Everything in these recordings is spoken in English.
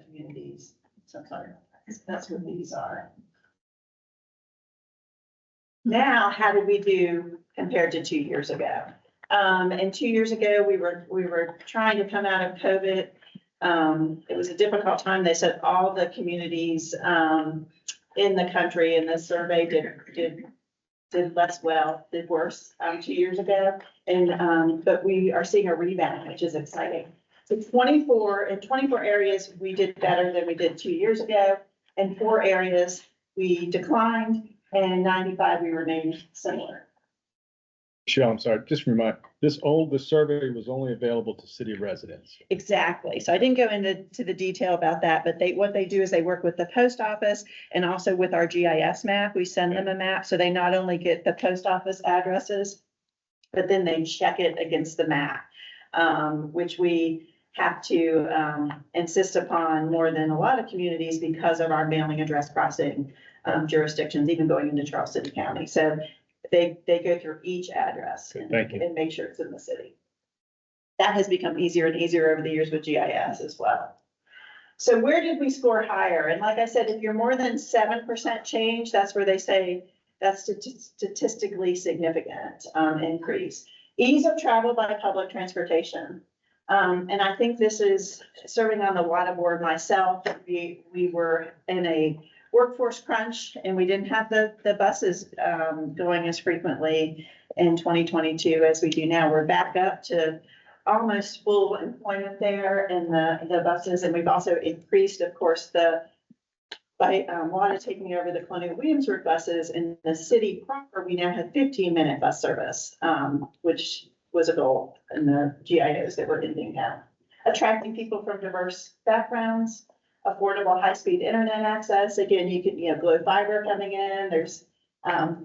communities. So sorry, that's what these are. Now, how did we do compared to 2 years ago? And 2 years ago, we were trying to come out of COVID. It was a difficult time. They said all the communities in the country in this survey did less well, did worse 2 years ago. And but we are seeing a rebound, which is exciting. So in 24 areas, we did better than we did 2 years ago. In 4 areas, we declined, and 95, we remained similar. Michelle, I'm sorry, just remind, the survey was only available to city residents. Exactly. So I didn't go into the detail about that, but what they do is they work with the post office and also with our GIS map. We send them a map, so they not only get the post office addresses, but then they check it against the map, which we have to insist upon more than a lot of communities because of our mailing address crossing jurisdictions, even going into Charles City County. So they go through each address and make sure it's in the city. That has become easier and easier over the years with GIS as well. So where did we score higher? And like I said, if you're more than 7% change, that's where they say that's statistically significant increase. Ease of travel by public transportation. And I think this is serving on the WADA board myself. We were in a workforce crunch and we didn't have the buses going as frequently in 2022 as we do now. We're back up to almost full employment there in the buses. And we've also increased, of course, by WADA taking over the Colonial Williamsburg buses in the city proper, we now have 15-minute bus service, which was a goal in the GIOs that were ending now. Attracting people from diverse backgrounds, affordable high-speed internet access. Again, you can, Glow Fiber coming in. There's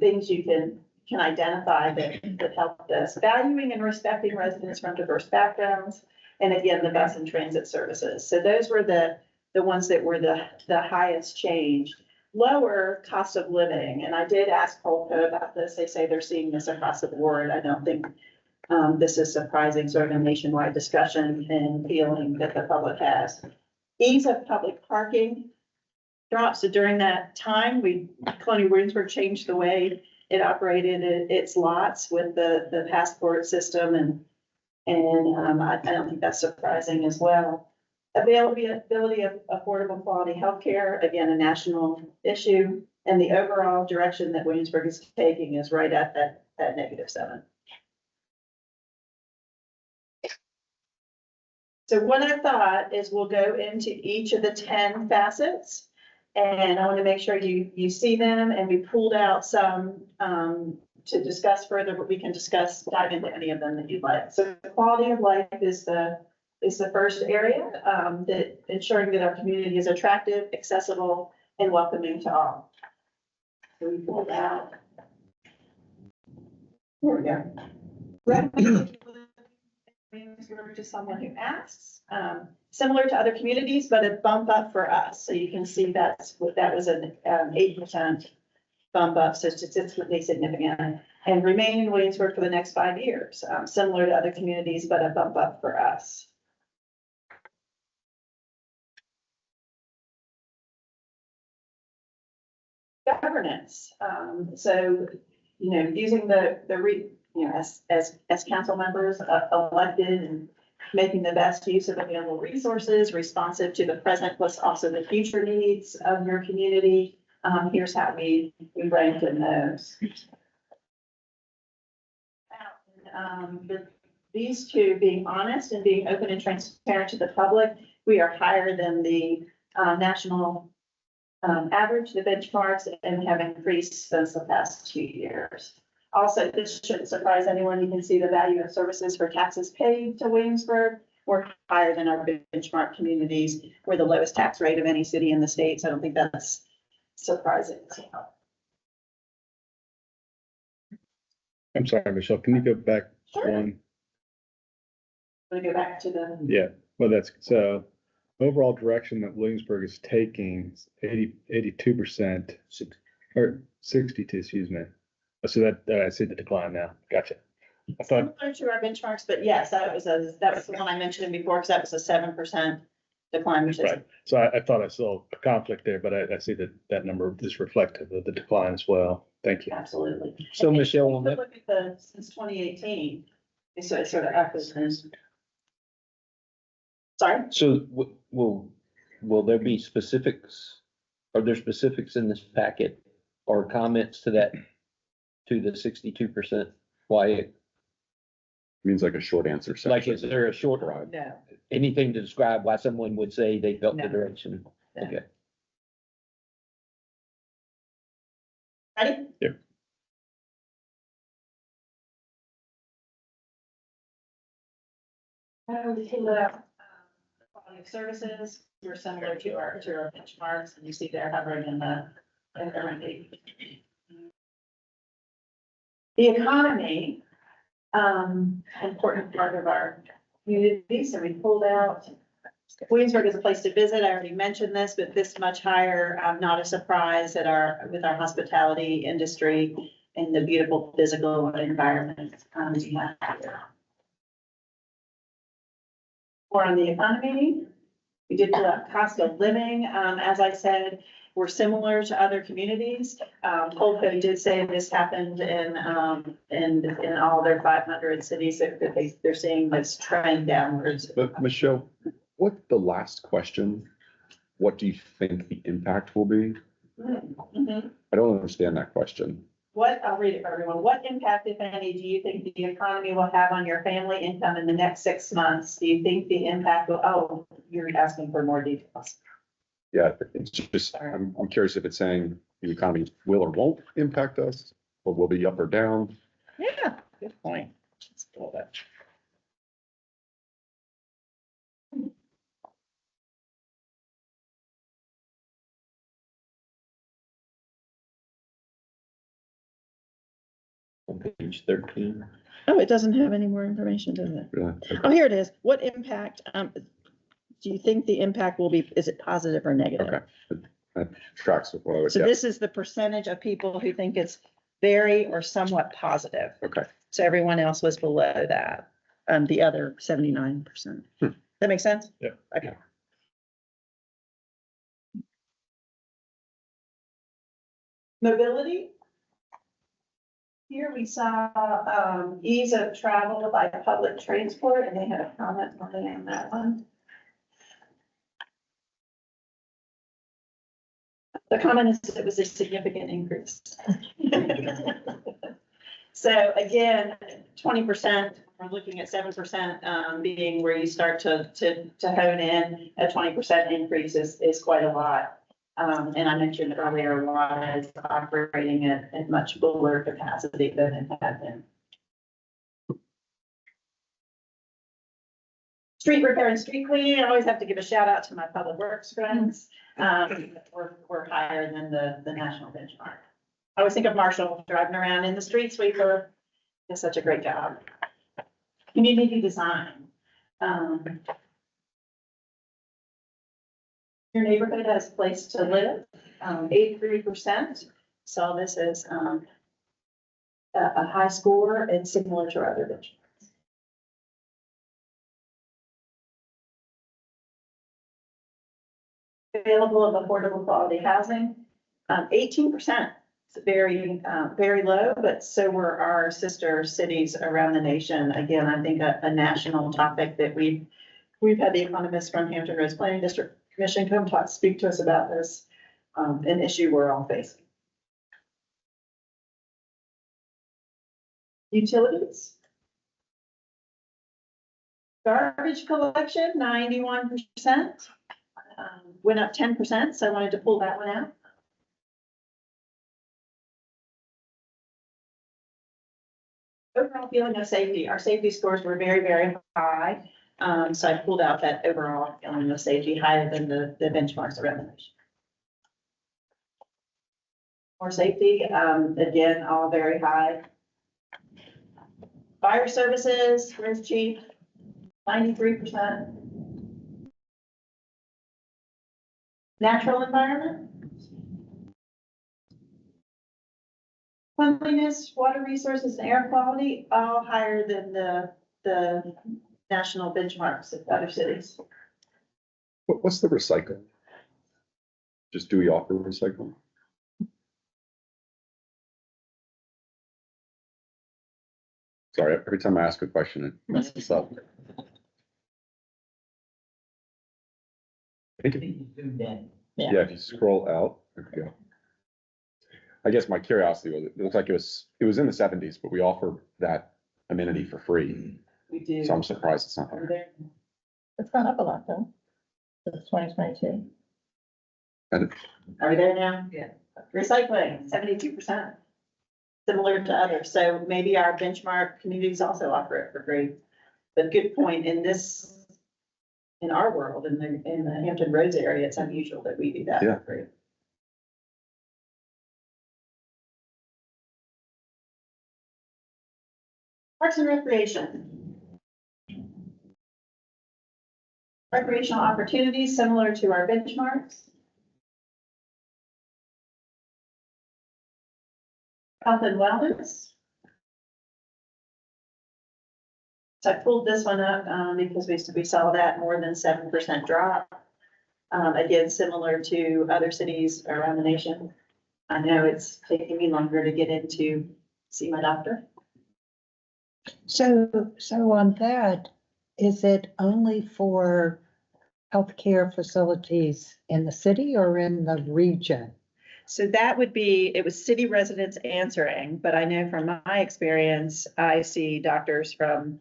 things you can identify that help this. Valuing and respecting residents from diverse backgrounds. And again, the bus and transit services. So those were the ones that were the highest change. Lower cost of living. And I did ask Polka about this. They say they're seeing this across the board. I don't think this is surprising, sort of a nationwide discussion and feeling that the public has. Ease of public parking drops. So during that time, Colonial Williamsburg changed the way it operated its lots with the passport system, and I don't think that's surprising as well. Availability of affordable quality healthcare, again, a national issue, and the overall direction that Williamsburg is taking is right at that -7. So what I thought is we'll go into each of the 10 facets, and I want to make sure you see them, and we pulled out some to discuss further, but we can dive into any of them that you'd like. So quality of life is the first area, that ensuring that our community is attractive, accessible, and welcoming to all. So we pulled out. There we go. To someone who asks, similar to other communities, but a bump up for us. So you can see that was an 8% bump up, so statistically significant, and remain in Williamsburg for the next 5 years. Similar to other communities, but a bump up for us. Governance. So, using as council members elected and making the best use of available resources, responsive to the present plus also the future needs of your community. Here's how we rank in those. These two, being honest and being open and transparent to the public, we are higher than the national average, the benchmarks, and have increased since the past 2 years. Also, this shouldn't surprise anyone. You can see the value of services for taxes paid to Williamsburg. We're higher than our benchmark communities. We're the lowest tax rate of any city in the state, so I don't think that's surprising. I'm sorry, Michelle, can you go back Sure. one? Want to go back to the? Yeah, well, that's so overall direction that Williamsburg is taking 82%, or 62, excuse me. So that I see the decline now. Gotcha. I thought Similar to our benchmarks, but yes, that was the one I mentioned before, because that was a 7% decline, which is Right. So I thought I saw a conflict there, but I see that that number is reflective of the decline as well. Thank you. absolutely. So Michelle, on But that, look at the, since 2018, it's sort of up as sorry? so will there be specifics? Are there specifics in this packet or comments to that, to the 62%? Why, Means like a short answer like, section. is there a short, No. anything to describe why someone would say they felt the No. direction? No. Okay. Ready? Yep. We pulled up quality of services. We're similar to our benchmarks, and you see they're hovering in the range. The economy, important part of our community, so we pulled out. Williamsburg is a place to visit. I already mentioned this, but this much higher, not a surprise with our hospitality industry and the beautiful physical environment. We have here. More on the economy. We did pull up cost of living. As I said, we're similar to other communities. Polko did say this happened in all their 500 cities that they're seeing this trend downwards. But Michelle, what's the last question? What do you think the impact will be? Mhm. I don't understand that question. I'll read it for everyone. What impact, if any, do you think the economy will have on your family income in the next 6 months? Do you think the impact will, you're asking for more details. Yeah, it's just, I'm curious if it's saying the economy will or won't impact us, or will be up or down. Yeah, good point. Let's pull that. On page 13. Oh, it doesn't have any more information, does it? Yeah. Oh, here it is. What impact, do you think the impact will be, is it positive or negative? Okay, that tracks with what I would So guess. this is the percentage of people who think it's very or somewhat positive. Okay, So everyone else was below that, the other 79%. That make sense? Yeah. Okay. Mobility. Here we saw, ease of travel by public transport, and they had a comment on that one. The comment is it was a significant increase. So again, 20%, we're looking at 7%, being where you start to hone in. A 20% increase is quite a lot. And I mentioned earlier, a lot is operating at much lower capacity than it had been. Street repair and street cleaning, I always have to give a shout out to my public works friends. We're higher than the national benchmark. I always think of Marshall driving around in the street sweeper. Does such a great job. Community design. Your neighborhood has a place to live. 83% saw this as a high score and similar to our other benchmarks. Available of affordable quality housing, 18%. It's very low, but so were our sister cities around the nation. Again, I think a national topic that we've had the economists from Hampton Roads Planning District Commission come speak to us about this, an issue we're all facing. Utilities. Garbage collection, 91%. Went up 10%, so I wanted to pull that one out. Overall feeling of safety, our safety scores were very, very high. So I pulled out that overall feeling of safety higher than the benchmarks around the nation. More safety, again, all very high. Fire services, where's chief? 93%. Natural environment. Cleanliness, water resources, and air quality, all higher than the national benchmarks of other cities. What's the recycle? Just do we offer recycling? Sorry, every time I ask a question, it messes up. I think yeah, if you scroll out, there we go. I guess my curiosity was, it looks like it was in the 70s, but we offer that amenity for free. We do. So I'm surprised it's not Over there. there. It's gone up a lot though. It's 2022. And Are we there now? Yeah. Recycling, 72%. Similar to others. So maybe our benchmark communities also offer it for free. But good point, in our world, in the Hampton Roads area, it's unusual that we do that Yeah. for free. Parks and Recreation. Recreational opportunities similar to our benchmarks. Health and wellness. So I pulled this one up because we saw that more than 7% drop. Again, similar to other cities around the nation. I know it's taking me longer to get in to see my doctor. So on that, is it only for healthcare facilities in the city or in the region? So that would be, it was city residents answering, but I know from my experience, I see doctors from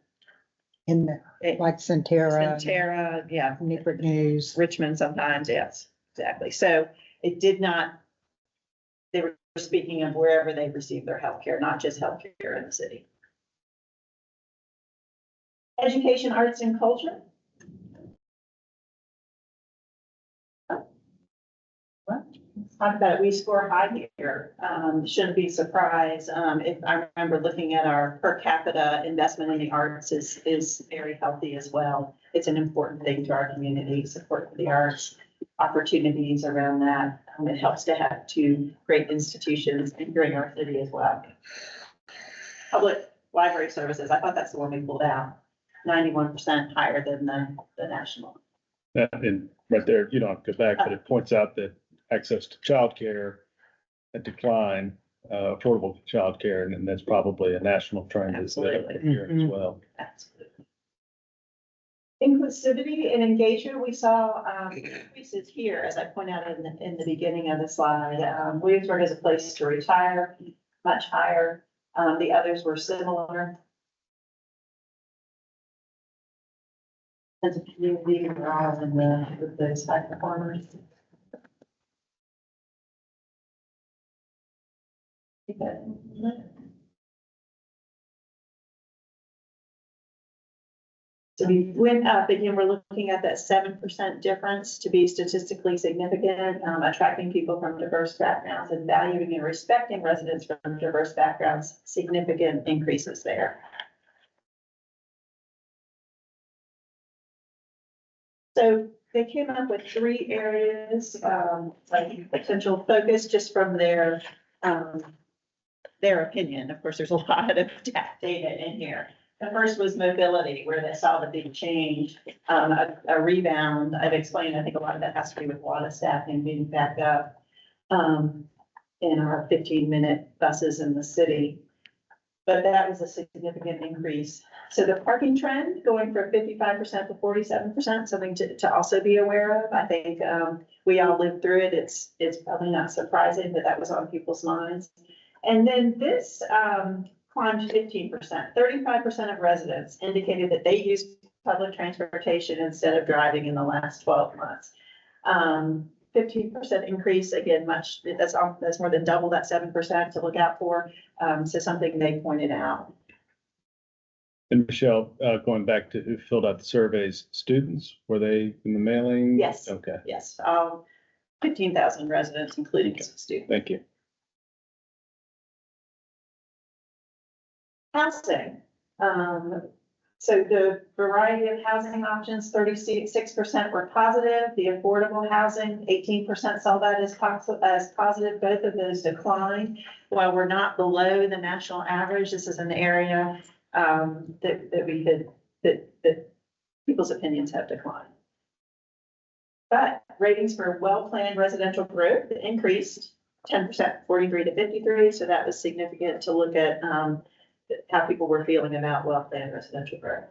In the, like Centera, Centera, yeah, Newport News? Richmond sometimes, yes, exactly. So it did not, they were speaking of wherever they receive their healthcare, not just healthcare in the city. Education, arts, and culture. Well, let's talk about it. We score high here. Shouldn't be surprised. If I remember looking at our per capita investment in the arts is very healthy as well. It's an important thing to our community, support for the arts, opportunities around that. It helps to have two great institutions entering our city as well. Public library services, I thought that's the one we pulled out, 91% higher than the national. And right there, you don't have to go back, but it points out that access to childcare had declined, affordable childcare, and that's probably a national trend as Absolutely. here as well. Absolutely. Inclusivity and engagement, we saw increases here, as I point out in the beginning of the slide. Williamsburg is a place to retire, much higher. The others were similar. As a community, we're all in with those high performers. Okay. So we went up, again, we're looking at that 7% difference to be statistically significant, attracting people from diverse backgrounds and valuing and respecting residents from diverse backgrounds, significant increases there. So they came up with 3 areas, like potential focus just from their opinion. Of course, there's a lot of data in here. The first was mobility, where they saw the big change, a rebound. I've explained, I think a lot of that has to do with a lot of staffing being back up in our 15-minute buses in the city. But that was a significant increase. So the parking trend going from 55% to 47%, something to also be aware of. I think we all lived through it. It's probably not surprising that that was on people's minds. And then this climbed 15%. 35% of residents indicated that they used public transportation instead of driving in the last 12 months. 15% increase, again, that's more than double that 7% to look out for. So something they pointed out. And Michelle, going back to who filled out the surveys, students, were they in the mailing? Yes. Okay, Yes, 15,000 residents, including some students. thank you. Housing. So the variety of housing options, 36% were positive. The affordable housing, 18% saw that as positive. Both of those declined. While we're not below the national average, this is an area that people's opinions have declined. But ratings for well-planned residential growth increased 10%, 43 to 53. So that was significant to look at how people were feeling about well-planned residential growth.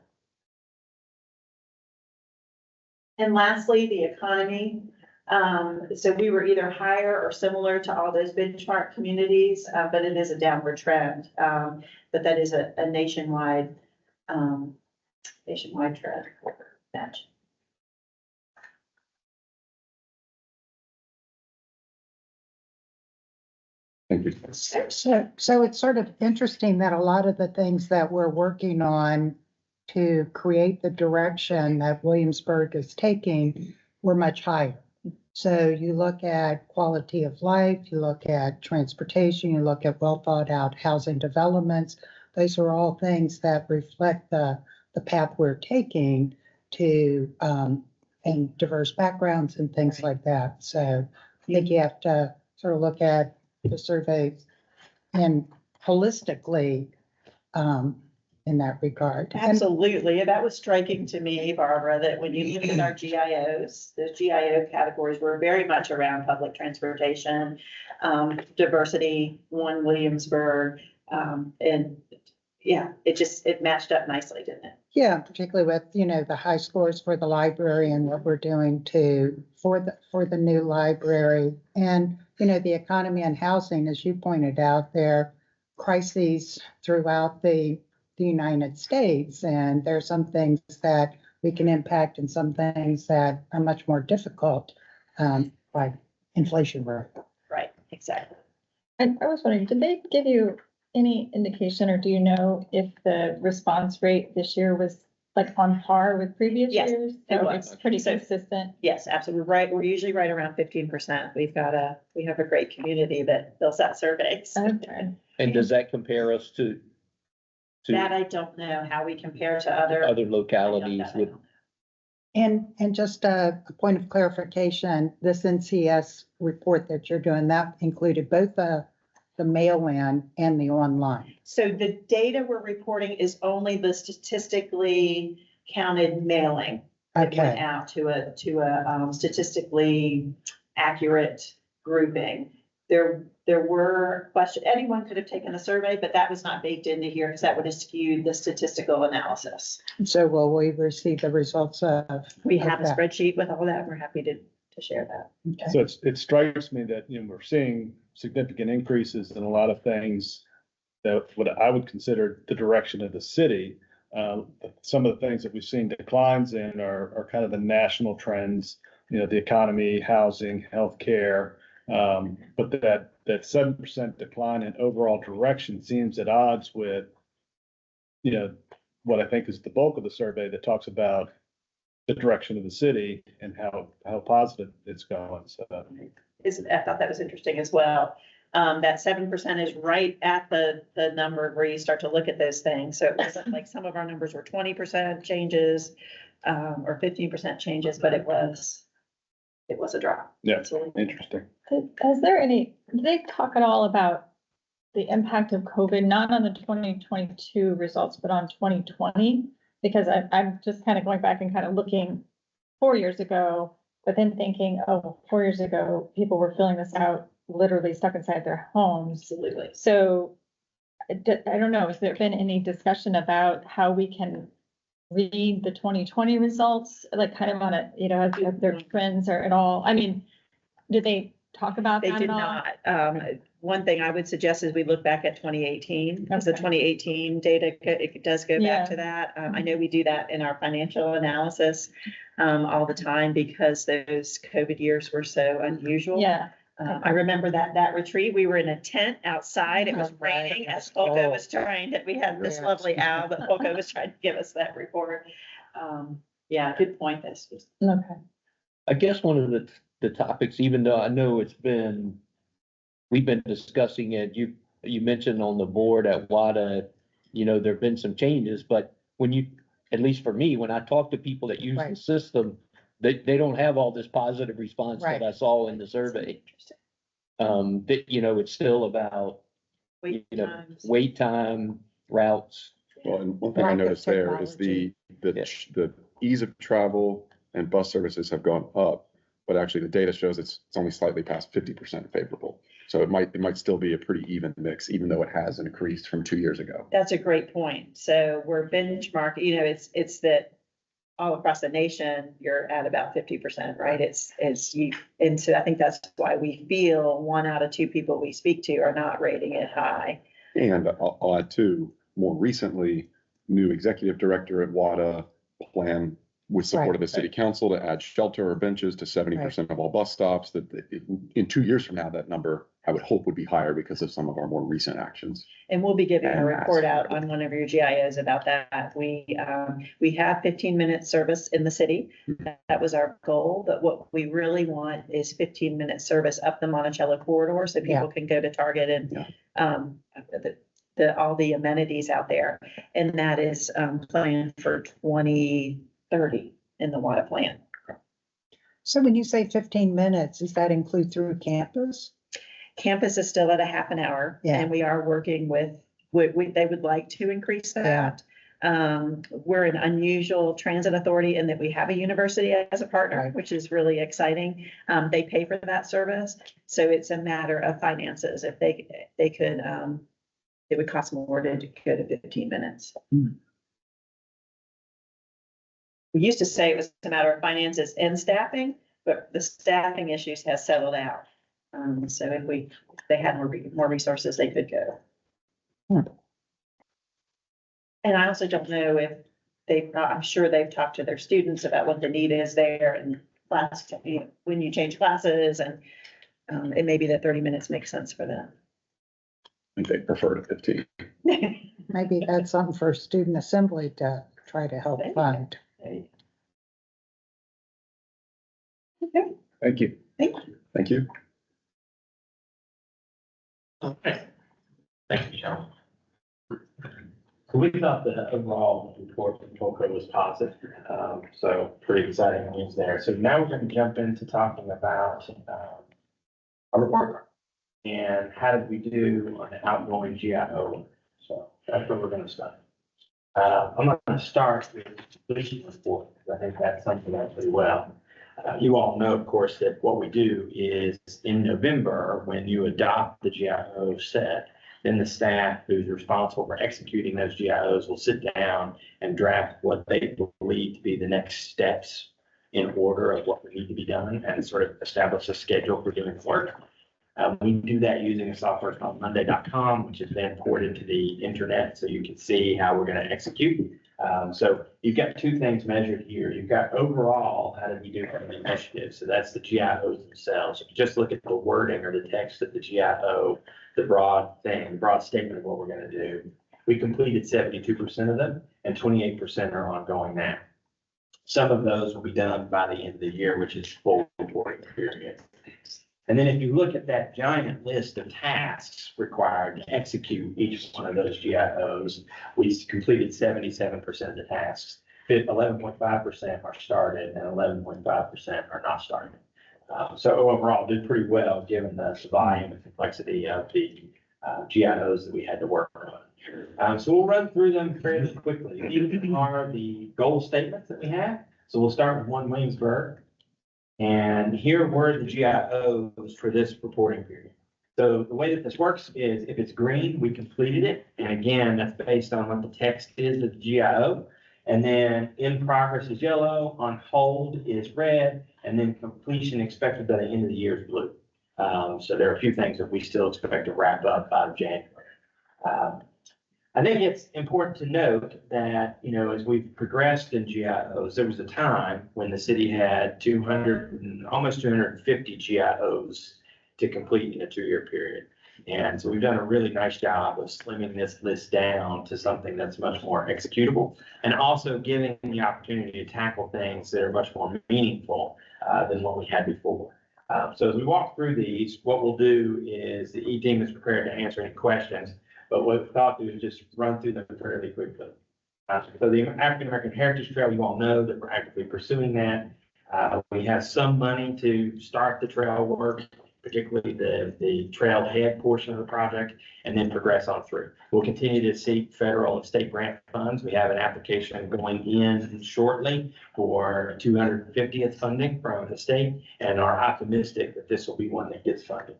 And lastly, the economy. So we were either higher or similar to all those benchmark communities, but it is a downward trend. But that is a nationwide trend. Match. Thank you. So it's sort of interesting that a lot of the things that we're working on to create the direction that Williamsburg is taking were much higher. So you look at quality of life, you look at transportation, you look at well thought out housing developments. Those are all things that reflect the path we're taking to and diverse backgrounds and things like that. So I think you have to sort of look at the survey and holistically in that regard. Absolutely. And that was striking to me, Barbara, that when you look at our GIOs, the GIO categories were very much around public transportation, diversity, one Williamsburg, and yeah, it matched up nicely, didn't it? Yeah, particularly with, the high scores for the library and what we're doing for the new library. And, the economy and housing, as you pointed out, there are crises throughout the United States. And there are some things that we can impact and some things that are much more difficult, like inflation rate. Right, exactly. And I was wondering, did they give you any indication, or do you know if the response rate this year was like on par with previous Yes, years? it So was. it's pretty So- consistent. Yes, absolutely. Right. We're usually right around 15%. We have a great community that fills out surveys. Okay. And does that compare us to That I don't know how we compare to other. other localities I don't with, know. And just a point of clarification, this NCS report that you're doing, that included both the mail-in and the online. So the data we're reporting is only the statistically counted mailing. That went Okay, out to a statistically accurate grouping. There were questions, anyone could have taken a survey, but that was not baked into here because that would have skewed the statistical analysis. so will we receive the results of? We have a that? spreadsheet with all that. We're happy to share that. Okay. So it strikes me that, we're seeing significant increases in a lot of things that what I would consider the direction of the city. Some of the things that we've seen declines in are kind of the national trends, the economy, housing, healthcare. But that 7% decline in overall direction seems at odds with, what I think is the bulk of the survey that talks about the direction of the city and how positive it's going. So I thought that was interesting as well. That 7% is right at the number where you start to look at those things. So it wasn't like some of our numbers were 20% changes, or 15% changes, but it was a drop. Yeah. Absolutely. interesting. Did they talk at all about the impact of COVID, not on the 2022 results, but on 2020? Because I'm just kind of going back and kind of looking 4 years ago, but then thinking, 4 years ago, people were filling this out, literally stuck inside their homes. Absolutely. So I don't know, has there been any discussion about how we can read the 2020 results, like kind of on a, as their trends or at all? I mean, did they talk about They that did at all? not. One thing I would suggest is we look back at 2018, because the Okay. 2018 data, it does go Yeah. back to that. I know we do that in our financial analysis all the time because those COVID years were so unusual. Yeah, I remember that retreat, we were in a tent outside. It was Oh, right. raining as Polko was we had this Yes. lovely owl, but Polko was trying to give us that report. Yeah, good point. okay. I guess one of the topics, even though I know we've been discussing it, you mentioned on the board at WADA, there've been some changes, but at least for me, when I talk to people that use the Right. system, they don't have all this positive response that Right. I saw in the survey. Interesting. That, it's still about, Wait times. wait time, routes. Well, and one thing I Lack of noticed there is technology. the ease of travel and bus services have gone up, but actually the data shows it's only slightly past 50% favorable. So it might still be a pretty even mix, even though it has increased from 2 years ago. That's a great point. So we're benchmark, it's that all across the nation, you're at about 50%, right? And so I think that's why we feel 1 out of 2 people we speak to are not rating it high. And I'll add too, more recently, new executive director at WADA plan with support of the city council to add shelter or benches to 70% of all bus stops. That in 2 years from now, that number I would hope would be higher because of some of our more recent actions. And we'll be giving a And report that's- out on one of your GIOs about that. We have 15-minute service in the city. That was our goal, but what we really want is 15-minute service up the Monticello corridor so people can go to Target and all the amenities out there. And that is planned for 2030 in the WADA plan. So when you say 15 minutes, does that include through campus? Campus is still at a half an hour, and we are working with, they would like to increase that. We're an unusual transit authority in that we have a university as a partner, which is really exciting. They pay for that service, so it's a matter of finances. If they could, it would cost more to go to 15 minutes. We used to say it was a matter of finances and staffing, but the staffing issues has settled out. So if they had more resources, they could go. And I also don't know if I'm sure they've talked to their students about what the need is there and class, when you change classes, and it may be that 30 minutes makes sense for them. I think they prefer to 15. Maybe that's something for student assembly to try to help fund. Okay. Thank you. Thank you. Okay. Thank you, Michelle. So we thought the overall report from Tolco was positive, so pretty exciting news there. So now we're going to jump into talking about our report card and how did we do on the outgoing GIO. So that's where we're going to start. I'm going to start with the completion report because I think that's something that's pretty well. You all know, of course, that what we do is in November, when you adopt the GIO set, then the staff who's responsible for executing those GIOs will sit down and draft what they believe to be the next steps in order of what would need to be done and sort of establish a schedule for doing the work. We do that using a software called Monday.com, which is then ported to the internet so you can see how we're going to execute. So you've got 2 things measured here. You've got overall, how did we do from the initiative? So that's the GIOs themselves. If you just look at the wording or the text of the GIO, the broad statement of what we're going to do, we completed 72% of them and 28% are ongoing now. Some of those will be done by the end of the year, which is full reporting period. And then if you look at that giant list of tasks required to execute each one of those GIOs, we completed 77% of the tasks. 11.5% are started and 11.5% are not started. So overall, did pretty well given the volume and complexity of the GIOs that we had to work on. So we'll run through them fairly quickly. These are the goal statements that we have. So we'll start with 1 Williamsburg. And here were the GIOs for this reporting period. So the way that this works is if it's green, we completed it. And again, that's based on what the text is of the GIO. And then in progress is yellow, on hold is red, and then completion expected by the end of the year is blue. So there are a few things that we still expect to wrap up by January. I think it's important to note that, as we've progressed in GIOs, there was a time when the city had almost 250 GIOs to complete in a 2-year period. And so we've done a really nice job of slimming this list down to something that's much more executable and also giving the opportunity to tackle things that are much more meaningful than what we had before. So as we walk through these, what we'll do is the E-team is prepared to answer any questions. But what we thought to do is just run through them fairly quickly. So the African American Heritage Trail, you all know that we're actively pursuing that. We have some money to start the trail work. particularly the trailhead portion of the project, and then progress on through. We'll continue to seek federal and state grant funds. We have an application going in shortly for 250th funding from the state, and are optimistic that this will be one that gets funded.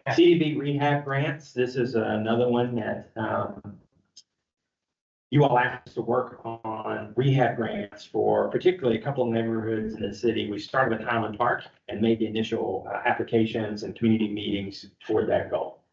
CDB rehab grants, this is another one that you all asked us to work on rehab grants for particularly a couple of neighborhoods in the city. We started with Highland Park and made the initial applications and community meetings toward that goal.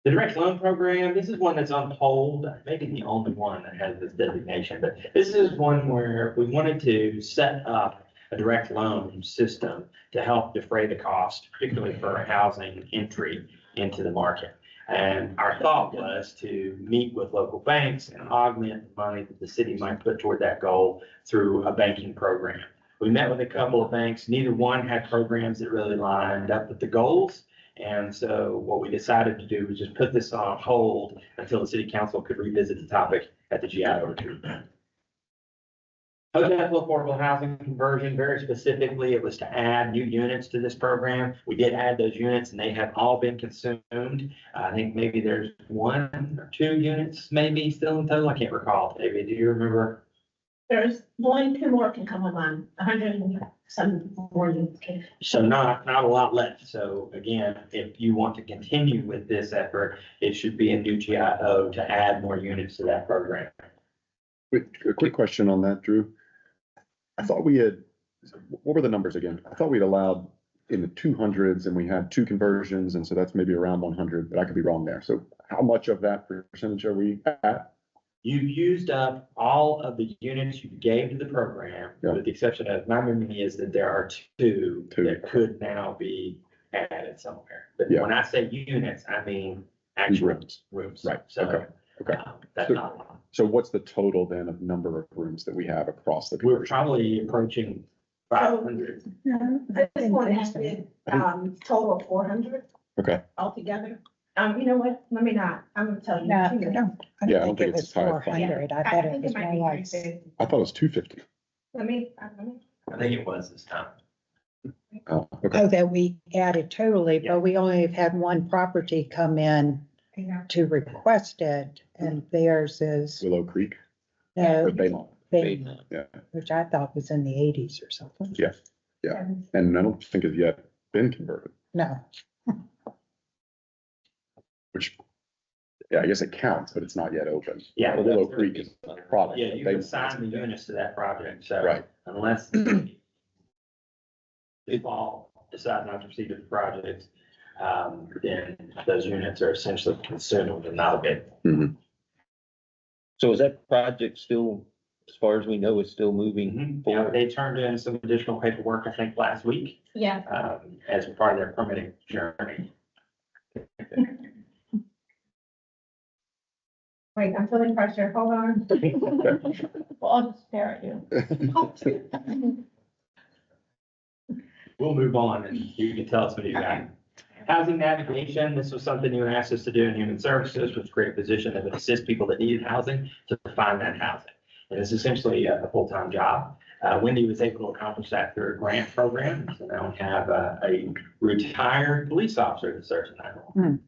The direct loan program, this is one that's on hold, maybe the only one that has this designation, but this is one where we wanted to set up a direct loan system to help defray the cost, particularly for housing entry into the market. And our thought was to meet with local banks and augment the money that the city might put toward that goal through a banking program. We met with a couple of banks. Neither one had programs that really lined up with the goals. And so what we decided to do was just put this on hold until the city council could revisit the topic at the GIO Retreat. Hotel affordable housing conversion, very specifically, it was to add new units to this program. We did add those units and they have all been consumed. I think maybe there's 1 or 2 units maybe still in total. I can't recall. David, do you remember? There's 1, 2 more can come online, 100 and some more units can. So not a lot left. So again, if you want to continue with this effort, it should be a new GIO to add more units to that program. A quick question on that, Drew. I thought we had, what were the numbers again? I thought we'd allowed in the 200s and we had 2 conversions, and so that's maybe around 100, but I could be wrong there. So how much of that percentage are we at? You've used up all of the units you gave to the program, Yeah. with the exception of, my memory is that there are two Two. that could now be added somewhere. But Yeah. when I say units, I mean actual rooms. Right, So, okay. that's So- not a lot. So what's the total then of number of rooms that we have across the We're conversion? probably approaching 500. This one added, total of 400 Okay, altogether. You know what, let me not, I'm gonna tell you. No, I two minutes. don't, I Yeah, I don't don't think think it it's was as high as 400. I thought it think was might more be like, 350. I thought it was 250. Let me, I think it was this time. Oh, okay. oh, that we added totally, Yeah. but we only have had one property come in you know, to request it, and theirs is, Willow Creek no, or Baymont. Baymont, Yeah, which I thought was in the 80s or something. yeah, yeah. And I don't think it's yet been converted, No, which, yeah, I guess it counts, but it's not yet open. Yeah. Willow Creek is a product. Yeah, but you they- can assign the units to that project, so. Right. Unless if all decide not to proceed with the project, then those units are essentially consumed and not available. So is that project still, as far as we know, is still moving Yeah, forward? they turned in some additional paperwork, I think, last week, Yeah, as part of their permitting journey. wait, I'm feeling pressure, hold on. well, I'll just stare at you. We'll move on and you can tell us what you got. Housing navigation, this was something you asked us to do in human services, which create a position that would assist people that needed housing to find that housing. And it's essentially a full-time job. Wendy was able to accomplish that through a grant program. So now we have a retired police officer that serves in that role.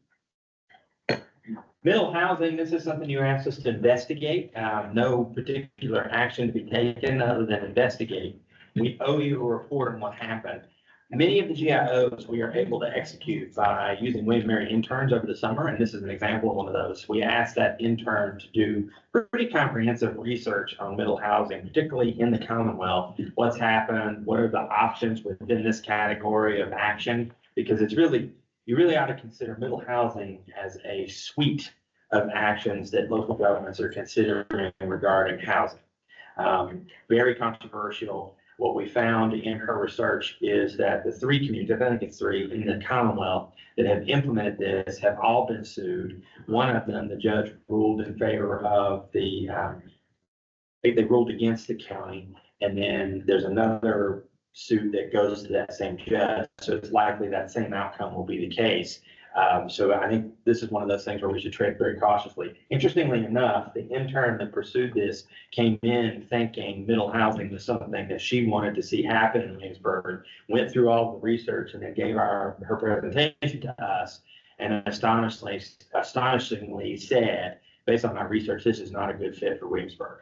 Middle housing, this is something you asked us to investigate. No particular action to be taken other than investigate. We owe you a report on what happened. Many of the GIOs we are able to execute by using William & Mary interns over the summer, and this is an example of one of those. We asked that intern to do pretty comprehensive research on middle housing, particularly in the Commonwealth. What's happened? What are the options within this category of action? Because it's really, you really ought to consider middle housing as a suite of actions that local governments are considering regarding housing. Very controversial. What we found in her research is that the 3 communities, I think it's 3 in the Commonwealth that have implemented this have all been sued. One of them, the judge ruled in favor of the, they ruled against the county. And then there's another suit that goes to that same judge. So it's likely that same outcome will be the case. So I think this is one of those things where we should tread very cautiously. Interestingly enough, the intern that pursued this came in thinking middle housing was something that she wanted to see happen in Williamsburg, went through all the research and then gave her presentation to us, and astonishingly said, based on my research, this is not a good fit for Williamsburg.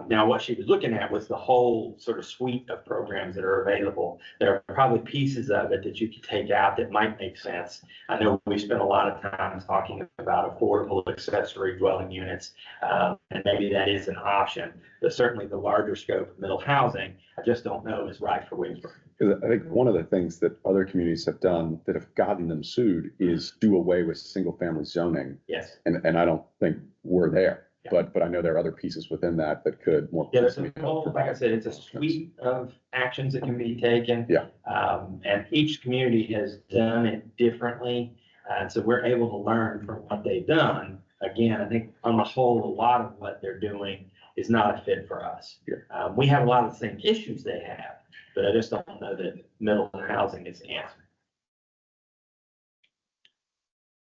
Now, what she was looking at was the whole sort of suite of programs that are available. There are probably pieces of it that you could take out that might make sense. I know we spent a lot of time talking about affordable accessory dwelling units, and maybe that is an option, but certainly the larger scope of middle housing, I just don't know is right for Williamsburg. Because I think one of the things that other communities have done that have gotten them sued is do away with single family zoning. Yes. And I don't think we're there, Yeah. but I know there are other pieces within that that could more. Yeah, there's a closely whole, help like I provide. said, it's a suite of actions that can be taken. Yeah. And each community has done it differently. And so we're able to learn from what they've done. Again, I think on the whole, a lot of what they're doing is not a fit for us. Yeah. We have a lot of the same issues they have, but I just don't know that middle housing is the answer.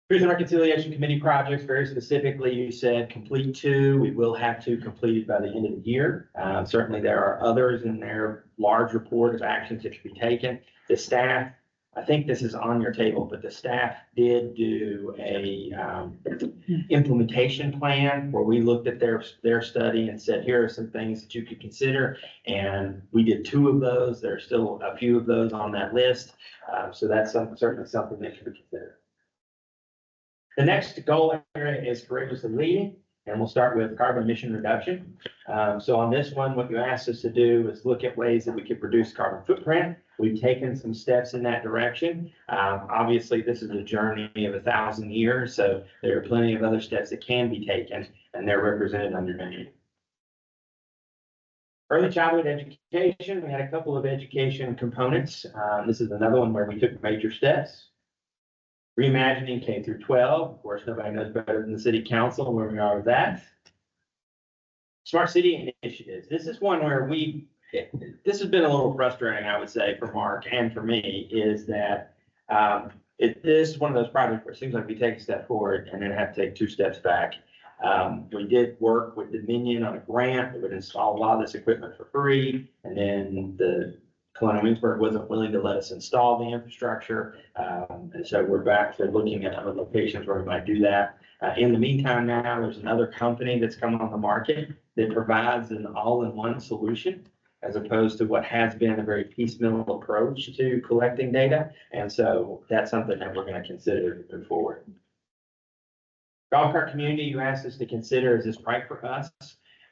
Truth and Reconciliation Committee projects, very specifically, you said complete 2. We will have 2 completed by the end of the year. Certainly there are others in their large report of actions that should be taken. The staff, I think this is on your table, but the staff did do a implementation plan where we looked at their study and said, here are some things that you could consider. And we did 2 of those. There's still a few of those on that list. So that's certainly something that should be considered. The next goal area is courageously leading, and we'll start with carbon emission reduction. So on this one, what you asked us to do is look at ways that we could reduce carbon footprint. We've taken some steps in that direction. Obviously, this is a journey of 1,000 years, so there are plenty of other steps that can be taken, and they're represented on your menu. Early childhood education, we had a couple of education components. This is another one where we took major steps. Reimagining K through 12. Of course, nobody knows better than the city council where we are with that. Smart city initiatives. This is one where this has been a little frustrating, I would say, for Mark and for me, is that this is one of those projects where it seems like we take a step forward and then have to take 2 steps back. We did work with Dominion on a grant that would install a lot of this equipment for free, and then the Colonial Williamsburg wasn't willing to let us install the infrastructure. And so we're back to looking at other locations where we might do that. In the meantime, now there's another company that's come on the market that provides an all-in-one solution, as opposed to what has been a very piecemeal approach to collecting data. And so that's something that we're going to consider moving forward. Golf cart community, you asked us to consider, is this right for us?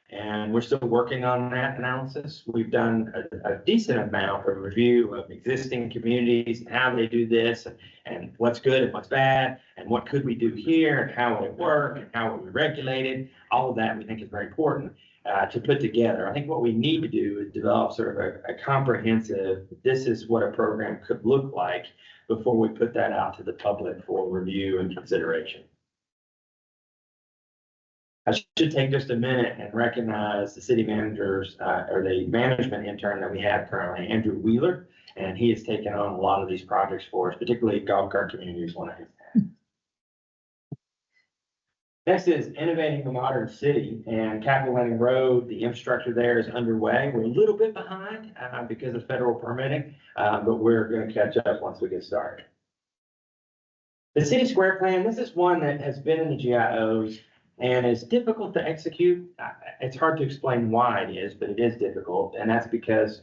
And we're still working on that analysis. We've done a decent amount of review of existing communities and how they do this, and what's good and what's bad, and what could we do here, and how would it work, and how would we regulate it. All of that we think is very important to put together. I think what we need to do is develop sort of a comprehensive, this is what a program could look like before we put that out to the public for review and consideration. I should take just a minute and recognize the city managers, or the management intern that we have currently, Andrew Wheeler, and he has taken on a lot of these projects for us, particularly golf cart community is one of his. Next is innovating the modern city, and Capitol Landing Road, the infrastructure there is underway. We're a little bit behind because of federal permitting, but we're going to catch up once we get started. The city square plan, this is one that has been in the GIOs and is difficult to execute. It's hard to explain why it is, but it is difficult. And that's because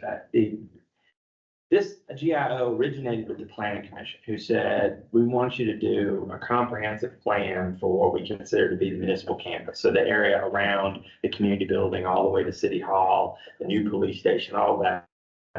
this GIO originated with the Planning Commission, who said, we want you to do a comprehensive plan for what we consider to be the municipal campus. So the area around the community building, all the way to City Hall, the new police station, all of that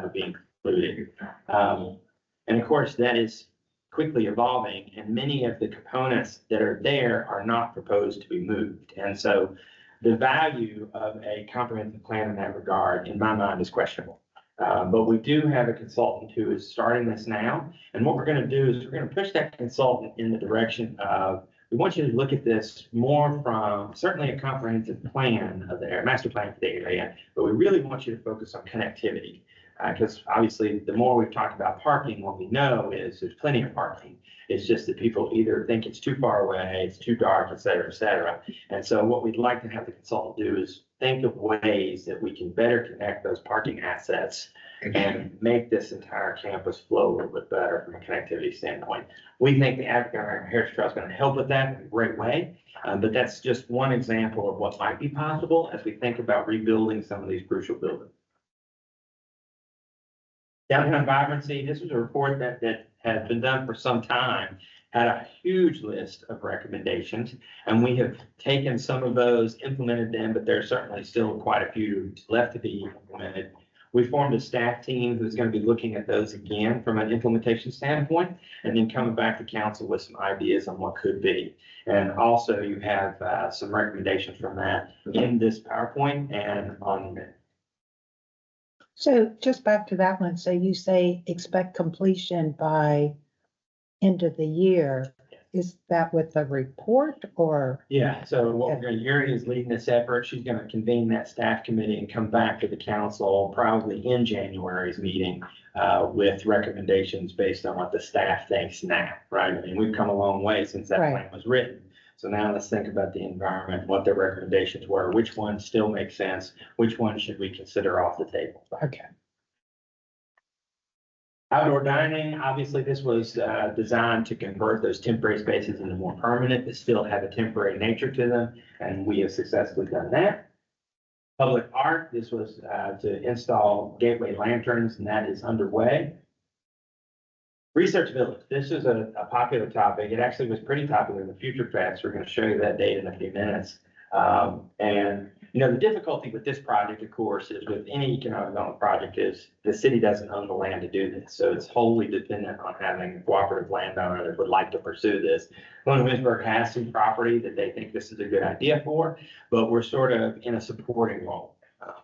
would be included. And of course, that is quickly evolving, and many of the components that are there are not proposed to be moved. And so the value of a comprehensive plan in that regard, in my mind, is questionable. But we do have a consultant who is starting this now. And what we're going to do is we're going to push that consultant in the direction of, we want you to look at this more from certainly a comprehensive plan of the area, master plan for the area, but we really want you to focus on connectivity. Because obviously, the more we've talked about parking, what we know is there's plenty of parking. It's just that people either think it's too far away, it's too dark, et cetera, et cetera. And so what we'd like to have the consultant do is think of ways that we can better connect those parking assets and make this entire campus flow a little bit better from a connectivity standpoint. We think the African American Heritage Trail is going to help with that in a great way. But that's just one example of what might be possible as we think about rebuilding some of these crucial buildings. Downtown vibrancy, this was a report that had been done for some time, had a huge list of recommendations, and we have taken some of those, implemented them, but there's certainly still quite a few left to be implemented. We formed a staff team who's going to be looking at those again from an implementation standpoint, and then coming back to council with some ideas on what could be. And also you have some recommendations from that in this PowerPoint and on. So just back to that one, so you say expect completion by end of the year. Is that with the report or? Yeah, so what we're going to, Yuri is leading this effort. She's going to convene that staff committee and come back to the council probably in January's meeting with recommendations based on what the staff thinks now, right? I mean, we've come a long way since that Right. plan was written. So now let's think about the environment, what their recommendations were, which ones still make sense, which ones should we consider off the table. Okay. Outdoor dining, obviously this was designed to convert those temporary spaces into more permanent, that still have a temporary nature to them, and we have successfully done that. Public art, this was to install gateway lanterns, and that is underway. Research Village, this is a popular topic. It actually was pretty popular in the Future Fest. We're going to show you that data in a few minutes. And, you know, the difficulty with this project, of course, is with any economic development project is the city doesn't own the land to do this. So it's wholly dependent on having a cooperative landowner that would like to pursue this. Williamsburg has some property that they think this is a good idea for, but we're sort of in a supporting role.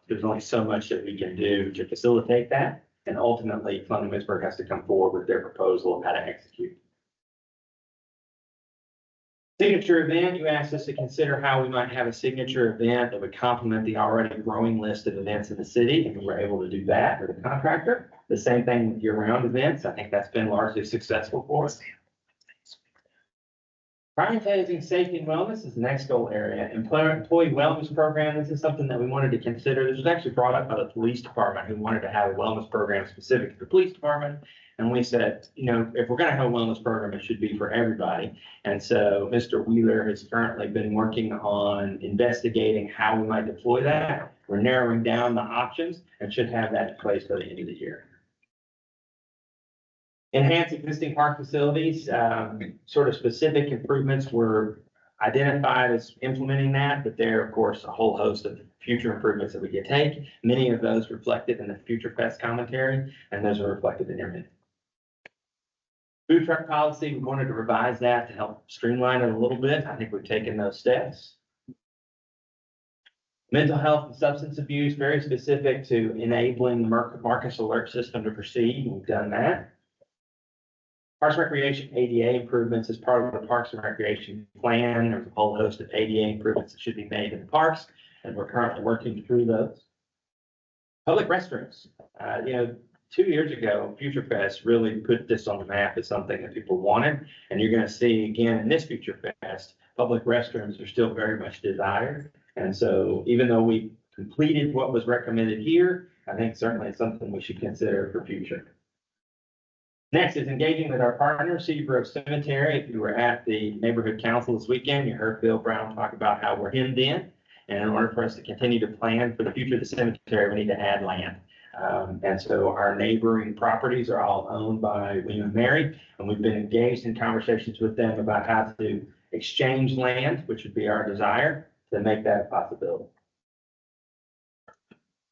There's only so much that we can do to facilitate that. And ultimately, Williamsburg has to come forward with their proposal of how to execute. Signature event, you asked us to consider how we might have a signature event that would complement the already growing list of events in the city, and we were able to do that with a contractor. The same thing with year-round events. I think that's been largely successful for us. Prioritizing safety and wellness is the next goal area. Employee wellness program, this is something that we wanted to consider. This was actually brought up by the police department who wanted to have a wellness program specific to the police department. And we said, you know, if we're gonna have a wellness program, it should be for everybody. And so Mr. Wheeler has currently been working on investigating how we might deploy that. We're narrowing down the options and should have that in place by the end of the year. Enhance existing park facilities, sort of specific improvements were identified as implementing that, but there, of course, a whole host of future improvements that we could take. Many of those reflected in the Future Fest commentary, and those are reflected in your minute. Food truck policy, we wanted to revise that to help streamline it a little bit. I think we've taken those steps. Mental health and substance abuse, very specific to enabling the Marcus Alert System to proceed. We've done that. Parks and Recreation ADA improvements as part of the Parks and Recreation plan. There's a whole host of ADA improvements that should be made in the parks, and we're currently working through those. Public restrooms. You know, 2 years ago, Future Fest really put this on the map as something that people wanted, and you're going to see again in this Future Fest, public restrooms are still very much desired. And so even though we completed what was recommended here, I think certainly it's something we should consider for future. Next is engaging with our partner, Cedar Grove Cemetery. If you were at the neighborhood council this weekend, you heard Bill Brown talk about how we're hemmed in. And in order for us to continue to plan for the future of the cemetery, we need to add land. And so our neighboring properties are all owned by William and Mary, and we've been engaged in conversations with them about how to exchange land, which would be our desire, to make that a possibility.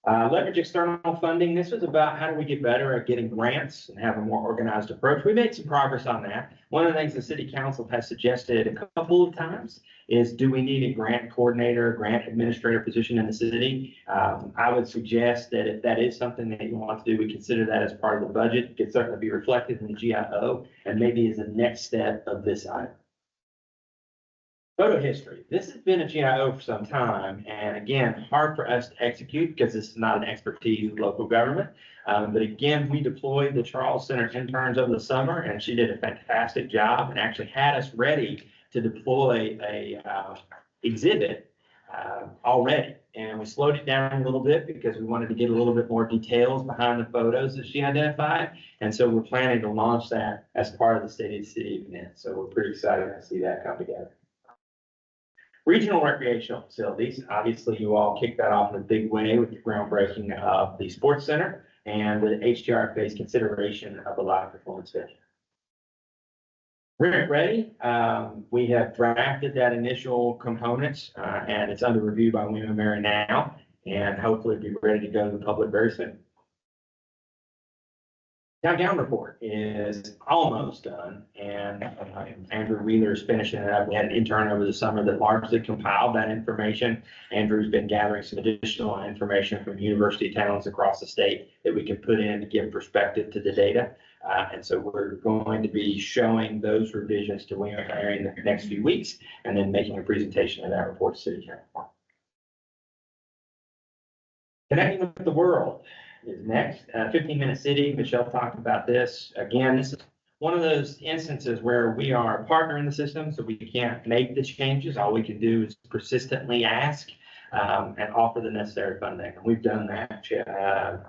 Leverage external funding. This was about how do we get better at getting grants and have a more organized approach. We made some progress on that. One of the things the city council has suggested a couple of times is, do we need a grant coordinator, grant administrator position in the city? I would suggest that if that is something that you want to do, we consider that as part of the budget. It could certainly be reflected in the GIO and maybe as the next step of this item. Photo history. This has been a GIO for some time, and again, hard for us to execute because this is not an expertise of local government. But again, we deployed the Charles Center interns over the summer, and she did a fantastic job and actually had us ready to deploy a exhibit already. And we slowed it down a little bit because we wanted to get a little bit more details behind the photos that she identified. And so we're planning to launch that as part of the State of the City event. So we're pretty excited to see that come together. Regional recreational facilities, obviously you all kicked that off in a big way with the groundbreaking of the sports center and the HDRFA's consideration of the live performance venue. We're ready. We have drafted that initial components and it's under review by William and Mary now, and hopefully be ready to go to the public very soon. Downtown report is almost done, and Andrew Wheeler is finishing it up. We had an intern over the summer that largely compiled that information. Andrew's been gathering some additional information from university towns across the state that we can put in to give perspective to the data. And so we're going to be showing those revisions to William and Mary in the next few weeks, and then making a presentation of that report to City Council. Connecting with the world is next. 15-minute city. Michelle talked about this. Again, this is one of those instances where we are a partner in the system, so we can't make the changes. All we can do is persistently ask and offer the necessary funding. And we've done that.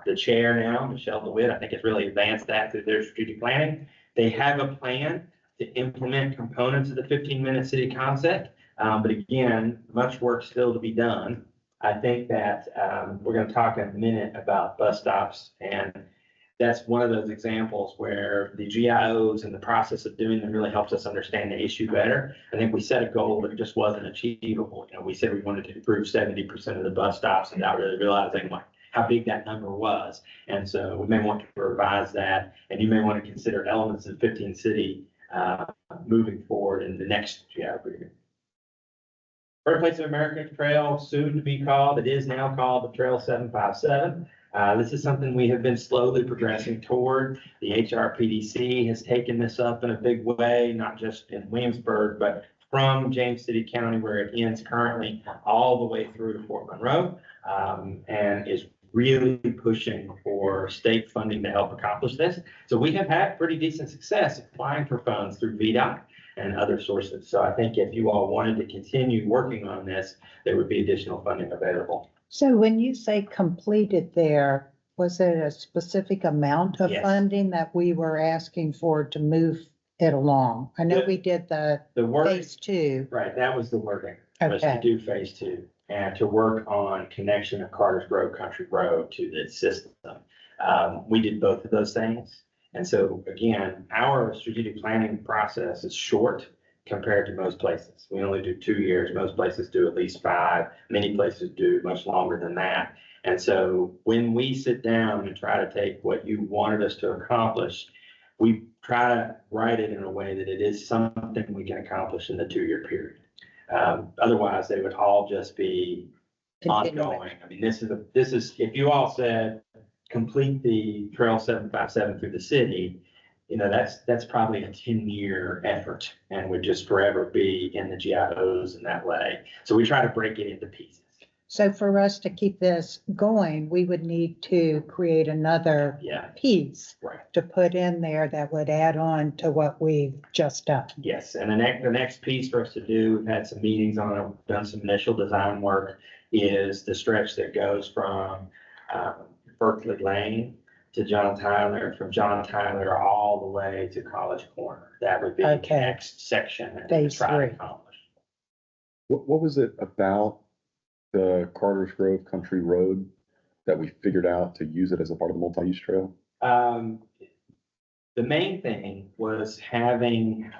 The chair now, Michelle DeWitt, I think has really advanced that through their strategic planning. They have a plan to implement components of the 15-minute city concept. But again, much work still to be done. I think that we're going to talk in a minute about bus stops, and that's one of those examples where the GIOs and the process of doing them really helps us understand the issue better. I think we set a goal that just wasn't achievable. You know, we said we wanted to improve 70% of the bus stops without really realizing how big that number was. And so we may want to revise that, and you may want to consider elements of 15 city moving forward in the next GIO period. Birthplace of America Trail, soon to be called, it is now called the Trail 757. This is something we have been slowly progressing toward. The HRPDC has taken this up in a big way, not just in Williamsburg, but from James City County, where it ends currently, all the way through to Fort Monroe, and is really pushing for state funding to help accomplish this. So we have had pretty decent success applying for funds through VDOT and other sources. So I think if you all wanted to continue working on this, there would be additional funding available. So when you say completed there, was it a specific amount of Yes. funding that we were asking for to move it along? I know The- we did the The work, phase two. right, that was the wording, was to Okay. do phase two and to work on connection of Carter's Grove Country Road to the system. We did both of those things. And so again, our strategic planning process is short compared to most places. We only do 2 years. Most places do at least 5. Many places do much longer than that. And so when we sit down and try to take what you wanted us to accomplish, we try to write it in a way that it is something we can accomplish in the 2-year period. Otherwise, they would all just be Continuing. ongoing. I mean, this is, if you all said, complete the Trail 757 through the city, you know, that's probably a 10-year effort and would just forever be in the GIOs in that way. So we try to break it into pieces. So for us to keep this going, we would need to create another Yeah, piece right. to put in there that would add on to what we've just done. Yes, and the next piece for us to do, we've had some meetings on it, done some initial design work, is the stretch that goes from Berkeley Lane to John Tyler, from John Tyler all the way to College Corner. That would be the Okay. next section that we Phase try to three. accomplish. What was it about the Carter's Grove Country Road that we figured out to use it as a part of the multi-use trail? The main thing was having,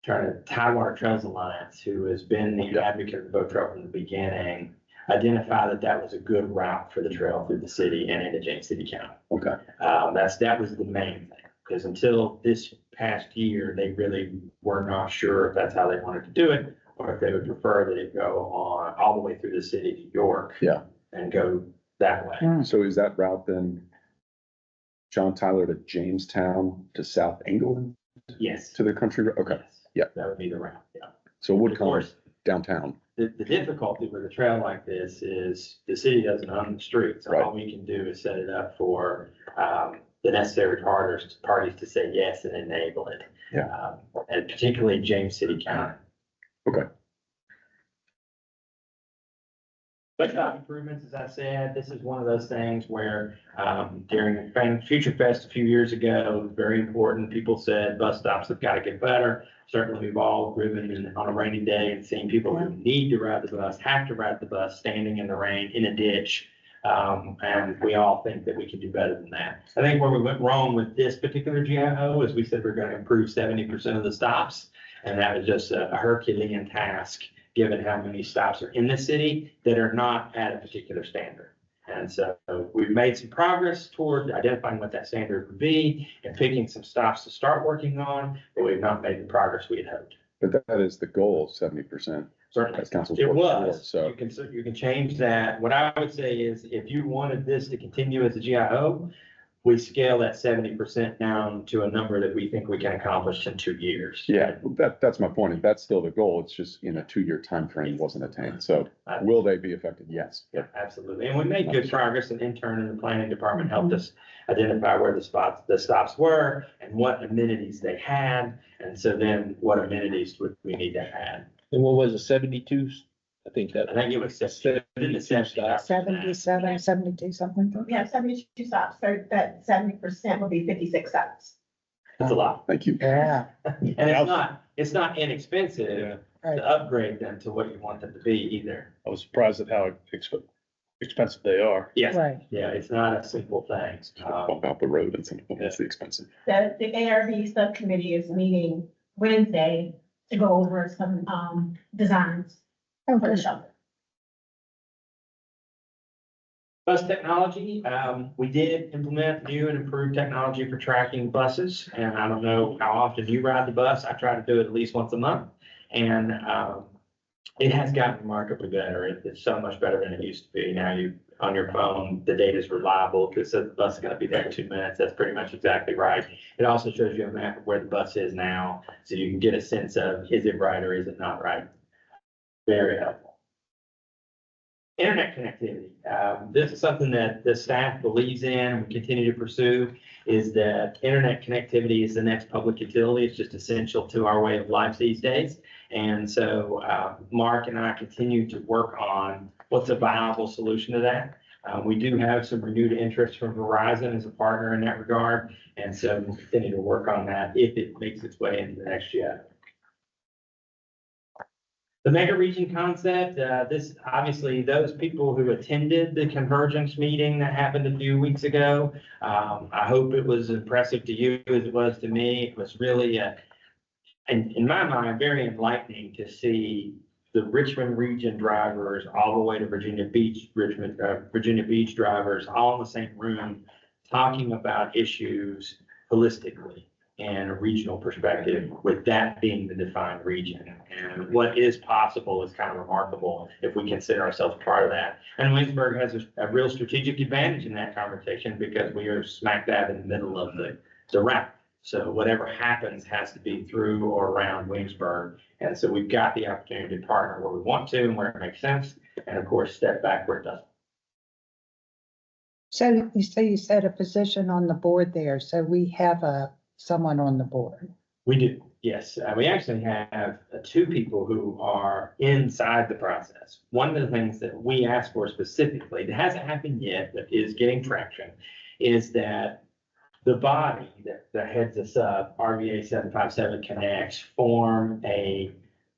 Tidewater Trails Alliance, who has been the advocate of the boat trail from the beginning, identify that was a good route for the trail through the city and into James City County. Okay. That was the main thing, because until this past year, they really were not sure if that's how they wanted to do it, or if they would prefer that it go on all the way through the city to York. Yeah. And go that way. So is that route then John Tyler to Jamestown to South England Yes. to the country? Okay. Yes. Yeah. That would be the route, yeah. So it would Of come course, downtown. the difficulty with a trail like this is the city doesn't own the street. So all Right. we can do is set it up for, the necessary parties to say yes and enable it. Yeah. And particularly in James City County. Okay. But improvements, as I said, this is one of those things where, during Future Fest a few years ago, very important, people said bus stops have got to get better. Certainly, we've all driven on a rainy day and seen people who need to ride the bus, have to ride the bus, standing in the rain in a ditch. And we all think that we can do better than that. I think where we went wrong with this particular GIO is we said we're going to improve 70% of the stops. And that was just a Herculean task, given how many stops are in the city that are not at a particular standard. And so we've made some progress toward identifying what that standard would be and picking some stops to start working on, but we've not made the progress we had hoped. But that is the goal, 70%. Certainly. As council's It working toward, was, so. you can change that. What I would say is if you wanted this to continue as a GIO, we scale that 70% down to a number that we think we can accomplish in 2 years. Yeah, that's my point. Is that's still the goal. It's just in a 2-year time frame wasn't attained. So will they be affected? Yes. Yeah, absolutely. And we made good progress. An intern in the planning department helped us identify where the stops were and what amenities they had. And so then what amenities would we need to add? And what was it, 72? I think I think it was 72 stops. 77, 72, something like We have 72 stops, so that 70% will be 56 stops. That's a lot. Thank you. that. Yeah, And it's not inexpensive right. to upgrade them to what you want them to be either. I was surprised at how expensive they are. Yes. Right. Yeah, it's not a simple thing. Bump out the road and something. That's the expensive. The ARB subcommittee is meeting Wednesday to go over some, designs for the Okay. shelter. Bus technology, we did implement new and improved technology for tracking buses. And I don't know how often you ride the bus. I try to do it at least once a month. And it has gotten remarkably better. It's so much better than it used to be. Now on your phone, the data is reliable. If it says the bus is going to be there in 2 minutes, that's pretty much exactly right. It also shows you a map of where the bus is now, so you can get a sense of, is it right or is it not right? Very helpful. Internet connectivity. This is something that the staff believes in and we continue to pursue, is that internet connectivity is the next public utility. It's just essential to our way of life these days. And so Mark and I continue to work on what's a viable solution to that. We do have some renewed interest from Verizon as a partner in that regard. And so we'll continue to work on that if it makes its way into the next year. The mega region concept, this obviously those people who attended the convergence meeting that happened a few weeks ago. I hope it was impressive to you as it was to me. It was really, in my mind, very enlightening to see the Richmond region drivers all the way to Virginia Beach drivers all in the same room talking about issues holistically and a regional perspective, with that being the defined region. And what is possible is kind of remarkable if we consider ourselves part of that. And Williamsburg has a real strategic advantage in that conversation because we are smack dab in the middle of the route. So whatever happens has to be through or around Williamsburg. And so we've got the opportunity to partner where we want to and where it makes sense. And of course, step back where it doesn't. So you said a position on the board there, so we have someone on the board. We do, yes. We actually have 2 people who are inside the process. One of the things that we asked for specifically, that hasn't happened yet, but is getting traction, is that the body that heads us up, RVA 757 Connects, form a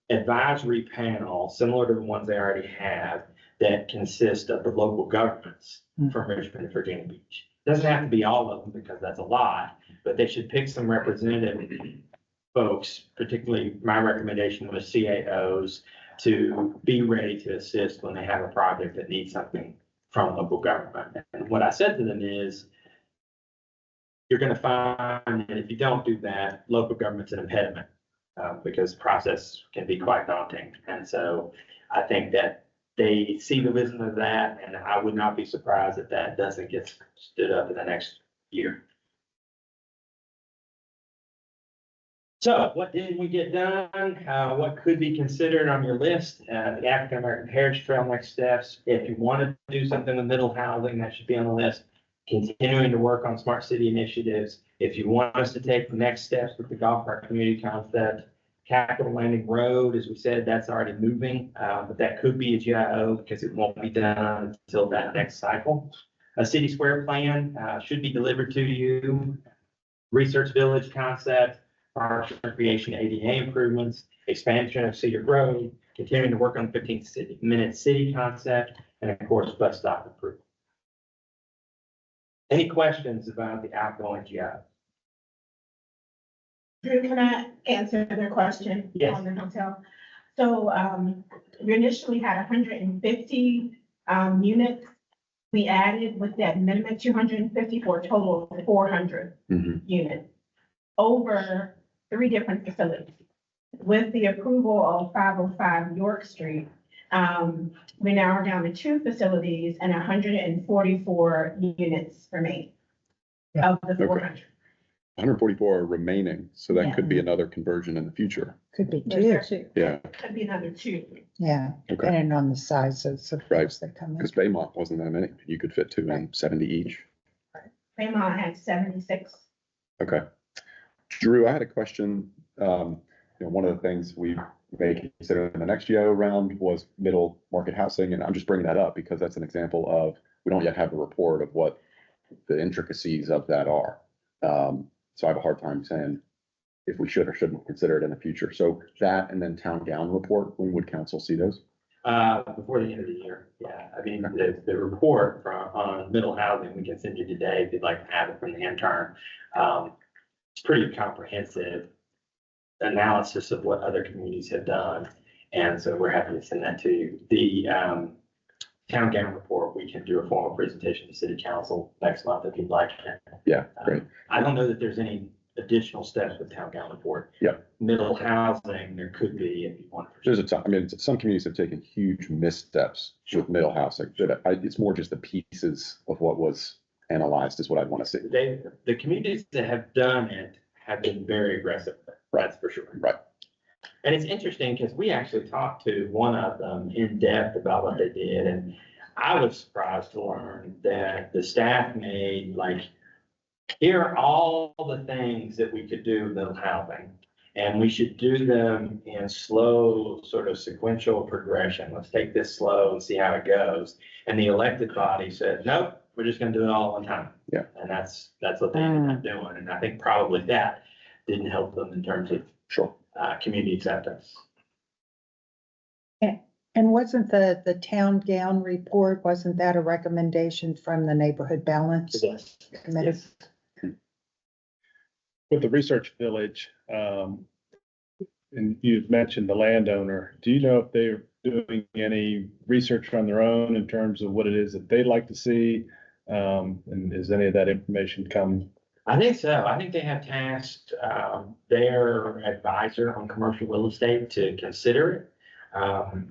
advisory panel similar to the ones they already have that consist of the local governments from Richmond and Virginia Beach. Doesn't have to be all of them because that's a lot, but they should pick some representative folks, particularly my recommendation was CAOs, to be ready to assist when they have a project that needs something from local government. And what I said to them is, you're going to find that if you don't do that, local government's an impediment because the process can be quite daunting. And so I think that they see the wisdom of that, and I would not be surprised if that doesn't get stood up in the next year. So what did we get done? What could be considered on your list? The African American Heritage Trail next steps. If you want to do something with middle housing, that should be on the list. Continuing to work on smart city initiatives. If you want us to take the next steps with the golf cart community concept, Capital Landing Road, as we said, that's already moving, but that could be a GIO because it won't be done until that next cycle. A city square plan should be delivered to you. Research village concept, park recreation, ADA improvements, expansion of Cedar Grove, continuing to work on the 15-minute city concept, and of course, bus stop improvement. Any questions about the outgoing GIO? Drew, can I answer their question? Yes. On the hotel? So, we initially had 150, units. We added with that minimum 250 for a total of 400 units over 3 different facilities. With the approval of 505 York Street, we now are down to 2 facilities and 144 units remain of the 400. 144 are remaining, so that could be another conversion in the future. Could be There's two, Yeah, Could be another 2. yeah, okay. depending on the sizes of Right. those that come in. Because Baymont wasn't that many. You could fit 2 in, 70 each. Fremont had 76. Okay. Drew, I had a question. One of the things we may consider in the next GIO round was middle market housing, and I'm just bringing that up because that's an example of, we don't yet have a report of what the intricacies of that are. So I have a hard time saying if we should or shouldn't consider it in the future. So that, and then town gown report, when would council see those? Before the end of the year, yeah. I mean, the report on middle housing, we can send you today if you'd like to have it from the intern. It's pretty comprehensive analysis of what other communities have done. And so we're happy to send that to you. The town gown report, we can do a formal presentation to city council next month if you'd like. Yeah, great. I don't know that there's any additional steps with town gown report. Yeah. Middle housing, there could be if you want. There's some communities have taken huge missteps with middle housing. It's more just the pieces of what was analyzed is what I'd want to see. The communities that have done it have been very aggressive. That's for sure. Right. And it's interesting because we actually talked to one of them in depth about what they did. And I was surprised to learn that the staff made here are all the things that we could do with middle housing. And we should do them in slow, sort of sequential progression. Let's take this slow and see how it goes. And the elected body said, nope, we're just gonna do it all at one time. Yeah. And that's what they ended up doing. And I think probably that didn't help them in terms of Sure. community acceptance. And wasn't the town gown report, wasn't that a recommendation from the Neighborhood Balance Yes. Committee? With the research village, and you've mentioned the landowner, do you know if they're doing any research on their own in terms of what it is that they'd like to see? And is any of that information come? I think so. I think they have tasked their advisor on commercial real estate to consider it.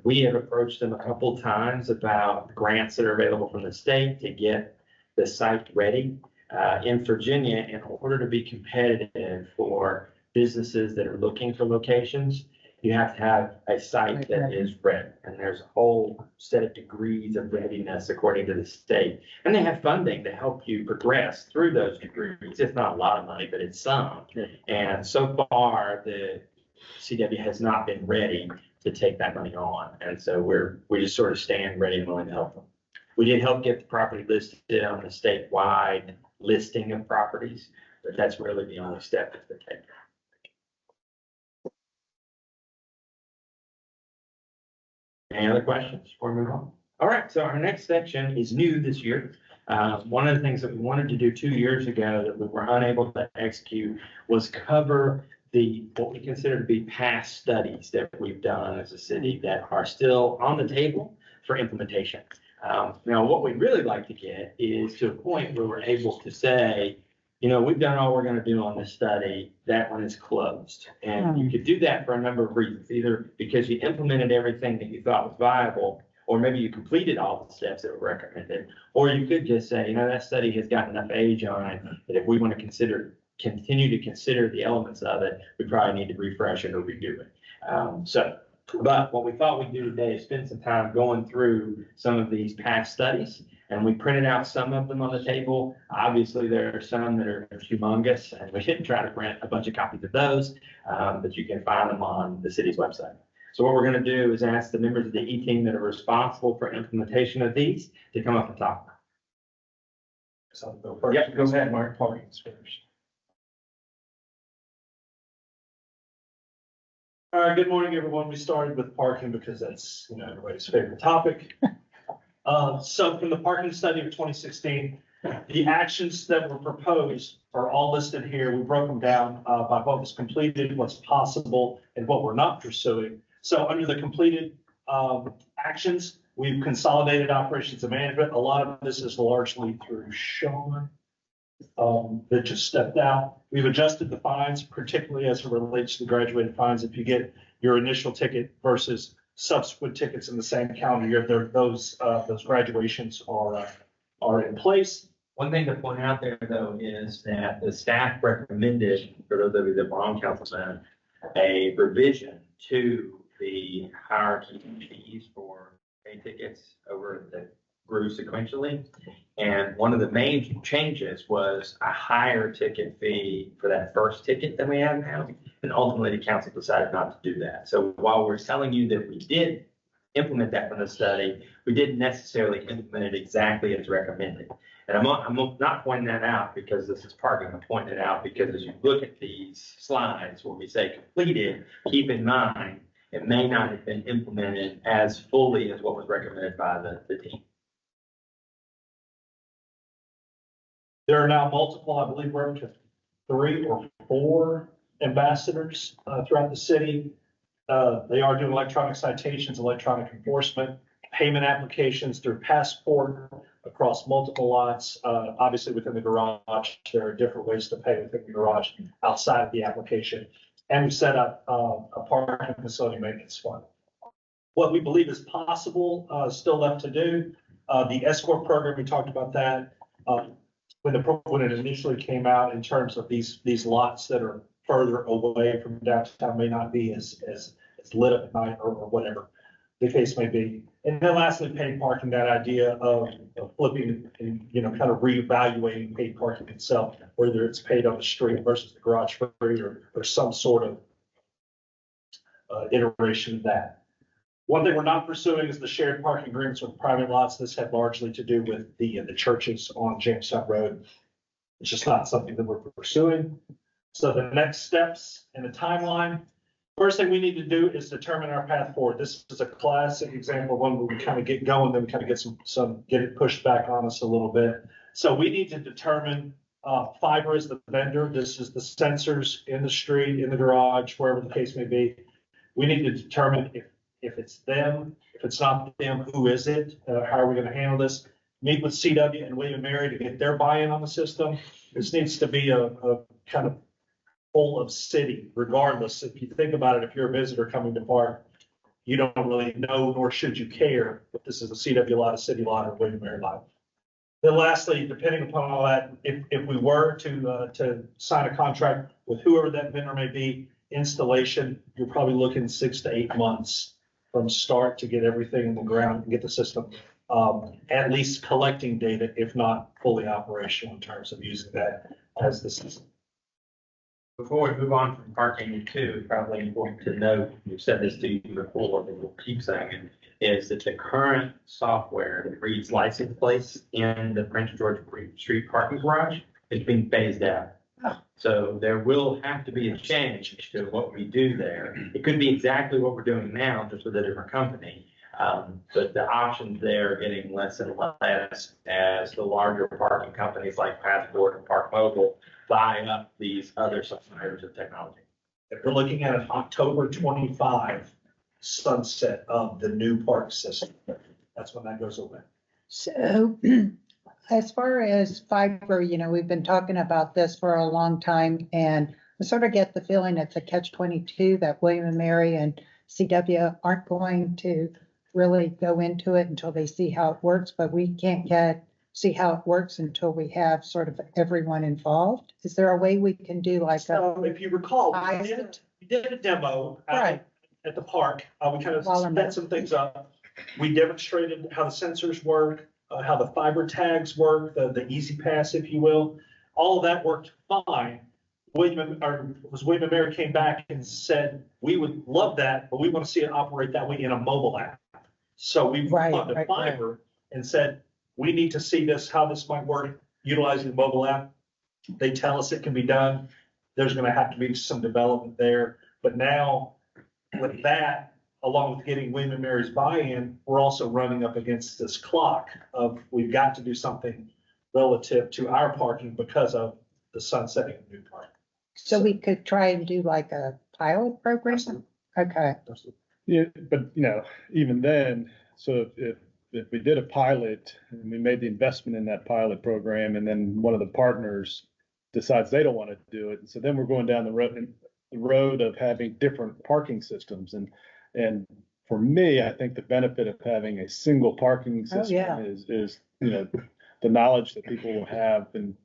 We have approached them a couple times about grants that are available from the state to get the site ready. In Virginia, in order to be competitive for businesses that are looking for locations, you have to have a site that is ready. And there's a whole set of degrees of readiness according to the state. And they have funding to help you progress through those degrees. It's not a lot of money, but it's some. And so far, the CW has not been ready to take that money on. And so we just sort of stand ready and willing to help them. We did help get the property listed on the statewide listing of properties, but that's really the only step that they take. Any other questions before we move on? All right, so our next section is new this year. One of the things that we wanted to do 2 years ago that we were unable to execute was cover what we consider to be past studies that we've done as a city that are still on the table for implementation. Now, what we'd really like to get is to a point where we're able to say, we've done all we're going to do on this study. That one is closed. And you could do that for a number of reasons, either because you implemented everything that you thought was viable, or maybe you completed all the steps that were recommended, or you could just say, that study has got enough age on it that if we want to consider continue to consider the elements of it, we probably need to refresh it or redo it. But what we thought we'd do today is spend some time going through some of these past studies. And we printed out some of them on the table. Obviously, there are some that are humongous, and we didn't try to print a bunch of copies of those, but you can find them on the city's website. So what we're going to do is ask the members of the E-team that are responsible for implementation of these to come up and talk. So I'll go first. Yep, go ahead, Mark. Parking's first. All right, good morning, everyone. We started with parking because that's, everybody's favorite topic. So from the parking study of 2016, the actions that were proposed are all listed here. We broke them down by what was completed, what's possible, and what we're not pursuing. So under the completed actions, we've consolidated operations and management. A lot of this is largely through Sean that just stepped out. We've adjusted the fines, particularly as it relates to the graduated fines. If you get your initial ticket versus subsequent tickets in the same calendar year, those graduations are in place. One thing to point out there, though, is that the staff recommended, for those of you that were on council then, a revision to the hierarchy fees for pay tickets over the grew sequentially. And one of the main changes was a higher ticket fee for that first ticket than we have now. And ultimately, the council decided not to do that. So while we're telling you that we did implement that from the study, we didn't necessarily implement it exactly as recommended. And I'm not pointing that out because this is parking. I'm pointing it out because as you look at these slides where we say completed, keep in mind, it may not have been implemented as fully as what was recommended by the team. There are now multiple, I believe we're up to 3 or 4 ambassadors throughout the city. They are doing electronic citations, electronic enforcement, payment applications through Passport across multiple lots. Obviously within the garage, there are different ways to pay within the garage outside of the application. And we set up a parking facility maintenance fund. What we believe is possible, still left to do, the escort program, we talked about that. When it initially came out in terms of these lots that are further away from downtown may not be as lit up at night or whatever the case may be. And then lastly, paid parking, that idea of flipping and, kind of reevaluating paid parking itself, whether it's paid on the street versus the garage free or some sort of iteration of that. One thing we're not pursuing is the shared parking agreements with private lots. This had largely to do with the churches on Jamestown Road. It's just not something that we're pursuing. So the next steps in the timeline, first thing we need to do is determine our path forward. This is a classic example of one where we kind of get going, then we kind of get it pushed back on us a little bit. So we need to determine fiber is the vendor. This is the sensors in the street, in the garage, wherever the case may be. We need to determine if it's them, if it's not them, who is it? How are we going to handle this? Meet with CW and William & Mary to get their buy-in on the system. This needs to be a kind of whole of city, regardless. If you think about it, if you're a visitor coming to park, you don't really know, nor should you care if this is a CW lot, a city lot, or William & Mary lot. Then lastly, depending upon all that, if we were to sign a contract with whoever that vendor may be, installation, you're probably looking 6 to 8 months from start to get everything in the ground and get the system at least collecting data, if not fully operational in terms of using that as the system. Before we move on from parking too, probably important to note, we've said this to you before, but we'll keep saying it, is that the current software that reads license plates in the Prince George Street parking garage is being phased out. So there will have to be a change to what we do there. It could be exactly what we're doing now, just with a different company. But the options there are getting less and less as the larger parking companies like Passport and Park Mobile buy up these other suppliers of technology. If we're looking at an October 25 sunset of the new park system, that's when that goes away. So as far as fiber, we've been talking about this for a long time, and I sort of get the feeling it's a catch-22 that William & Mary and CW aren't going to really go into it until they see how it works, but we can't get see how it works until we have sort of everyone involved? Is there a way we can do like a, So if you recall, we did a demo out Right. at the park. We kind of Wallerman. set some things up. We demonstrated how the sensors work, how the fiber tags work, the easy pass, if you will. All of that worked fine. William and Mary came back and said, we would love that, but we want to see it operate that way in a mobile app. So we Right, plugged a right, fiber and said, we need to see this, how this might work utilizing the mobile app. They tell us it can be done. There's going to have to be some development there. But now with that, along with getting William and Mary's buy-in, we're also running up against this clock of we've got to do something relative to our parking because of the sunsetting of new parking. so we could try and do like a pilot program? Okay, Yeah, but even then, so if we did a pilot and we made the investment in that pilot program and then one of the partners decides they don't want to do it. And so then we're going down the road of having different parking systems. And for me, I think the benefit of having a single parking Oh, yeah. system is the knowledge that people will have and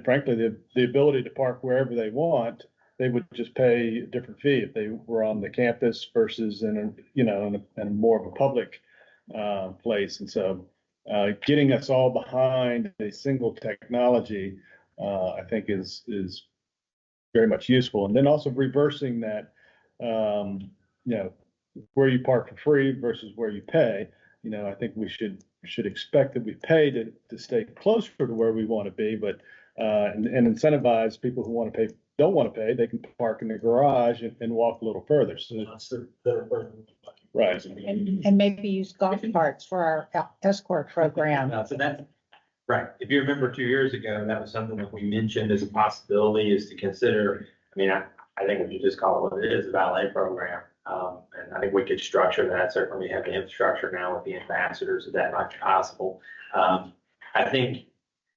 frankly, the ability to park wherever they want. They would just pay a different fee if they were on the campus versus in a more of a public place. And so getting us all behind a single technology, I think is very much useful. And then also reversing that, where you park for free versus where you pay. I think we should expect that we pay to stay closer to where we want to be, but and incentivize people who don't want to pay, they can park in the garage and walk a little further. So right. and maybe use golf carts for our escort program. So that's, right. If you remember 2 years ago, that was something that we mentioned as a possibility is to consider. I mean, I think if you just call it what it is, a valet program. And I think we could structure that. Certainly we have the infrastructure now with the ambassadors, that might be possible. I think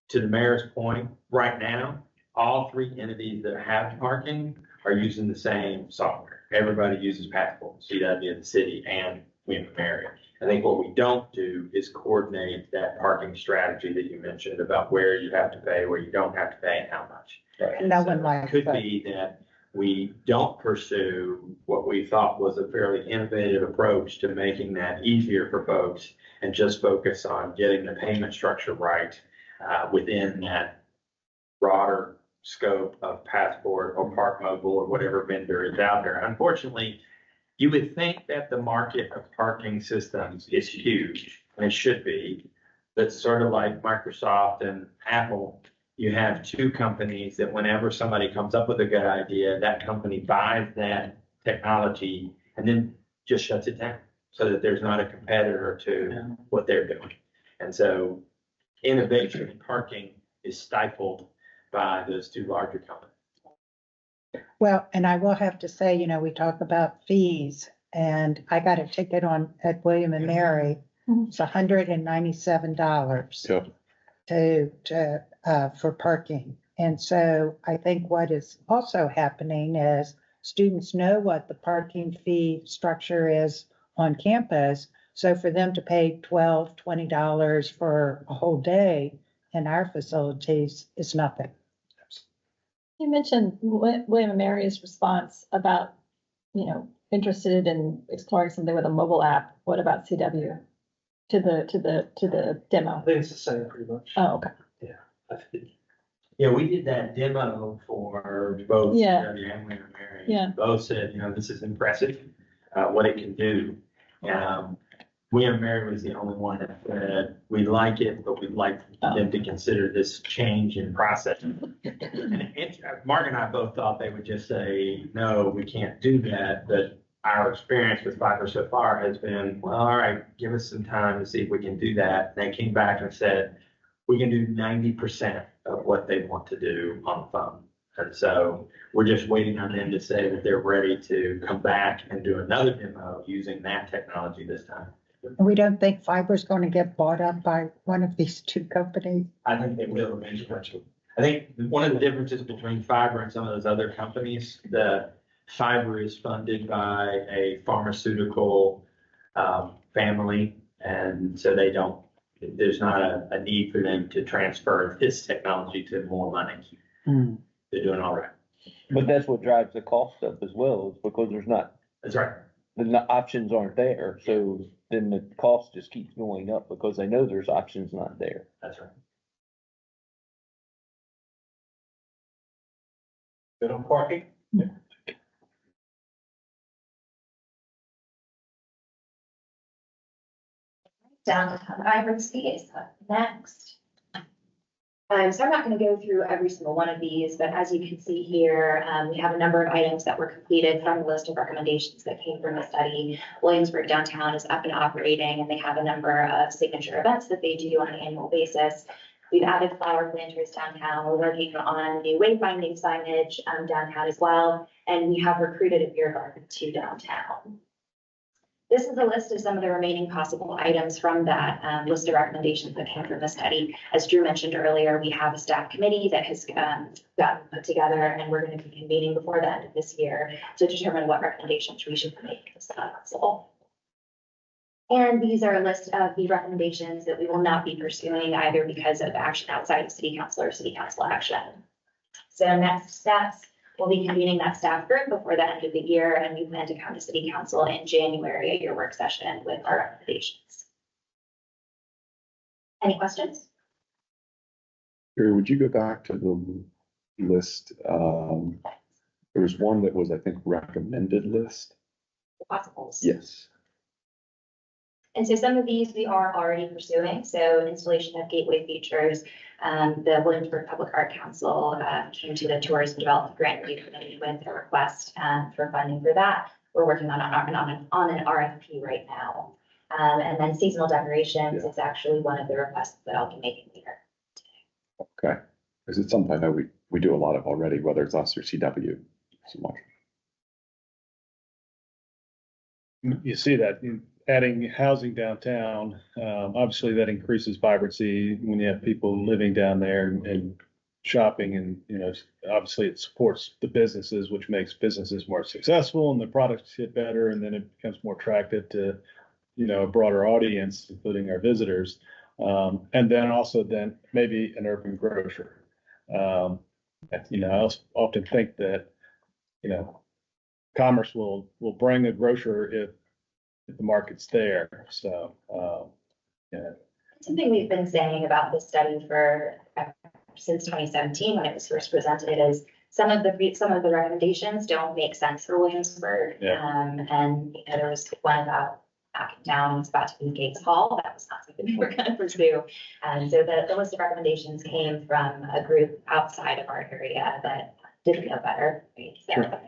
to the mayor's point, right now, all three entities that have parking are using the same software. Everybody uses Passport, CW, the city, and William and Mary. I think what we don't do is coordinate that parking strategy that you mentioned about where you have to pay, where you don't have to pay, and how much. And no one likes Could that. be that we don't pursue what we thought was a fairly innovative approach to making that easier for folks and just focus on getting the payment structure right within that broader scope of Passport or Park Mobile or whatever vendor is out there. Unfortunately, you would think that the market of parking systems is huge, and it should be. That's sort of like Microsoft and Apple. You have two companies that whenever somebody comes up with a good idea, that company buys that technology and then just shuts it down so that there's not a competitor to what they're doing. And so innovation in parking is stifled by those two larger companies. Well, and I will have to say, we talk about fees, and I got a ticket at William and Mary. It's $197 for parking. And so I think what is also happening is students know what the parking fee structure is on campus. So for them to pay $12, $20 for a whole day in our facilities is nothing. You mentioned William and Mary's response about, interested in exploring something with a mobile app. What about CW to the demo? I think it's the same pretty much. Oh, okay. Yeah, we did that demo for both Yeah. CW and William and Mary. Yeah. Both said, this is impressive, what it can do. William and Mary was the only one that said, we like it, but we'd like them to consider this change in process. And Mark and I both thought they would just say, no, we can't do that. But our experience with fiber so far has been, well, all right, give us some time to see if we can do that. And they came back and said, we can do 90% of what they want to do on the phone. And so we're just waiting on them to say that they're ready to come back and do another demo using that technology this time. And we don't think fiber is going to get bought up by one of these two companies. I think they will eventually. I think one of the differences between fiber and some of those other companies, the fiber is funded by a pharmaceutical family, and so they don't there's not a need for them to transfer this technology to more money. They're doing all right. But that's what drives the cost up as well, is because there's not, That's right. the options aren't there. So then the cost just keeps going up because they know there's options not there. That's right. Good on parking? Downtown vibrancy is up next. So I'm not going to go through every single one of these, but as you can see here, we have a number of items that were completed from the list of recommendations that came from the study. Williamsburg downtown is up and operating, and they have a number of signature events that they do on an annual basis. We've added flower planters downtown. We're working on new wayfinding signage downtown as well, and we have recruited a beer garden to downtown. This is a list of some of the remaining possible items from that list of recommendations that came from the study. As Drew mentioned earlier, we have a staff committee that has gotten put together, and we're going to be convening before the end of this year to determine what recommendations we should make as council. And these are a list of the recommendations that we will not be pursuing either because of action outside of city council or city council action. So next steps. We'll be convening that staff group before the end of the year, and we plan to come to city council in January at your work session with our recommendations. Any questions? Gary, would you go back to the list? There was one that was, I think, recommended list. The possibles. Yes. And so some of these we are already pursuing. So installation of gateway features, the Williamsburg Public Art Council came to the Tourism Development Grant Review Committee with a request for funding for that. We're working on an RFP right now. And then seasonal decorations is actually one of the requests that I'll be making here. Okay. Because it's something that we do a lot of already, whether it's us or CW so much. You see that adding housing downtown, obviously that increases vibrancy when you have people living down there and shopping, and, you know, obviously it supports the businesses, which makes businesses more successful and the products get better, and then it becomes more attractive to, you know, a broader audience, including our visitors. And then also then maybe an urban grocer. You know, I often think that, you know, commerce will bring a grocer if the market's there. So, yeah. Something we've been saying about this study for since 2017 when it was first presented is some of the recommendations don't make sense for Williamsburg. Yeah. And you know, there was one about backing down, it's about to be Gates Hall. That was not something we were going to pursue. And so the list of recommendations came from a group outside of our area that didn't know better. Right? So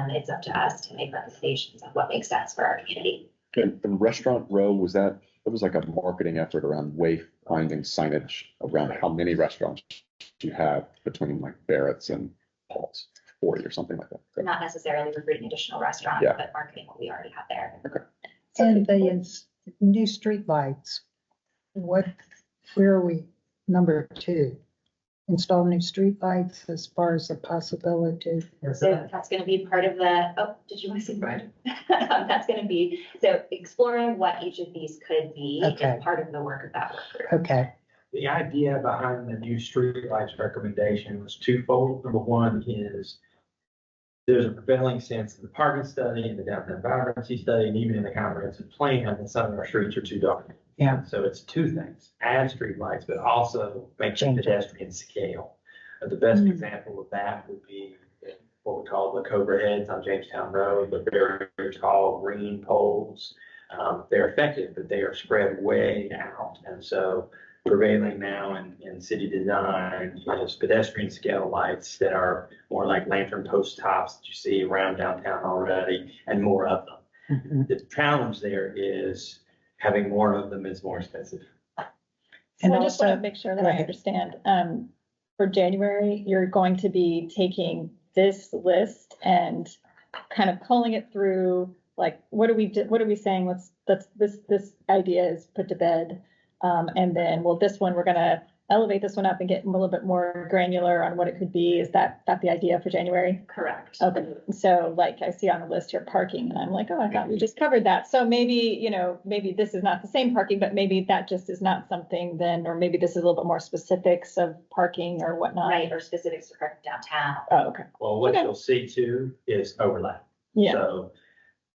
it's up to us to make recommendations on what makes sense for our community. And Restaurant Row, was that was like a marketing effort around wayfinding signage around how many restaurants you have between like Barrett's and Paul's, 40 or something like that. Not necessarily recruiting additional restaurants, Yeah. but marketing what we already have there. Okay. And the new streetlights, where are we? Number 2, install new streetlights as far as the possibility. So that's going to be part of the, did you want to say Brad? That's going to be, so exploring what each of these could be Okay. is part of the work of that work group. Okay. The idea behind the new streetlights recommendation was twofold. Number one is there's a prevailing sense in the parking study and the downtown vibrancy study, and even in the comprehensive plan, that some of our streets are too dark. Yeah. So it's two things, add streetlights, but also make them pedestrian scale. The best example of that would be what we call the Cobra heads on Jamestown Road, the very tall green poles. They're effective, but they are spread way out. And so prevailing now in city design is pedestrian scale lights that are more like lantern post tops that you see around downtown already, and more of them. The challenge there is having more of them is more expensive. So I just want to make sure that I understand. For January, you're going to be taking this list and kind of pulling it through, like, what are we saying? This idea is put to bed. And then, well, this one, we're gonna elevate this one up and get a little bit more granular on what it could be. Is that the idea for January? Correct. Okay, so like I see on the list here, parking, and I'm like, oh, I thought we just covered that. So maybe, maybe this is not the same parking, but maybe that just is not something then, or maybe this is a little bit more specifics of parking or whatnot. Right, or specifics for parking downtown. Oh, okay. Well, what Okay. you'll see too is overlap. Yeah, So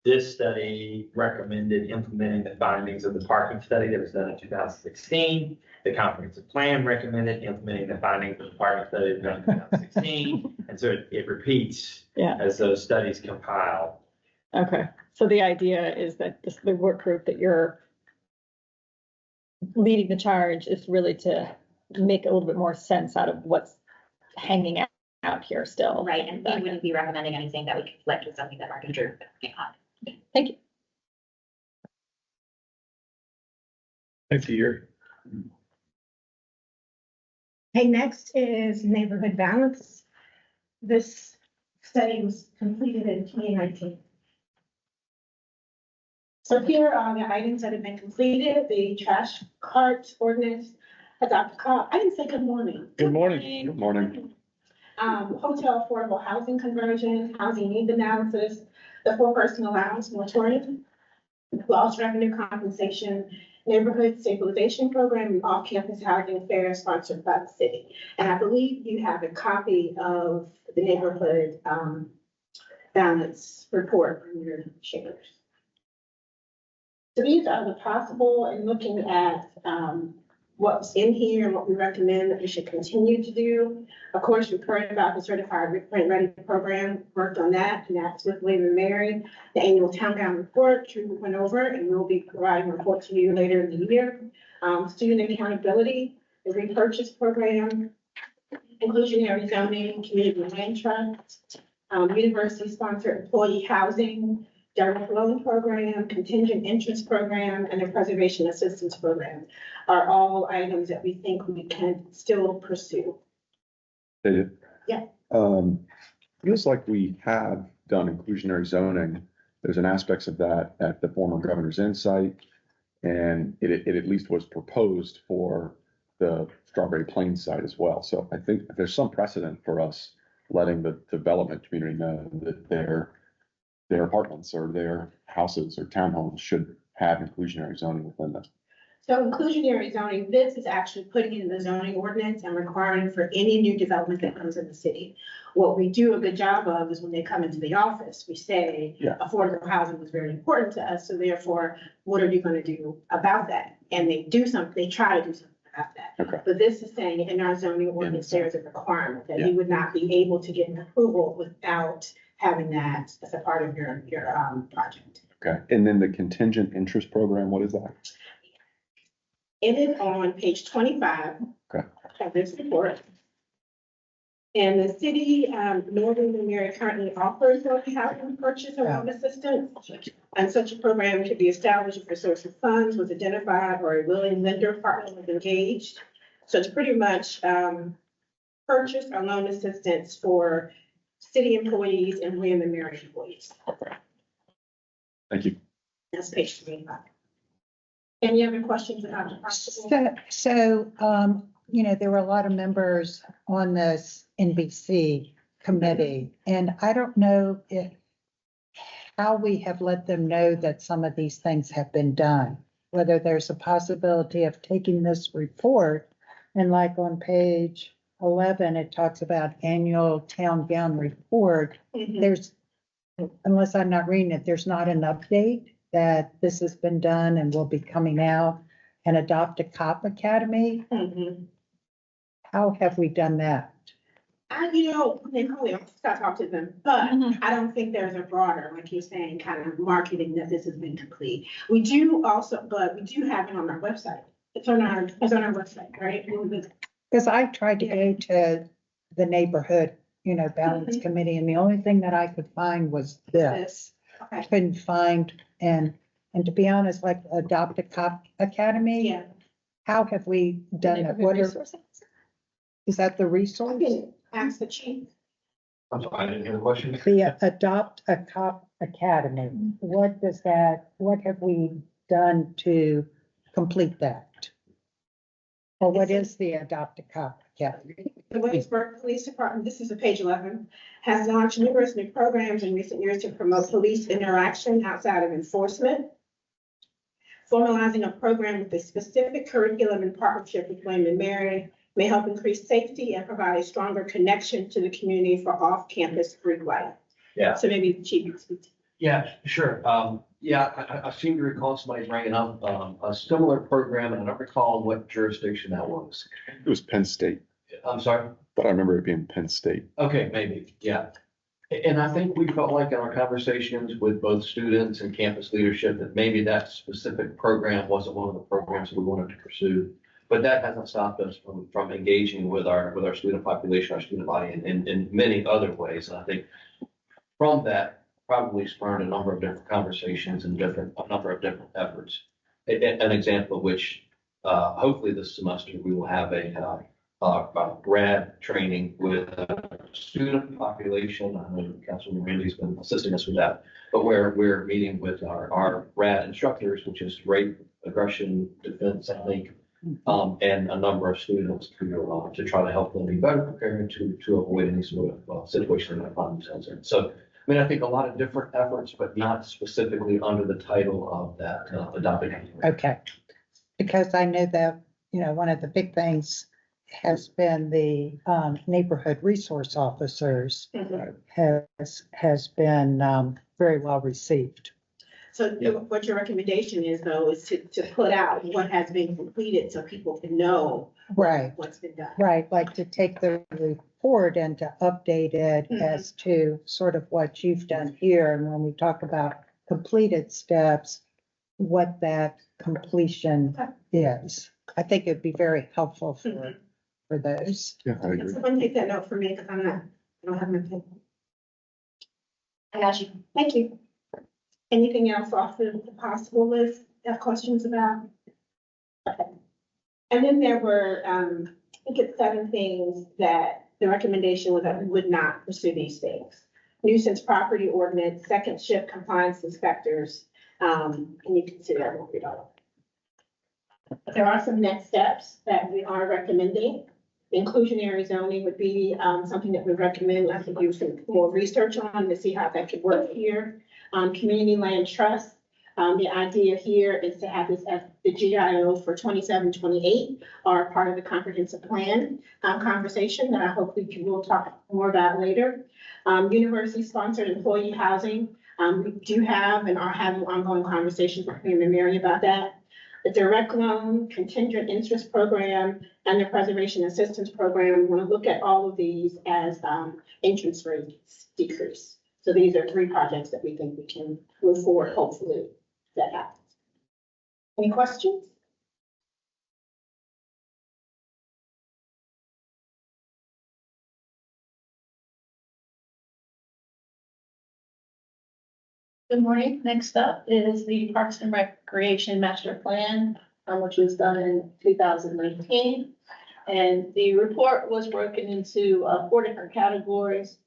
this study recommended implementing the findings of the parking study that was done in 2016. The comprehensive plan recommended implementing the findings of the parking study that was done in 2016. And so it repeats yeah, as those studies compile. okay. So the idea is that the work group that you're leading the charge is really to make a little bit more sense out of what's hanging out here still. Right, and we wouldn't be recommending anything that would conflict with something that Mark and Drew are working on. Thank you. Thank you, Yuri. Okay, next is neighborhood balance. This study was completed in 2019. So here are the items that have been completed, the trash cart ordinance, adopt a car. I didn't say good morning. Good morning. Good morning. Hotel affordable housing conversion, housing needs analysis, the 4-person allowance moratorium, lost revenue compensation, neighborhood stabilization program, and off-campus housing fair sponsored by the city. And I believe you have a copy of the neighborhood balance report from your shares. So these are the possible, and looking at what's in here and what we recommend that we should continue to do. Of course, we've heard about the Certified Rent Ready program, worked on that, and that's with William and Mary. The annual town gown report, Drew went over, and we'll be providing a report to you later in the year. Student accountability, the repurchase program, inclusionary zoning, community land trust, university-sponsored employee housing, direct loan program, contingent interest program, and the preservation assistance program are all items that we think we can still pursue. Yeah. Feels like we have done inclusionary zoning. There's an aspects of that at the former governor's insight. And it at least was proposed for the Strawberry Plains site as well. So I think there's some precedent for us letting the development community know that their apartments or their houses or townhomes should have inclusionary zoning within them. So inclusionary zoning, this is actually putting in the zoning ordinance and requiring for any new development that comes in the city. What we do a good job of is when they come into the office, we say, Yeah. affordable housing was very important to us, so therefore, what are you gonna do about that? And they do something, they try to do something about that. Okay. But this is saying in our zoning ordinance, there is a requirement that Yeah. you would not be able to get an approval without having that as a part of your project. Okay. And then the contingent interest program, what is that? It is on page 25. Okay. Of this report. And the city, Northern and Mary currently offers housing purchase or loan assistance. And such a program could be established if a source of funds was identified or a willing lender partner was engaged. So it's pretty much purchase or loan assistance for city employees and William and Mary employees. Thank you. That's page 25. Any other questions about the possible? So, there were a lot of members on this NBC committee, and I don't know how we have let them know that some of these things have been done, whether there's a possibility of taking this report and like on page 11, it talks about annual town gown report. Mhm. There's, unless I'm not reading it, there's not an update that this has been done and will be coming out, and Adopt a Cop Academy. Mhm. How have we done that? They probably also talk to them, but Mhm. I don't think there's a broader, like you're saying, kind of marketing that this has been complete. We do also, but we do have it on our website. It's on our website, right? Because I tried to go to the neighborhood, balance Mhm. committee, and the only thing that I could find was this. I Okay, couldn't find, and to be honest, like Adopt a Cop Academy, yeah. how have we done it? What are, is that the I resource? can ask the chief. I'm sorry, I didn't hear the question. The Adopt a Cop Academy, what have we done to complete that? Or what is the adopt a cop? Yeah. The Williamsburg Police Department, this is a page 11, has launched numerous new programs in recent years to promote police interaction outside of enforcement. Formalizing a program with a specific curriculum in partnership with William and Mary may help increase safety and provide a stronger connection to the community for off-campus free life. Yeah. So maybe the chief can speak. Yeah, sure. I seem to recall somebody bringing up, a similar program, and I don't recall what jurisdiction that was. It was Penn State, I'm sorry. but I remember it being Penn State. Okay, maybe, yeah. And I think we felt like in our conversations with both students and campus leadership that maybe that specific program wasn't one of the programs that we wanted to pursue. But that hasn't stopped us from engaging with our student population, our student body in many other ways. And I think from that probably spurred a number of different conversations and a number of different efforts. An example of which, hopefully this semester, we will have a grad training with a student population. I know Councilman Randy's been assisting us with that, but where we're meeting with our RAD instructors, which is rape, aggression, defense, I think, and a number of students to try to help them be better prepared to avoid any sort of situation that they find themselves in. So, I mean, I think a lot of different efforts, but not specifically under the title of that adopted. Okay. Because I know that, one of the big things has been the neighborhood resource officers has been very well received. So what your recommendation is though, is to put out what has been completed so people can know Right. what's been done. Right, like to take the report and to update it as to sort of what you've done here. And when we talk about completed steps, what that completion is. I think it'd be very helpful for those. Yeah, I agree. Someone take that note for me, because I don't have my pen. I got you. Thank you. Anything else off the possible list you have questions about? Okay. And then there were, I think it's 7 things that the recommendation was that we would not pursue these things. Nuisance property ordinance, second shift compliance inspectors, and you can see that, I won't read all of it. There are some next steps that we are recommending. Inclusionary zoning would be something that we recommend. I think do some more research on to see how that could work here. Community land trust. The idea here is to have this as the GIO for 27-28 are part of the comprehensive plan conversation that I hope we'll talk more about later. University sponsored employee housing. We do have and are having ongoing conversations with William and Mary about that. The direct loan, contingent interest program, and the preservation assistance program. We want to look at all of these as interest rates decrease. So these are 3 projects that we think we can move forward, hopefully that happens. Any questions? Good morning. Next up is the Parks and Recreation Master Plan, which was done in 2019. And the report was broken into 4 different categories.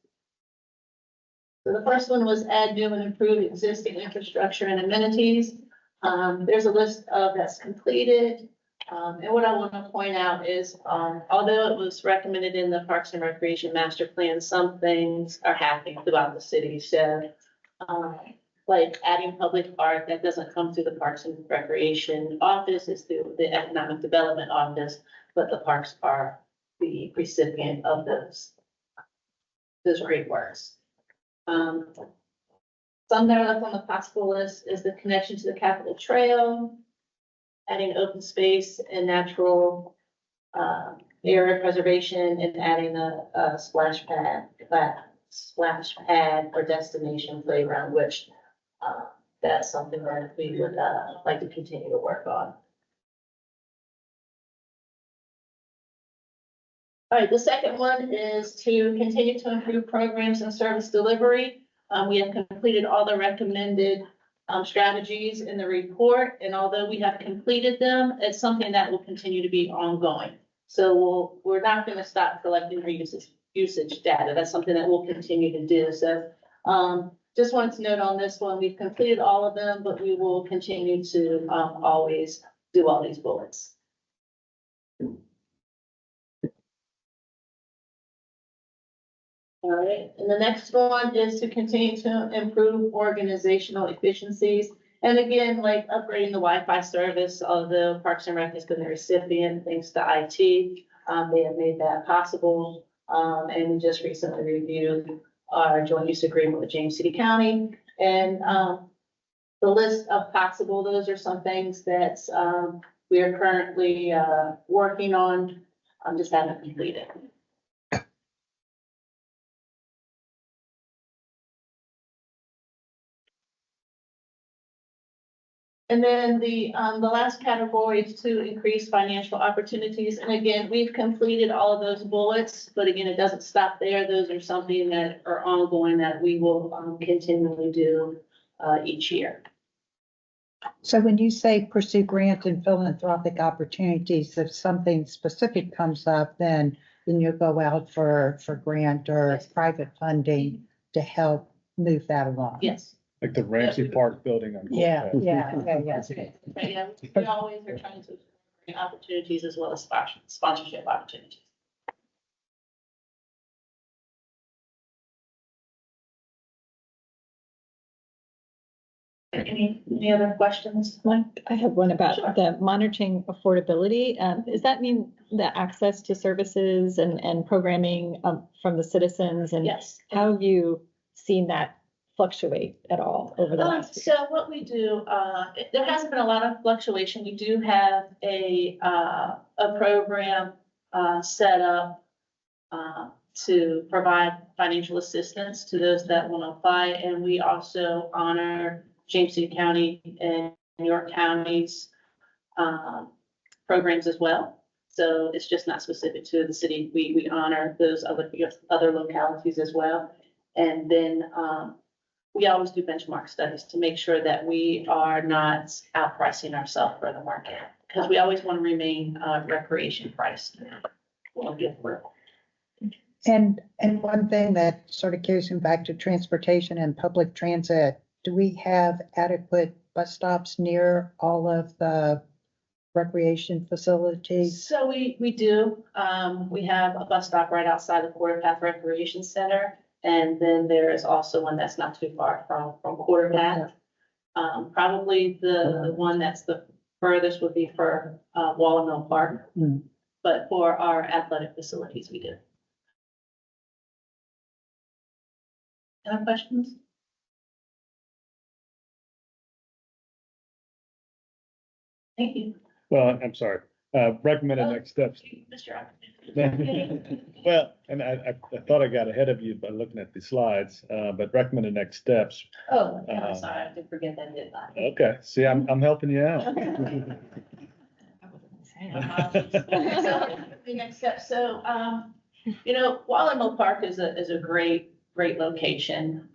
So the first one was add new and improve existing infrastructure and amenities. There's a list of that's completed. And what I want to point out is, although it was recommended in the Parks and Recreation Master Plan, some things are happening throughout the city. So, like adding public art, that doesn't come through the Parks and Recreation office, it's through the Economic Development office, but the parks are the recipient of those great works. Some that are left on the possible list is the connection to the Capitol Trail, adding open space and natural area preservation, and adding a splash pad or destination playground, which that's something that we would like to continue to work on. All right, the second one is to continue to improve programs and service delivery. We have completed all the recommended strategies in the report, and although we have completed them, it's something that will continue to be ongoing. So we're not going to stop collecting our usage data. That's something that we'll continue to do. So just wanted to note on this one, we've completed all of them, but we will continue to always do all these bullets. All right, and the next one is to continue to improve organizational efficiencies. And again, like upgrading the Wi-Fi service, although Parks and Rec has been the recipient, thanks to IT, they have made that possible. And we just recently reviewed our joint use agreement with James City County. And the list of possible, those are some things that we are currently working on, just haven't completed. And then the last category is to increase financial opportunities. And again, we've completed all of those bullets, but again, it doesn't stop there. Those are something that are ongoing that we will continually do each year. So when you say pursue grant and philanthropic opportunities, if something specific comes up, then you'll go out for grant or Yes. private funding to help move that along. Yes. Like the Ramsey Park building on. Yeah, Court yeah, Path. yeah. Right, yeah, we always are trying to bring opportunities as well as sponsorship opportunities. Any other questions? Mike, I have one about Sure. the monitoring affordability. Does that mean the access to services and programming from the citizens? And Yes. how have you seen that fluctuate at all over the last year? So what we do, there hasn't been a lot of fluctuation. We do have a program set up to provide financial assistance to those that want to apply. And we also honor James City County and New York County's programs as well. So it's just not specific to the city. We honor those other localities as well. And then we always do benchmark studies to make sure that we are not outpricing ourselves for the market, because we always want to remain recreation priced. And one thing that sort of carries me back to transportation and public transit, do we have adequate bus stops near all of the recreation facilities? So we do. We have a bus stop right outside the Quarter Path Recreation Center. And then there is also one that's not too far from Quarter Path. Probably the one that's the furthest would be for Wallamill Park. Mm. But for our athletic facilities, we do. Any questions? Thank you. Well, I'm sorry, recommended next steps. Mr. Rock. Well, and I thought I got ahead of you by looking at the slides, but recommended next steps. Oh, yeah, I'm sorry, I did forget that, didn't I? Okay, see, I'm helping you out. So, the next step, so, Wallamill Park is a great location.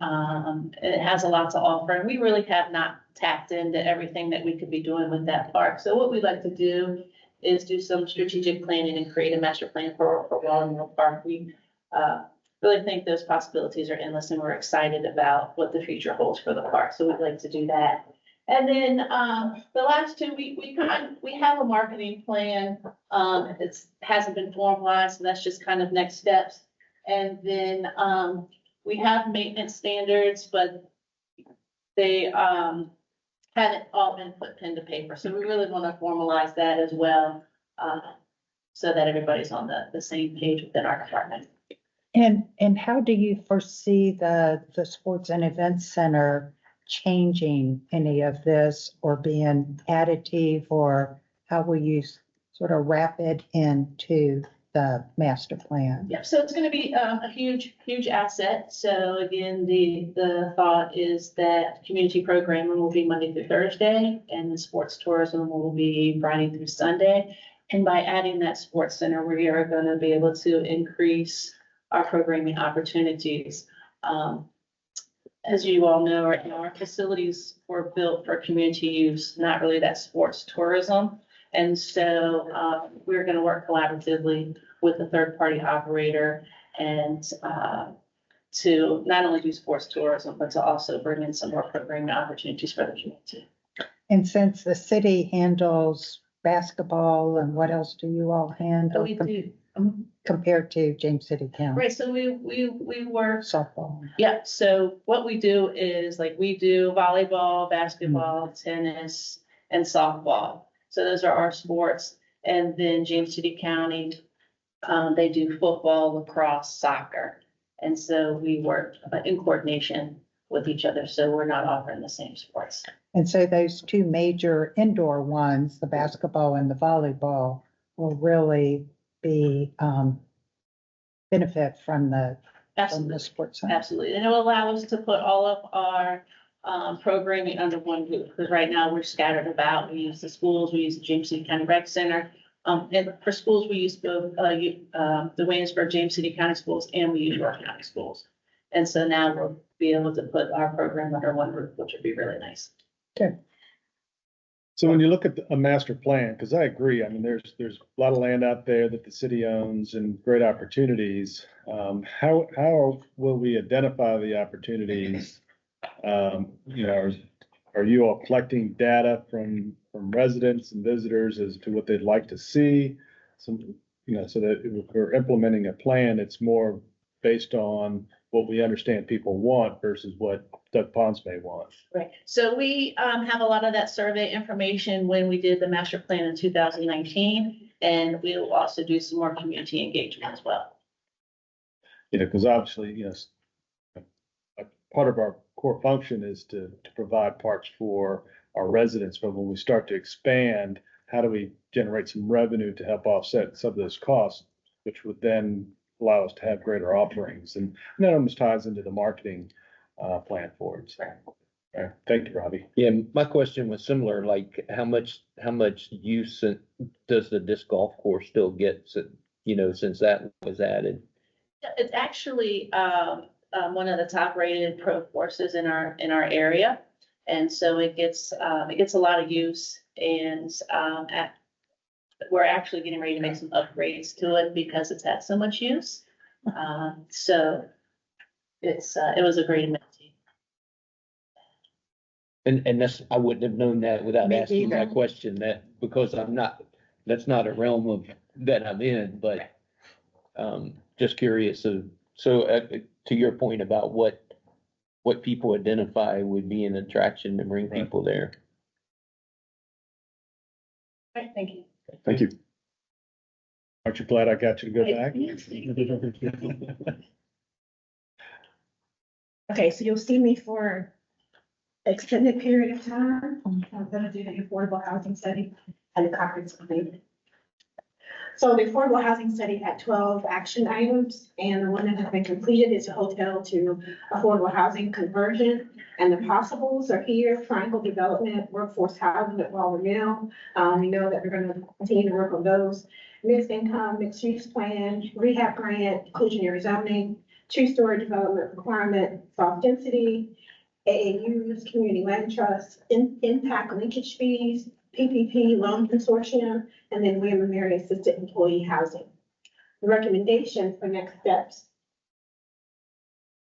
It has a lot to offer, and we really have not tapped into everything that we could be doing with that park. So what we'd like to do is do some strategic planning and create a master plan for Wallamill Park. We really think those possibilities are endless, and we're excited about what the future holds for the park. So we'd like to do that. And then the last two, we have a marketing plan. It hasn't been formalized, so that's just kind of next steps. And then we have maintenance standards, but they hadn't all been put pen to paper. So we really want to formalize that as well, so that everybody's on the same page within our department. And how do you foresee the sports and events center changing any of this or being additive, or how will you sort of wrap it into the master plan? Yeah, so it's going to be a huge asset. So again, the thought is that community programming will be Monday through Thursday, and the sports tourism will be Friday through Sunday. And by adding that sports center, we are going to be able to increase our programming opportunities. As you all know, right now, our facilities were built for community use, not really that sports tourism. And so we're going to work collaboratively with a third-party operator and to not only do sports tourism, but to also bring in some more programming opportunities for the community. And since the city handles basketball and what else do you all handle We do, compared to James City County? right, so we work. Softball. Yeah, so what we do is like we do volleyball, basketball, tennis, and softball. So those are our sports. And then James City County, they do football, lacrosse, soccer. And so we work in coordination with each other. So we're not offering the same sports. And so those two major indoor ones, the basketball and the volleyball, will really be, benefit from the Absolutely. sports side. Absolutely. And it will allow us to put all of our programming under one roof, because right now we're scattered about. We use the schools, we use the James City County Rec Center. And for schools, we use both the Williamsburg, James City County schools, and we use York County schools. And so now we'll be able to put our program under one roof, which would be really nice. Okay. So when you look at a master plan, because I agree, I mean, there's a lot of land out there that the city owns and great opportunities. How will we identify the opportunities? You know, are you all collecting data from residents and visitors as to what they'd like to see? Some, you know, so that if we're implementing a plan, it's more based on what we understand people want versus what Doug Ponce may want. Right. So we have a lot of that survey information when we did the master plan in 2019, and we will also do some more community engagement as well. You know, because obviously, you know, a part of our core function is to provide parks for our residents, but when we start to expand, how do we generate some revenue to help offset some of those costs, which would then allow us to have greater offerings, and that almost ties into the marketing plan for it. So, all right. Thank you, Robbie. Yeah, my question was similar, like how much use does the disc golf course still get, you know, since that was added? It's actually one of the top rated pro courses in our area. And so it gets a lot of use, and we're actually getting ready to make some upgrades to it because it's had so much use. So it was a great amenity. And that's, I wouldn't have known that without Me asking that either. question, because that's not a realm that I'm in, but just curious. So to your point about what people identify would be an attraction to bring people there. All right, thank you. Thank you. Aren't you glad I got you to go back? Okay, so you'll see me for extended period of time. I'm gonna do the affordable housing study and the comprehensive plan. So the affordable housing study had 12 action items, and the one that has been completed is a hotel to affordable housing conversion. And the possibles are here: triangle development, workforce housing at Walter Mill. We know that we're gonna continue to work on those. Mixed income, mixed use plan, rehab grant, inclusionary zoning, two-story development requirement, soft density, AAUs, community land trust, impact linkage fees, PPP loan consortium, and then William and Mary assisted employee housing. The recommendation for next steps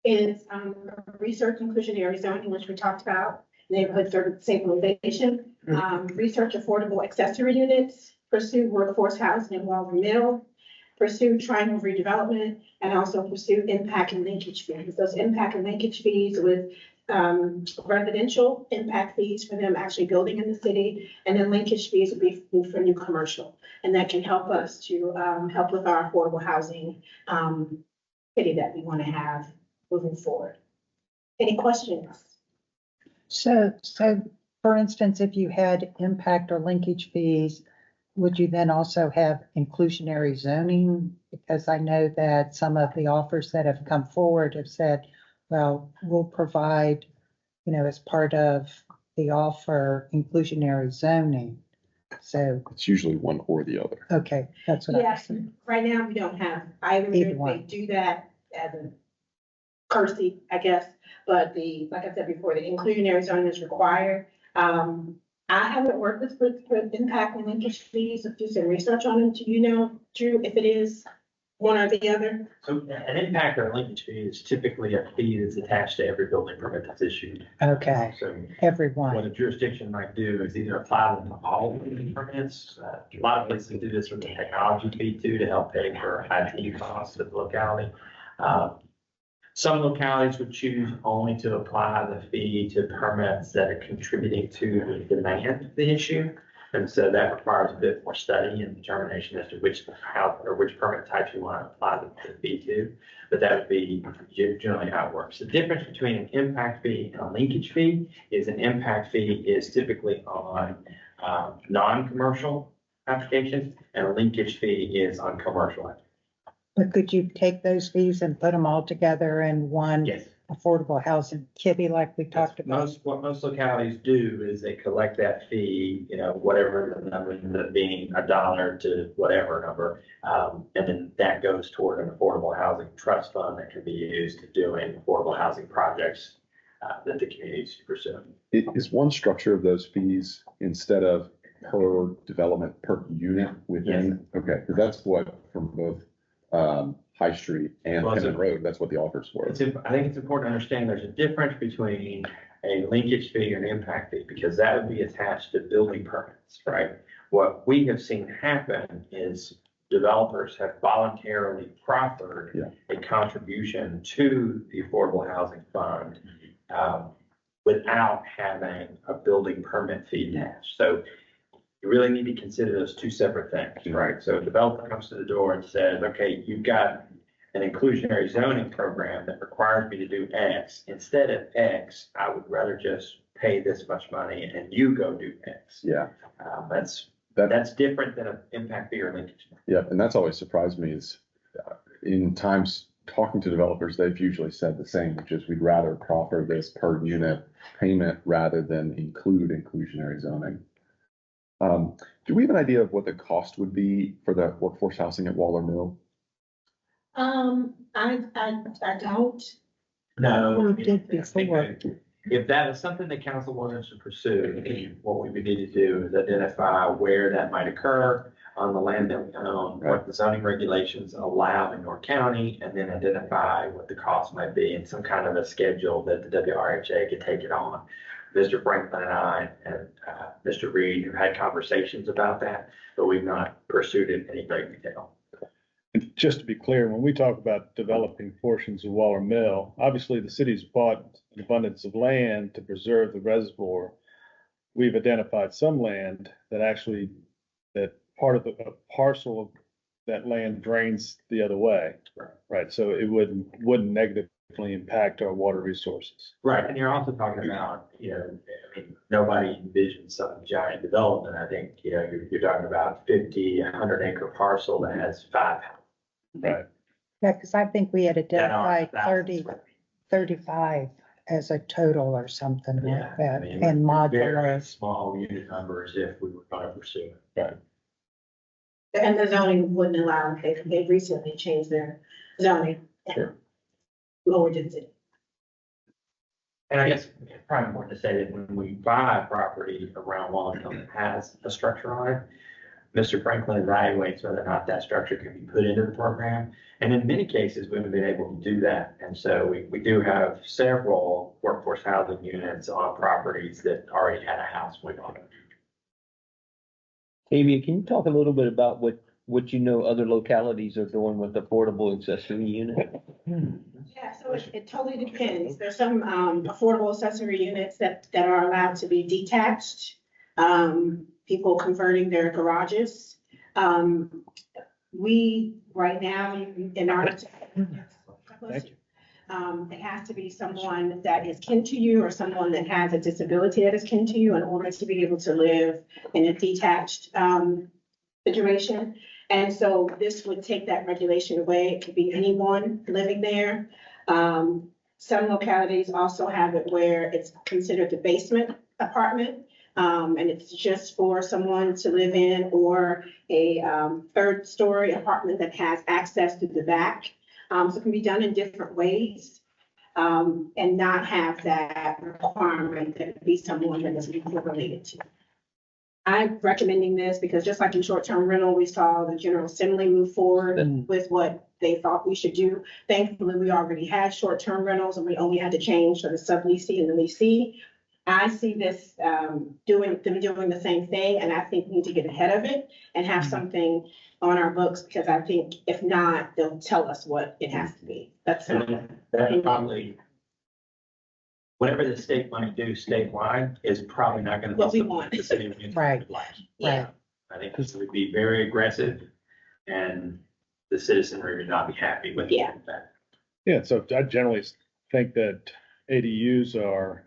is research inclusionary zoning, which we talked about, neighborhood stabilization, research affordable accessory units, pursue workforce housing in Walter Mill, pursue triangle redevelopment, and also pursue impact and linkage fees. Those impact and linkage fees with residential impact fees for them actually building in the city, and then linkage fees would be for new commercial. And that can help us to help with our affordable housing city that we want to have moving forward. Any questions? So for instance, if you had impact or linkage fees, would you then also have inclusionary zoning? Because I know that some of the offers that have come forward have said, well, we'll provide, you know, as part of the offer, inclusionary zoning. So, It's usually one or the other. okay, that's what I was Yes, saying. right now we don't have either. Either They one. do that as a courtesy, I guess, but like I said before, the inclusionary zone is required. I haven't worked with impact and linkage fees, if do some research on them. Do you know, Drew, if it is one or the other? So an impact or linkage fee is typically a fee that's attached to every building permit that's issued. Okay, So what everyone. a jurisdiction might do is either apply them to all building permits. A lot of places do this with a technology fee too, to help pay for IT costs of the locality. Some localities would choose only to apply the fee to permits that are contributing to the demand of the issue. And so that requires a bit more study and determination as to which permit types you want to apply the fee to. But that would be generally how it works. The difference between an impact fee and a linkage fee is an impact fee is typically on non-commercial applications, and a linkage fee is on commercial applications. But could you take those fees and put them all together in one Yes. affordable housing kitty like we talked about? What most localities do is they collect that fee, whatever the number ends up being, $1 to whatever number. And then that goes toward an affordable housing trust fund that can be used to doing affordable housing projects that the community is pursuing. Is one structure of those fees instead of per development, per unit within? Okay, because that's what from both High Street and Well, Pennant Road, that's what the offers were. I think it's important to understand there's a difference between a linkage fee and an impact fee, because that would be attached to building permits, right? What we have seen happen is developers have voluntarily proffered a contribution to the Affordable Housing Fund without having a building permit fee attached. So you really need to consider those two separate things, right? So a developer comes to the door and says, okay, you've got an inclusionary zoning program that requires me to do X. Instead of X, I would rather just pay this much money and you go do X. Yeah. That's different than an impact fee or linkage. Yeah, and that's always surprised me is in times talking to developers, they've usually said the same, which is we'd rather proffer this per unit payment rather than include inclusionary zoning. Do we have an idea of what the cost would be for the workforce housing at Waller Mill? I don't. No. We did I think before. if that is something the council wanted to pursue, what we would need to do is identify where that might occur on the land that we own, what the zoning regulations allow in York County, and then identify what the cost might be and some kind of a schedule that the WRHA could take it on. Mr. Franklin and I and Mr. Reed have had conversations about that, but we've not pursued it in any great detail. And just to be clear, when we talk about developing portions of Waller Mill, obviously the city's bought an abundance of land to preserve the reservoir. We've identified some land that part of the parcel of that land drains the other way. Right. So it wouldn't negatively impact our water resources. Right, and you're also talking about, nobody envisions some giant development. I think, you're talking about 50, 100 acre parcel that has 5 houses. Right. Yeah, because I think we had that are identified 1,000 35 as a total or something Yeah, like that, I mean, and Very modular. small unit numbers if we were going to pursue it. Right. And the zoning wouldn't allow, they recently changed their zoning. Sure. Lower density. And I guess it's probably important to say that when we buy a property around Wallington that has a structure on it, Mr. Franklin evaluates whether or not that structure can be put into the program. And in many cases, we haven't been able to do that. And so we do have several workforce housing units on properties that already had a house went on it. Tavia, can you talk a little bit about what other localities are doing with affordable accessory unit? Yeah, so it totally depends. There's some affordable accessory units that are allowed to be detached. People converting their garages. We, right now, in order to. Thank you. It has to be someone that is kin to you or someone that has a disability that is kin to you in order to be able to live in a detached situation. And so this would take that regulation away. It could be anyone living there. Some localities also have it where it's considered the basement apartment. And it's just for someone to live in, or a third story apartment that has access to the back. So it can be done in different ways, and not have that requirement that it be someone that is related to. I'm recommending this because just like in short-term rental, we saw the General Assembly move forward with what they thought we should do. Thankfully, we already had short-term rentals and we only had to change for the subleasing and the leasing. I see this doing the same thing, and I think we need to get ahead of it and have something on our books, because I think if not, they'll tell us what it has to be. That's That probably, whatever the state might do statewide is probably not gonna be What we something want. the city of Williamsburg Right. would like. Yeah. I think this would be very aggressive and the citizenry would not be happy with Yeah. that. Yeah, so I generally think that ADUs are,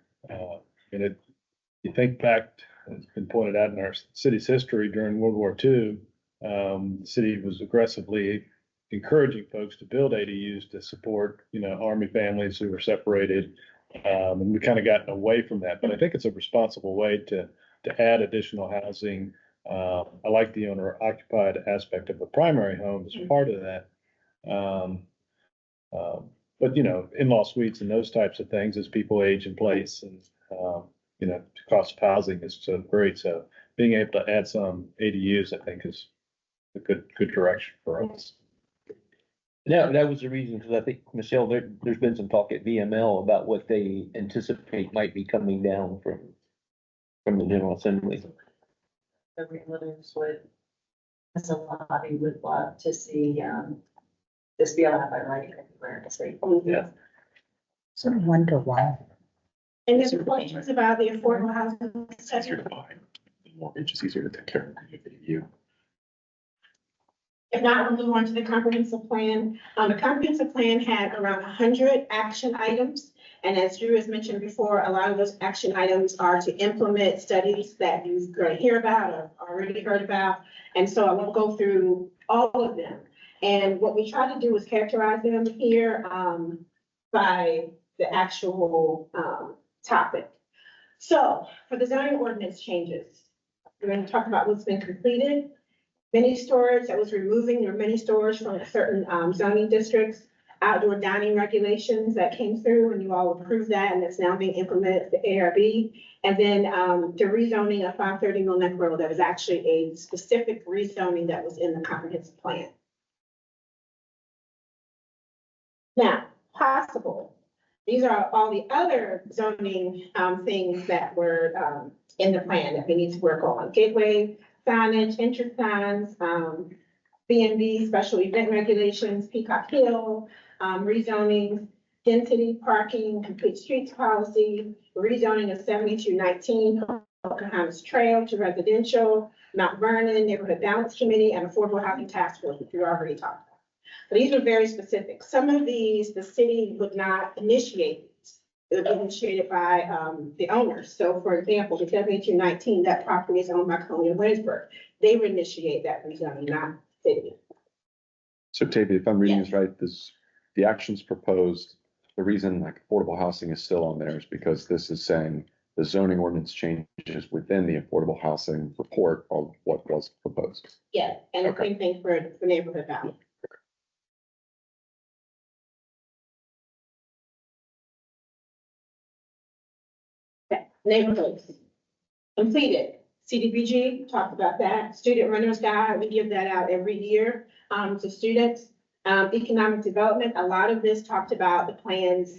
you think back, it's been pointed out in our city's history during World War II, the city was aggressively encouraging folks to build ADUs to support, Army families who were separated. And we kind of gotten away from that, but I think it's a responsible way to add additional housing. I like the owner occupied aspect of the primary home as part of that. But in-law suites and those types of things as people age in place and, the cost of housing is so great. So being able to add some ADUs, I think is a good direction for us. That was the reason, because I think, Michelle, there's been some talk at VML about what they anticipate might be coming down from the General Assembly. The relatives would, as a body, would love to see, this be allowed by right everywhere in the state. Yeah. So I wonder why. And there's questions about the affordable housing. It's easier to buy. The mortgage is easier to take care of than you. If not, we'll move on to the comprehensive plan. The comprehensive plan had around 100 action items. And as Drew has mentioned before, a lot of those action items are to implement studies that you're going to hear about or already heard about. And so I won't go through all of them. And what we try to do is characterize them here by the actual topic. So for the zoning ordinance changes, we're going to talk about what's been completed. Mini storage, that was removing your mini storage from certain zoning districts, outdoor dining regulations that came through and you all approved that, and it's now being implemented at the ARB. And then the rezoning of 530 Mill Neck Road, that was actually a specific rezoning that was in the comprehensive plan. Now, possible. These are all the other zoning things that were in the plan that we need to work on. Gateway signage, entrance signs, B&B, special event regulations, Peacock Hill, rezoning, density, parking, complete streets policy, rezoning of 7219 Pocahontas Trail to residential, Mount Vernon Neighborhood Balance Committee, and Affordable Housing Task Force, which we already talked about. But these are very specific. Some of these, the city would not initiate. It would be initiated by the owners. So for example, the 7219, that property is owned by Colonial Williamsburg. They would initiate that rezoning, not the city. So Tavy, if I'm reading this right, the actions proposed, the reason like affordable housing is still on there is because this is saying the zoning ordinance changes within the affordable housing report of what was proposed. Yeah, and the same thing for neighborhood balance. Neighborhoods. Completed. CDBG, talked about that. Student Runner's Guide, we give that out every year to students. Economic development, a lot of this talked about the plans,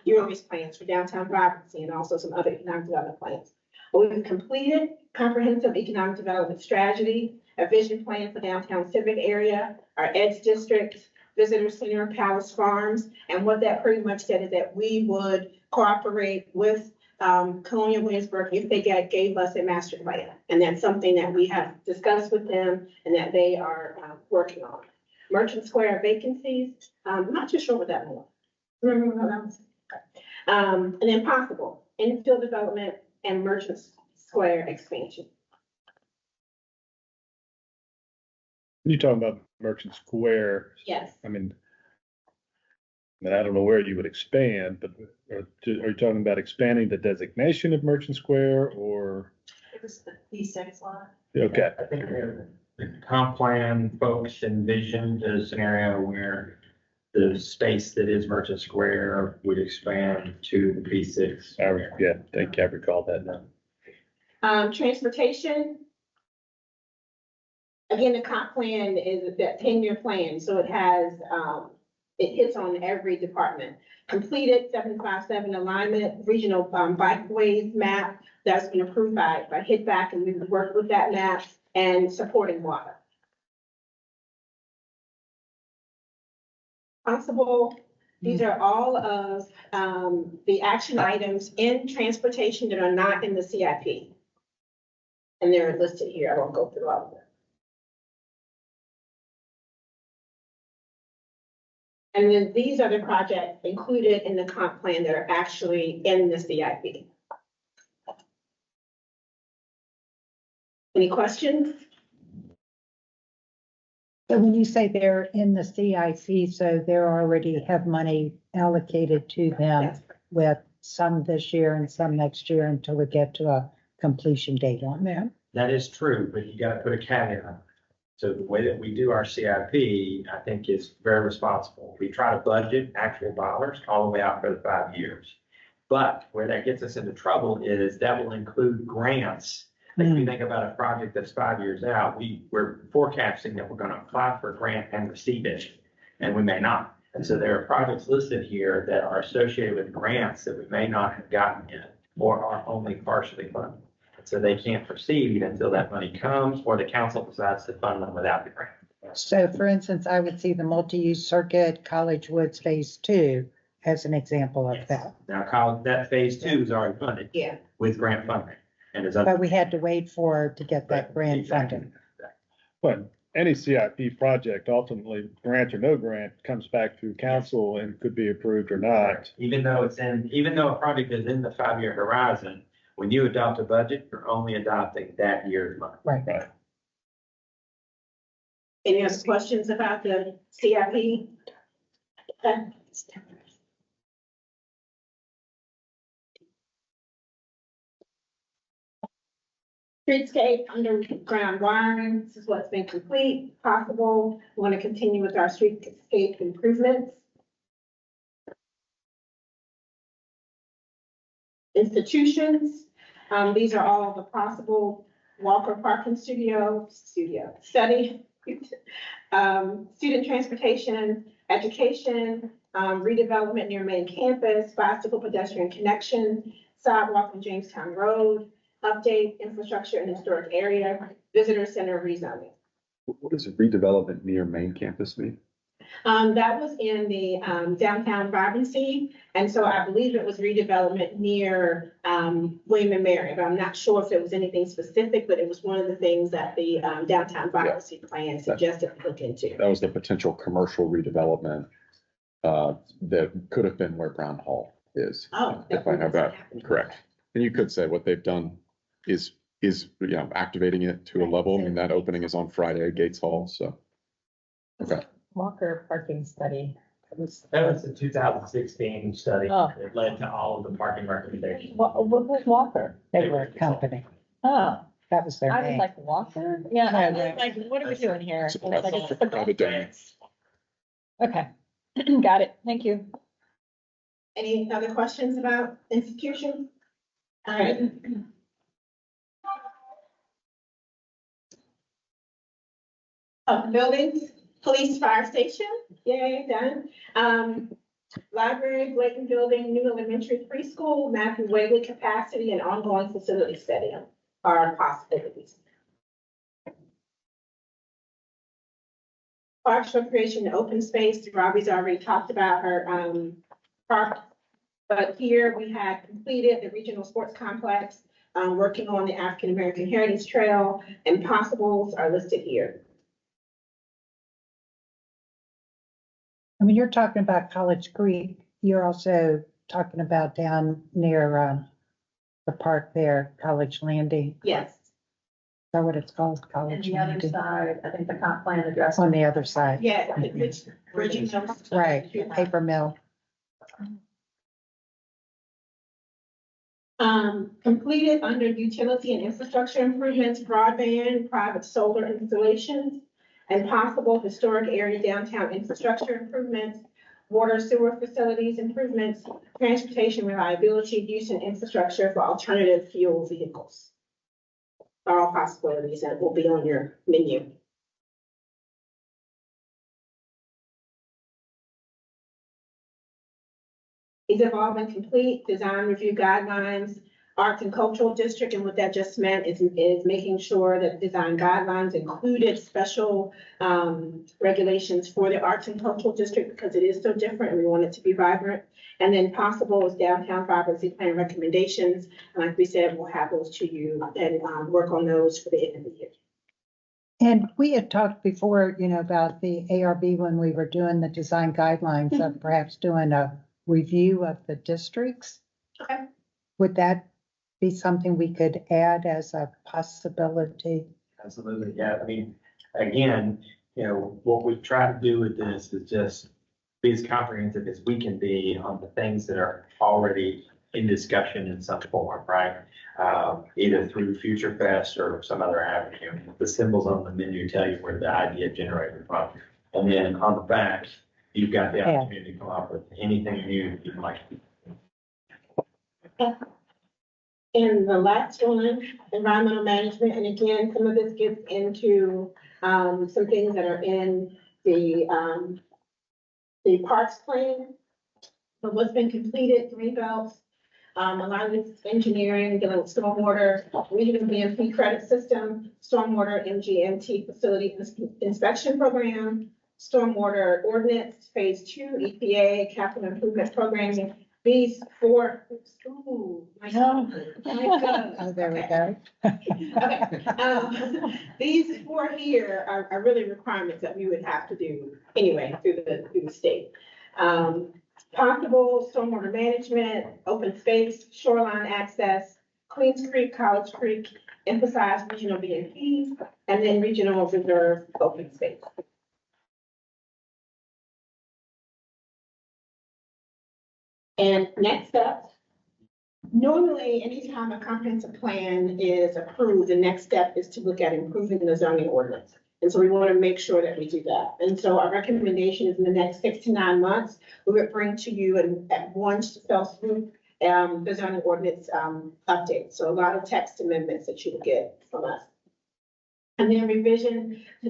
year-over-year plans for downtown vibrancy and also some other economic development plans. We've completed comprehensive economic development strategy, a vision plan for downtown civic area, our EDS districts, visitor center, Palace Farms. And what that pretty much said is that we would cooperate with Colonial Williamsburg if they gave us a master plan. And that's something that we have discussed with them and that they are working on. Merchant Square vacancies, I'm not too sure what that was. Remember what that was? And then possible infill development and Merchant Square expansion. You talking about Merchant Square? Yes. I mean, I don't know where you would expand, but are you talking about expanding the designation of Merchant Square or? It was the B6 lot. Okay. I think the comp plan folks envisioned a scenario where the space that is Merchant Square would expand to the P6. Yeah, I think I recall that now. Transportation. Again, the comp plan is that 10-year plan, so it has, it hits on every department. Completed 757 alignment, regional bikeways map that's been approved by HITBAC, and we've worked with that map and supporting water. Possible, these are all of the action items in transportation that are not in the CIP. And they're listed here. I won't go through all of them. And then these are the projects included in the comp plan that are actually in the CIP. Any questions? So when you say they're in the CIP, so they already have money allocated to them That's with some this year and some next year until we get to a completion date on them. That is true, but you gotta put a caveat on it. So the way that we do our CIP, I think is very responsible. We try to budget actual dollars all the way out for the 5 years. But where that gets us into trouble is that will include grants. If you think about a project that's 5 years out, we're forecasting that we're gonna apply for a grant and receive it, and we may not. And so there are projects listed here that are associated with grants that we may not have gotten yet, or are only partially funded. So they can't proceed until that money comes, or the council decides to fund them without the grant. So for instance, I would see the multi-use circuit, College Woods Phase 2 as an example of that. Now, that phase 2 is already funded Yeah. with grant funding. And is But we had to wait for to get that grant funding. But any CIP project, ultimately, grant or no grant, comes back through council and could be approved or not. Even though a project is in the 5-year horizon, when you adopt a budget, you're only adopting that year's money. Right. Any other questions about the CIP? Okay. Streetscape, underground wiring, this is what's been complete, possible. We want to continue with our streetscape improvements. Institutions, these are all the possible Walker Parking study, student transportation, education, redevelopment near main campus, bicycle pedestrian connection, sidewalk on Jamestown Road, update infrastructure in historic area, visitor center rezoning. What does redevelopment near main campus mean? That was in the downtown vibrancy, and so I believe it was redevelopment near William and Mary, but I'm not sure if it was anything specific, but it was one of the things that the downtown vibrancy plan suggested we look into. That was the potential commercial redevelopment that could have been where Brown Hall is. Oh. If I have that correct. And you could say what they've done is, activating it to a level. I mean, that opening is on Friday, Gates Hall, so. Okay. Walker parking study. That was the 2016 study Oh. that led to all of the parking recommendations. What was Walker? They were a company. Oh, That was their I was name. like, Walker? Yeah, I was Right. like, what are we doing here? It's a I was like, private- it's a private domain. Okay, got it. Thank you. Any other questions about institutions? All right. Buildings, police, fire station, yay, done. Library, Bladen Building, new elementary preschool, Matthew Whaley capacity and ongoing facility study are possibilities. Parks, recreation, and open space, Robbie's already talked about her park. But here we had completed the regional sports complex, working on the African American Heritage Trail, and possibles are listed here. I mean, you're talking about College Creek. You're also talking about down near the park there, College Landing. Is Yes. that what it's called? And College the other Landing? side, I think the comp plan addressed. On the other side. Yeah, which bridging those. Right, paper mill. Completed under utility and infrastructure improvements, broadband, private solar installations, and possible historic area downtown infrastructure improvements, water sewer facilities improvements, transportation reliability, use and infrastructure for alternative fuel vehicles. Are all possibilities that will be on your menu. Is evolving complete, design review guidelines, arts and cultural district, and what that just meant is making sure that design guidelines included special regulations for the arts and cultural district because it is so different and we want it to be vibrant. And then possible is downtown vibrancy plan recommendations. And like we said, we'll have those to you and work on those for the end of the year. And we had talked before, about the ARB when we were doing the design guidelines of perhaps doing a review of the districts. Okay. Would that be something we could add as a possibility? Absolutely, yeah. I mean, again, what we try to do with this is just be as comprehensive as we can be on the things that are already in discussion in some form, right? Either through Future Fest or some other avenue. The symbols on the menu tell you where the idea generated from. And then on the back, you've got the opportunity to come up with anything new that you'd like. And the last one, environmental management, and again, some of this gets into some things that are in the parks plan. But what's been completed, green belts, a lot of it's engineering, dealing with stormwater, regional BMP credit system, stormwater MGMT facility inspection program, stormwater ordinance, phase 2, EPA, capital improvement programming. These four, ooh, my God. Oh, there we go. Okay, these four here are really requirements that we would have to do anyway through the state. Possible stormwater management, open space, shoreline access, Queens Creek, College Creek, emphasize regional BMP, and then regional reserve open space. And next up, normally, anytime a comprehensive plan is approved, the next step is to look at improving the zoning ordinance. And so we want to make sure that we do that. And so our recommendation is in the next 6 to 9 months, we would bring to you and at one fell swoop the zoning ordinance update. So a lot of text amendments that you will get from us. And then revision to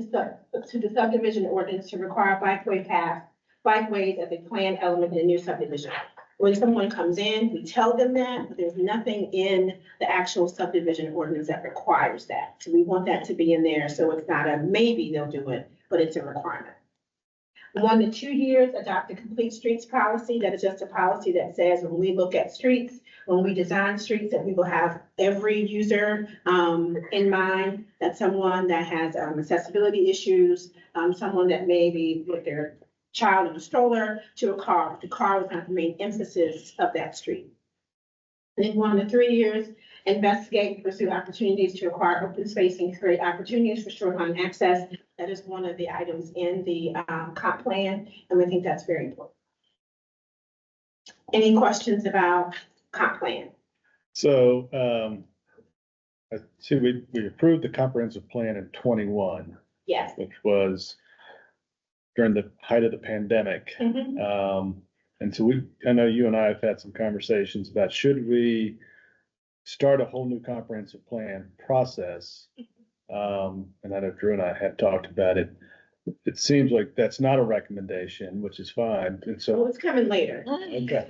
the subdivision ordinance to require bikeways as a planned element in a new subdivision. When someone comes in, we tell them that, but there's nothing in the actual subdivision ordinance that requires that. So we want that to be in there. So it's not a maybe they'll do it, but it's a requirement. 1 to 2 years, adopt a complete streets policy. That is just a policy that says when we look at streets, when we design streets, that we will have every user in mind. That's someone that has accessibility issues, someone that may be with their child in a stroller to a car. The car was not the main emphasis of that street. And then 1 to 3 years, investigate and pursue opportunities to acquire open space and create opportunities for shoreline access. That is one of the items in the comp plan, and we think that's very important. Any questions about comp plan? So, I see we approved the comprehensive plan in 21, Yes. which was during the height of the pandemic. Mhm. And so I know you and I have had some conversations about should we start a whole new comprehensive plan process? And I know Drew and I had talked about it. It seems like that's not a recommendation, which is fine. And Well, so, it's coming later. okay,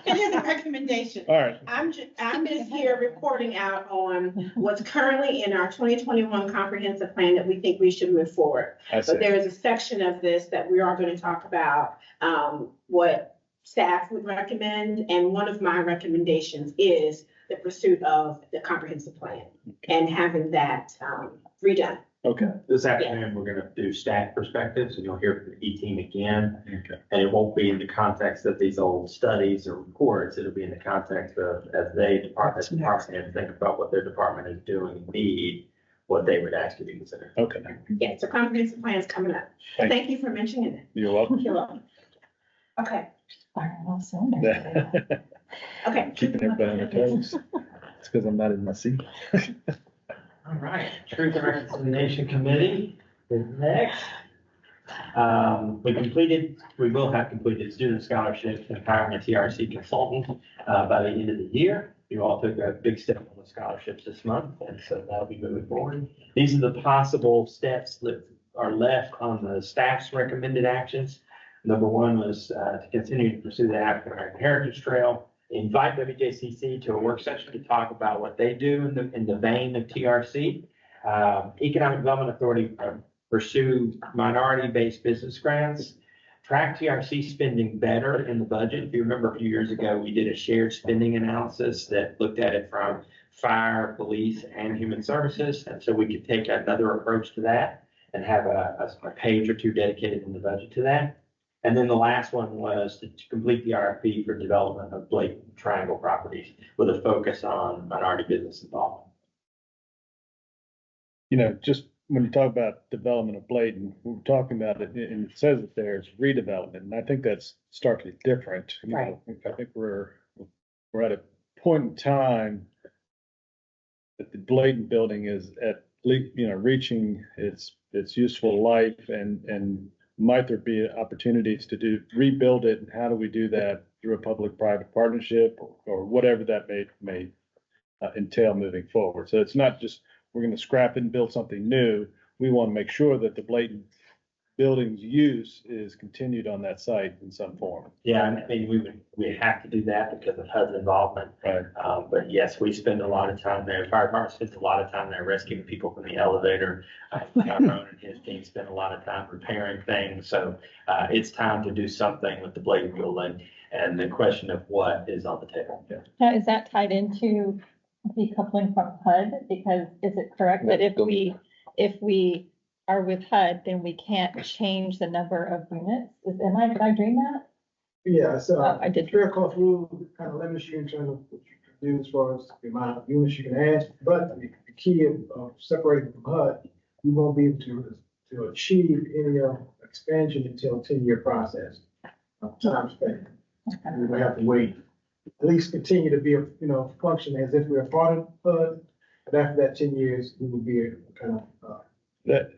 It is a recommendation. all right. I'm just here reporting out on what's currently in our 2021 comprehensive plan that we think we should move forward. I see. But there is a section of this that we are going to talk about, what staff would recommend. And one of my recommendations is the pursuit of the comprehensive plan and having that redone. Okay. This afternoon, we're gonna do staff perspectives, and you'll hear from the E-team again. Okay. And it won't be in the context of these old studies or reports. It'll be in the context of, as department heads think about what their department is doing and need, what they would ask you to consider. Okay. Yeah, so comprehensive plan is coming up. Thank you for mentioning it. You're welcome. You're welcome. Okay, Keeping okay. everybody on their toes. It's because I'm not in my seat. All right, Truth and Reconciliation Committee is next. We will have completed student scholarships and hiring a TRC consultant by the end of the year. You all took a big step on the scholarships this month, and so that'll be moving forward. These are the possible steps that are left on the staff's recommended actions. Number one was to continue to pursue the African American Heritage Trail, invite WJCC to a work session to talk about what they do in the vein of TRC. Economic Development Authority pursue minority-based business grants, track TRC spending better in the budget. If you remember a few years ago, we did a shared spending analysis that looked at it from fire, police, and human services. And so we could take another approach to that and have a page or two dedicated in the budget to that. And then the last one was to complete the RFP for development of blatant triangle properties with a focus on minority business involvement. You know, just when you talk about development of Bladen, we're talking about it, and it says that there's redevelopment, and I think that's starkly different. You know, Right. I think we're at a point in time that the Bladen building is at least, you know, reaching its useful life, and might there be opportunities to rebuild it, and how do we do that through a public-private partnership or whatever that may entail moving forward. So it's not just, we're going to scrap it and build something new. We want to make sure that the Bladen building's use is continued on that site in some form. Yeah, I mean, we have to do that because of HUD's involvement. Right. But yes, we spend a lot of time there. Fire department spends a lot of time there rescuing people from the elevator. Tyrone and his team spend a lot of time repairing things. So it's time to do something with the Bladen building. And the question of what is on the table. Yeah. Now, is that tied into decoupling from HUD? Because is it correct that if we are with HUD, then we can't change the number of units? Did I dream that? Yeah, so I did. fair cost rule kind of limits you in terms of what you can do as far as the amount of units you can add. But the key of separating from HUD, we won't be able to achieve any expansion until a 10-year process of time spent. We will have to wait, at least continue to be, function as if we're part of HUD. But after that 10 years, we will be kind of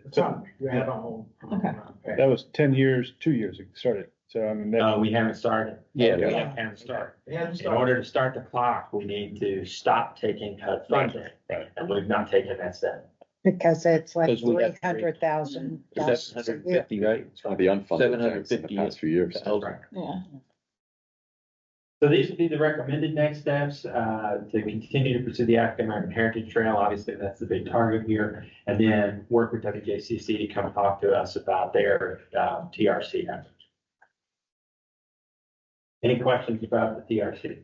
autonomy. We have our own. That was 10 years, 2 years it started. So I mean, No, we haven't started. Yeah. We haven't started. And In order to start the clock, we need to stop taking HUD funding. And we've not taken that step. Because it's like Because we have 300,000. 750, right? It's one of the unfunded things in the 750 past few years. Right. Yeah. So these would be the recommended next steps, to continue to pursue the African American Heritage Trail. Obviously, that's the big target here. And then work with WJCC to come talk to us about their TRC efforts. Any questions about the TRC?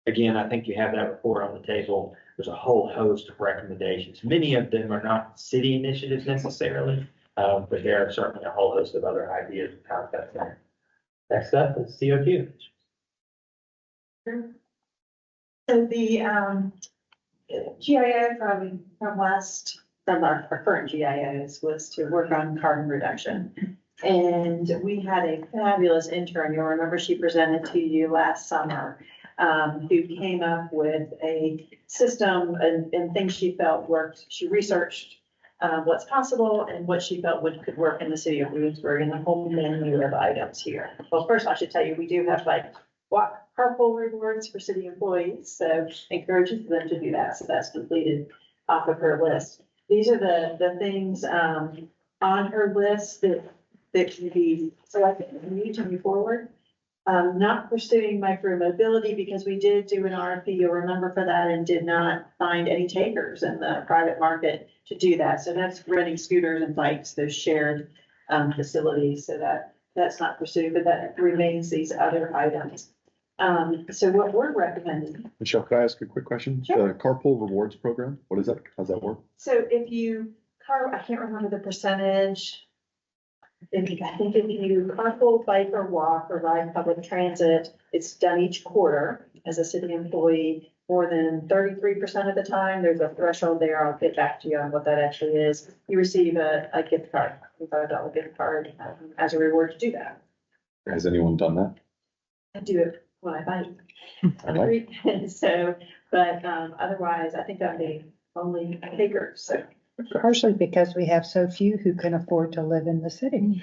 Again, I think you have that report on the table. There's a whole host of recommendations. Many of them are not city initiatives necessarily, but there are certainly a whole host of other ideas and concepts there. Next up is CO2. So the GIO from our current GIOs was to work on carbon reduction. And we had a fabulous intern, you'll remember she presented to you last summer, who came up with a system and things she felt worked. She researched what's possible and what she felt could work in the city of Williamsburg and the whole menu of items here. Well, first I should tell you, we do have carpool rewards for city employees, so encourages them to do that. So that's completed off of her list. These are the things on her list that can be selected and need to move forward. Not pursuing micro-mobility because we did do an RFP, you'll remember, for that, and did not find any takers in the private market to do that. So that's renting scooters and bikes, those shared facilities. So that's not pursued, but that remains these other items. So what we're recommending. Michelle, could I ask a quick question? Sure. The carpool rewards program, what is that? How's that work? So if you I can't remember the percentage. I think if you carpool, bike, or walk, or ride public transit, it's done each quarter as a city employee. More than 33% of the time, there's a threshold there. I'll get back to you on what that actually is. You receive a gift card, $5 gift card as a reward to do that. Has anyone done that? I do it when I bike. All right. So, but otherwise, I think I'm the only taker, so. Partially because we have so few who can afford to live in the city.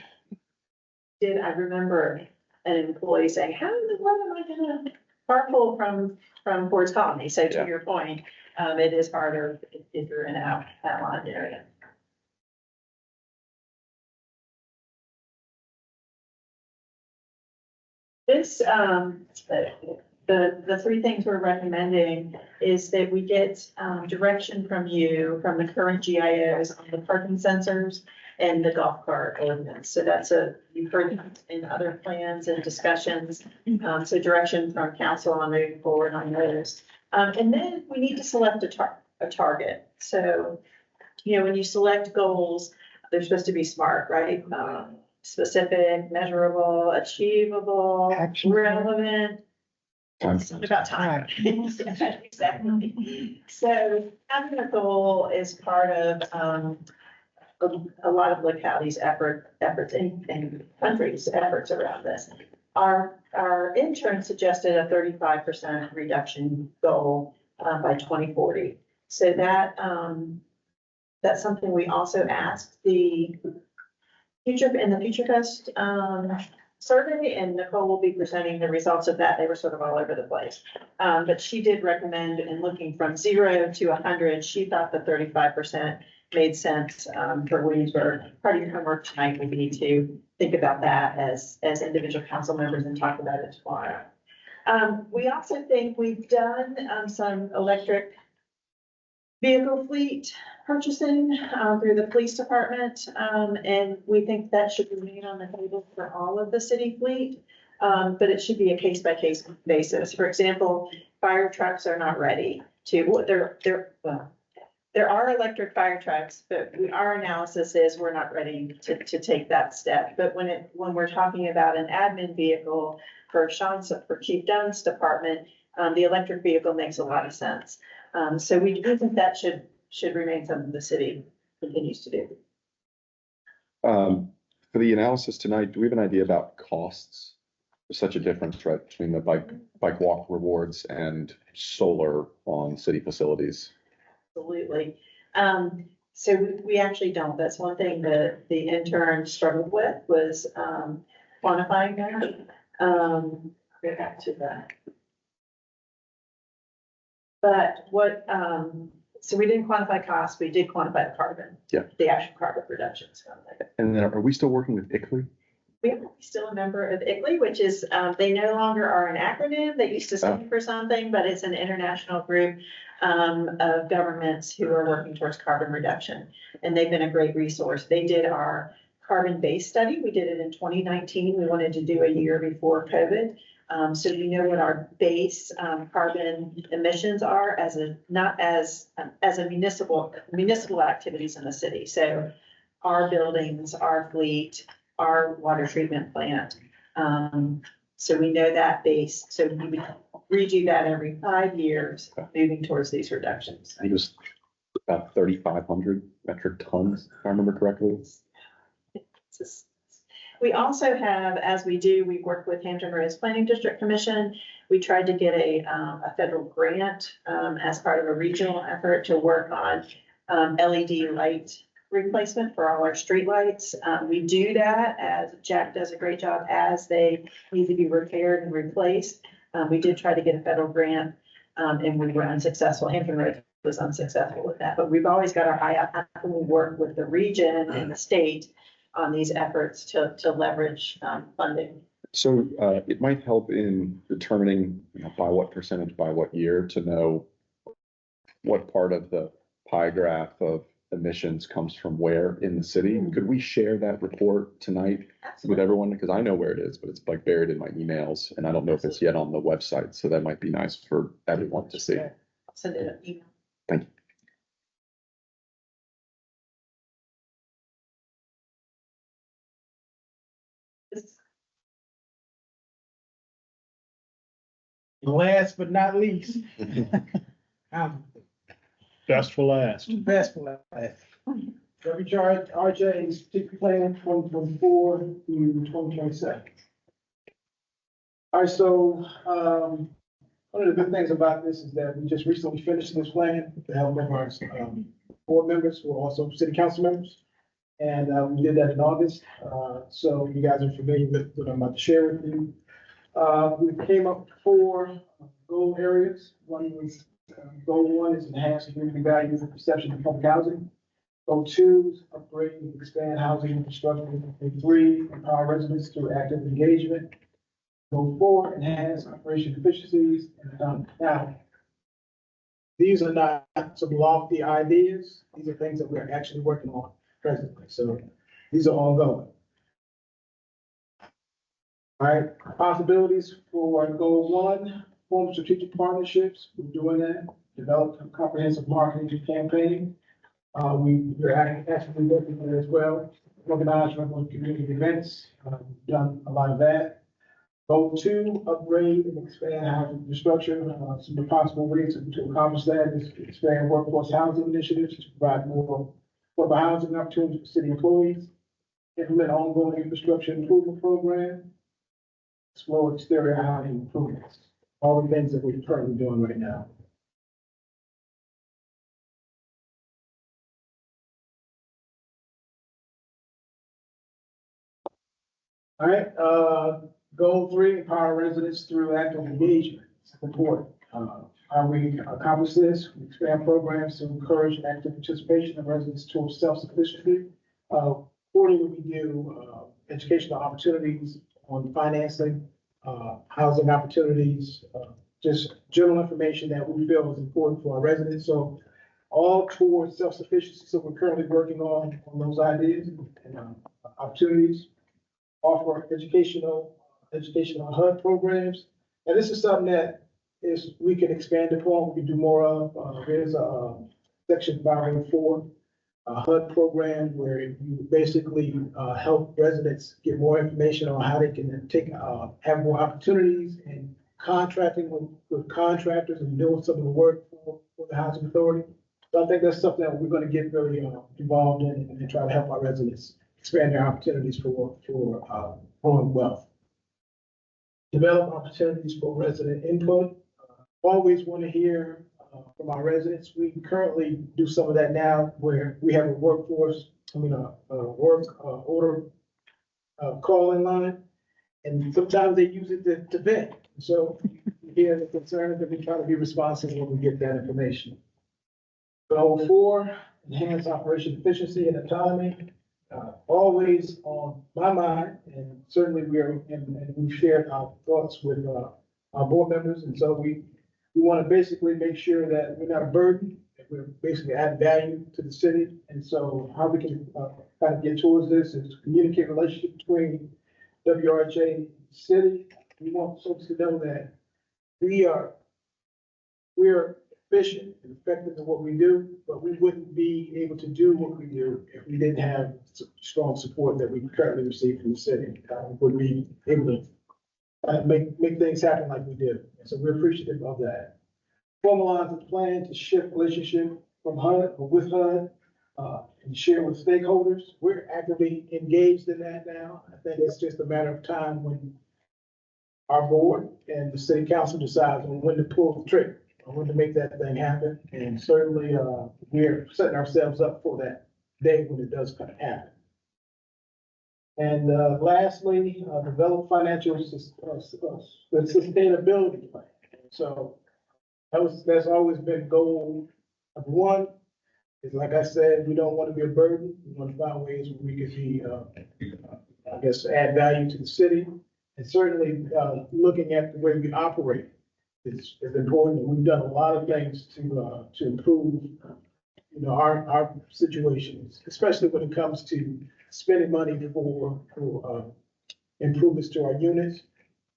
I remember an employee saying, how in the world am I gonna carpool from Ford's Colony? So to your point, it is harder if you're in an outlying area. This, the three things we're recommending is that we get, direction from you, from the current GIOs on the parking sensors and the golf cart ordinance. So you've heard that in other plans and discussions. So direction from council on moving forward on those. And then we need to select a target. So, when you select goals, they're supposed to be SMART, right? Specific, measurable, achievable, relevant. Something about time. Yeah, exactly. So having a goal is part of a lot of localities' efforts and countries' efforts around this. Our intern suggested a 35% reduction goal by 2040. So that's something we also asked the Future Fest survey, and Nicole will be presenting the results of that. They were sort of all over the place. But she did recommend, in looking from 0 to 100, she thought the 35% made sense for Williamsburg. Part of your homework tonight will be to think about that as individual council members and talk about it tomorrow. We also think we've done some electric vehicle fleet purchasing through the police department, and we think that should remain on the table for all of the city fleet, but it should be a case-by-case basis. For example, fire trucks are not ready there are electric fire trucks, but our analysis is we're not ready to take that step. But when we're talking about an admin vehicle for Chief Dunn's department, the electric vehicle makes a lot of sense. So we do think that should remain something the city continues to do. For the analysis tonight, do we have an idea about costs? There's such a difference, right, between the bike walk rewards and solar on city facilities. Absolutely. So we actually don't. That's one thing that the intern struggled with was quantifying that. Go back to that. But so we didn't quantify costs, we did quantify the carbon. Yeah. The actual carbon reductions. And then are we still working with ICLEI? We are still a member of ICLEI, which is, they no longer are an acronym. They used to stand for something, but it's an international group of governments who are working towards carbon reduction. And they've been a great resource. They did our carbon-based study. We did it in 2019. We wanted to do a year before COVID. So you know what our base carbon emissions are not as municipal activities in the city. So our buildings, our fleet, our water treatment plant. So we know that base. So we redo that every 5 years, moving towards these reductions. I think it was about 3,500 metric tons, if I remember correctly. We also have, as we work with Hampton Roads Planning District Commission. We tried to get a federal grant as part of a regional effort to work on LED light replacement for all our streetlights. We do that, as Jack does a great job, as they need to be repaired and replaced. We did try to get a federal grant and we were unsuccessful. Hampton Roads was unsuccessful with that, but we've always got our eye out. How can we work with the region and the state on these efforts to leverage funding? So it might help in determining by what percentage, by what year, to know what part of the pie graph of emissions comes from where in the city. Could we share that report tonight with everyone? Because I know where it is, but it's like buried in my emails and I don't know if it's yet on the website. So that might be nice for everyone to see. I'll send it an email. Thank you. Last but not least. Best for last. Best for last. Every charge, RJ's particular plan 2024 through 2027. All right, so one of the good things about this is that we just recently finished this plan with the help of our board members who are also city council members. And we did that in August. So you guys are familiar with what I'm about to share with you. We came up with 4 goal areas. Goal 1 is enhance community values and perception of public housing. Goal 2 is upgrade and expand housing infrastructure. Goal 3, empower residents through active engagement. Goal 4, enhance operation efficiencies. Now, these are not some lofty ideas. These are things that we're actually working on presently. So these are ongoing. All right, possibilities for goal 1, form strategic partnerships. We're doing that. Develop a comprehensive marketing campaign. We're actually working on it as well. Organize regular community events. We've done a lot of that. Goal 2, upgrade and expand housing infrastructure. Some of the possible ways to accomplish that is to expand workforce housing initiatives to provide more affordable housing opportunities for city employees. Implement ongoing infrastructure improvement program. Explore exterior housing improvements. All the things that we're currently doing right now. All right, goal 3, empower residents through active engagement. It's important. How we accomplish this, we expand programs to encourage active participation of residents towards self-sufficiency. Quarterly, we do educational opportunities on financing, housing opportunities, just general information that we feel is important for our residents. So all towards self-sufficiency. So we're currently working on those ideas and opportunities. Offer educational HUD programs. And this is something that we can expand upon, we can do more of. There's a section 504, a HUD program where you basically help residents get more information on how they can have more opportunities and contracting with contractors and doing some of the work for the housing authority. So I think that's something that we're going to get really involved in and try to help our residents expand their opportunities for growing wealth. Develop opportunities for resident input. Always want to hear from our residents. We currently do some of that now where we have a work order call-in line, and sometimes they use it to vent. So you hear the concerns, that we try to be responsive when we get that information. Goal 4, enhance operation efficiency and autonomy. Always on my mind, and certainly we've shared our thoughts with our board members, and so we want to basically make sure that we're not a burden, that we're basically adding value to the city. And so how we can kind of get towards this is communicate relationship between WRHA and the city. We want folks to know that we're efficient and effective in what we do, but we wouldn't be able to do what we do if we didn't have strong support that we currently receive from the city. We wouldn't be able to make things happen like we do. And so we're appreciative of that. Formalize the plan to shift relationship from HUD or with HUD and share with stakeholders. We're actively engaged in that now. I think it's just a matter of time when our board and the city council decides on when to pull the trigger. I want to make that thing happen, and certainly we're setting ourselves up for that day when it does kind of happen. And lastly, develop financial sustainability plan. So that's always been goal number 1. Is like I said, we don't want to be a burden. We want to find ways where we can be, add value to the city, and certainly looking at the way we operate. Is important. We've done a lot of things to improve, our situations, especially when it comes to spending money for improvements to our units.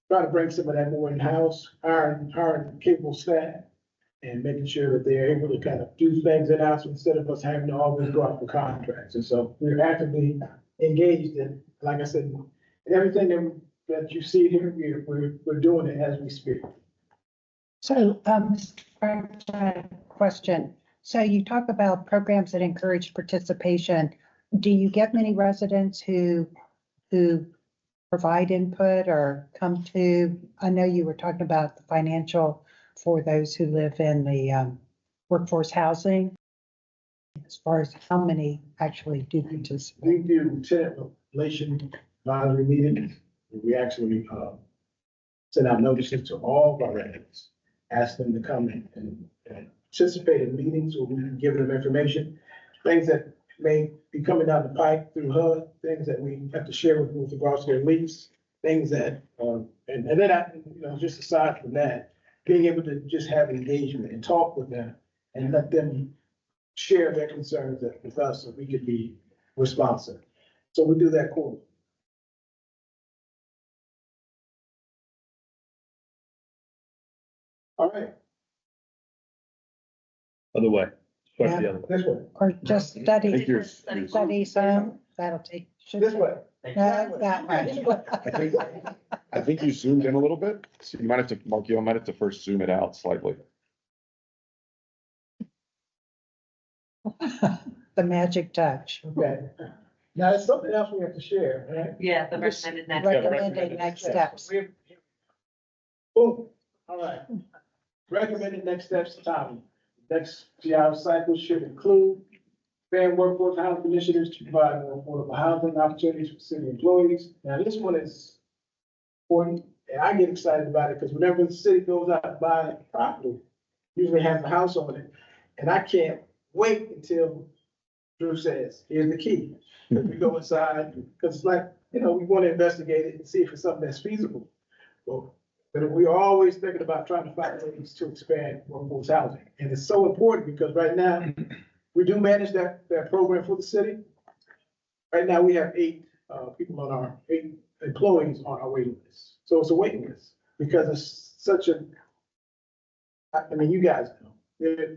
Try to bring some of that more in-house, hiring capable staff, and making sure that they're able to kind of do things in-house instead of us having to always go out for contracts. And so we're actively engaged in, like I said, everything that you see here, we're doing it as we speak. So, question. So you talk about programs that encourage participation. Do you get many residents who provide input or come to? I know you were talking about the financial for those who live in the workforce housing. As far as how many actually do participate? We do tenant relation advisory meetings. We actually send out notices to all of our residents. Ask them to come and participate in meetings where we can give them information, things that may be coming down the pipe through HUD, things that we have to share with regards to their lease, things that And then just aside from that, being able to just have engagement and talk with them and let them share their concerns with us so we could be responsive. So we do that quarterly. All right, Other way. Swipe the other way. this way, Or just I study, think you're, study some, that'll take. this way. No, that way. I think you zoomed in a little bit, so you might have to, Mark, you might have to first zoom it out slightly. The magic touch. Okay. Now, there's something else we have to share, right? Yeah, the recommended next. Recommended next steps. Boom, all right. Recommended next steps, Tommy. Next GIO cycle should include fair workforce housing initiatives to provide more affordable housing opportunities for city employees. Now, this one is important, and I get excited about it because whenever the city goes out and buy property, usually has a house on it, and I can't wait until Drew says, here's the key. We go inside, because it's like, we want to investigate it and see if it's something that's feasible. Well, but we are always thinking about trying to find ways to expand workforce housing. And it's so important because right now, we do manage that program for the city. Right now, we have 8 employees on our waiting list. So it's a waiting list because it's such you guys know,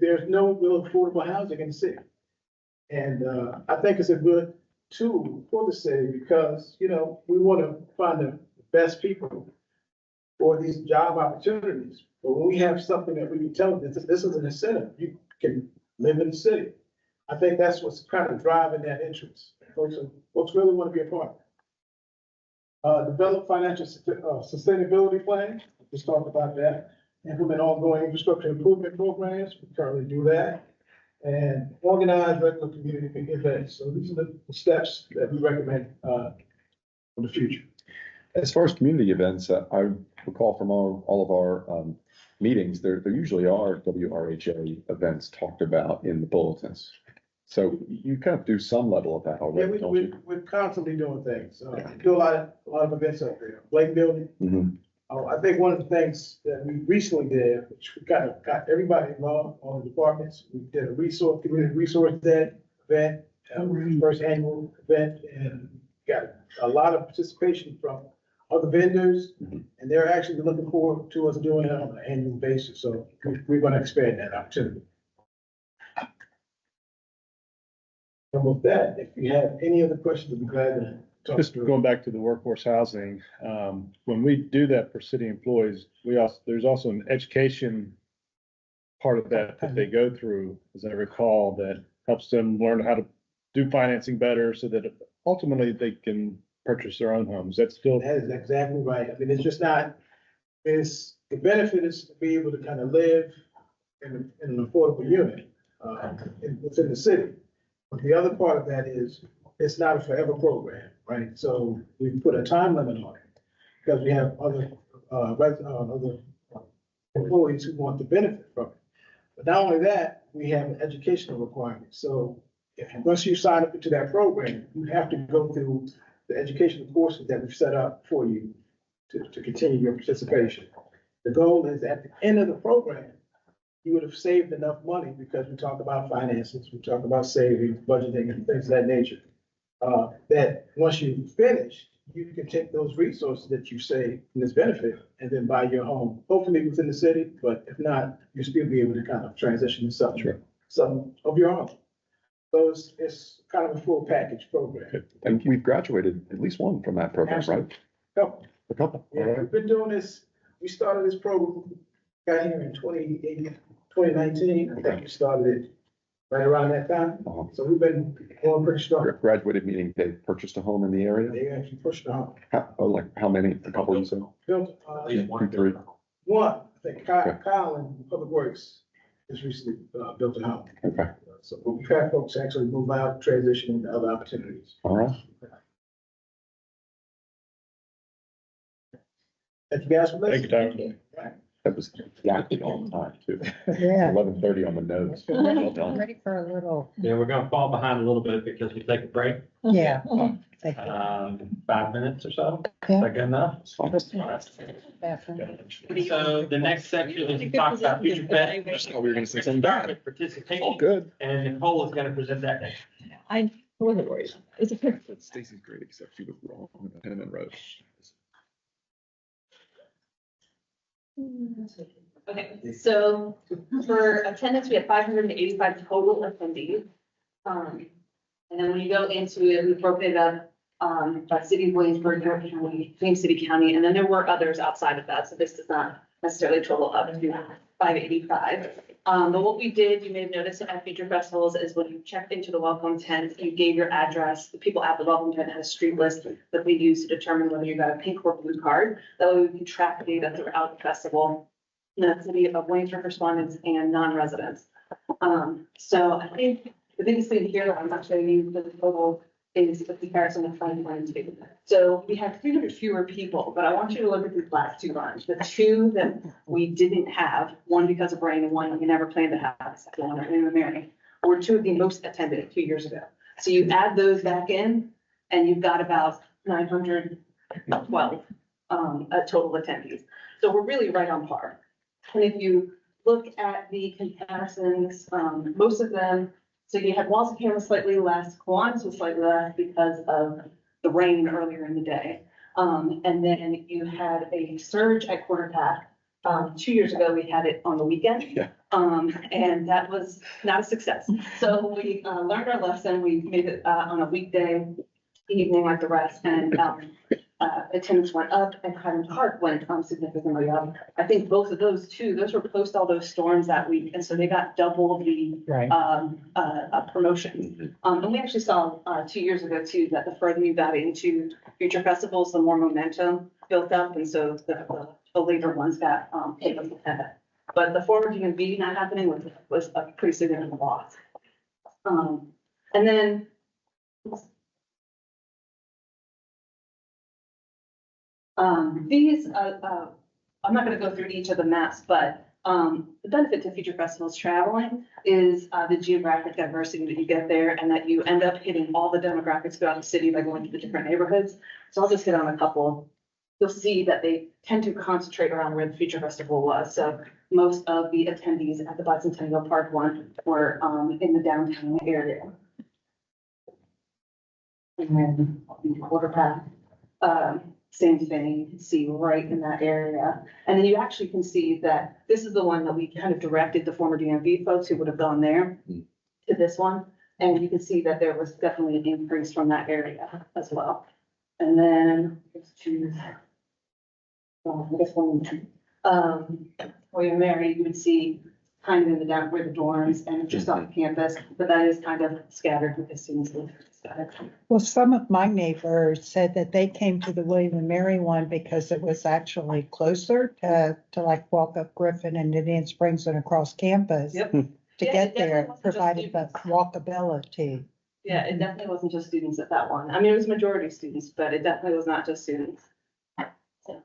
there's no real affordable housing in the city. And I think it's a good tool for the city because, we want to find the best people for these job opportunities. But when we have something that we can tell them, this is an incentive, you can live in the city. I think that's what's kind of driving that interest. Folks really want to be a part of it. Develop financial sustainability plan. Just talked about that. Implement ongoing infrastructure improvement programs. We currently do that. And organize regular community events. So these are the steps that we recommend for the future. As far as community events, I recall from all of our meetings, there usually are WRHA events talked about in the bulletins. So you kind of do some level of that Yeah, already, don't you? we're constantly doing things. We do a lot of events up there. Blake Building. Mhm. I think one of the things that we recently did, which we kind of got everybody involved, all the departments, we did a community resource day event, first annual event, and got a lot of participation from other vendors, and they're actually looking forward to us doing it on an annual basis. So we're going to expand that opportunity. And with that, if you have any other questions, I'd be glad to talk Just through. going back to the workforce housing, when we do that for city employees, there's also an education part of that they go through, as I recall, that helps them learn how to do financing better so that ultimately they can purchase their own homes. That's still. That is exactly right. I mean, it's just not, the benefit is to be able to kind of live in an affordable unit within the city. But the other part of that is, it's not a forever program, right? So we put a time limit on it because we have other employees who want to benefit from it. But not only that, we have an educational requirement. So once you sign up into that program, you have to go through the educational courses that we've set up for you to continue your participation. The goal is at the end of the program, you would have saved enough money because we talk about finances, we talk about savings, budgeting, and things of that nature. That once you finish, you can take those resources that you save from this benefit and then buy your home, hopefully within the city, but if not, you'll still be able to kind of transition to something of your own. So it's kind of a full package program. And we've graduated at least one from that program, right? Couple. A couple. Yeah, we've been doing this, we started this program, got here in 2019. I think we started it right around that time. So we've been going pretty strong. Graduated meaning they purchased a home in the area? They actually pushed the home. How many? A couple you said? Built, Two, three. one, I think Kyle in Public Works has recently built a home. Okay. So we've had folks actually move out, transition into other opportunities. All right. Thank you guys for listening. Thank you, Tyler. That was exactly on time too. Yeah. 11:30 on the nose. Well done. Ready for a little, Yeah, we're gonna fall behind a little bit because we take a break. yeah. Thank you. 5 minutes or so. Yeah. Is that good enough? Bathroom. So the next section is to talk about future pet. I thought we were gonna say something bad. All Participation, good. and Nicole is gonna present that next. I wasn't worried. It's a Stacy's great, except she was wrong on the Penman Road. Okay, so for attendance, we had 585 total attendees. And then when you go into it, we broke it up, by city of Williamsburg, York County, James City County, and then there were others outside of that, so this does not necessarily total up to 585. But what we did, you may have noticed at future festivals, is when you checked into the welcome tent, you gave your address. The people at the welcome tent had a street list that we used to determine whether you got a pink or blue card. That way we can track data throughout the festival. The city of Williamsburg respondents and non-residents. So I think the biggest thing here that I'm not showing you the total is the comparison of 2022. So we have 300 fewer people, but I want you to look at these last two runs. The two that we didn't have, one because of rain and one we never planned to have, the second one at William Mary, were two of the most attended 2 years ago. So you add those back in and you've got about 912 total attendees. So we're really right on par. And if you look at the comparisons, most of them, so you had Walsingham was slightly less, Kiwanis was slightly less because of the rain earlier in the day. And then you had a surge at Quarter Pack. 2 years ago, we had it on the weekend. Yeah. And that was not a success. So we learned our lesson. We made it on a weekday evening like the rest, and attendance went up and Highland Park went significantly up. I think both of those two, those were post all those storms that week, and so they got double the promotion. And we actually saw 2 years ago too, that the further you got into future festivals, the more momentum built up, and so the later ones got hit with the head. But the forward DMV not happening was a pretty significant loss. And then these, I'm not gonna go through each of the maps, but the benefit to future festivals traveling is the geographic diversity that you get there, and that you end up hitting all the demographics throughout the city by going to the different neighborhoods. So I'll just hit on a couple. You'll see that they tend to concentrate around where the future festival was. So most of the attendees at the Bicentennial Park one were in the downtown area. And then the Quarter Pack, same thing, you can see right in that area. And then you actually can see that this is the one that we kind of directed the former DMV folks who would have gone there to this one. And you can see that there was definitely an increase from that area as well. And then let's choose, I guess William Mary, you would see kind of in the down where the dorms and just off campus, but that is kind of scattered with the students live scattered. Well, some of my neighbors said that they came to the William and Mary one because it was actually closer to like walk up Griffin and Indian Springs and across campus. Yep. To Yeah, get it there, definitely wasn't just provided the students. walkability. Yeah, it definitely wasn't just students at that one. I mean, it was majority students, but it definitely was not just students. So.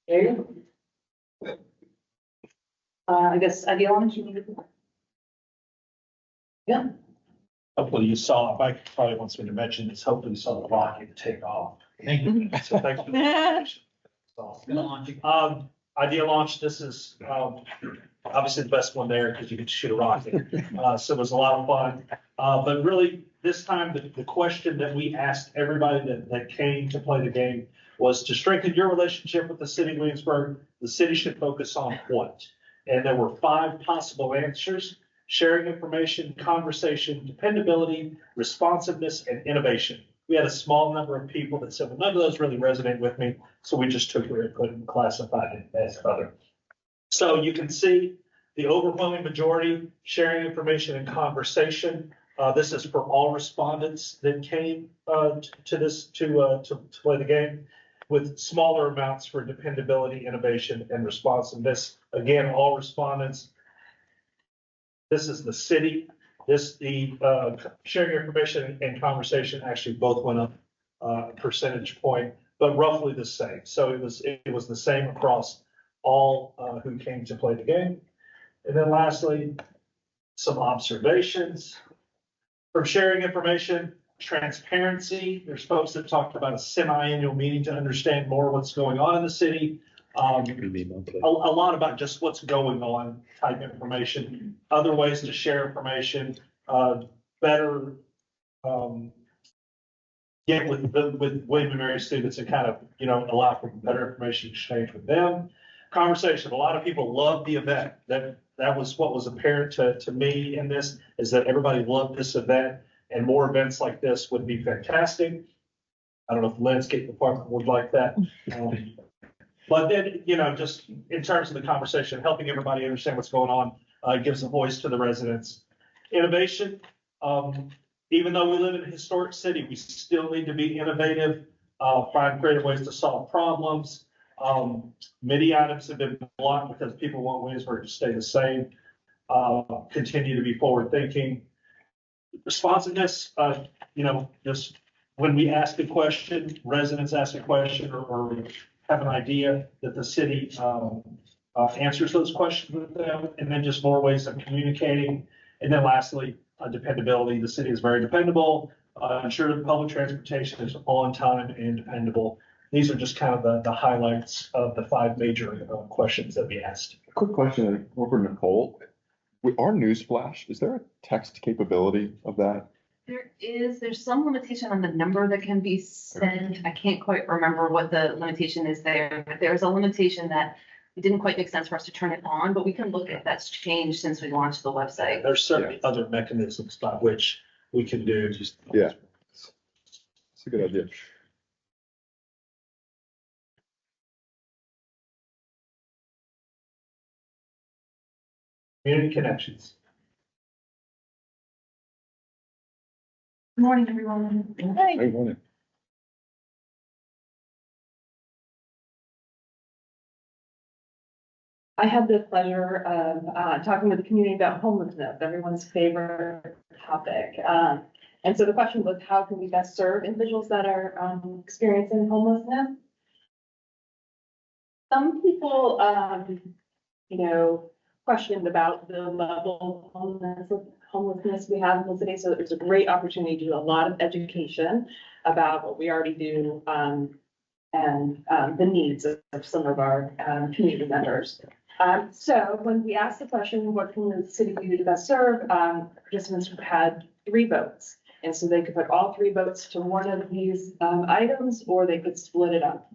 There you go. I guess ideal on yeah. Hopefully you saw, Mike probably wants me to mention this, hopefully you saw the rocket take off. Thank you. So thanks for the information. So, idea launch, this is, obviously the best one there because you get to shoot a rocket. So it was a lot of fun. But really, this time, the question that we asked everybody that came to play the game was to strengthen your relationship with the city of Williamsburg. The city should focus on what? And there were 5 possible answers: sharing information, conversation, dependability, responsiveness, and innovation. We had a small number of people that said, well, none of those really resonate with me. So we just took your input and classified it as other. So you can see the overwhelming majority sharing information and conversation. This is for all respondents that came to play the game, with smaller amounts for dependability, innovation, and responsiveness. Again, all respondents. This is the city. The sharing information and conversation actually both went up a percentage point, but roughly the same. So it was the same across all who came to play the game. And then lastly, some observations. From sharing information, transparency. There's folks that talked about a semi-annual meeting to understand more what's going on in the city. A lot about just what's going on type information, other ways to share information, better, get with William and Mary students and kind of, allow for better information exchange with them. Conversation. A lot of people love the event. That was what was apparent to me in this, is that everybody loved this event, and more events like this would be fantastic. I don't know if the landscape department would like that. But then, just in terms of the conversation, helping everybody understand what's going on, gives a voice to the residents. Innovation, even though we live in a historic city, we still need to be innovative, find creative ways to solve problems. Many items have been blocked because people want Williamsburg to stay the same, continue to be forward thinking. Responsiveness, just when we ask a question, residents ask a question or have an idea, that the city answers those questions with them, and then just more ways of communicating. And then lastly, dependability. The city is very dependable. Ensure that public transportation is on time and dependable. These are just kind of the highlights of the 5 major questions that we asked. Quick question over Nicole. With our newsflash, is there a text capability of that? There's some limitation on the number that can be sent. I can't quite remember what the limitation is there, but there's a limitation that it didn't quite make sense for us to turn it on, but we can look if that's changed since we launched the website. There's certainly other mechanisms by which we can do. Yeah. It's a good idea. Community connections. Good morning, everyone. Hi. Good morning. I had the pleasure of talking with the community about homelessness, everyone's favorite topic. And so the question was, how can we best serve individuals that are experiencing homelessness? Some people, questioned about the level of homelessness we have in the city. So it was a great opportunity to do a lot of education about what we already do and the needs of some of our community members. So when we asked the question, what can the city do to best serve, participants had 3 votes. And so they could put all 3 votes to one of these items, or they could split it up.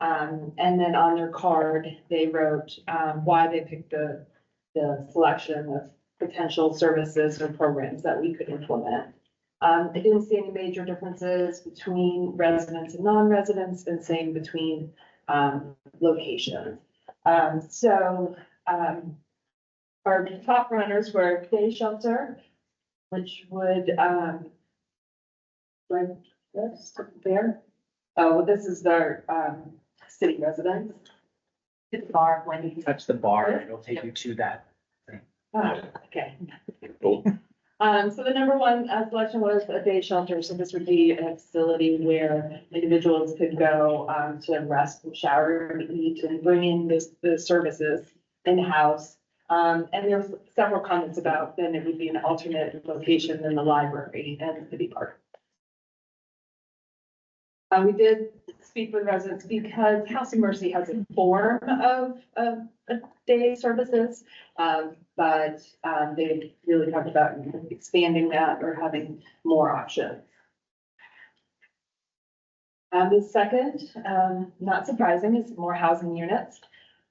And then on their card, they wrote why they picked the selection of potential services or programs that we could implement. I didn't see any major differences between residents and non-residents, and same between locations. Our top runners were day shelter, which would, there. Oh, this is their city residents. Hit the bar when you Touch the bar and it'll take you to that. Oh, okay. So the number 1 selection was a day shelter. So this would be a facility where individuals could go to rest and shower and eat and bring in the services in-house. And there's several comments about then it would be an alternate location than the library and the city park. We did speak with residents because House of Mercy has a form of day services, but they really talked about expanding that or having more options. The second, not surprising, is more housing units.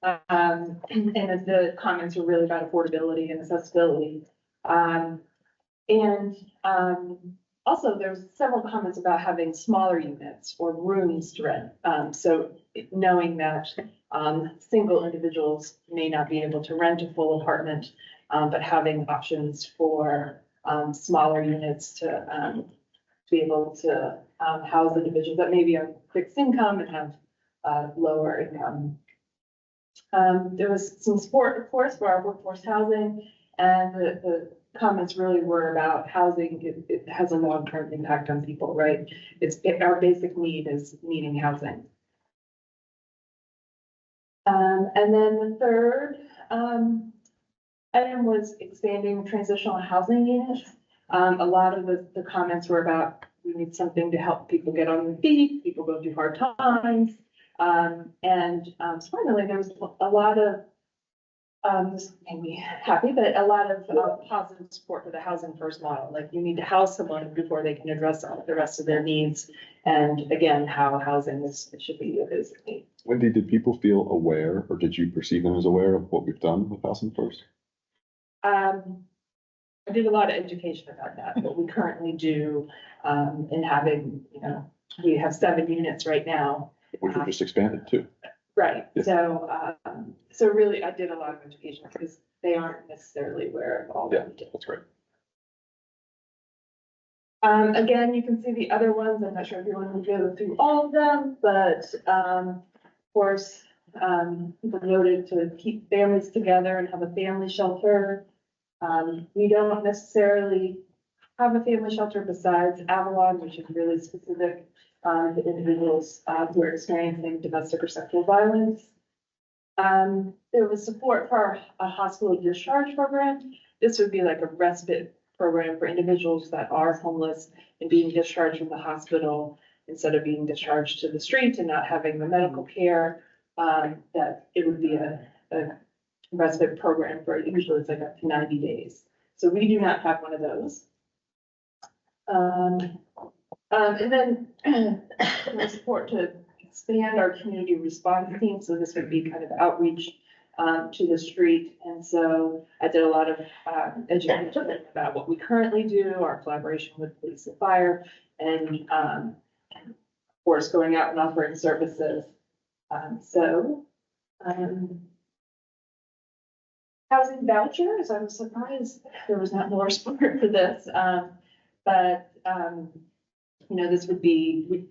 And the comments were really about affordability and accessibility. Also, there's several comments about having smaller units or rooms to rent. So knowing that single individuals may not be able to rent a full apartment, but having options for smaller units to be able to house individuals that maybe are fixed income and have lower income. There was some support, of course, for our workforce housing, and the comments really were about housing. It has a long-term impact on people, right? Our basic need is needing housing. And then the third item was expanding transitional housing units. A lot of the comments were about we need something to help people get on their feet, people go through hard times. Finally, there was a lot of, this made me happy, but a lot of positive support for the housing first model. Like, you need to house someone before they can address all the rest of their needs. And again, how housing should be a basic need. Wendy, did people feel aware, or did you perceive them as aware of what we've done with Housing First? I did a lot of education about that, what we currently do, and having, we have 7 units right now. Which were just expanded too. Right, Yeah. so really, I did a lot of education because they aren't necessarily aware of all Yeah, that we do. that's great. Again, you can see the other ones. I'm not sure if you want to go through all of them, but, of course, people noted to keep families together and have a family shelter. We don't necessarily have a family shelter besides Avalon, which is really specific to individuals who are experiencing domestic or sexual violence. There was support for a hospital discharge program. This would be like a respite program for individuals that are homeless and being discharged from the hospital instead of being discharged to the street and not having the medical care. That it would be a respite program for, usually it's like up to 90 days. So we do not have one of those. And then support to expand our community response team. So this would be kind of outreach to the street. And so I did a lot of education about what we currently do, our collaboration with police and fire, and of course, going out and offering services. Housing vouchers, I was surprised there was not more support for this. This would be,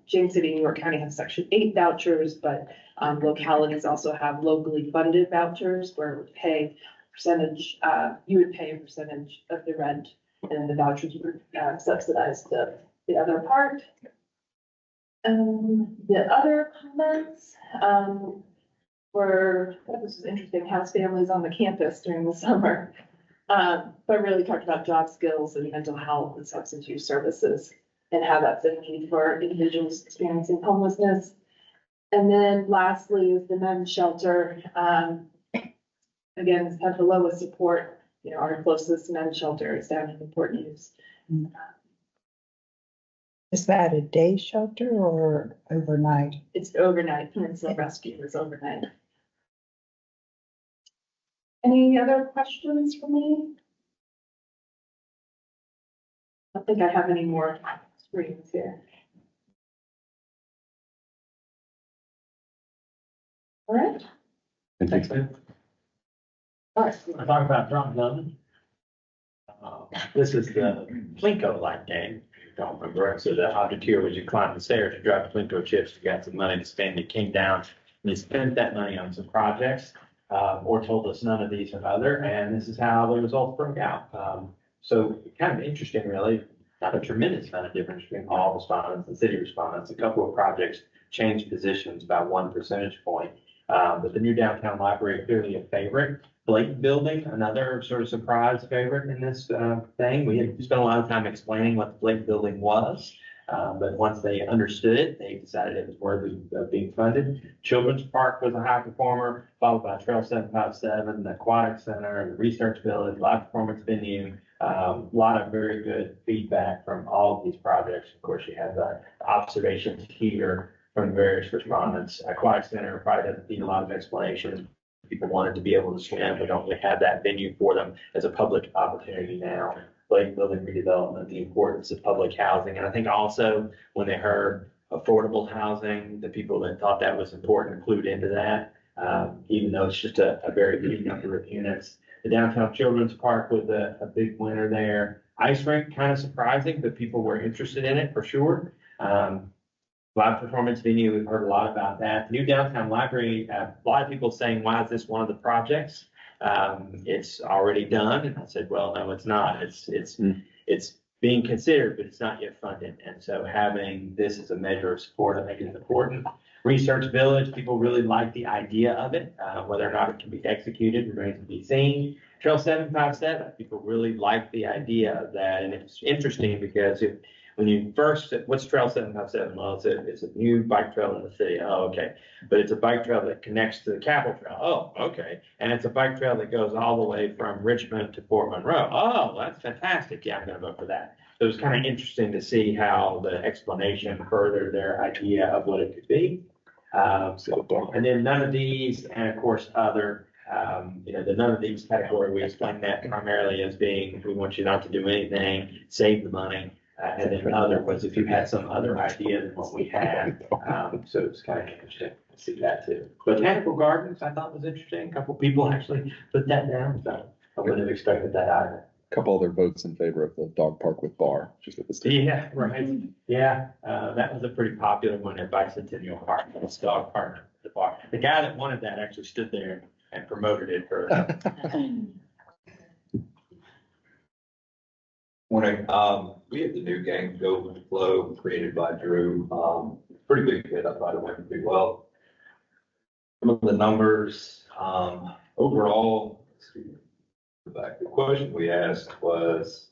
James City, New York County has Section 8 vouchers, but localities also have locally funded vouchers where it would pay percentage, you would pay a percentage of the rent, and the vouchers would subsidize the other part. The other comments were, this is interesting, house families on the campus during the summer. But really talked about job skills and mental health and substance use services and how that's a need for individuals experiencing homelessness. And then lastly is the men's shelter. Again, it's had the lowest support. Our closest men's shelter is down in Newport News. Is that a day shelter or overnight? It's overnight. Peninsula Rescue is overnight. Any other questions for me? I don't think I have any more screens here. All right. Thanks, man. All right. I talk about drop zone. This is the Plinko light game. If you don't remember it. So the object here was you climb the stairs, you drop Plinko chips, you got some money to spend, you came down and you spent that money on some projects. Or told us none of these are other, and this is how the results broke out. So kind of interesting, really, not a tremendous amount of difference between all respondents and city respondents. A couple of projects changed positions by 1 percentage point. But the new downtown library, clearly a favorite. Blake Building, another sort of surprise favorite in this thing. We had spent a lot of time explaining what the Blake Building was. But once they understood it, they decided it was worthy of being funded. Children's Park was a high performer, followed by Trail 757, the Aquatic Center, the Research Village, live performance venue. A lot of very good feedback from all of these projects. Of course, you have the observations here from various respondents. Aquatic Center probably doesn't need a lot of explanation. People wanted to be able to swim. We don't really have that venue for them as a public opportunity now. Blake Building redevelopment, the importance of public housing. And I think also when they heard affordable housing, the people that thought that was important include into that, even though it's just a very few number of units. The downtown children's park was a big winner there. Ice rink, kind of surprising, but people were interested in it for sure. Live performance venue, we've heard a lot about that. New downtown library, a lot of people saying, why is this one of the projects? It's already done. And I said, well, no, it's not. It's being considered, but it's not yet funded. And so having this as a measure of support, I think is important. Research Village, people really like the idea of it. Whether or not it can be executed remains to be seen. Trail 757, people really like the idea of that. And it's interesting because when you first, what's Trail 757? Well, it's a new bike trail in the city. Oh, okay. But it's a bike trail that connects to the Capitol Trail. Oh, okay. And it's a bike trail that goes all the way from Richmond to Fort Monroe. Oh, that's fantastic. Yeah, I'm gonna vote for that. So it was kind of interesting to see how the explanation furthered their idea of what it could be. And then none of these, and of course, other, the none of these category, we explain that primarily as being, we want you not to do anything, save the money. And then other was if you had some other idea than what we had. So it's kind of interesting to see that too. Botanical gardens, I thought was interesting. A couple people actually put that down, so I wouldn't have expected that either. Couple other votes in favor of the dog park with bar, just at the state. Yeah, right. Yeah, that was a pretty popular one at Bicentennial Park, this dog park at the bar. The guy that wanted that actually stood there and promoted it for. Morning. We have the new game, Go With the Flow, created by Drew. Pretty big hit. I thought it went pretty well. Some of the numbers, overall, the question we asked was,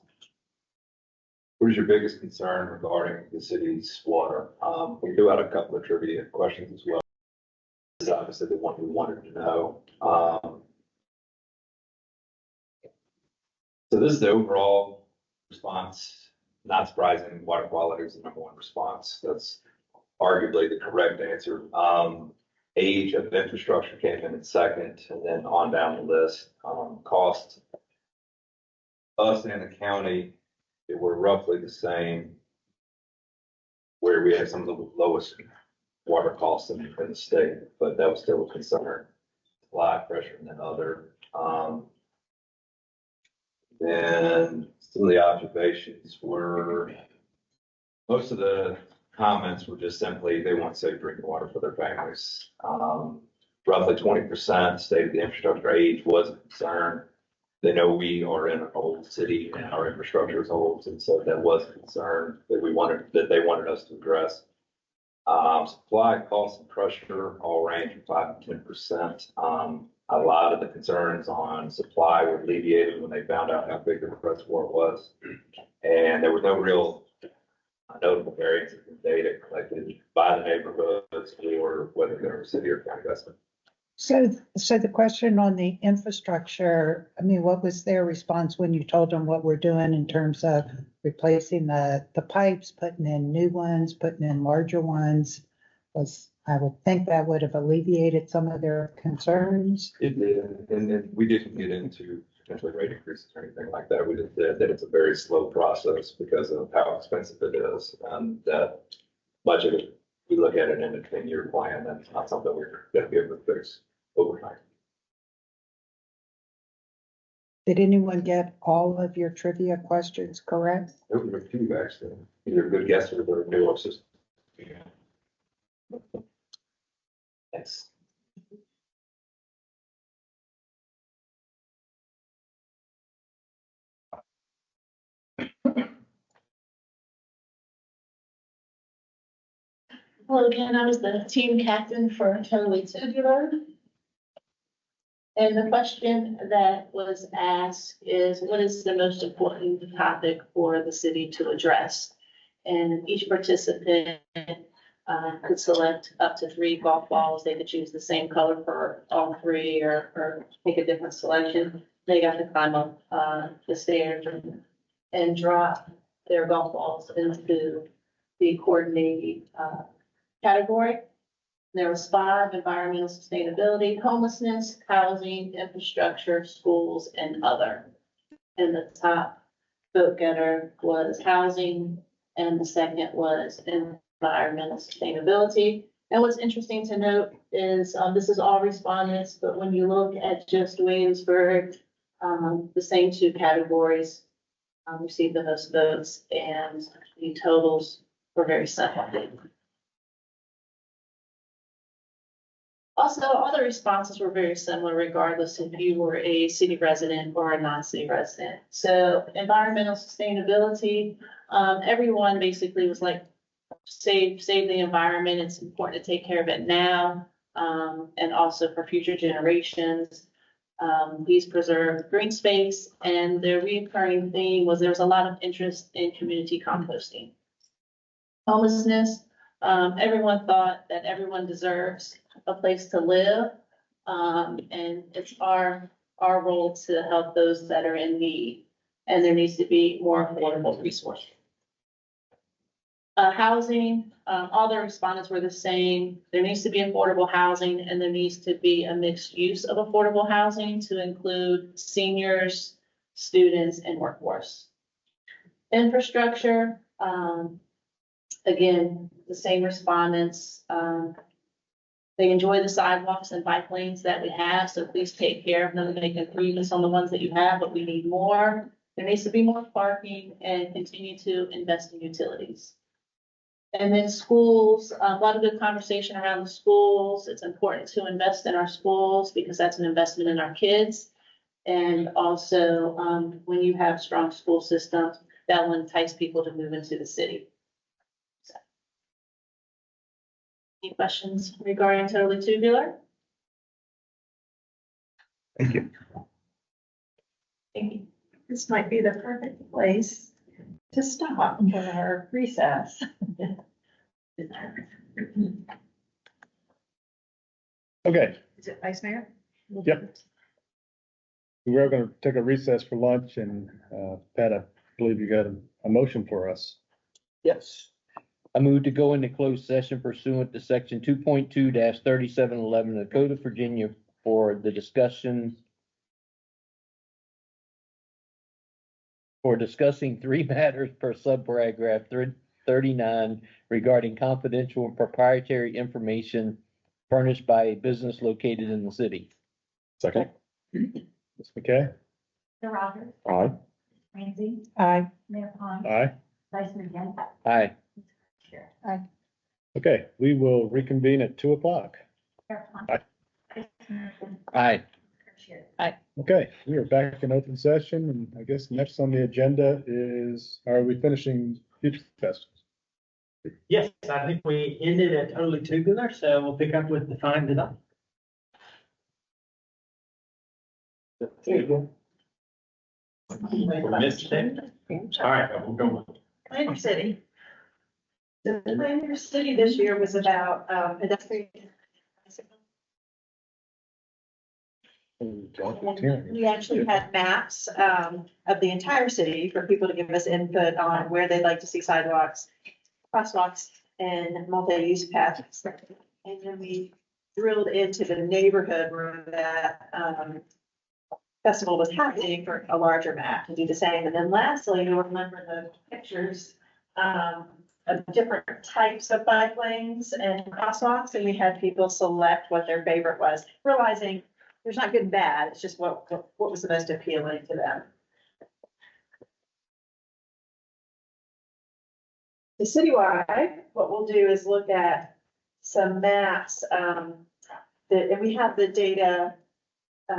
what is your biggest concern regarding the city's water? We threw out a couple of trivia questions as well. This is obviously the one we wanted to know. So this is the overall response. Not surprising, water quality is the number one response. That's arguably the correct answer. Age of infrastructure came in second, and then on down the list. Cost, us and the county, they were roughly the same, where we had some of the lowest water costs in the state, but that was still a concern. Supply pressure and then other. Then some of the observations were, most of the comments were just simply they want safe drinking water for their families. Roughly 20% stated the infrastructure age was a concern. They know we are in an old city and our infrastructure is old, and so that was a concern that they wanted us to address. Supply, cost, and pressure all range from 5 to 10%. A lot of the concerns on supply were alleviated when they found out how big the reservoir was, and there was no real notable variances in data collected by the neighborhoods or whether they were city or county investment. So the question on the infrastructure, I mean, what was their response when you told them what we're doing in terms of replacing the pipes, putting in new ones, putting in larger ones? I would think that would have alleviated some of their concerns. It did, and we didn't get into potentially rate increases or anything like that. We just said that it's a very slow process because of how expensive it is, and that budget, we look at it in a 10-year plan. That's not something we're going to be able to fix overnight. Did anyone get all of your trivia questions correct? There were a few actually, either good guesses or nuances. Thanks. Well, again, I was the team captain for Totally Tubular. And the question that was asked is, what is the most important topic for the city to address? And each participant could select up to 3 golf balls. They could choose the same color for all 3 or make a different selection. They got to climb up the stairs and drop their golf balls into the coordinated category. There was 5: environmental sustainability, homelessness, housing, infrastructure, schools, and other. And the top vote getter was housing, and the second was environmental sustainability. And what's interesting to note is this is all respondents, but when you look at just Williamsburg, the same 2 categories received the most votes, and the totals were very similar. Also, all the responses were very similar regardless if you were a city resident or a non-city resident. So environmental sustainability, everyone basically was like, save the environment. It's important to take care of it now, and also for future generations. Please preserve green space. And the recurring theme was there was a lot of interest in community composting. homelessness. Everyone thought that everyone deserves a place to live. And it's our role to help those that are in need. And there needs to be more affordable resources. Housing, all the respondents were the same. There needs to be affordable housing and there needs to be a mixed use of affordable housing to include seniors, students, and workforce. Infrastructure, again, the same respondents. They enjoy the sidewalks and bike lanes that we have, so please take care of them, make improvements on the ones that you have, but we need more. There needs to be more parking and continue to invest in utilities. And then schools, a lot of good conversation around the schools. It's important to invest in our schools because that's an investment in our kids. And also, when you have strong school systems, that will entice people to move into the city. So. Any questions regarding totally tubular? Thank you. Thank you. This might be the perfect place to stop for our recess. Okay, Is it Vice Mayor? yep. We're gonna take a recess for lunch and, Pat, I believe you got a motion for us. Yes. I move to go into closed session pursuant to section 2.2-3711 of the Code of Virginia for the discussing three matters per subparagraph 39 regarding confidential and proprietary information furnished by a business located in the city. Second. Ms. McKay? The Rogers, Aye. Ramsey, Aye. Mayor Pond, Aye. Vice Mayor Yen. Aye. Chair. Okay, we will reconvene at 2:00. Mayor Pond. Aye. Vice Mayor Yen. Aye. Chair. Okay, we are back in open session, and I guess next on the agenda is, are we finishing future festivals? Yes, I think we ended at totally tubular, so we'll pick up with the fine design. There you go. Mr. David? All right, we'll go with. Pioneer City. The Pioneer City this year was about pedestrian. We actually had maps of the entire city for people to give us input on where they'd like to see sidewalks, crosswalks, and multi-use paths. And then we drilled into the neighborhood where that festival was happening for a larger map to do the same. And then lastly, you'll remember the pictures of different types of bike lanes and crosswalks, and we had people select what their favorite was, realizing there's not good and bad, it's just what was the most appealing to them. The citywide, what we'll do is look at some maps, and we have the data.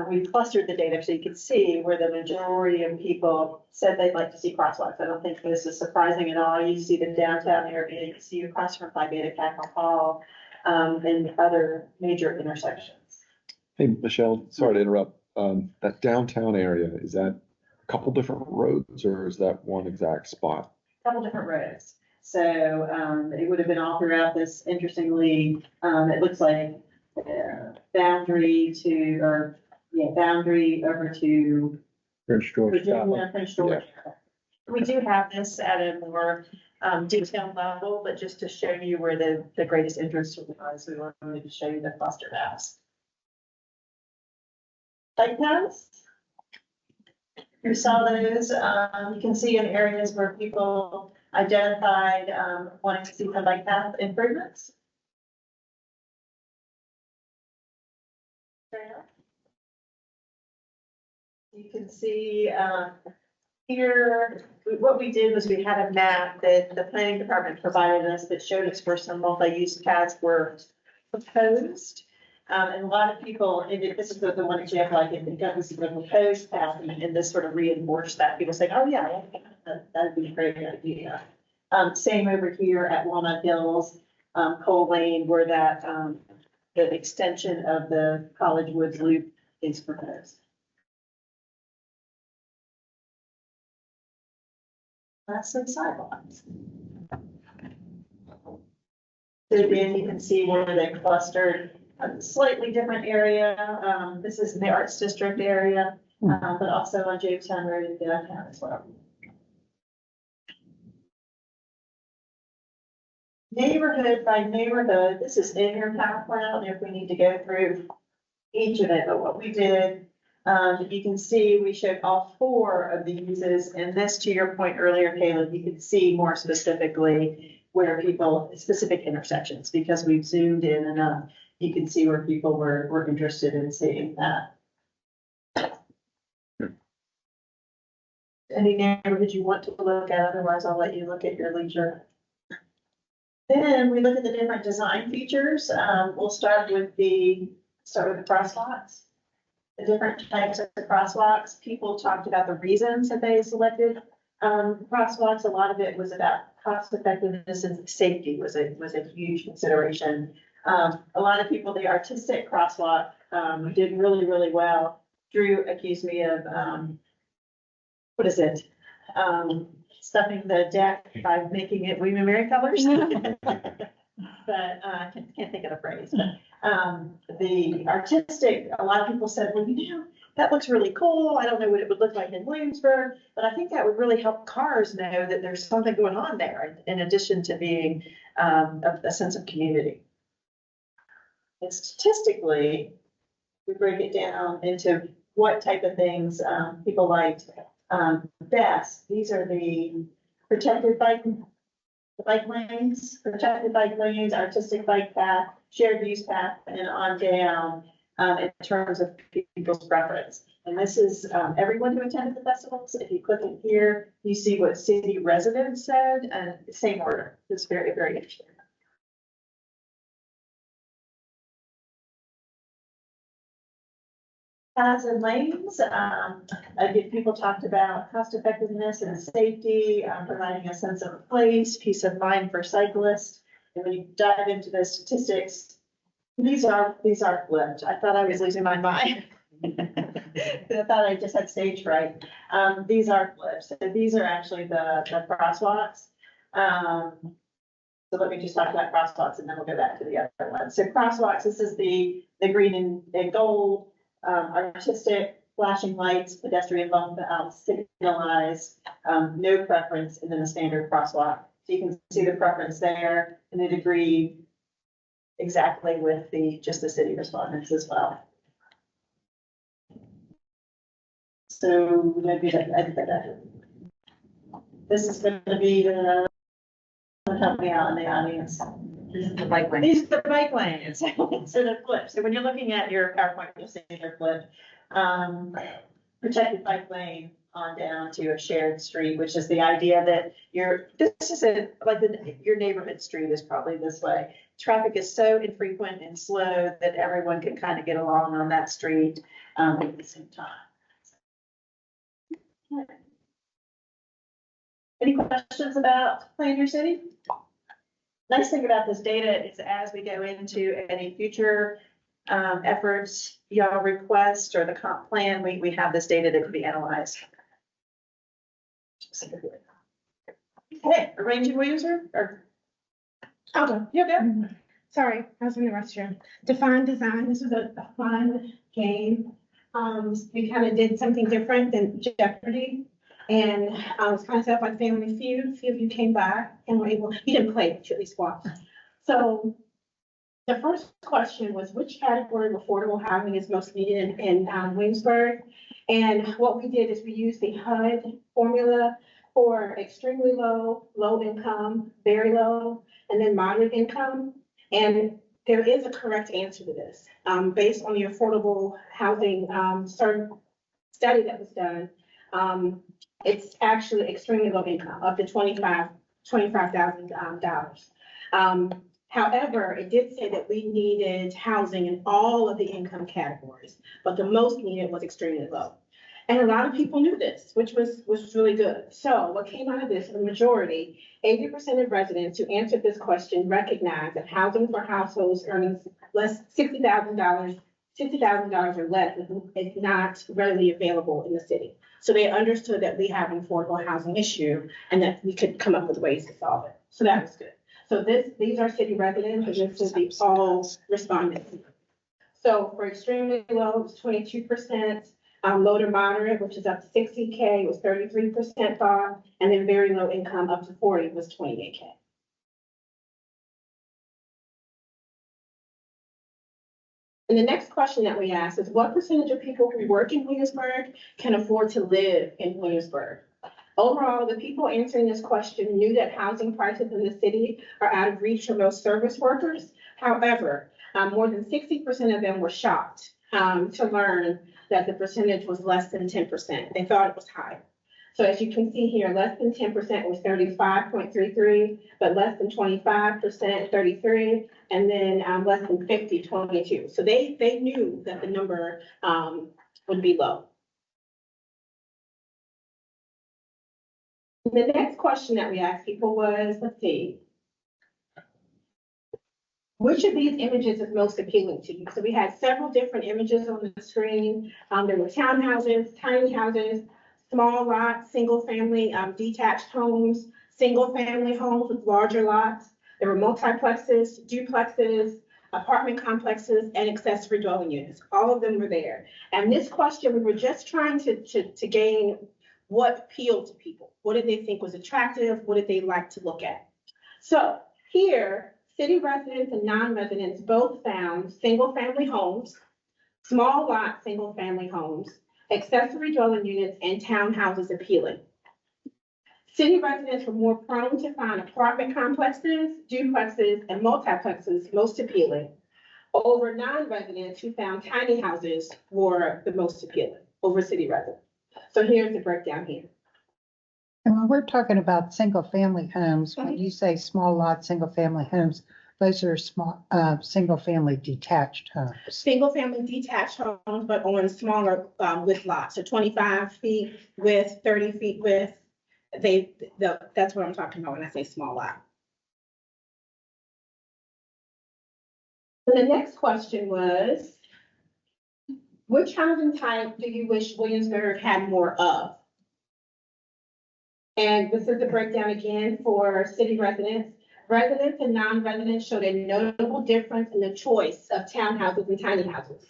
We clustered the data so you can see where the majority of people said they'd like to see crosswalks. I don't think this is surprising at all. You see the downtown area, you see across from Phi Beta Capitol Hall, and other major intersections. Hey, Michelle, sorry to interrupt. That downtown area, is that a couple different roads or is that one exact spot? Couple different roads. So it would have been all throughout this. Interestingly, it looks like boundary over to Prince George. Virginia, Prince George. We do have this at a more detailed level, but just to show you where the greatest interest was, we wanted to show you the cluster maps. Bike paths. You saw those. You can see in areas where people identified wanting to see some bike path improvements. You can see here, what we did was we had a map that the planning department provided us that showed us where some multi-use paths were proposed. And a lot of people, and this is the one example I can think of, this is the proposed path, and this sort of reinforced that. People saying, oh yeah, that'd be a great idea. Same over here at Walnut Hills, Cole Lane, where that, the extension of the College Woods Loop is proposed. That's some sidewalks. So again, you can see where they clustered a slightly different area. This is in the Arts District area, but also on Jamestown Road in downtown as well. Neighborhood by neighborhood, this is in your power plan. I don't know if we need to go through each of it, but what we did, you can see we showed all 4 of the uses, and this, to your point earlier, Caleb, you can see more specifically where people, specific intersections, because we've zoomed in enough, you can see where people were interested in seeing that. Any neighborhood you want to look at, otherwise I'll let you look at your leisure. Then we look at the different design features. We'll start with the crosswalks. The different types of crosswalks. People talked about the reasons that they selected crosswalks. A lot of it was about cost effectiveness and safety was a huge consideration. A lot of people, the artistic crosswalk did really, really well. Drew accused me of, what is it? Stuffing the deck by making it William and Mary colors. But I can't think of the phrase. But the artistic, a lot of people said, well, that looks really cool. I don't know what it would look like in Williamsburg, but I think that would really help cars know that there's something going on there, in addition to being a sense of community. And statistically, we break it down into what type of things people liked best. These are the protected bike lanes, artistic bike path, shared use path, and on down in terms of people's preference. And this is everyone who attended the festivals. If you click in here, you see what city residents said, and same order. It's very, very interesting. Paths and lanes, again, people talked about cost effectiveness and safety, providing a sense of place, peace of mind for cyclists. And when you dive into the statistics, these are flipped. I thought I was losing my mind. I thought I just had stage fright. These are flipped. So these are actually the crosswalks. So let me just talk about crosswalks and then we'll go back to the other one. So crosswalks, this is the green and gold. Artistic, flashing lights, pedestrian bump out, signalized, no preference, and then a standard crosswalk. So you can see the preference there, and it agreed exactly with just the city respondents as well. So maybe this is going to be help me out in the audience. These are the bike lanes. These are the bike lanes. So they're flipped. So when you're looking at your PowerPoint, you'll see they're flipped. Protected bike lane on down to a shared street, which is the idea that your neighborhood street is probably this way. Traffic is so infrequent and slow that everyone can kind of get along on that street at the same time. Any questions about Plan Your City? Nice thing about this data is as we go into any future efforts y'all request or the comp plan, we have this data that can be analyzed. Hey, arranging Williamsburg or? I'll go. You okay? Sorry, I was in the restroom. Define design. This was a fun game. We kind of did something different than Jeopardy. And it was kind of set up like Family Feud. A few of you came by and were able, you didn't play, but you at least watched. So the first question was, which category of affordable housing is most needed in Williamsburg? And what we did is we used the HUD formula for extremely low, low income, very low, and then moderate income. And there is a correct answer to this. Based on the affordable housing study that was done, it's actually extremely low income, up to $25,000. However, it did say that we needed housing in all of the income categories, but the most needed was extremely low. And a lot of people knew this, which was really good. So what came out of this, the majority, 80% of residents who answered this question recognized that housing for households earning less $60,000 or less is not readily available in the city. So they understood that we have an affordable housing issue and that we could come up with ways to solve it. So that was good. So these are city residents, and this is the all respondents. So for extremely low, it's 22%. Low to moderate, which is up to 60K, was 33% thought, and then very low income up to 40 was 28K. And the next question that we asked is, what percentage of people who work in Williamsburg can afford to live in Williamsburg? Overall, the people answering this question knew that housing prices in the city are out of reach for most service workers. However, more than 60% of them were shocked to learn that the percentage was less than 10%. They thought it was higher. So as you can see here, less than 10% was 35.33, but less than 25%, 33, and then less than 50, 22. So they knew that the number would be low. The next question that we asked people was, let's see, which of these images is most appealing to you? So we had several different images on the screen. There were townhouses, tiny houses, small lots, single family detached homes, single family homes with larger lots. There were multiplexes, duplexes, apartment complexes, and accessory dwelling units. All of them were there. And this question, we were just trying to gain what appealed to people. What did they think was attractive? What did they like to look at? So here, city residents and non-residents both found single family homes, small lot single family homes, accessory dwelling units, and townhouses appealing. City residents were more prone to find apartment complexes, duplexes, and multiplexes most appealing over non-residents who found tiny houses were the most appealing over city residents. So here's the breakdown here. And when we're talking about single-family homes, when you say small lot, single-family homes, those are small, single-family detached homes. Single-family detached homes, but on smaller width lots, so 25 feet width, 30 feet width. That's what I'm talking about when I say small lot. So the next question was, which housing type do you wish Williamsburg had more of? And this is the breakdown again for city residents. Residents and non-residents showed a notable difference in the choice of townhouses and tiny houses.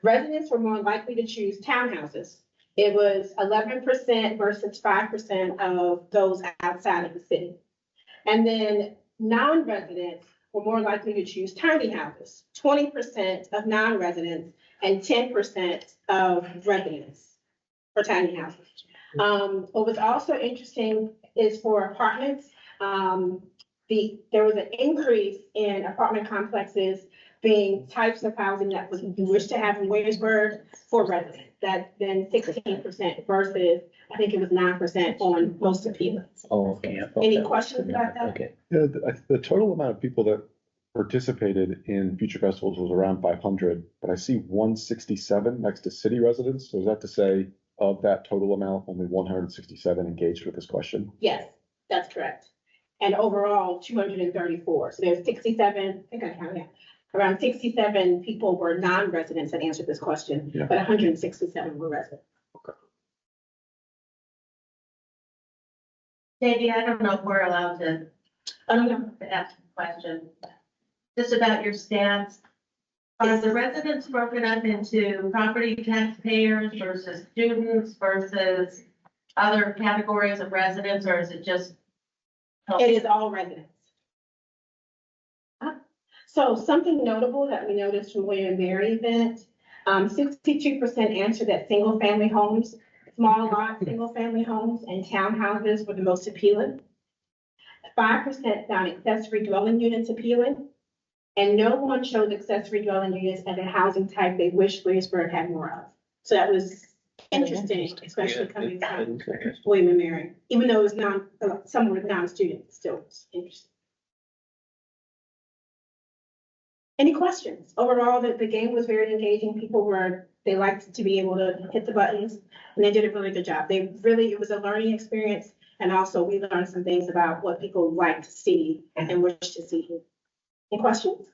Residents were more likely to choose townhouses. It was 11% versus 5% of those outside of the city. And then non-residents were more likely to choose tiny houses, 20% of non-residents and 10% of residents for tiny houses. What was also interesting is for apartments, there was an increase in apartment complexes being types of housing that we wish to have in Williamsburg for residents. That then 16% versus, I think it was 9% on most appealing. Oh, okay. Any questions about that? Okay. Yeah, the total amount of people that participated in future festivals was around 500, but I see 167 next to city residents. So is that to say of that total amount, only 167 engaged with this question? Yes, that's correct. And overall, 234. So there's 67, I think I counted that. Around 67 people were non-residents that answered this question, but 167 were residents. Katie, I don't know if we're allowed to, ask a question. Just about your stats. Are the residents broken up into property taxpayers versus students versus other categories of residents, or is it just? It is all residents. So something notable that we noticed from William and Mary event, 62% answered that single family homes, small lot, single family homes and townhouses were the most appealing. 5% found accessory dwelling units appealing. And no one chose accessory dwelling units as a housing type they wish Williamsburg had more of. So that was interesting, especially coming from William and Mary, even though it was some were non-students, still interesting. Any questions? Overall, the game was very engaging. They liked to be able to hit the buttons and they did a really good job. It was a learning experience. And also we learned some things about what people like to see and wish to see here. Any questions?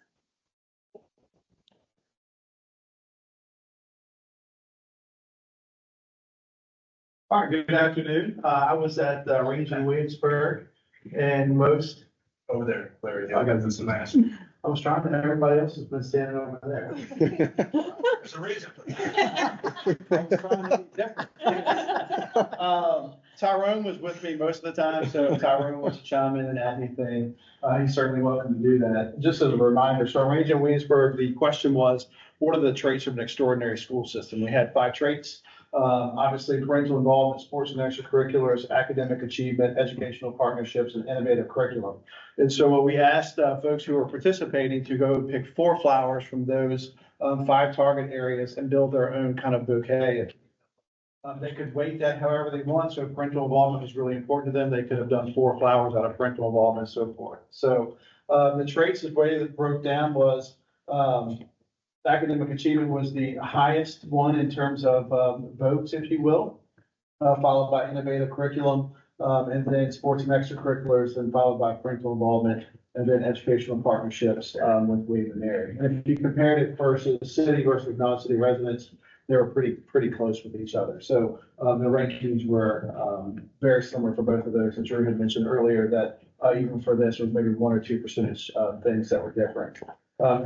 All right, good afternoon. I was at Range in Williamsburg, and most Over there, Larry. I got this mask. I was trying to, everybody else has been standing over there. There's a reason for that. I was trying to be different. Tyrone was with me most of the time, so if Tyrone wants to chime in and add anything, he's certainly welcome to do that. Just as a reminder, so Range in Williamsburg, the question was, what are the traits of an extraordinary school system? We had 5 traits. Obviously, parental involvement, sports and extracurriculars, academic achievement, educational partnerships, and innovative curriculum. And so what we asked folks who are participating to go pick 4 flowers from those 5 target areas and build their own kind of bouquet. They could weight that however they want. So if parental involvement is really important to them, they could have done 4 flowers out of parental involvement and so forth. So the traits, the way that broke down was academic achievement was the highest one in terms of votes, if you will, followed by innovative curriculum, and then sports and extracurriculars, then followed by parental involvement, and then educational partnerships with William and Mary. And if you compared it versus city versus non-city residents, they were pretty close with each other. So the rankings were very similar for both of those. And Drew had mentioned earlier that even for this, there was maybe 1 or 2 percentage things that were different.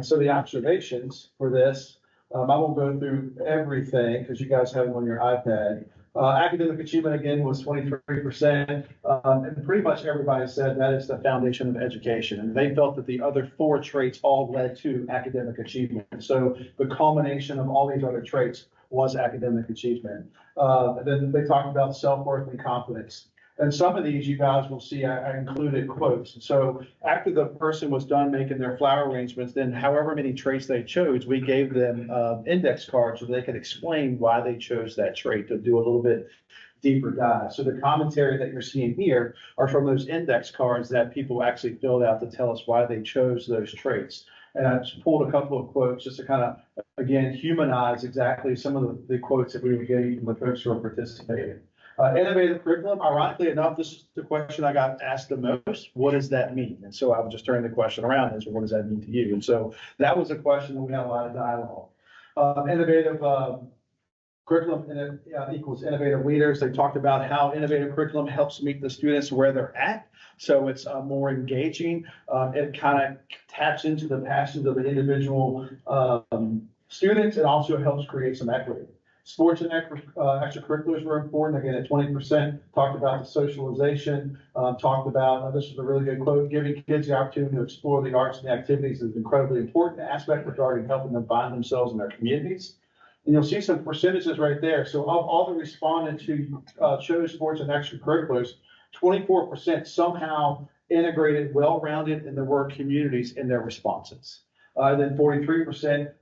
So the observations for this, I won't go through everything because you guys have them on your iPad. Academic achievement again was 23%, and pretty much everybody said that is the foundation of education. And they felt that the other 4 traits all led to academic achievement. So the culmination of all these other traits was academic achievement. And then they talked about self-worth and confidence. And some of these you guys will see, I included quotes. So after the person was done making their flower arrangements, then however many traits they chose, we gave them index cards so they could explain why they chose that trait to do a little bit deeper dive. So the commentary that you're seeing here are from those index cards that people actually filled out to tell us why they chose those traits. And I just pulled a couple of quotes just to kind of, again, humanize exactly some of the quotes that we were getting from the folks who are participating. Innovative curriculum, ironically enough, this is the question I got asked the most. What does that mean? And so I would just turn the question around as, what does that mean to you? And so that was a question that we had a lot of dialogue. Innovative curriculum equals innovative leaders. They talked about how innovative curriculum helps meet the students where they're at. So it's more engaging. It kind of taps into the passions of the individual students. It also helps create some equity. Sports and extracurriculars were important. Again, at 20%, talked about the socialization, talked about, this is a really good quote, giving kids the opportunity to explore the arts and the activities is an incredibly important aspect regarding helping them find themselves in their communities. And you'll see some percentages right there. So of all the respondents who chose sports and extracurriculars, 24% somehow integrated, well-rounded in the word communities in their responses. Then 43%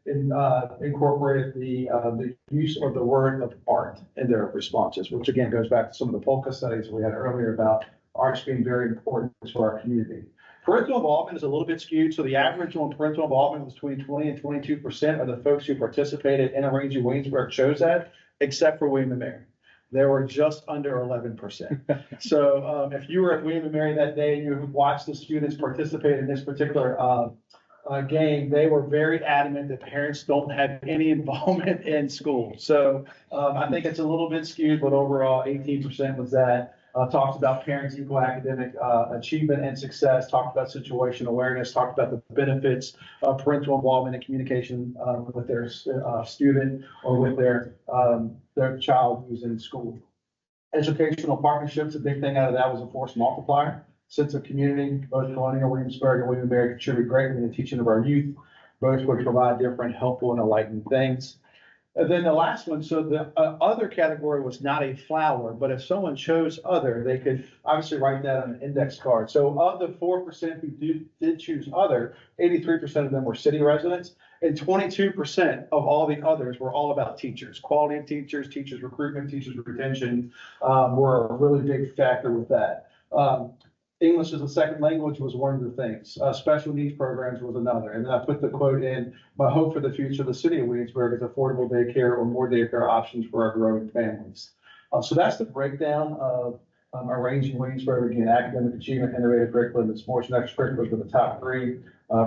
incorporated the use of the word of art in their responses, which again goes back to some of the Polka studies we had earlier about arts being very important to our community. Parental involvement is a little bit skewed. So the average on parental involvement was between 20 and 22% of the folks who participated in Range in Williamsburg chose that, except for William and Mary. They were just under 11%. So if you were at William and Mary that day and you watched the students participate in this particular game, they were very adamant that parents don't have any involvement in school. So I think it's a little bit skewed, but overall 18% was that. Talked about parents' equal academic achievement and success, talked about situational awareness, talked about the benefits of parental involvement and communication with their student or with their child who's in school. Educational partnerships, a big thing out of that was a force multiplier. Sense of community, both Colonial Williamsburg and William and Mary contribute greatly in the teaching of our youth. Both would provide different helpful and enlightening things. And then the last one, so the other category was not a flower, but if someone chose other, they could obviously write that on an index card. So of the 4% who did choose other, 83% of them were city residents, and 22% of all the others were all about teachers. Quality of teachers, teachers recruitment, teachers retention were a really big factor with that. English as a second language was one of the things. Special needs programs was another. And then I put the quote in, my hope for the future of the city of Williamsburg is affordable daycare or more daycare options for our growing families. So that's the breakdown of our Range in Williamsburg. Again, academic achievement, innovative curriculum, and sports and extracurriculars were the top 3,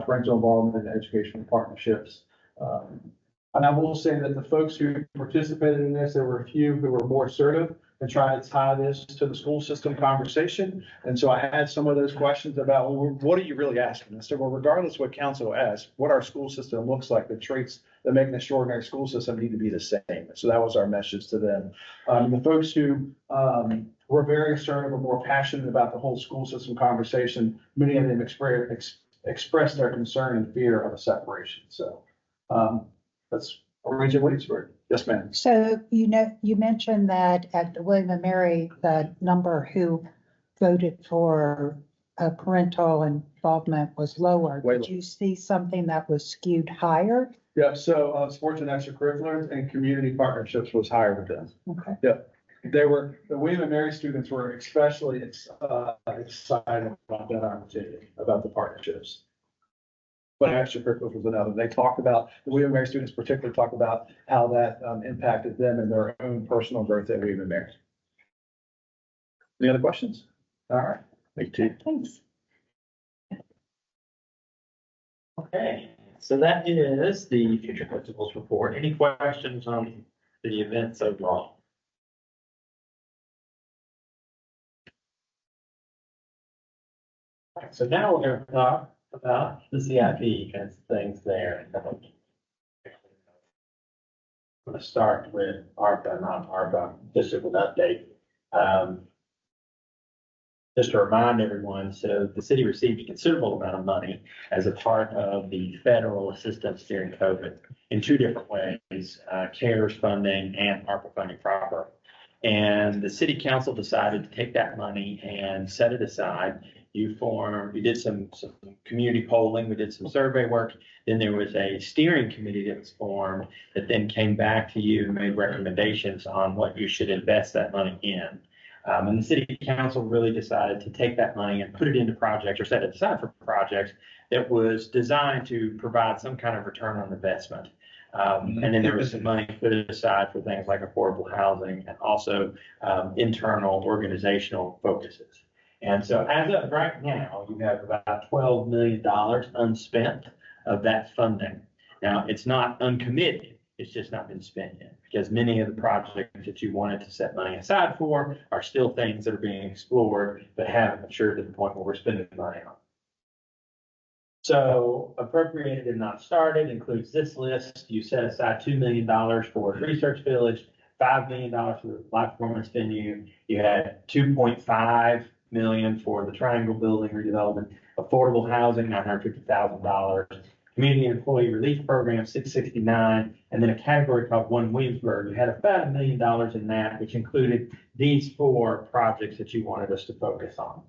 parental involvement and educational partnerships. And I will say that the folks who participated in this, there were a few who were more assertive and try to tie this to the school system conversation. And so I had some of those questions about, well, what are you really asking? I said, well, regardless what council asks, what our school system looks like, the traits that make an extraordinary school system need to be the same. So that was our message to them. The folks who were very assertive or more passionate about the whole school system conversation, many of them expressed their concern and fear of a separation. So that's Region Williamsburg. Yes, ma'am. So, you mentioned that at the William and Mary, the number who voted for parental involvement was lower. Way Did you see something that was skewed higher? Yeah, so sports and extracurriculars and community partnerships was higher with them. Okay. Yeah, the William and Mary students were especially excited about that opportunity, about the partnerships. But extracurriculars was another. They talked about, the William and Mary students particularly talked about how that impacted them and their own personal growth at William and Mary. Any other questions? All right. Thank you. Thanks. Okay, so that is the future principals report. Any questions on the events overall? All right, so now we're going to talk about the CIP and things there. I'm going to start with ARPA, not ARPA, just as an update. Just to remind everyone, so the city received a considerable amount of money as a part of the federal assistance during COVID in two different ways, CARES funding and ARPA funding proper. And the city council decided to take that money and set it aside. We did some community polling, we did some survey work. Then there was a steering committee that was formed that then came back to you and made recommendations on what you should invest that money in. And the city council really decided to take that money and put it into projects or set it aside for projects that was designed to provide some kind of return on investment. And then there was some money put aside for things like affordable housing and also internal organizational focuses. And so as of right now, you have about $12 million unspent of that funding. Now, it's not uncommitted. It's just not been spent yet because many of the projects that you wanted to set money aside for are still things that are being explored, but haven't matured to the point where we're spending money on. So appropriated and not started includes this list. You set aside $2 million for the research village, $5 million for the live performance venue. You had $2.5 million for the Triangle building redevelopment, affordable housing, $950,000. Community Employee Relief Program, $669, and then a category called One Williamsburg. You had about $1 million in that, which included these four projects that you wanted us to focus on.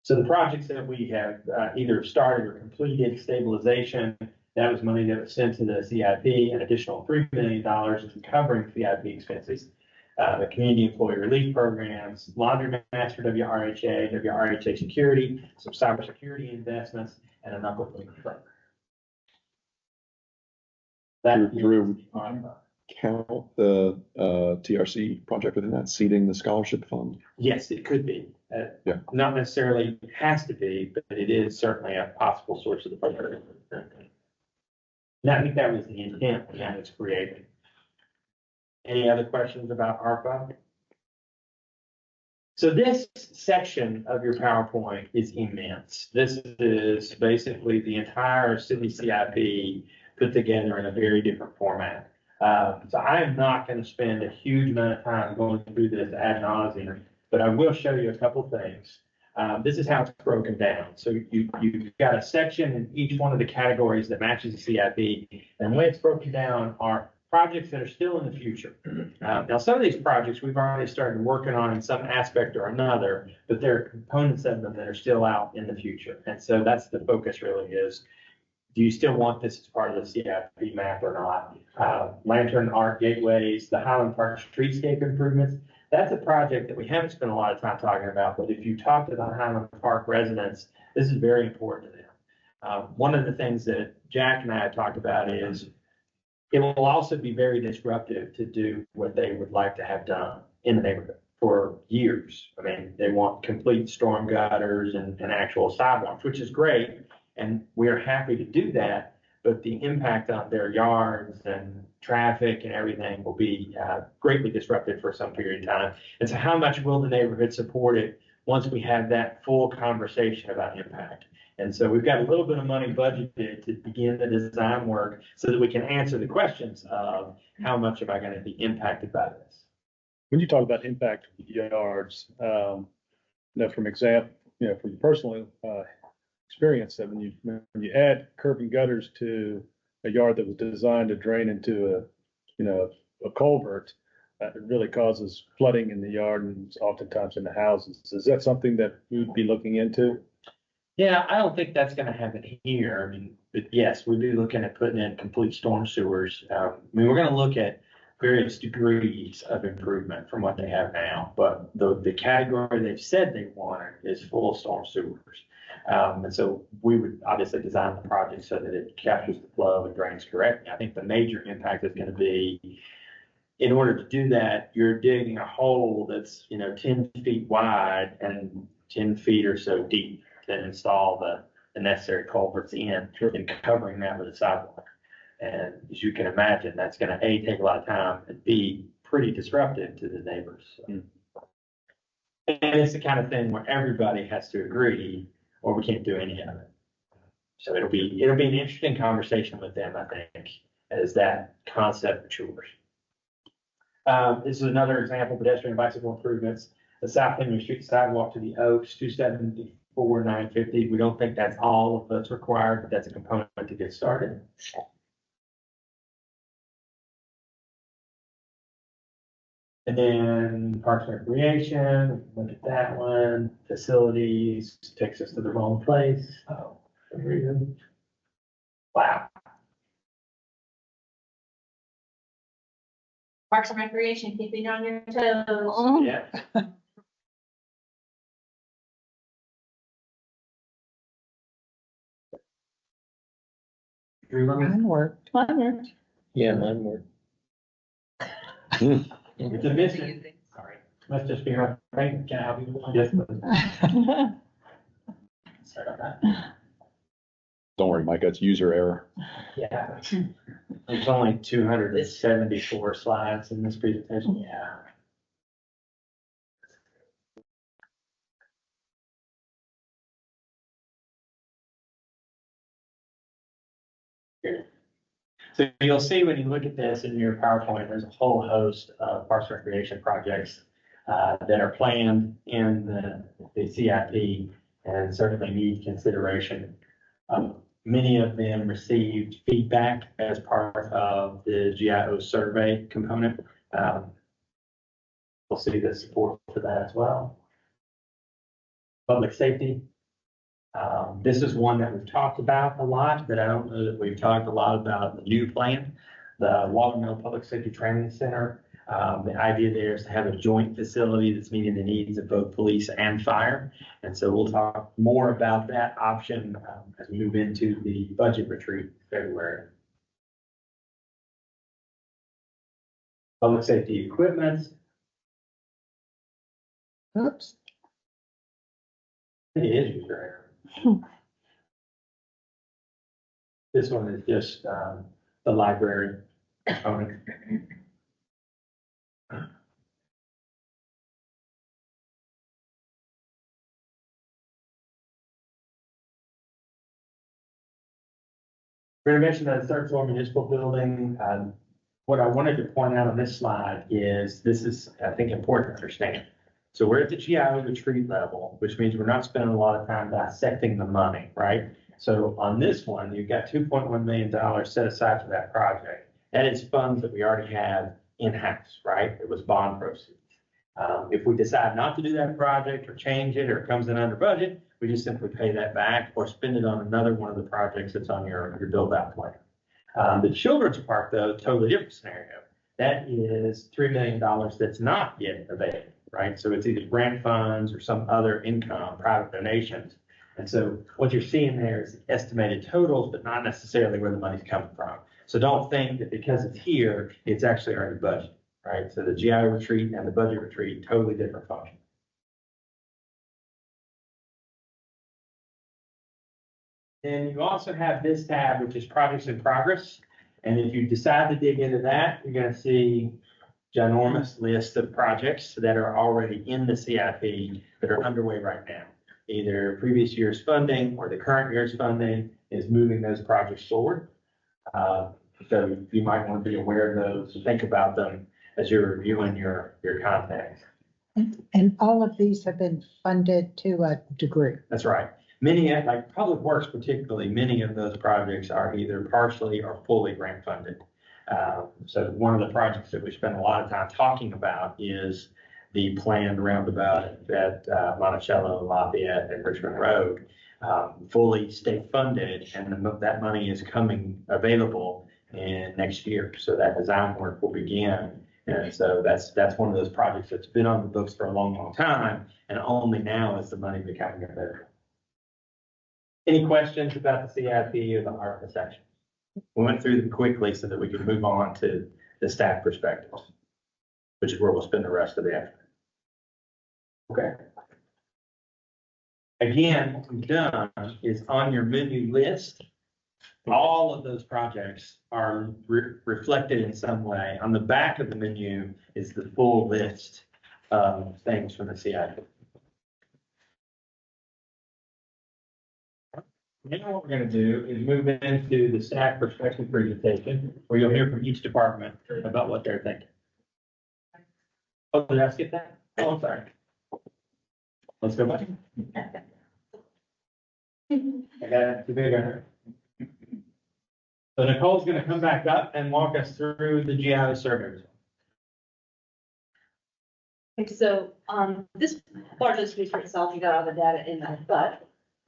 So the projects that we have either started or completed, stabilization, that was money that was sent to the CIP, an additional $3 million is covering CIP expenses. The community employee relief programs, laundromats for WRHA security, some cybersecurity investments, and a number of things. Drew, count the TRC project within that, seeding the scholarship fund? Yes, it could be. Yeah. Not necessarily has to be, but it is certainly a possible source of the program. And I think that was the intent when that was created. Any other questions about ARPA? So this section of your PowerPoint is immense. This is basically the entire city CIP put together in a very different format. So I am not going to spend a huge amount of time going through this ad nauseum, but I will show you a couple things. This is how it's broken down. So you've got a section in each one of the categories that matches the CIP, and the way it's broken down are projects that are still in the future. Now, some of these projects we've already started working on in some aspect or another, but there are components of them that are still out in the future. And so that's the focus really is, do you still want this as part of the CIP map or not? Lantern Art Gateways, the Highland Park streetscape improvements, that's a project that we haven't spent a lot of time talking about, but if you talk to the Highland Park residents, this is very important to them. One of the things that Jack and I have talked about is it will also be very disruptive to do what they would like to have done in the neighborhood for years. I mean, they want complete storm gutters and actual sidewalks, which is great. And we are happy to do that. but the impact on their yards and traffic and everything will be greatly disrupted for some period of time. And so how much will the neighborhood support it once we have that full conversation about impact? And so we've got a little bit of money budgeted to begin the design work so that we can answer the questions of how much am I going to be impacted by this? When you talk about impact yards, from your personal experience, that when you add curb and gutters to a yard that was designed to drain into a culvert, it really causes flooding in the yard and oftentimes in the houses. Is that something that we would be looking into? Yeah, I don't think that's gonna happen here. I mean, but yes, we'd be looking at putting in complete storm sewers. We're gonna look at various degrees of improvement from what they have now, but the category they've said they want is full storm sewers. And so we would obviously design the project so that it captures the flow and drains correctly. I think the major impact is gonna be, in order to do that, you're digging a hole that's, 10 feet wide and 10 feet or so deep to install the necessary culverts in and covering that with a sidewalk. And as you can imagine, that's gonna A, take a lot of time, and B, pretty disruptive to the neighbors. And it's the kind of thing where everybody has to agree or we can't do any of it. So it'll be an interesting conversation with them, I think, as that concept matures. This is another example, pedestrian and bicycle improvements. The South Henry Street sidewalk to the Oaks, 274,950. We don't think that's all of that's required, but that's a component to get started. And then Parks and Recreation, look at that one. Facilities takes us to the wrong place. Oh, for some reason. Wow. Parks and Recreation, keeping you on your toes. Yeah. Mine worked. Yeah, mine worked. It's a mission. Sorry. Must just be my bank account. Yes. Sorry about that. Don't worry, Mike, that's user error. Yeah. There's only 274 slides in this presentation. Yeah. So you'll see when you look at this in your PowerPoint, there's a whole host of Parks and Recreation projects that are planned in the CIP and certainly need consideration. Many of them received feedback as part of the GIO survey component. We'll see the support for that as well. Public safety. This is one that we've talked about a lot, but I don't know that we've talked a lot about the new plan, the Watermill Public Safety Training Center. The idea there is to have a joint facility that's meeting the needs of both police and fire. And so we'll talk more about that option as we move into the budget retreat in February. Public safety equipment. Oops. It is user error. This one is just the library component. Renovation of the third floor municipal building. What I wanted to point out on this slide is this is, I think, important to understand. So we're at the GIO retreat level, which means we're not spending a lot of time dissecting the money, right? So on this one, you've got $2.1 million set aside for that project. That is funds that we already have in-house, right? It was bond proceeds. If we decide not to do that project or change it or it comes in under budget, we just simply pay that back or spend it on another one of the projects that's on your build out plan. The children's park, though, totally different scenario. That is $3 million that's not yet available, right? So it's either grant funds or some other income, private donations. And so what you're seeing there is estimated totals, but not necessarily where the money's coming from. So don't think that because it's here, it's actually already budgeted, right? So the GIO retreat and the budget retreat, totally different function. Then you also have this tab, which is projects in progress. And if you decide to dig into that, you're gonna see ginormous list of projects that are already in the CIP that are underway right now. Either previous year's funding or the current year's funding is moving those projects forward. So you might want to be aware of those and think about them as you're reviewing your contacts. And all of these have been funded to a degree. That's right. Many, like Public Works particularly, many of those projects are either partially or fully grant funded. So one of the projects that we spend a lot of time talking about is the planned roundabout at Monticello, Lafayette, and Richmond Road, fully state funded, and that money is coming available in next year. So that design work will begin. And so that's one of those projects that's been on the books for a long, long time, and only now is the money becoming available. Any questions about the CIP or the ARPA section? We went through them quickly so that we could move on to the staff perspectives, which is where we'll spend the rest of the afternoon. Okay. Again, what we've done is on your menu list, all of those projects are reflected in some way. On the back of the menu is the full list of things from the CIP. Now what we're going to do is move into the staff perspective presentation, where you'll hear from each department about what they're thinking. Oh, did I skip that? Oh, I'm sorry. Let's go back. I got it too big on her. So Nicole's going to come back up and walk us through the GIO survey. Okay, so this largely speaks for itself. You got all the data in there, but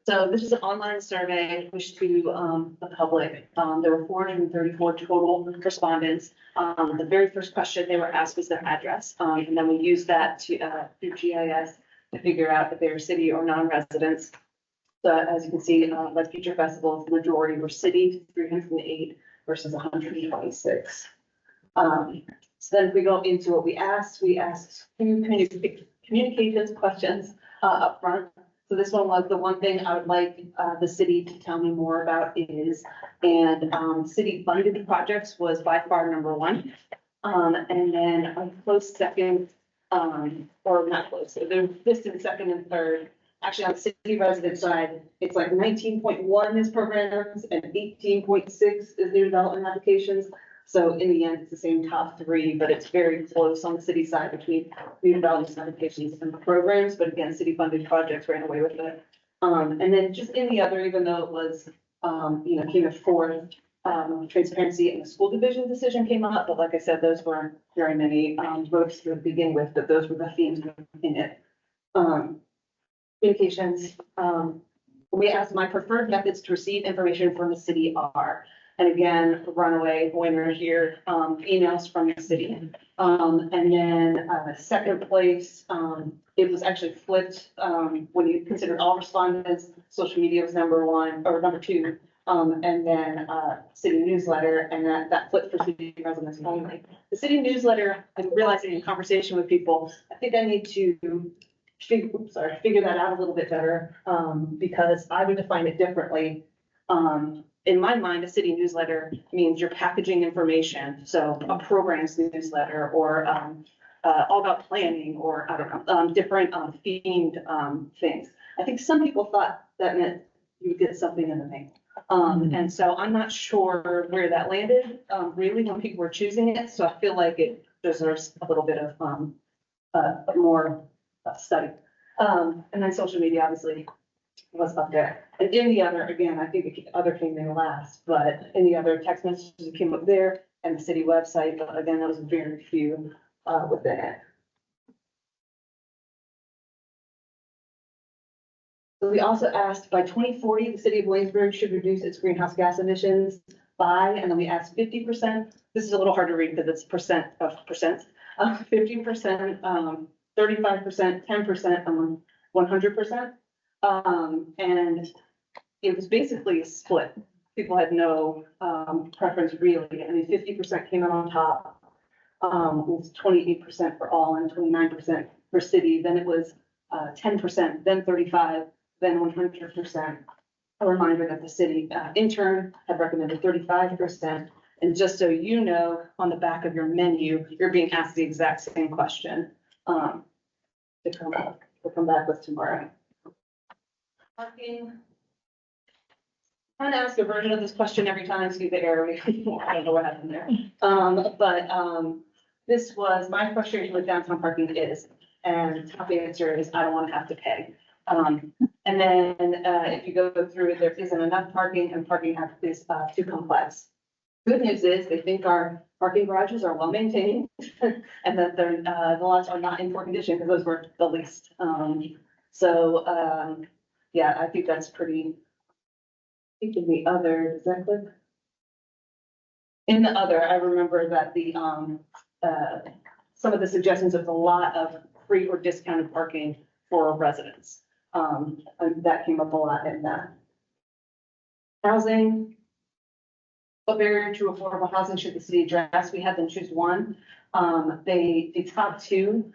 so this is an online survey pushed to the public. There were 434 total respondents. The very first question they were asked was their address, and then we used that to through GIS to figure out if they were city or non-residents. So as you can see, like Future Festival, the majority were city, 308 versus 126. So then if we go into what we asked two communications questions up front. So this one was the one thing I would like the city to tell me more about is, and city funded projects was by far number one. And then a close second, or not close, so they're distant second and third. Actually, on the city resident side, it's like 19.1 is programs and 18.6 is new development applications. So in the end, it's the same top three, but it's very close on the city side between new development applications and programs. But again, city funded projects ran away with it. And then just in the other, even though it was, came at fourth, transparency and the school division decision came up. But like I said, those weren't very many votes to begin with, but those were the themes in it. Communications, we asked my preferred methods to receive information from the city are, and again, runaway winner here, emails from the city. And then second place, it was actually flipped when you considered all respondents, social media was number one or number two. And then city newsletter, and that flipped for city residents only. The city newsletter, I'm realizing in conversation with people, I think I need to figure that out a little bit better, because I would define it differently. In my mind, a city newsletter means you're packaging information, so a program's newsletter, or all about planning, or I don't know, different themed things. I think some people thought that meant you would get something in the mail. And so I'm not sure where that landed, really, when people were choosing it. So I feel like it deserves a little bit of more study. And then social media obviously was up there. And in the other, again, I think the other came in last, but in the other text messages came up there and the city website, but again, that was very few within it. So we also asked by 2040, the city of Williamsburg should reduce its greenhouse gas emissions by, and then we asked 50%. This is a little hard to read because it's percent of percent. 50%, 35%, 10%, 100%. And it was basically a split. People had no preference really. I mean, 50% came out on top. It was 28% for all and 29% for city. Then it was 10%, then 35%, then 100%. a reminder that the city intern had recommended 35%. And just so you know, on the back of your menu, you're being asked the exact same question to come back with tomorrow. Parking. I'm gonna ask a version of this question every time, see the error. I don't know what happened there. This was my frustration with downtown parking is, and top answer is I don't want to have to pay. And then if you go through it, there isn't enough parking and parking is too complex. Good news is they think our parking garages are well maintained and that they're, the lots are not in poor condition because those were the least. Yeah, I think that's pretty. I think in the other, does that click? In the other, I remember that the, some of the suggestions of a lot of free or discounted parking for residents. And that came up a lot in that. Housing. What barrier to affordable housing should the city address? We had them choose one. The top two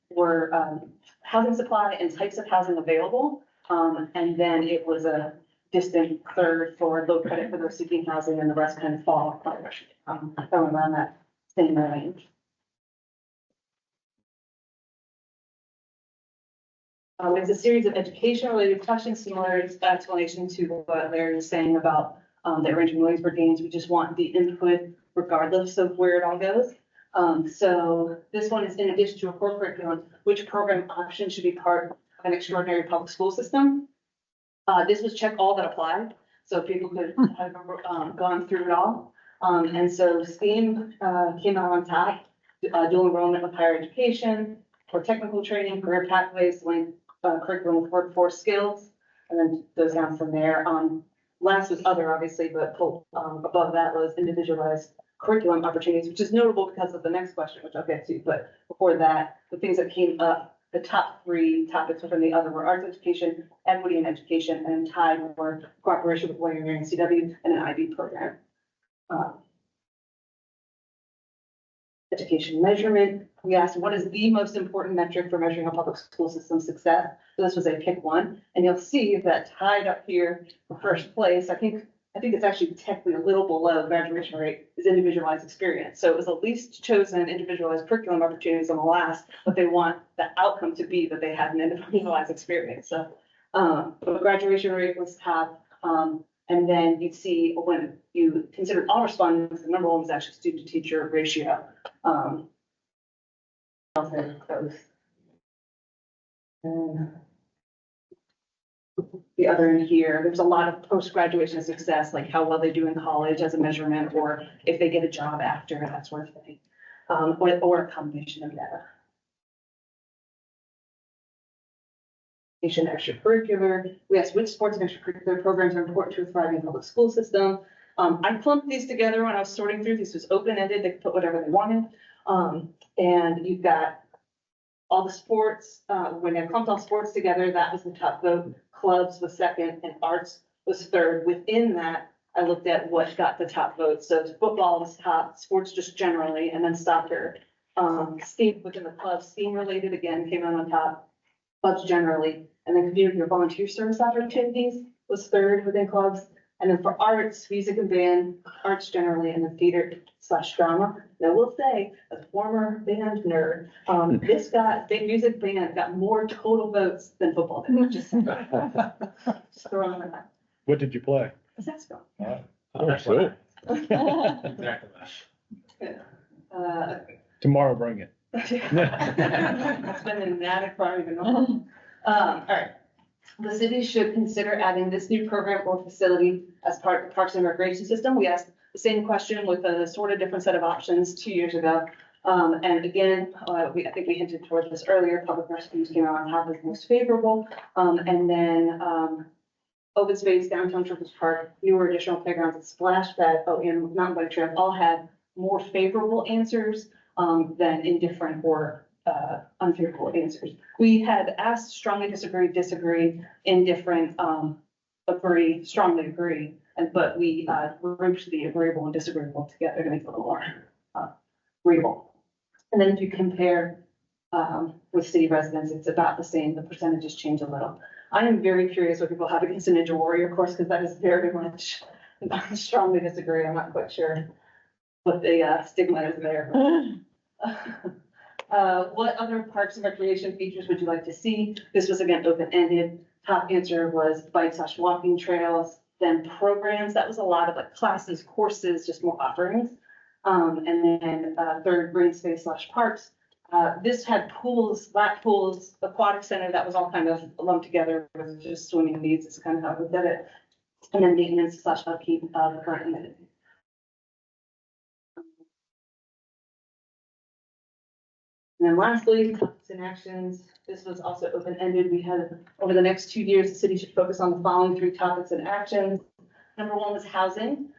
were housing supply and types of housing available. And then it was a distant third for low credit for those seeking housing, and the rest kind of fall around that same range. There's a series of education-related questions, similar explanation to what Larry was saying about the arrangement Williamsburg games. We just want the input regardless of where it all goes. So this one is in addition to a core curriculum, which program option should be part of an extraordinary public school system? This was check all that applied, so people could have gone through it all. And so STEAM came out on top, dual enrollment with higher education, for technical training, career pathways, link curriculum with workforce skills, and then goes down from there. Last was other, obviously, but above that was individualized curriculum opportunities, which is notable because of the next question, which I'll get to. But before that, the things that came up, the top three topics within the other were arts education, equity in education, and tied were cooperation with William and CW and an IB program. Education measurement. We asked, what is the most important metric for measuring a public school system success? So this was a pick one, and you'll see that tied up here for first place. I think it's actually technically a little below graduation rate is individualized experience. So it was the least chosen individualized curriculum opportunities on the last, but they want the outcome to be that they had an individualized experience. So the graduation rate was top. And then you'd see when you consider all respondents, the number one was actually student to teacher ratio. The other in here, there's a lot of post-graduation success, like how well they do in college as a measurement, or if they get a job after, that sort of thing, or a combination of that. Extracurricular. We asked which sports and extracurricular programs are important to a thriving public school system. I clumped these together when I was sorting through. This was open-ended. They could put whatever they wanted. And you've got all the sports. When they clumped all sports together, that was the top vote. Clubs was second, and arts was third. Within that, I looked at what got the top vote. So football was top, sports just generally, and then soccer. STEAM within the clubs, STEAM related again came out on top. Clubs generally, and then community or volunteer service opportunities was third within clubs. And then for arts, music and band, arts generally, and then theater/drama. Now, I will say, as a former band nerd, music band got more total votes than football did. Just throwing it out. What did you play? Saxophone. Cool. Exactly. Tomorrow, bring it. It's been in an attic for I don't even know. All right. The city should consider adding this new program or facility as part of the Parks and Recreation system. We asked the same question with a sort of different set of options 2 years ago. And again, I think we hinted towards this earlier. Public restrooms came out on top as most favorable. And then open space, downtown Children's Park, newer additional playgrounds, and splash pad, and mountain bike trail all had more favorable answers than indifferent or unfavorable answers. We had asked strongly disagree, indifferent, agree, strongly agree, but we grouped the agreeable and disagreeable together to make it a little more agreeable. And then if you compare with city residents, it's about the same. The percentages change a little. I am very curious what people have against a Ninja Warrior course, because that is very much, I strongly disagree. I'm not quite sure what the stigma is there. What other parks and recreation features would you like to see? This was again open-ended. Top answer was bike/walking trails, then programs. That was a lot of like classes, courses, just more offerings. And then third, green space/parks. This had pools, lap pools, aquatic center. That was all kind of lumped together with just swimming needs. It's kind of how we did it. And then maintenance/upkeep of the current amenities. And then lastly, topics and actions. This was also open-ended. We had, over the next 2 years, the city should focus on the following 3 topics and actions. Number 1 was housing.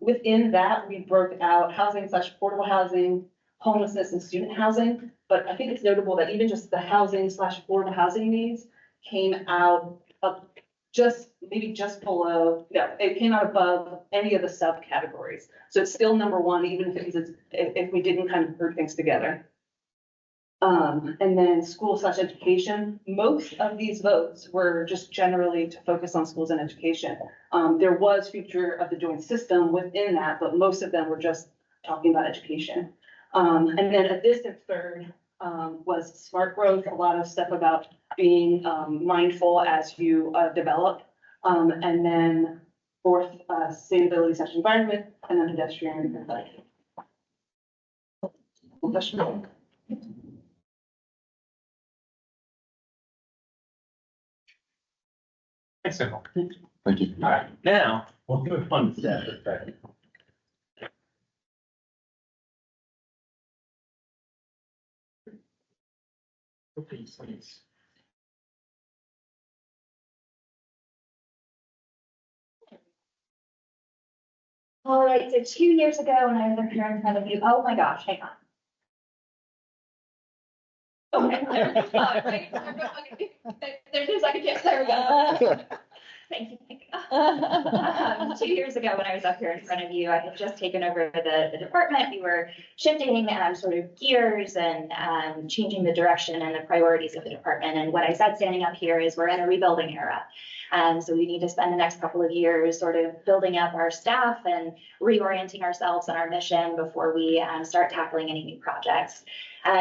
Within that, we broke out housing/affordable housing, homelessness, and student housing. But I think it's notable that even just the housing/affordable housing needs came out of maybe just below, it came out above any of the subcategories. So it's still number 1, even if we didn't kind of group things together. And then school/education. Most of these votes were just generally to focus on schools and education. There was future of the joint system within that, but most of them were just talking about education. And then a distant third was smart growth, a lot of stuff about being mindful as you develop. And then fourth, sustainability/environment, and then pedestrian. Thanks, Nicole. Thank you. All right, now we'll move on to staff perspective. Please. All right, so 2 years ago when I was up here in front of you, oh my gosh, hang on. Okay, right. There's a second chance, there we go. Thank you. 2 years ago when I was up here in front of you, I had just taken over the department. We were shifting sort of gears and changing the direction and the priorities of the department. And what I said standing up here is we're in a rebuilding era. So we need to spend the next couple of years sort of building up our staff and reorienting ourselves and our mission before we start tackling any new projects.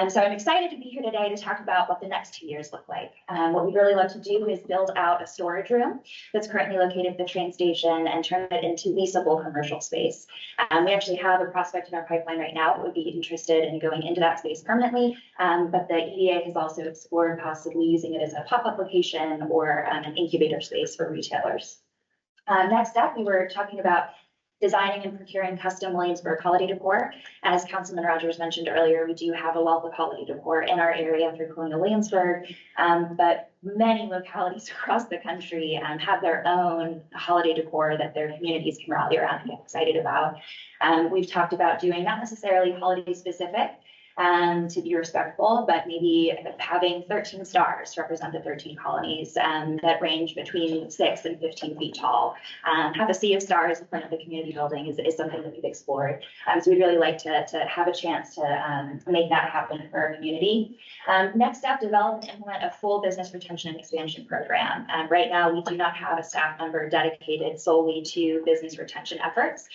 So I'm excited to be here today to talk about what the next 2 years look like. What we'd really love to do is build out a storage room that's currently located at the train station and turn it into leasable commercial space. We actually have a prospect in our pipeline right now that would be interested in going into that space permanently, but the EDA has also explored possibly using it as a pop-up location or an incubator space for retailers. Next up, we were talking about designing and procuring custom Williamsburg holiday decor. As Councilman Rogers mentioned earlier, we do have a wealth of holiday decor in our area through Colonial Williamsburg, but many localities across the country have their own holiday decor that their communities can rally around and get excited about. We've talked about doing not necessarily holiday specific, to be respectful, but maybe having 13 stars to represent the 13 colonies that range between 6 and 15 feet tall. Have a sea of stars in front of the community building is something that we've explored. So we'd really like to have a chance to make that happen for our community. Next up, develop and implement a full business retention and expansion program. Right now, we do not have a staff member dedicated solely to business retention efforts.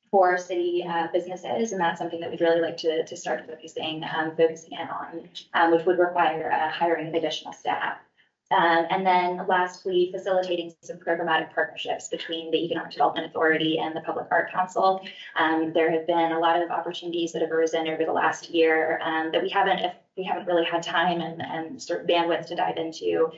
For city businesses, and that's something that we'd really like to start focusing in on, which would require hiring additional staff. And then lastly, facilitating some programmatic partnerships between the Economic Development Authority and the Public Art Council. There have been a lot of opportunities that have arisen over the last year that we haven't really had time and sort of bandwidth to dive into.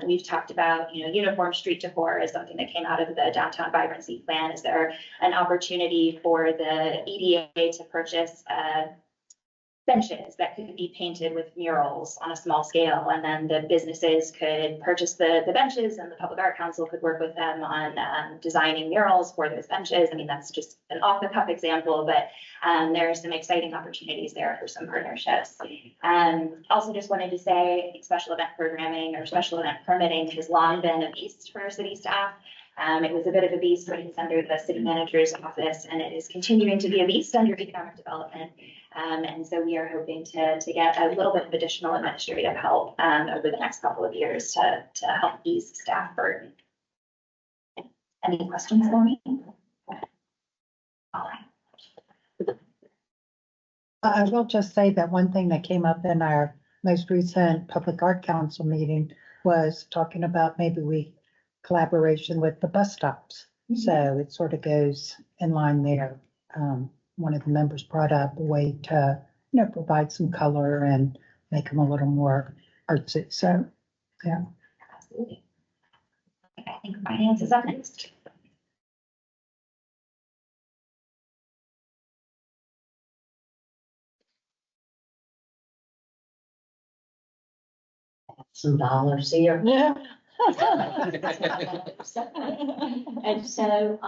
We've talked about, uniform street decor is something that came out of the downtown vibrancy plan. Is there an opportunity for the EDA to purchase benches that could be painted with murals on a small scale, and then the businesses could purchase the benches and the Public Art Council could work with them on designing murals for those benches. I mean, that's just an off-the-cuff example, but there are some exciting opportunities there for some partnerships. Also just wanted to say special event programming or special event permitting has long been a beast for our city staff. It was a bit of a beast when it's under the city manager's office, and it is continuing to be a beast under economic development. And so we are hoping to get a little bit of additional administrative help over the next couple of years to help ease the staff burden. Any questions for me? All right. I will just say that one thing that came up in our most recent Public Art Council meeting was talking about maybe collaboration with the bus stops. So it sort of goes in line there. One of the members brought up a way to, provide some color and make them a little more artsy. So, yeah. Absolutely. I think finance is up next. Some dollars here. Yeah. And so,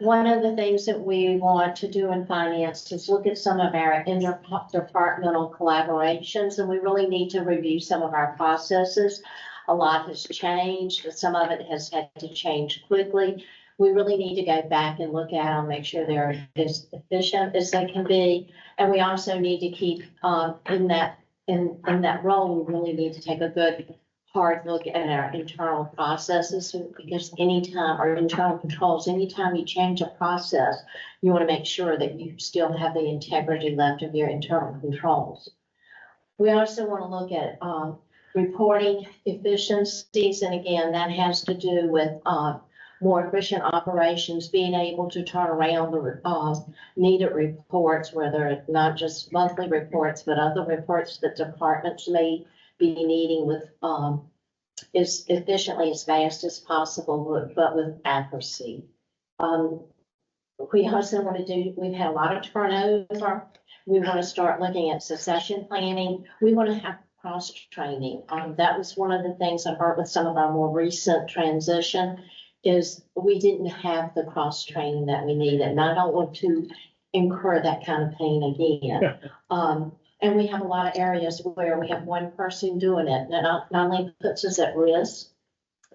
one of the things that we want to do in finance is look at some of our interdepartmental collaborations, and we really need to review some of our processes. A lot has changed, some of it has had to change quickly. We really need to go back and look at them, make sure they're as efficient as they can be. And we also need to keep, in that role, we really need to take a good hard look at our internal processes, because anytime, or internal controls, anytime you change a process, you want to make sure that you still have the integrity left of your internal controls. We also want to look at reporting efficiencies, and again, that has to do with more efficient operations, being able to turn around the needed reports, whether not just monthly reports, but other reports that departments may be needing with as efficiently as fast as possible, but with accuracy. We also want to do, we've had a lot of turnover. We want to start looking at succession planning. We want to have cross training. That was one of the things I heard with some of our more recent transition, is we didn't have the cross training that we needed. And I don't want to incur that kind of pain again. And we have a lot of areas where we have one person doing it, and it not only puts us at risk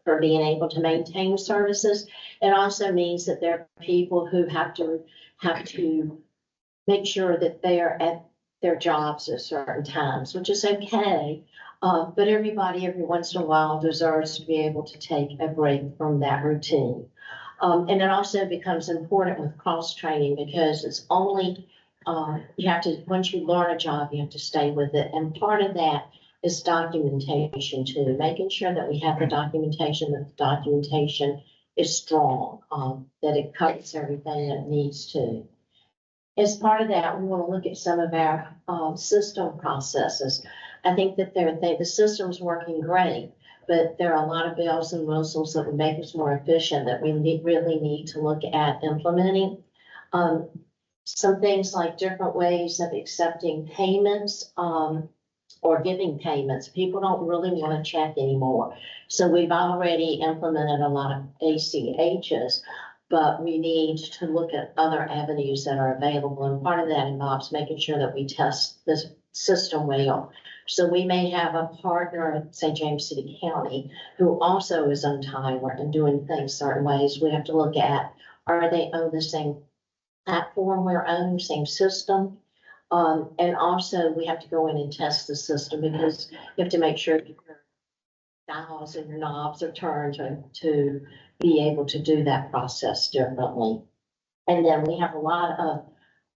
for being able to maintain services, it also means that there are people who have to make sure that they are at their jobs at certain times, which is okay. But everybody, every once in a while, deserves to be able to take a break from that routine. And it also becomes important with cross training, because it's only you have to, once you learn a job, you have to stay with it. And part of that is documentation too, making sure that we have the documentation, that the documentation is strong, that it covers everything that it needs to. As part of that, we want to look at some of our system processes. I think that the system's working great, but there are a lot of bells and whistles that would make us more efficient that we really need to look at implementing. Some things like different ways of accepting payments or giving payments. People don't really want to check anymore. So we've already implemented a lot of ACHs, but we need to look at other avenues that are available. And part of that involves making sure that we test the system well. So we may have a partner, say James City County, who also is on timer and doing things certain ways. We have to look at, are they on the same platform we're on, same system? And also we have to go in and test the system, because you have to make sure your dials and your knobs are turned to be able to do that process differently. And then we have a lot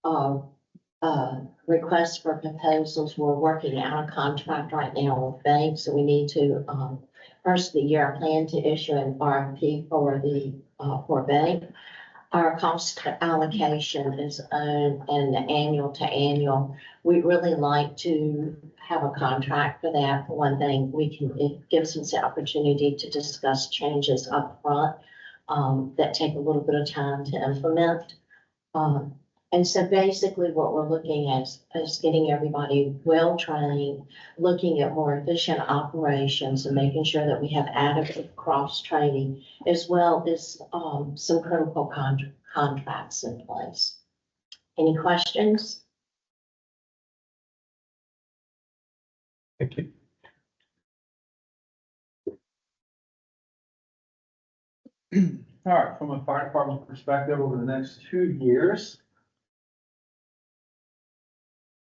of requests for proposals. We're working out a contract right now with banks, so we need to, first of the year, I plan to issue an RFP for a bank. Our cost allocation is an annual to annual. We really like to have a contract for that. For one thing, it gives us the opportunity to discuss changes up front that take a little bit of time to implement. And so basically what we're looking at is getting everybody well trained, looking at more efficient operations and making sure that we have adequate cross training, as well as some critical contracts in place. Any questions? Thank you. All right, from a fire department perspective, over the next 2 years.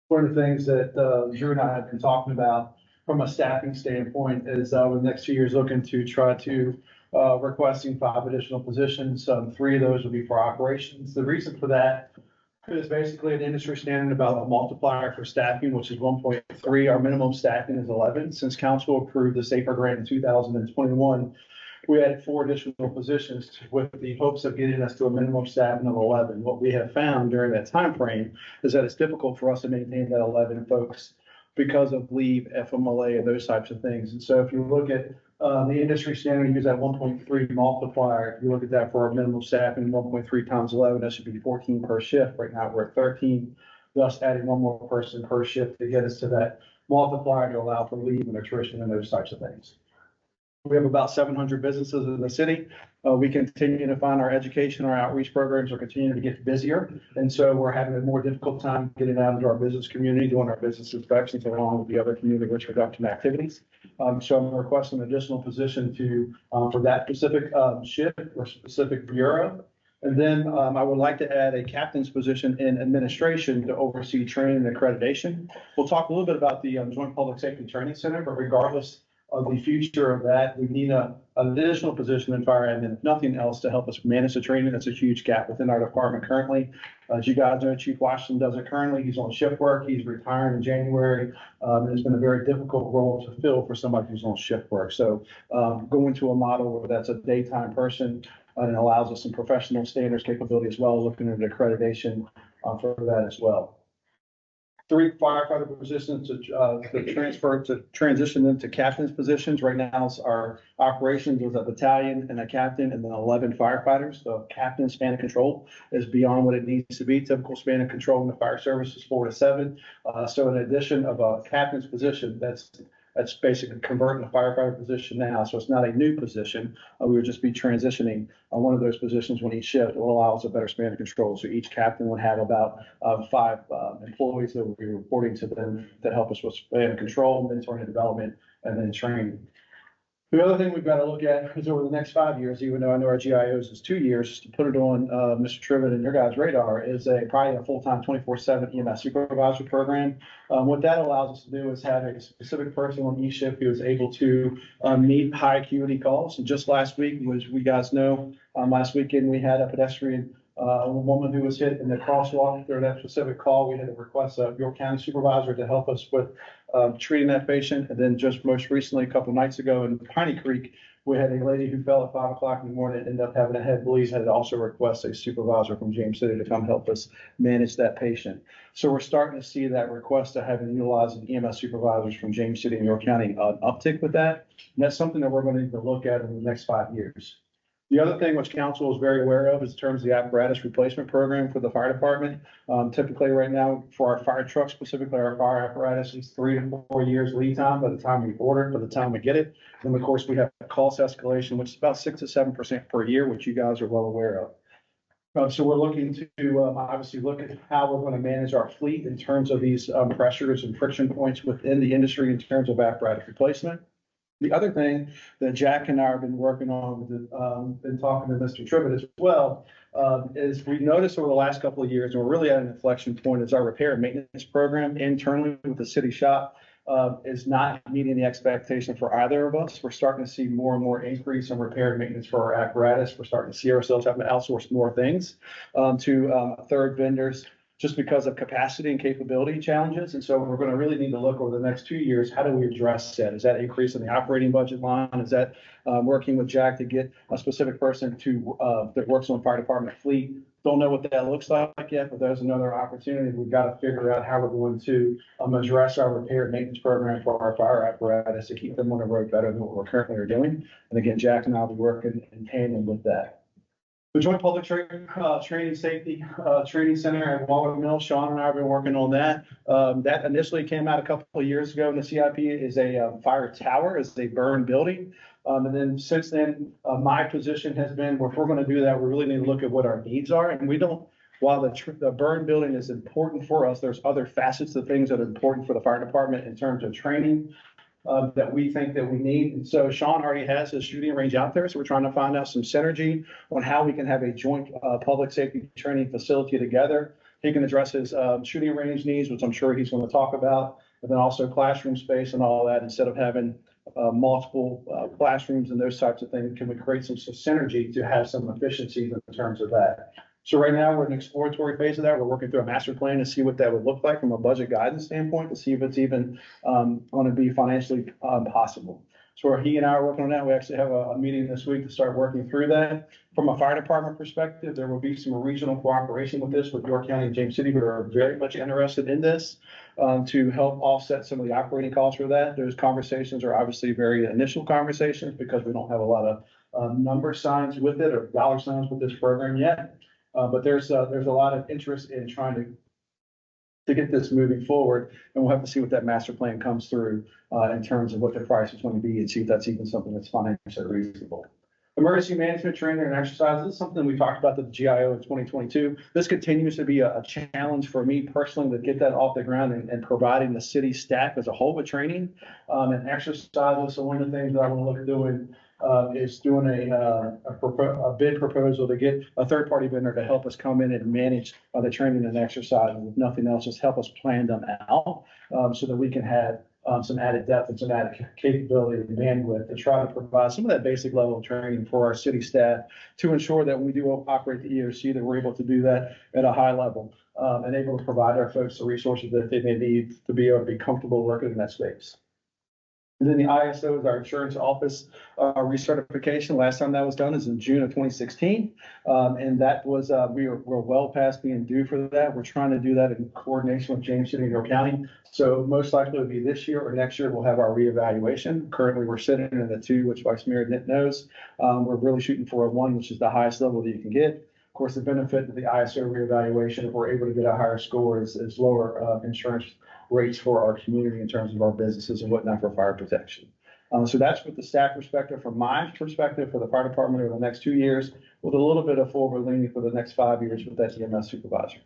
One of the things that Drew and I have been talking about from a staffing standpoint is over the next 2 years, looking to try to requesting 5 additional positions. 3 of those will be for operations. The reason for that is basically an industry standard about a multiplier for staffing, which is 1.3. Our minimum staffing is 11. Since council approved the SAFER grant in 2021, we added 4 additional positions with the hopes of getting us to a minimum staffing of 11. What we have found during that time frame is that it's difficult for us to maintain that 11 folks because of leave, FMLA, and those types of things. And so if you look at the industry standard, use that 1.3 multiplier. If you look at that for our minimum staffing, 1.3 times 11, that should be 14 per shift. Right now, we're at 13, thus adding 1 more person per shift to get us to that multiplier to allow for leave and attrition and those types of things. We have about 700 businesses in the city. We continue to find our education, our outreach programs are continuing to get busier. And so we're having a more difficult time getting out into our business community, doing our business inspections along with the other community risk reduction activities. So I'm requesting an additional position for that specific shift or specific bureau. And then I would like to add a captain's position in administration to oversee training and accreditation. We'll talk a little bit about the Joint Public Safety Training Center, but regardless of the future of that, we need an additional position in fire admin, if nothing else, to help us manage the training. That's a huge gap within our department currently. As you guys know, Chief Washington does it currently. He's on shift work. He's retiring in January. And it's been a very difficult role to fill for somebody who's on shift work. So going to a model where that's a daytime person and allows us some professional standards capability as well, looking at accreditation for that as well. 3 firefighter positions to transition into captain's positions. Right now, our operations is a battalion and a captain, and then 11 firefighters. So captain span of control is beyond what it needs to be. Typical span of control in the fire service is 4 to 7. So in addition of a captain's position, that's basically converting a firefighter position now. So it's not a new position. We would just be transitioning one of those positions when each shift. It will allow us a better span of control. So each captain would have about 5 employees that will be reporting to them that help us with span of control, mentoring and development, and then training. The other thing we've got to look at is over the next 5 years, even though I know our GIOs is 2 years, to put it on Mr. Trivet and your guys' radar, is probably a full-time 24/7 EMS supervisor program. What that allows us to do is have a specific person on each shift who is able to meet high acuity calls. And just last week, as we guys know, last weekend we had a pedestrian a woman who was hit in the crosswalk during that specific call. We had to request a York County supervisor to help us with treating that patient. And then just most recently, a couple of nights ago in Piney Creek, we had a lady who fell at 5 o'clock in the morning and ended up having a head bleed, had to also request a supervisor from James City to come help us manage that patient. So we're starting to see that request to having utilizing EMS supervisors from James City and York County uptick with that. And that's something that we're going to need to look at in the next 5 years. The other thing which council is very aware of is in terms of the apparatus replacement program for the fire department. Typically right now for our fire trucks, specifically our fire apparatus, is 3 to 4 years lead time by the time we order it, by the time we get it. And of course we have cost escalation, which is about 6 to 7% per year, which you guys are well aware of. So we're looking to obviously look at how we're going to manage our fleet in terms of these pressures and friction points within the industry in terms of apparatus replacement. The other thing that Jack and I have been working on, been talking to Mr. Trivet as well, is we noticed over the last couple of years, and we're really at an inflection point, is our repair and maintenance program internally with the city shop is not meeting the expectation for either of us. We're starting to see more and more increase in repair and maintenance for our apparatus. We're starting to see ourselves having to outsource more things to third vendors, just because of capacity and capability challenges. And so we're going to really need to look over the next 2 years, how do we address that? Is that increase in the operating budget line? Is that working with Jack to get a specific person to that works on fire department fleet? Don't know what that looks like yet, but there's another opportunity. We've got to figure out how we're going to address our repair and maintenance program for our fire apparatus to keep them on the road better than what we're currently are doing. And again, Jack and I will be working in tandem with that. The Joint Public Training Safety Training Center at Walnut Mill, Sean and I have been working on that. That initially came out a couple of years ago in the CIP is a fire tower, is a burned building. And then since then, my position has been, if we're going to do that, we really need to look at what our needs are. And we don't, while the burn building is important for us, there's other facets of things that are important for the fire department in terms of training, that we think that we need. And so Sean already has his shooting range out there. So we're trying to find out some synergy on how we can have a joint public safety training facility together. He can address his shooting range needs, which I'm sure he's going to talk about, but then also classroom space and all that. Instead of having multiple classrooms and those types of things, can we create some synergy to have some efficiencies in terms of that? So right now, we're in an exploratory phase of that. We're working through a master plan to see what that would look like from a budget guidance standpoint, to see if it's even going to be financially possible. So he and I are working on that. We actually have a meeting this week to start working through that. From a fire department perspective, there will be some regional cooperation with this, with York County and James City, who are very much interested in this to help offset some of the operating costs for that. Those conversations are obviously very initial conversations because we don't have a lot of number signs with it or dollar signs with this program yet. But there's a lot of interest in trying to get this moving forward, and we'll have to see what that master plan comes through in terms of what the price is going to be and see if that's even something that's financially reasonable. Emergency management training and exercise, this is something we talked about at the GIO in 2022. This continues to be a challenge for me personally to get that off the ground and providing the city staff as a whole with training and exercises. So one of the things that I want to look at doing is doing a bid proposal to get a third-party vendor to help us come in and manage the training and exercise. If nothing else, just help us plan them out so that we can have some added depth and some added capability and bandwidth to try to provide some of that basic level of training for our city staff to ensure that when we do operate the EOC, that we're able to do that at a high level and able to provide our folks the resources that they may need to be able to be comfortable working in that space. And then the ISO is our insurance office recertification. Last time that was done is in June of 2016. And that was, we're well past being due for that. We're trying to do that in coordination with James City and York County. So most likely it'll be this year or next year, we'll have our reevaluation. Currently, we're sitting in the 2, which Vice Mayor Nitt knows. We're really shooting for a 1, which is the highest level that you can get. Of course, the benefit of the ISO reevaluation, if we're able to get a higher score, is lower insurance rates for our community in terms of our businesses and whatnot for fire protection. So that's with the staff perspective. From my perspective, for the fire department over the next 2 years, with a little bit of forward leaning for the next 5 years with that EMS supervisor.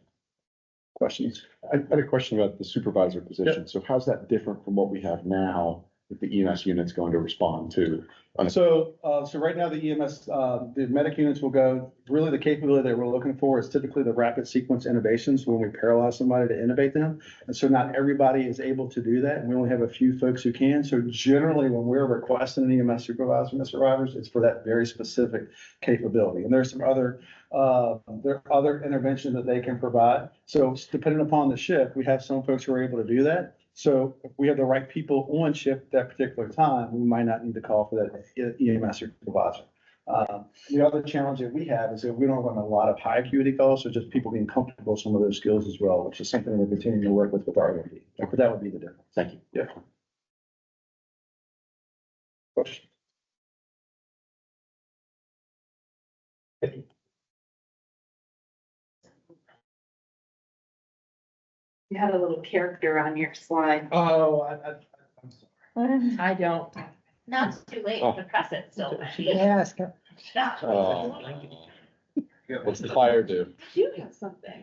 Questions? I had a question about the supervisor position. So how's that different from what we have now that the EMS unit's going to respond to? So right now the EMS, the medic units will go, really the capability that we're looking for is typically the rapid sequence intubations when we paralyze somebody to intubate them. And so not everybody is able to do that. And we only have a few folks who can. So generally when we're requesting an EMS supervisor, Mr. Rogers, it's for that very specific capability. And there's some other, there are other interventions that they can provide. So depending upon the shift, we have some folks who are able to do that. So if we have the right people on shift at that particular time, we might not need to call for that EMS supervisor. The other challenge that we have is that we don't run a lot of high acuity calls, so just people being comfortable with some of those skills as well, which is something we're continuing to work with our EMD. But that would be the difference. Thank you. Yeah. Question? You had a little character on your slide. Oh, I'm sorry. I don't. Now it's too late to press it still. Yes. What's the fire do? You have something.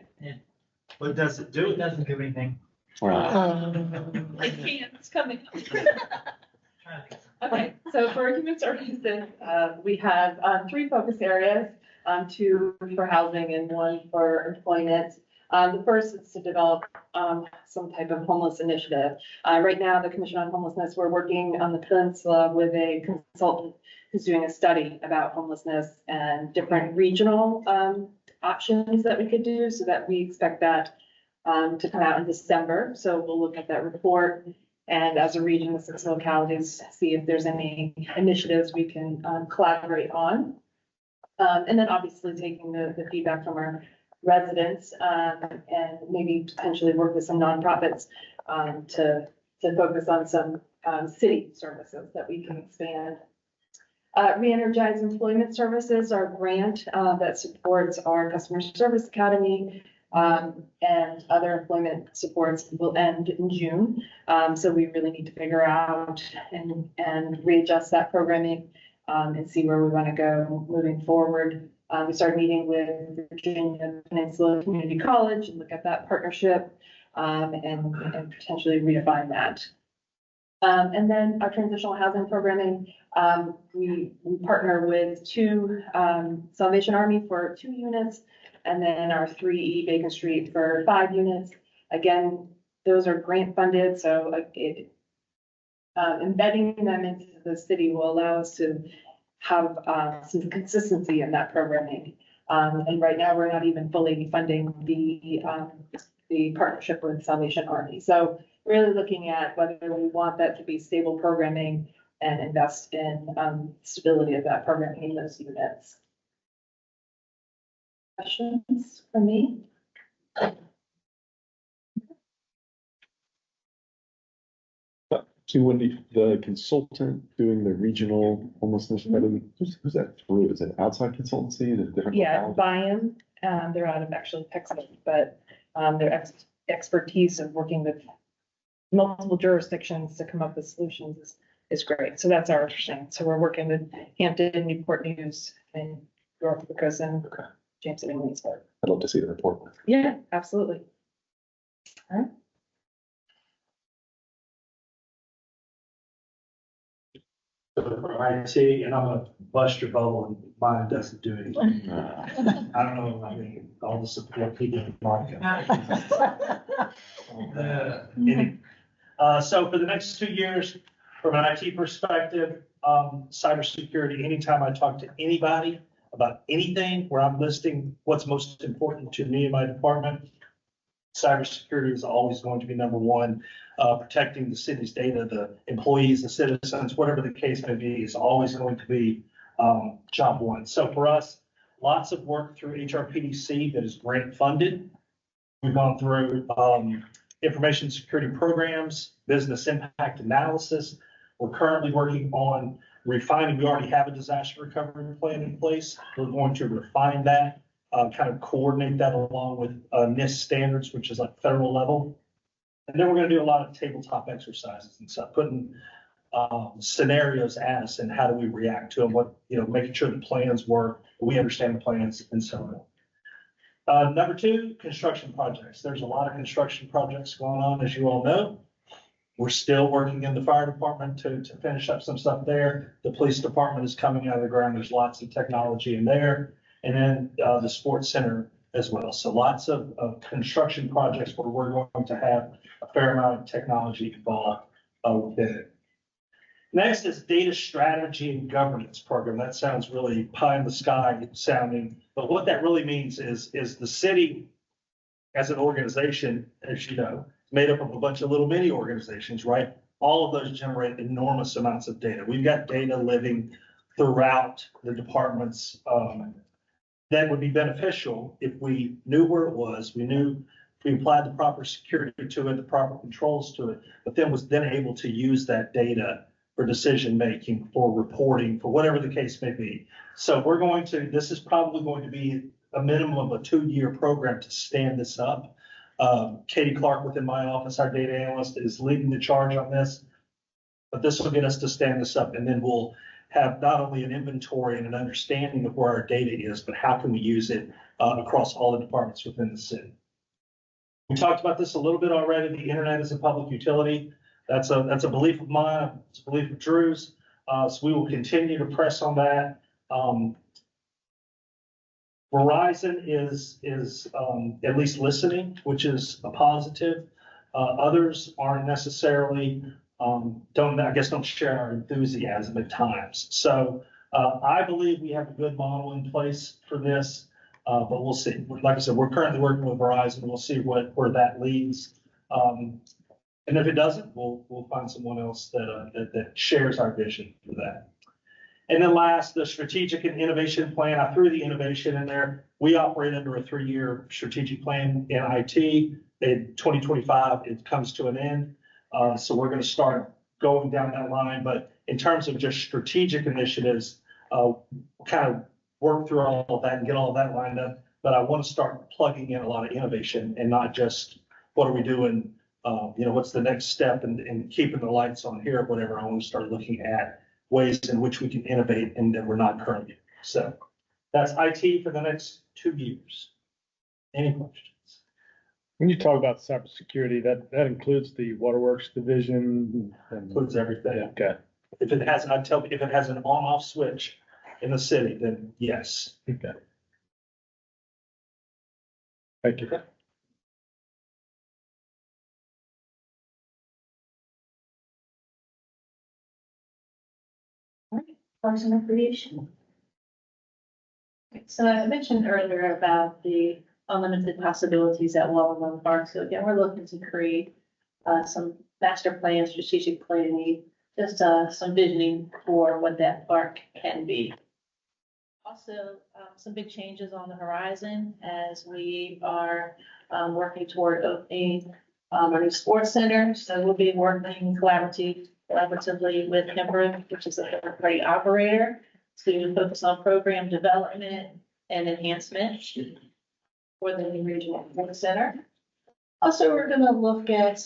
What does it do? It doesn't do anything. I can't, it's coming. Okay, so for human services, we have 3 focus areas, 2 for housing and 1 for employment. The first is to develop some type of homeless initiative. Right now, the Commission on Homelessness, we're working on the peninsula with a consultant who's doing a study about homelessness and different regional options that we could do, so that we expect that to come out in December. So we'll look at that report and as a region, the 6 localities, see if there's any initiatives we can collaborate on. And then obviously taking the feedback from our residents and maybe potentially work with some nonprofits to focus on some city services that we can expand. Re-energize employment services, our grant that supports our customer service academy and other employment supports will end in June. So we really need to figure out and readjust that programming and see where we want to go moving forward. We started meeting with Virginia Peninsula Community College and look at that partnership and potentially redefine that. And then our transitional housing programming, we partner with two, Salvation Army for 2 units, and then our 3E Bacon Street for 5 units. Again, those are grant funded, so embedding them into the city will allow us to have some consistency in that programming. And right now, we're not even fully funding the partnership with Salvation Army. So really looking at whether we want that to be stable programming and invest in stability of that programming in those units. Questions for me? So Wendy, the consultant doing the regional homelessness study, who's that through? Is it outside consultancy? Is it different? Yeah, buy-in, they're out of actually Texas, but their expertise of working with multiple jurisdictions to come up with solutions is great. So that's our thing. So we're working with Hampton, Newport News, and North Dakota, and Jameson and Williamsburg. I'd love to see the report. Yeah, absolutely. All right. IT, and I'm gonna bust your bubble, and mine doesn't do anything. I don't know, I mean, all the support people in market. So for the next 2 years, from an IT perspective, cybersecurity, anytime I talk to anybody about anything where I'm listing what's most important to me and my department, cybersecurity is always going to be number one. Protecting the city's data, the employees, the citizens, whatever the case may be, is always going to be job one. So for us, lots of work through HRPDC that is grant funded. We've gone through information security programs, business impact analysis. We're currently working on refining. We already have a disaster recovery plan in place. We're going to refine that, kind of coordinate that along with NIST standards, which is like federal level. And then we're going to do a lot of tabletop exercises and stuff, putting scenarios at us and how do we react to them, making sure the plans work, we understand the plans and so on. Number 2, construction projects. There's a lot of construction projects going on, as you all know. We're still working in the fire department to finish up some stuff there. The police department is coming out of the ground. There's lots of technology in there. And then the sports center as well. So lots of construction projects where we're going to have a fair amount of technology involved within it. Next is data strategy and governance program. That sounds really pie in the sky sounding, but what that really means is the city as an organization, as you know, is made up of a bunch of little mini organizations, right? All of those generate enormous amounts of data. We've got data living throughout the departments that would be beneficial if we knew where it was, we applied the proper security to it, the proper controls to it, but then was then able to use that data for decision making, for reporting, for whatever the case may be. So this is probably going to be a minimum of a 2-year program to stand this up. Katie Clark within my office, our data analyst, is leading the charge on this, but this will get us to stand this up, and then we'll have not only an inventory and an understanding of where our data is, but how can we use it across all the departments within the city. We talked about this a little bit already. The internet is a public utility. That's a belief of mine. It's a belief of Drew's. So we will continue to press on that. Verizon is at least listening, which is a positive. Others aren't necessarily don't share our enthusiasm at times. So I believe we have a good model in place for this, but we'll see. Like I said, we're currently working with Verizon. We'll see where that leads. And if it doesn't, we'll find someone else that shares our vision for that. And then last, the strategic and innovation plan. I threw the innovation in there. We operate under a 3-year strategic plan in IT. In 2025, it comes to an end. So we're going to start going down that line. But in terms of just strategic initiatives, kind of work through all of that and get all of that lined up. But I want to start plugging in a lot of innovation and not just what are we doing, what's the next step and keeping the lights on here or whatever. I want to start looking at ways in which we can innovate and that we're not currently doing. So that's IT for the next 2 years. Any questions? When you talk about cybersecurity, that includes the waterworks division and. Includes everything. Okay. If it has, I tell you, if it has an on-off switch in the city, then yes. Okay. Thank you. Parks and Recreation. So I mentioned earlier about the unlimited possibilities at Wallen Park. So again, we're looking to create some master plan, strategic planning, just some visioning for what that park can be. Also, some big changes on the horizon as we are working toward opening a new sports center. So we'll be working collaboratively with Kemper, which is a third-party operator, to focus on program development and enhancement for the new regional sports center. Also, we're going to look at,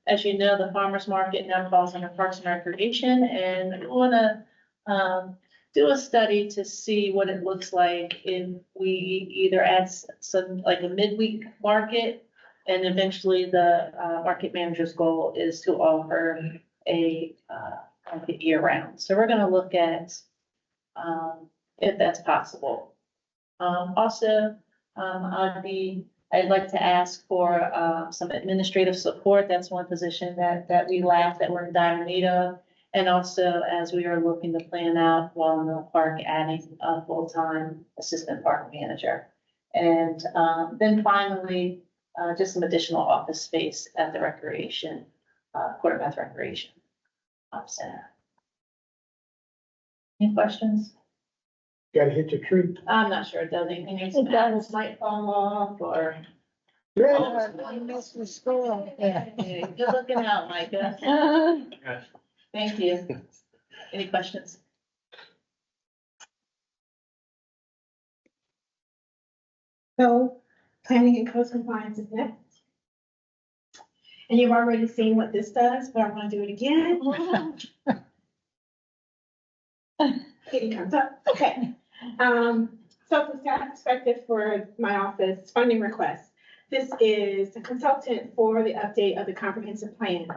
as you know, the farmers market now falls under Parks and Recreation, and we want to do a study to see what it looks like if we either add some, like a midweek market, and eventually the market manager's goal is to offer a market year round. So we're going to look at if that's possible. Also, I'd like to ask for some administrative support. That's one position that we lack, that we're in dire need of. And also, as we are looking to plan out Walnut Park, adding a full-time assistant park manager. And then finally, just some additional office space at the recreation, Quartermath Recreation Center. Any questions? Gotta hit your tree. I'm not sure it does anything. It does, might fall off or. Yeah, I missed the score. Yeah. Good looking out, Micah. Thank you. Any questions? So planning and code compliance is next. And you've already seen what this does, but I'm gonna do it again. It comes up, okay. So from staff perspective for my office funding request, this is a consultant for the update of the comprehensive plan.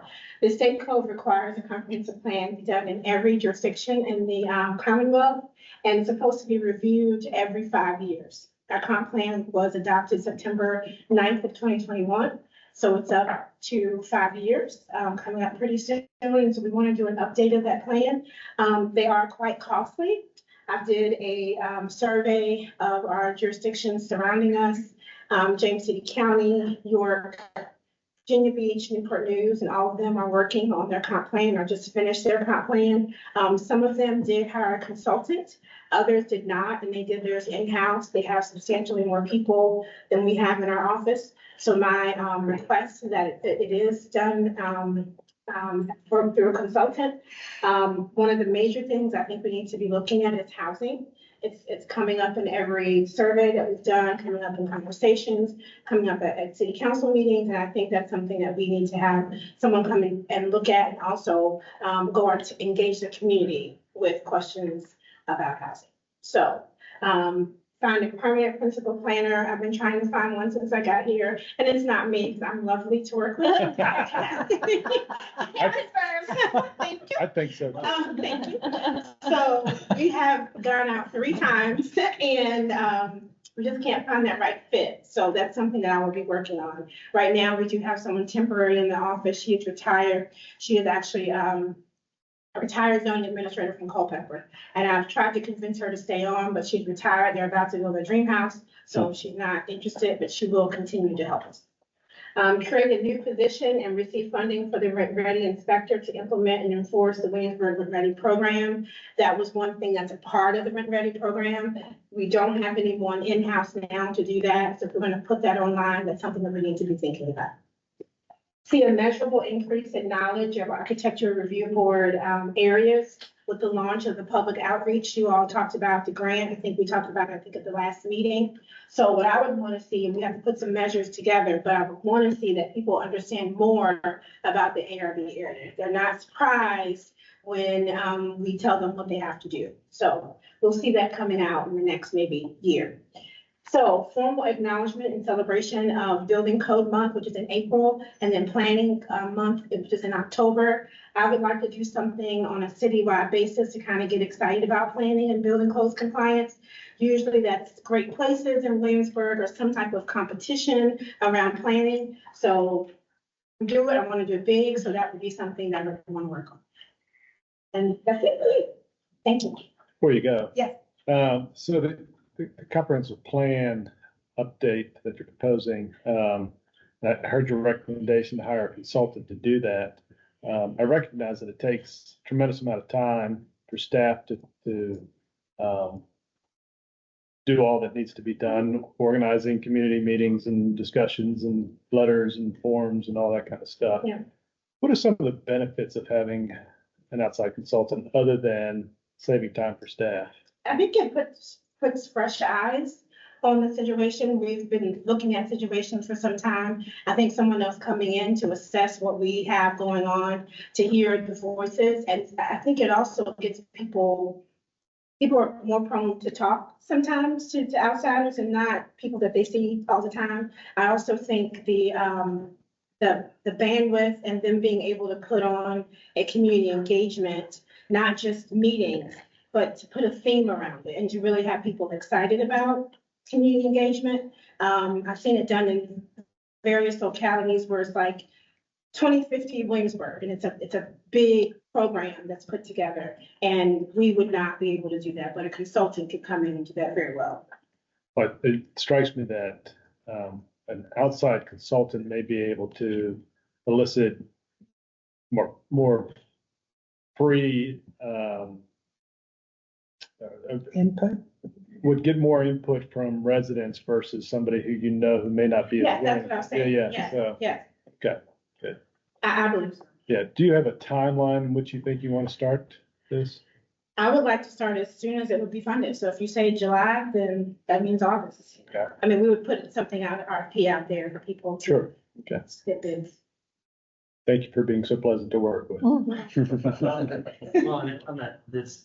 The state code requires a comprehensive plan be done in every jurisdiction in the Commonwealth, and it's supposed to be reviewed every 5 years. Our comp plan was adopted September 9th of 2021. So it's up to 5 years, coming up pretty soon. And so we want to do an update of that plan. They are quite costly. I did a survey of our jurisdictions surrounding us, James City County, York, Virginia Beach, Newport News, and all of them are working on their comp plan or just finished their comp plan. Some of them did hire a consultant, others did not, and they did theirs in-house. They have substantially more people than we have in our office. So my request that it is done through a consultant. One of the major things I think we need to be looking at is housing. It's coming up in every survey that we've done, coming up in conversations, coming up at city council meetings. And I think that's something that we need to have someone come in and look at, and also go out to engage the community with questions about housing. So find a permanent principal planner. I've been trying to find one since I got here, and it's not me because I'm lovely to work with. Thank you. I think so. Thank you. So we have gone out 3 times, and we just can't find that right fit. So that's something that I will be working on. Right now, we do have someone temporary in the office. She is retired. She is actually a retired zoning administrator from Culpeper. And I've tried to convince her to stay on, but she's retired. They're about to go to the dream house. So she's not interested, but she will continue to help us. Create a new position and receive funding for the Rent Ready inspector to implement and enforce the Williamsburg Rent Ready program. That was one thing that's a part of the Rent Ready program. We don't have anyone in-house now to do that. So if we're going to put that online, that's something that we need to be thinking about. See a measurable increase in knowledge of architecture review board areas with the launch of the public outreach. You all talked about the grant. I think we talked about it, at the last meeting. So what I would want to see, and we have to put some measures together, but I would want to see that people understand more about the ARB area. They're not surprised when we tell them what they have to do. So we'll see that coming out in the next maybe year. So formal acknowledgement and celebration of Building Code Month, which is in April, and then Planning Month, which is in October. I would like to do something on a citywide basis to kind of get excited about planning and building codes compliance. Usually that's great places in Williamsburg or some type of competition around planning. So do it, I want to do it big, so that would be something that I want to work on. And that's it. Thank you. Before you go. Yes. So the comprehensive plan update that you're proposing, I heard your recommendation to hire a consultant to do that. I recognize that it takes a tremendous amount of time for staff to do all that needs to be done, organizing community meetings and discussions and letters and forms and all that kind of stuff. Yeah. What are some of the benefits of having an outside consultant other than saving time for staff? I think it puts fresh eyes on the situation. We've been looking at situations for some time. I think someone else coming in to assess what we have going on, to hear the voices. And I think it also gets people are more prone to talk sometimes to outsiders and not people that they see all the time. I also think the bandwidth and them being able to put on a community engagement, not just meetings, but to put a theme around it and to really have people excited about community engagement. I've seen it done in various localities where it's like 2050 Williamsburg, and it's a big program that's put together, and we would not be able to do that, but a consultant could come in and do that very well. But it strikes me that an outside consultant may be able to elicit more free Input. would get more input from residents versus somebody who who may not be. Yeah, that's what I was saying. Yeah. Yes, So, yes. okay, good. I believe so. Yeah. Do you have a timeline in which you think you want to start this? I would like to start as soon as it would be funded. So if you say July, then that means August. Okay. I mean, we would put something out, RFP out there for people to Sure. Okay. step in. Thank you for being so pleasant to work with. Well, and on that, this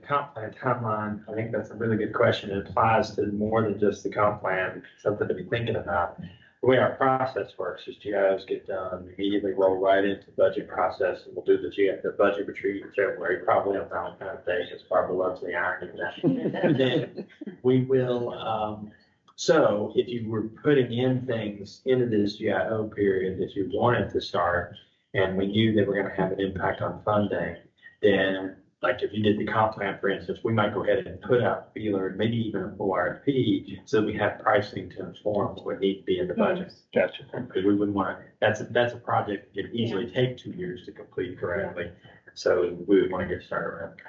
comp plan timeline, I think that's a really good question. It applies to more than just the comp plan, something to be thinking about. The way our process works is GIOs get done, immediately roll right into the budget process, and we'll do the budget retreat in February, probably on Valentine's Day, because Barbara loves the irony of that. And then we will, so if you were putting in things into this GIO period that you wanted to start, and we knew that we're gonna have an impact on funding, then like if you did the comp plan, for instance, we might go ahead and put out feeler, maybe even a full RFP, so we have pricing to inform what needs to be in the budget. Gotcha. Because we wouldn't want to, that's a project that could easily take 2 years to complete correctly. So we would want to get started around.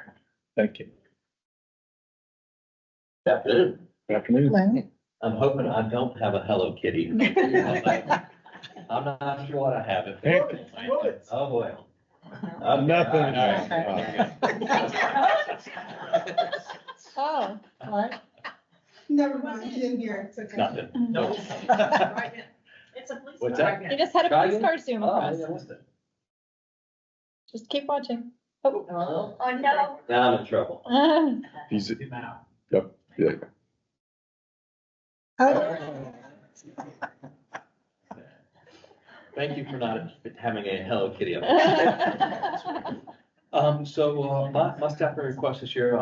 Thank you. Good afternoon. Good afternoon. Well, I'm hoping I don't have a Hello Kitty. I'm not sure what I have. Oh, well. Nothing. Oh, what? Never mind, you didn't hear it. It's okay. Nothing. No. It's a police. What's that? you just had a Try police again? car zoom Oh, across. I missed it. Just keep watching. Oh. Oh, Oh, no. now I'm in trouble. He's, Zoom out. yep, yeah. Oh, Thank you for not having a Hello Kitty. So my staff request this year,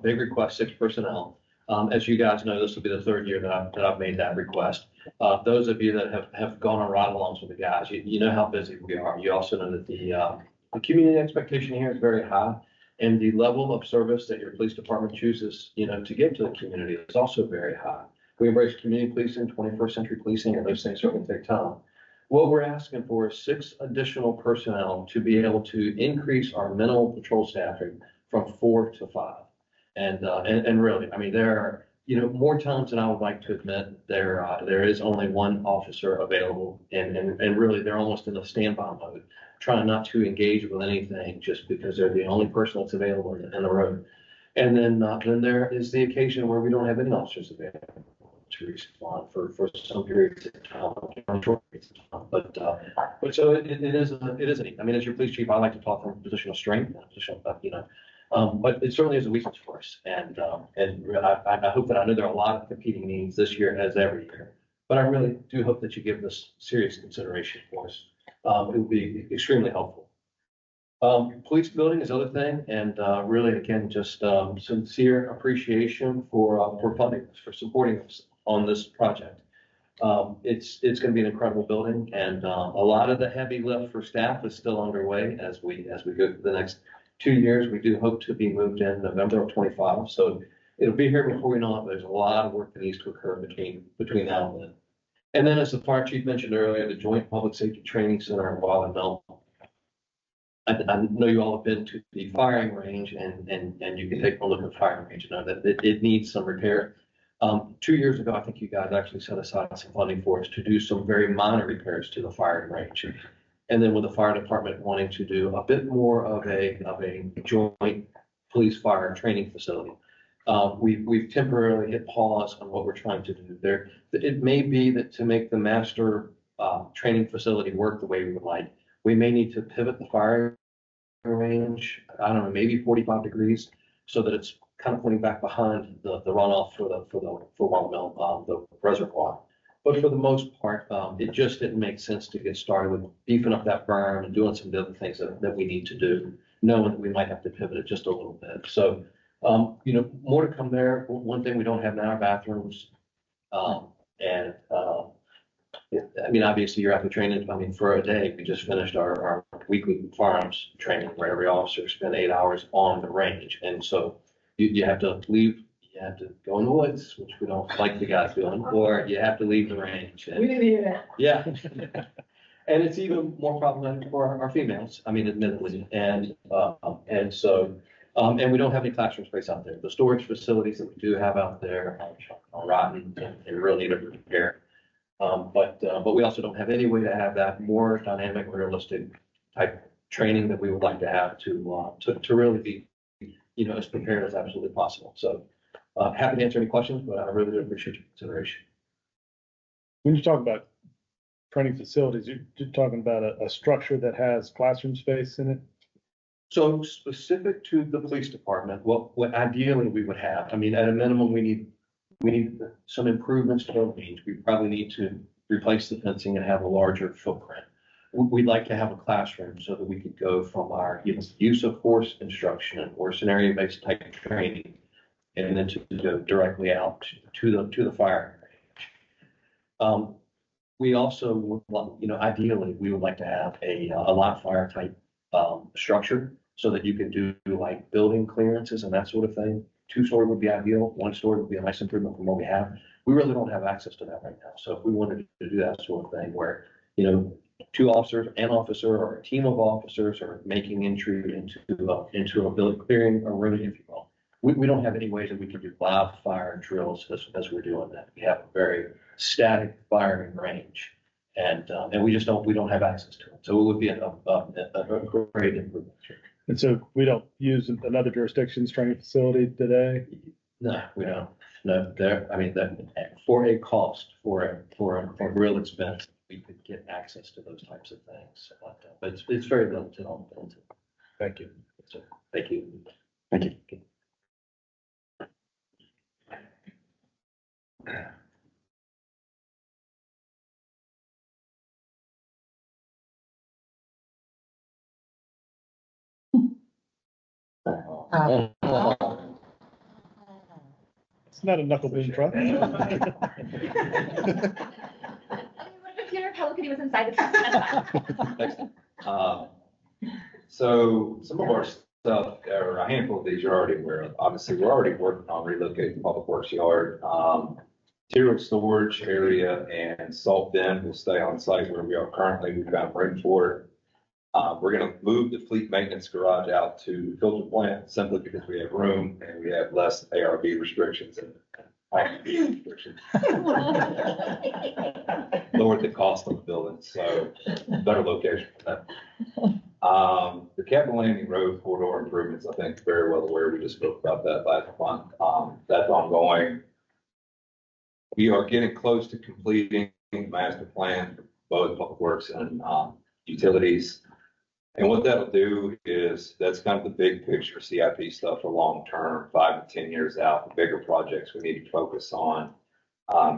big request, 6 personnel. As you guys know, this will be the 3rd year that I've made that request. Those of you that have gone on ride-alongs with the guys, you know how busy we are. You also know that the community expectation here is very high, and the level of service that your police department chooses, to give to the community is also very high. We embrace community policing, 21st century policing, and those things certainly take time. What we're asking for is 6 additional personnel to be able to increase our mental patrol staffing from 4 to 5. And really, I mean, there are, more times than I would like to admit, there is only 1 officer available, and really they're almost in a standby mode, trying not to engage with anything just because they're the only person that's available in the road. And then there is the occasion where we don't have any officers available to respond for some periods of time, short periods of time. But so it is a need. I mean, as your police chief, I like to talk from a position of strength, a position of, But it certainly is a weakness for us. And I hope that I know there are a lot of competing needs this year as every year. But I really do hope that you give this serious consideration for us. It would be extremely helpful. Police building is the other thing, and really, again, just sincere appreciation for funding us, for supporting us on this project. It's going to be an incredible building, and a lot of the heavy lift for staff is still underway as we go through the next 2 years. We do hope to be moved in November of 25, so it'll be here before we know it. But there's a lot of work that needs to occur between now and then. And then, as the fire chief mentioned earlier, the Joint Public Safety Training Center in Willamette. I know you all have been to the firing range, and you can take a look at the firing range and know that it needs some repair. 2 years ago, I think you guys actually set aside some funding for us to do some very minor repairs to the firing range. And then with the fire department wanting to do a bit more of a joint police fire training facility, we've temporarily hit pause on what we're trying to do there. It may be that to make the master training facility work the way we would like, we may need to pivot the firing range, I don't know, maybe 45 degrees, so that it's kind of pointing back behind the runoff for Watermill, the reservoir. But for the most part, it just didn't make sense to get started with beefing up that berm and doing some of the other things that we need to do, knowing that we might have to pivot it just a little bit. So, more to come there. One thing we don't have now are bathrooms. Obviously you're out in training. For a day, we just finished our weekly firearms training where every officer spent 8 hours on the range. And so you have to leave, you have to go in the woods, which we don't like the guys doing, or you have to leave the range. We didn't hear that. Yeah. And it's even more problematic for our females, admittedly. And we don't have any classroom space out there. The storage facilities that we do have out there are rotten and they really need a repair. But we also don't have any way to have that more dynamic, realistic type training that we would like to have to really be, as prepared as absolutely possible. So happy to answer any questions, but I really do appreciate your consideration. When you talk about training facilities, you're talking about a structure that has classroom space in it? So specific to the police department, what ideally we would have, at a minimum, we need some improvements to our range. We probably need to replace the fencing and have a larger footprint. We'd like to have a classroom so that we could go from our use of force instruction or scenario-based type training, and then to go directly out to the firing range. We also would, ideally, we would like to have a live fire type structure so that you can do like building clearances and that sort of thing. 2-story would be ideal. 1-story would be a nice improvement from what we have. We really don't have access to that right now. So if we wanted to do that sort of thing where, 2 officers, an officer, or a team of officers are making entry into a building, clearing a room, if you will. We don't have any ways that we can do live fire drills as we're doing that. We have a very static firing range, and we don't have access to it. So it would be a great improvement. And so we don't use another jurisdiction's training facility today? No, we don't. No, for a cost, for a real expense, we could get access to those types of things. But it's very limited on. Thank you. So, thank you. Thank you. It's not a knuckle bean truck. Pelican was inside the. So some of our stuff, or a handful of these you're already aware of. Obviously, we're already working on relocating Public Works Yard. Material storage area and salt bin will stay on site where we are currently. We've got room for it. We're going to move the fleet maintenance garage out to the filter plant simply because we have room and we have less ARB restrictions and restrictions. Lowered the cost of the building, so better location for that. The Capitol Landing Road corridor improvements, I think very well aware. We just spoke about that last month. That's ongoing. We are getting close to completing the master plan for both Public Works and utilities. And what that'll do is, that's kind of the big picture CIP stuff for long-term, 5 to 10 years out, the bigger projects we need to focus on.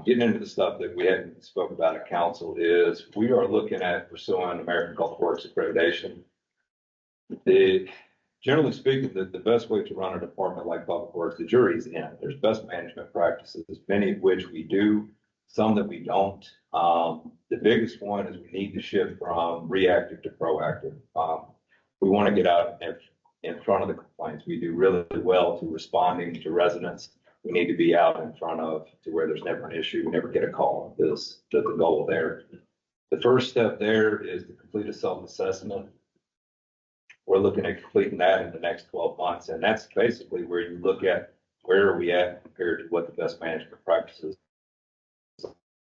Getting into the stuff that we hadn't spoke about at council is, we are looking at pursuing American Public Works accreditation. Generally speaking, the best way to run a department like Public Works, the jury's in. There's best management practices, many of which we do, some that we don't. The biggest one is we need to shift from reactive to proactive. We want to get out in front of the complaints. We do really well to responding to residents. We need to be out in front of to where there's never an issue, we never get a call. Is the goal there. The first step there is to complete a self-assessment. We're looking at completing that in the next 12 months. And that's basically where you look at where are we at compared to what the best management practices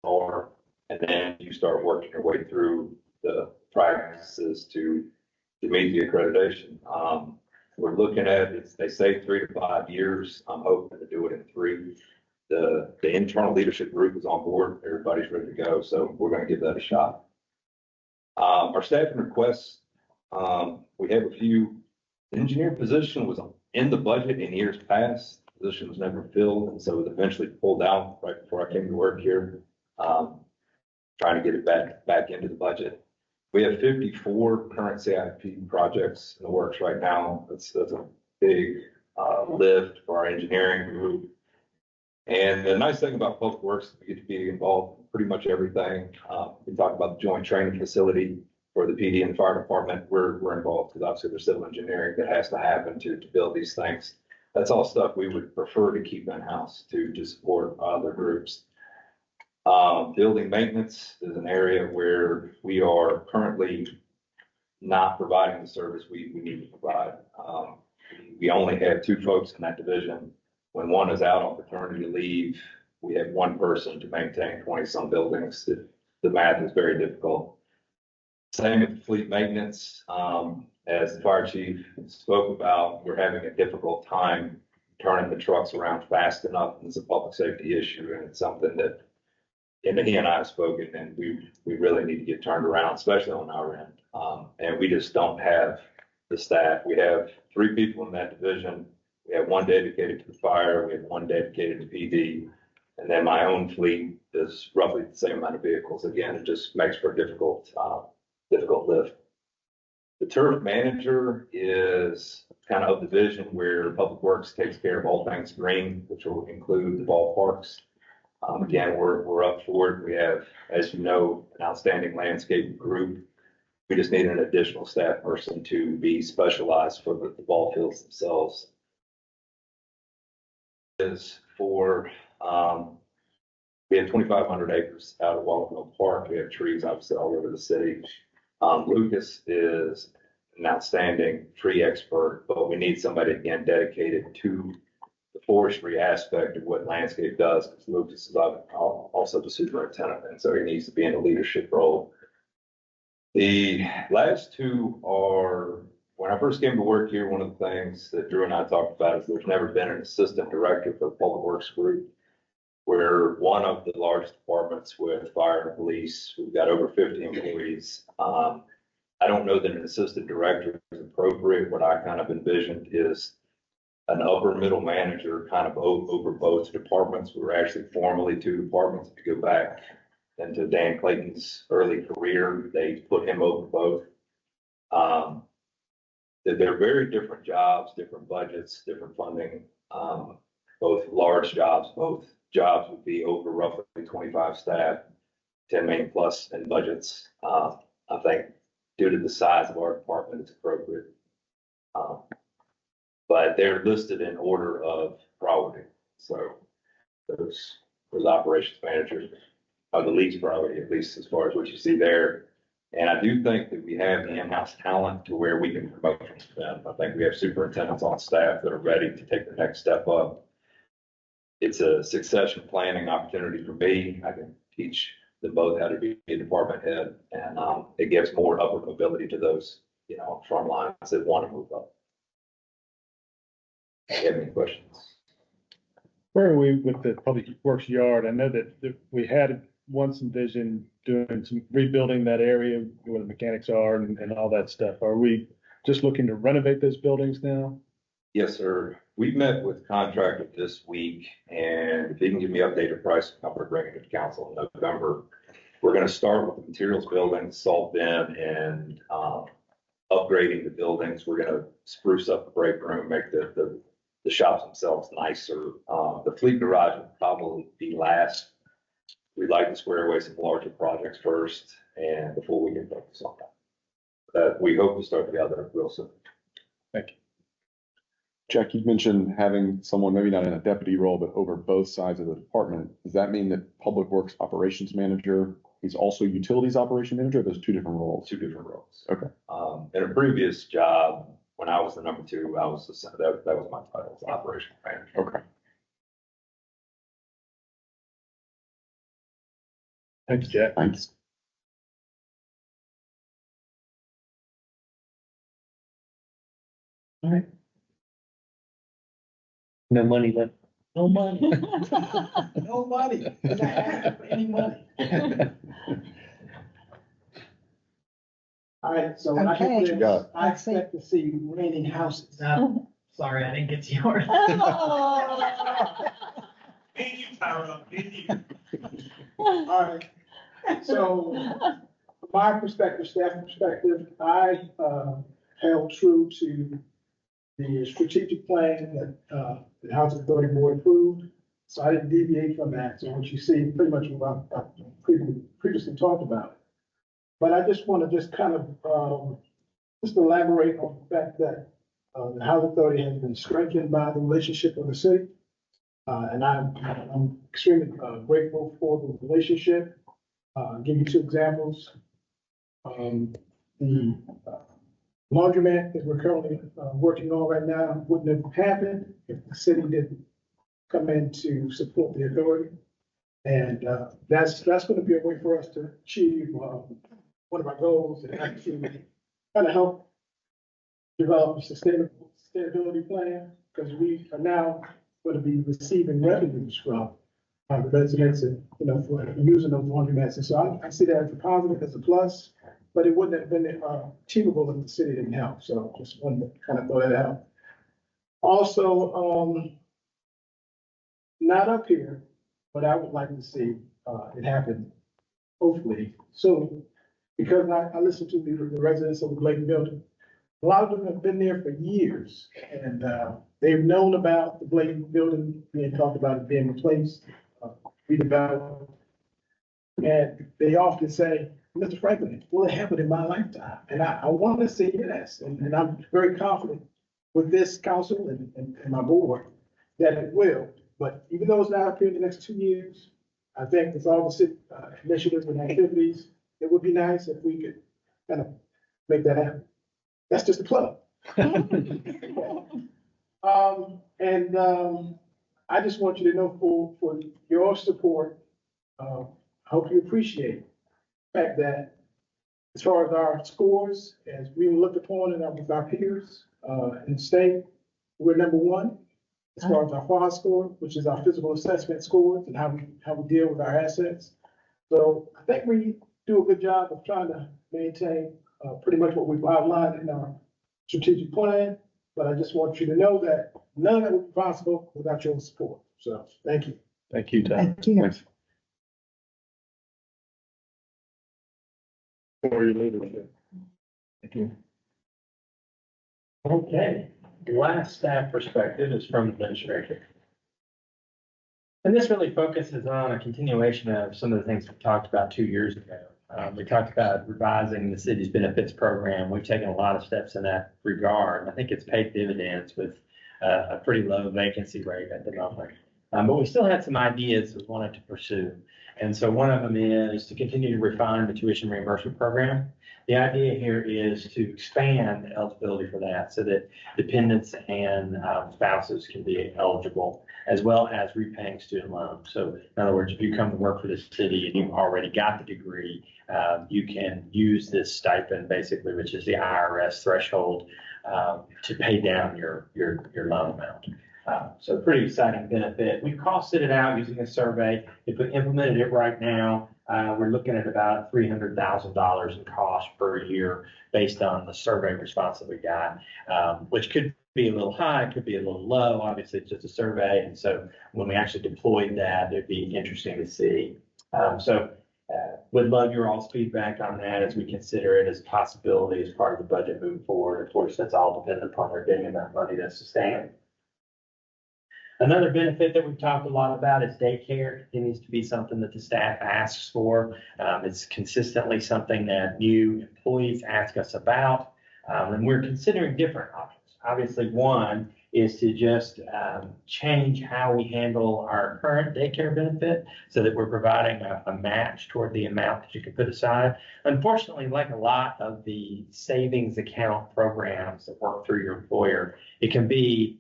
are. And then you start working your way through the practices to meet the accreditation. We're looking at, they say 3 to 5 years. I'm hoping to do it in 3. The internal leadership group is on board. Everybody's ready to go. So we're going to give that a shot. Our staffing requests, we have a few. The engineer position was in the budget in years past. The position was never filled, and so it was eventually pulled out right before I came to work here. Trying to get it back into the budget. We have 54 current CIP projects in the works right now. That's a big lift for our engineering group. And the nice thing about Public Works is we get to be involved in pretty much everything. We talk about the joint training facility for the PD and the fire department. We're involved because obviously there's civil engineering that has to happen to build these things. That's all stuff we would prefer to keep in-house to support other groups. Building maintenance is an area where we are currently not providing the service we need to provide. We only have 2 folks in that division. When one is out on paternity leave, we have 1 person to maintain 20-some buildings. The math is very difficult. Same with the fleet maintenance. As the fire chief spoke about, we're having a difficult time turning the trucks around fast enough. It's a public safety issue, and it's something that he and I have spoken, and we really need to get turned around, especially on our end. And we just don't have the staff. We have 3 people in that division. We have 1 dedicated to the fire. We have 1 dedicated to PD. And then my own fleet is roughly the same amount of vehicles. Again, it just makes for a difficult lift. The turf manager is kind of the division where Public Works takes care of all things green, which will include the ballparks. Again, we're up for it. We have, as you know, an outstanding landscape group. We just need an additional staff person to be specialized for the ball fields themselves. Is for, we have 2,500 acres out of Wallow Park. We have trees obviously all over the city. Lucas is an outstanding tree expert, but we need somebody again dedicated to the forestry aspect of what landscape does, because Lucas is also the superintendent, and so he needs to be in a leadership role. The last 2 are, when I first came to work here, one of the things that Drew and I talked about is there's never been an assistant director for the Public Works group. We're one of the largest departments with fire and police. We've got over 50 employees. I don't know that an assistant director is appropriate. What I kind of envisioned is an upper middle manager kind of over both departments. We were actually formally 2 departments. If you go back into Dan Clayton's early career, they put him over both. They're very different jobs, different budgets, different funding, both large jobs. Both jobs would be over roughly 25 staff, 10 million plus in budgets. I think due to the size of our department, it's appropriate. But they're listed in order of priority. So those operations managers are the least priority, at least as far as what you see there. And I do think that we have the in-house talent to where we can promote from them. I think we have superintendents on staff that are ready to take the next step up. It's a succession planning opportunity for me. I can teach them both how to be a department head, and it gives more upward mobility to those, front lines that want to move up. Do you have any questions? Where are we with the Public Works yard? I know that we had once envisioned doing some rebuilding that area where the mechanics are and all that stuff. Are we just looking to renovate those buildings now? Yes, sir. We met with contractor this week, and if he can give me updated price, I'm gonna bring it to council in November. We're gonna start with the materials building, salt bin, and upgrading the buildings. We're gonna spruce up the break room, make the shops themselves nicer. The fleet garage will probably be last. We'd like to square away some larger projects first, and before we can focus on that. We hope to start the other real soon. Thank you. Jack, you mentioned having someone, maybe not in a deputy role, but over both sides of the department. Does that mean that Public Works Operations Manager is also Utilities Operation Manager, or those two different roles? Two different roles. Okay. In a previous job, when I was the number two, that was my title, was Operations Manager. Okay. Thanks, Jack. Thanks. All right. No money left. No money. No money. We're not asking for any money. All right, so when I Okay. get this, I expect to see raining houses. Sorry, I didn't get to yours. All right, so from my perspective, staff perspective, I held true to the strategic plan that the Housing Authority Board approved. So I didn't deviate from that. So what you see, pretty much what I previously talked about. But I just want to just kind of just elaborate on the fact that the Housing Authority has been strengthened by the relationship of the city. And I'm extremely grateful for the relationship. I'll give you two examples. The laundromat that we're currently working on right now wouldn't have happened if the city didn't come in to support the authority. And that's going to be a way for us to achieve one of our goals, and actually kind of help develop a sustainability plan, because we are now going to be receiving revenues from the residents and, for using those laundromats. And so I see that as a positive, as a plus, but it wouldn't have been achievable if the city didn't help. So just wanted to kind of throw that out. Also, not up here, but I would like to see it happen, hopefully soon, because I listened to the residents of the Blake building. A lot of them have been there for years, and they've known about the Blake building being talked about, it being replaced, redeveloped. And they often say, Mr. Franklin, will it happen in my lifetime? And I want to say yes, and I'm very confident with this council and my board that it will. But even though it's not up here in the next 2 years, I think with all the city initiatives and activities, it would be nice if we could kind of make that happen. That's just a plug. I just want you to know for your support, I hope you appreciate the fact that as far as our scores, as we looked upon it with our peers in the state, we're number one. As far as our FAS score, which is our physical assessment scores and how we deal with our assets. So I think we do a good job of trying to maintain pretty much what we've outlined in our strategic plan. But I just want you to know that none of that would be possible without your support. So thank you. Thank you, Tom. Thank you. Thanks. For your leadership. Thank you. Okay, last staff perspective is from administration. And this really focuses on a continuation of some of the things we talked about 2 years ago. We talked about revising the city's benefits program. We've taken a lot of steps in that regard. I think it's paid dividends with a pretty low vacancy rate at the moment. But we still had some ideas we wanted to pursue. And so one of them is to continue to refine the tuition reimbursement program. The idea here is to expand eligibility for that so that dependents and spouses can be eligible, as well as repaying student loans. So in other words, if you come to work for the city and you've already got the degree, you can use this stipend basically, which is the IRS threshold, to pay down your loan amount. So pretty exciting benefit. We've costed it out using a survey. If we implemented it right now, we're looking at about $300,000 in cost per year based on the survey response that we got, which could be a little high, could be a little low. Obviously, it's just a survey. And so when we actually deployed that, it'd be interesting to see. Would love your all's feedback on that as we consider it as a possibility as part of the budget moving forward. Of course, that's all dependent upon our getting enough money to sustain it. Another benefit that we've talked a lot about is daycare. It continues to be something that the staff asks for. It's consistently something that new employees ask us about, and we're considering different options. Obviously, one is to just change how we handle our current daycare benefit so that we're providing a match toward the amount that you can put aside. Unfortunately, like a lot of the savings account programs that work through your employer, it can be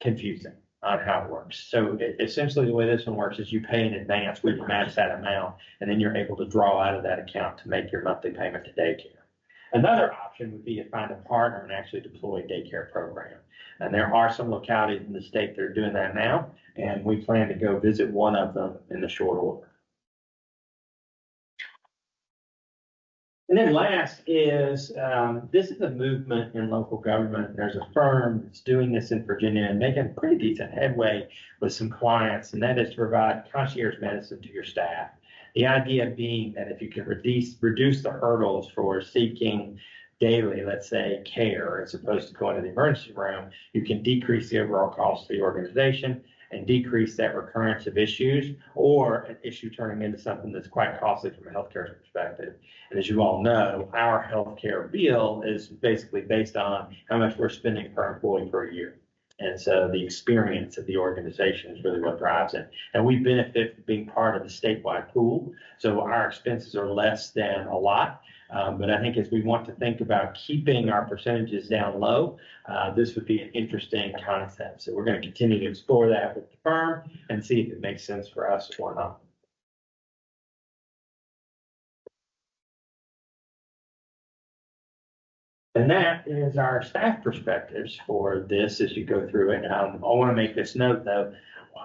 confusing on how it works. So essentially the way this one works is you pay in advance, we match that amount, and then you're able to draw out of that account to make your monthly payment to daycare. Another option would be to find a partner and actually deploy a daycare program. And there are some localities in the state that are doing that now, and we plan to go visit one of them in the short order. And then last is, this is a movement in local government. There's a firm that's doing this in Virginia and making pretty decent headway with some clients, and that is to provide concierge medicine to your staff. The idea being that if you can reduce the hurdles for seeking daily, let's say, care as opposed to going to the emergency room, you can decrease the overall cost of the organization and decrease that recurrence of issues or an issue turning into something that's quite costly from a healthcare perspective. And as you all know, our healthcare bill is basically based on how much we're spending per employee per year. And so the experience of the organization is really what drives it. And we benefit from being part of the statewide pool. So our expenses are less than a lot. But I think as we want to think about keeping our percentages down low, this would be an interesting concept. So we're going to continue to explore that with the firm and see if it makes sense for us or not. And that is our staff perspectives for this as you go through it. I want to make this note though,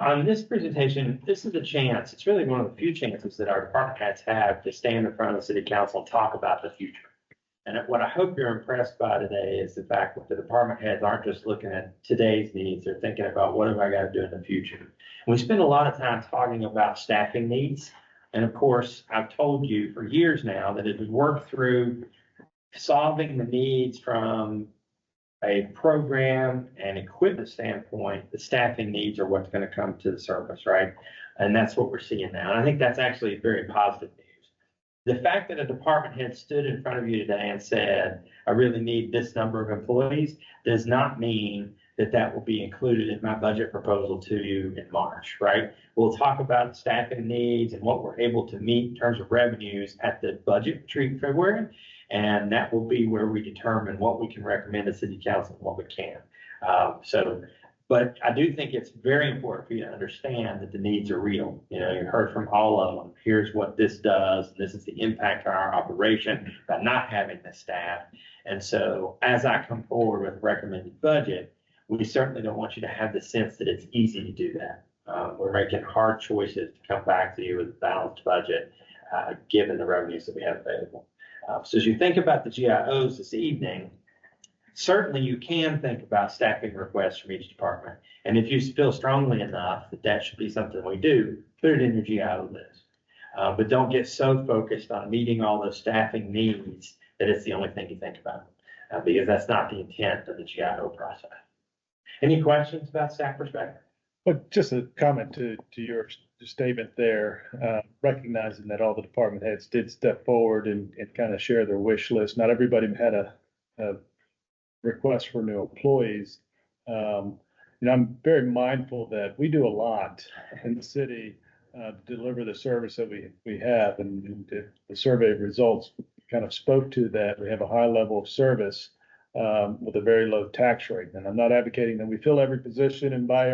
on this presentation, this is a chance, it's really one of the few chances that our department heads have to stand in front of the city council and talk about the future. And what I hope you're impressed by today is the fact that the department heads aren't just looking at today's needs, they're thinking about what have I got to do in the future. And we spend a lot of time talking about staffing needs. And of course, I've told you for years now that as we work through solving the needs from a program and equipment standpoint, the staffing needs are what's going to come to the surface, right? And that's what we're seeing now. And I think that's actually very positive news. The fact that a department head stood in front of you today and said, I really need this number of employees, does not mean that that will be included in my budget proposal to you in March, right? We'll talk about staffing needs and what we're able to meet in terms of revenues at the budget retreat in February. And that will be where we determine what we can recommend to city council and what we can. But I do think it's very important for you to understand that the needs are real. You know, you heard from all of them. Here's what this does. This is the impact on our operation by not having the staff. And so as I come forward with a recommended budget, we certainly don't want you to have the sense that it's easy to do that. We're making hard choices to come back to you with a balanced budget, given the revenues that we have available. So as you think about the GIOs this evening, certainly you can think about staffing requests from each department. And if you feel strongly enough that that should be something we do, put it in your GIO list. But don't get so focused on meeting all those staffing needs that it's the only thing you think about, because that's not the intent of the GIO process. Any questions about staff perspective? But just a comment to your statement there, recognizing that all the department heads did step forward and kind of share their wish list. Not everybody had a request for new employees. I'm very mindful that we do a lot in the city to deliver the service that we have, and the survey results kind of spoke to that. We have a high level of service with a very low tax rate. And I'm not advocating that we fill every position and buy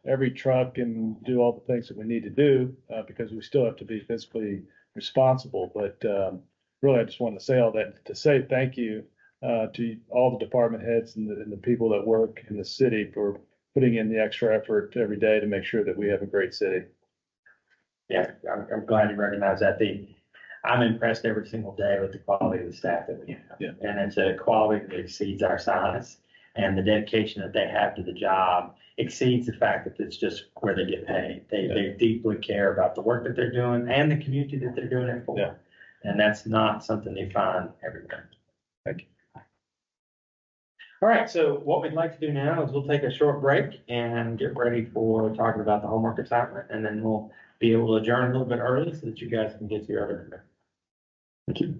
every truck and do all the things that we need to do, because we still have to be fiscally responsible. But really, I just want to say all that to say thank you to all the department heads and the people that work in the city for putting in the extra effort every day to make sure that we have a great city. Yeah, I'm glad you recognize that. I'm impressed every single day with the quality of the staff that we have. Yeah. And it's a quality that exceeds our size, and the dedication that they have to the job exceeds the fact that it's just where they get paid. They deeply care about the work that they're doing and the community that they're doing it for. Yeah. And that's not something they find everywhere. Thank you. All right, so what we'd like to do now is we'll take a short break and get ready for talking about the homework assignment, and then we'll be able to adjourn a little bit early so that you guys can get to your other. Thank you.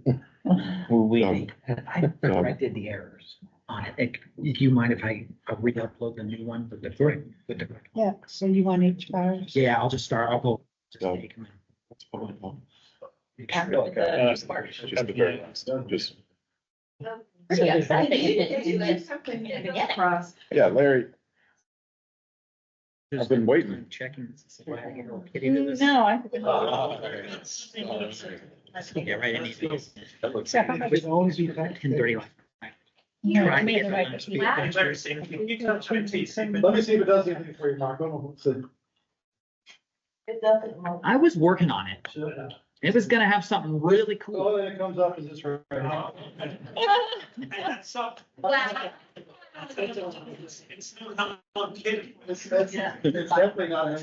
I corrected the errors on it. Do you mind if I re-upload the new one with the with the? Yeah, so you want each ours? Yeah, I'll just start. I'll go. Just take them. Just. Pretty exciting. You can do it. something in the Yeah, Larry. I've been waiting. Checking. No, I think. Yeah, right. I need to. So how much- We've always been about 10:30. Yeah, Trying to I get mean, the like, last you- week. Wow. Let me see if it does anything for you, Mark. It doesn't. I was working on it. It was gonna have something really cool. Oh, then it comes up as this right now. It's definitely not.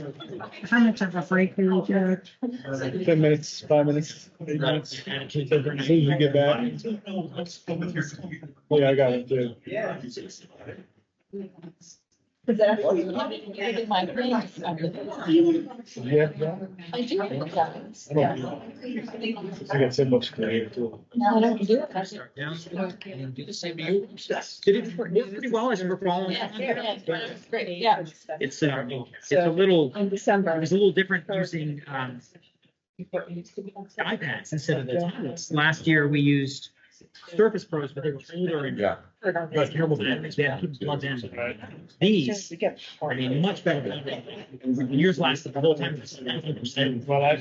How much of a break do we get? 10 minutes, 5 minutes, 8 minutes. As soon as you get back. Yeah, I got it too. Because actually, you did my thing. Yeah. I do think that. I got so much creative too. No, I don't do it. I Start down, and do the same to you. Did it work pretty well as we're following? Great, yeah. It's a little, In December. it was a little different using, iPads instead of the tablets. Last year, we used Surface Pros, but they were older and like terrible batteries. They had to keep plugged in. These, I mean, much better. Yours lasted the whole time. Well, I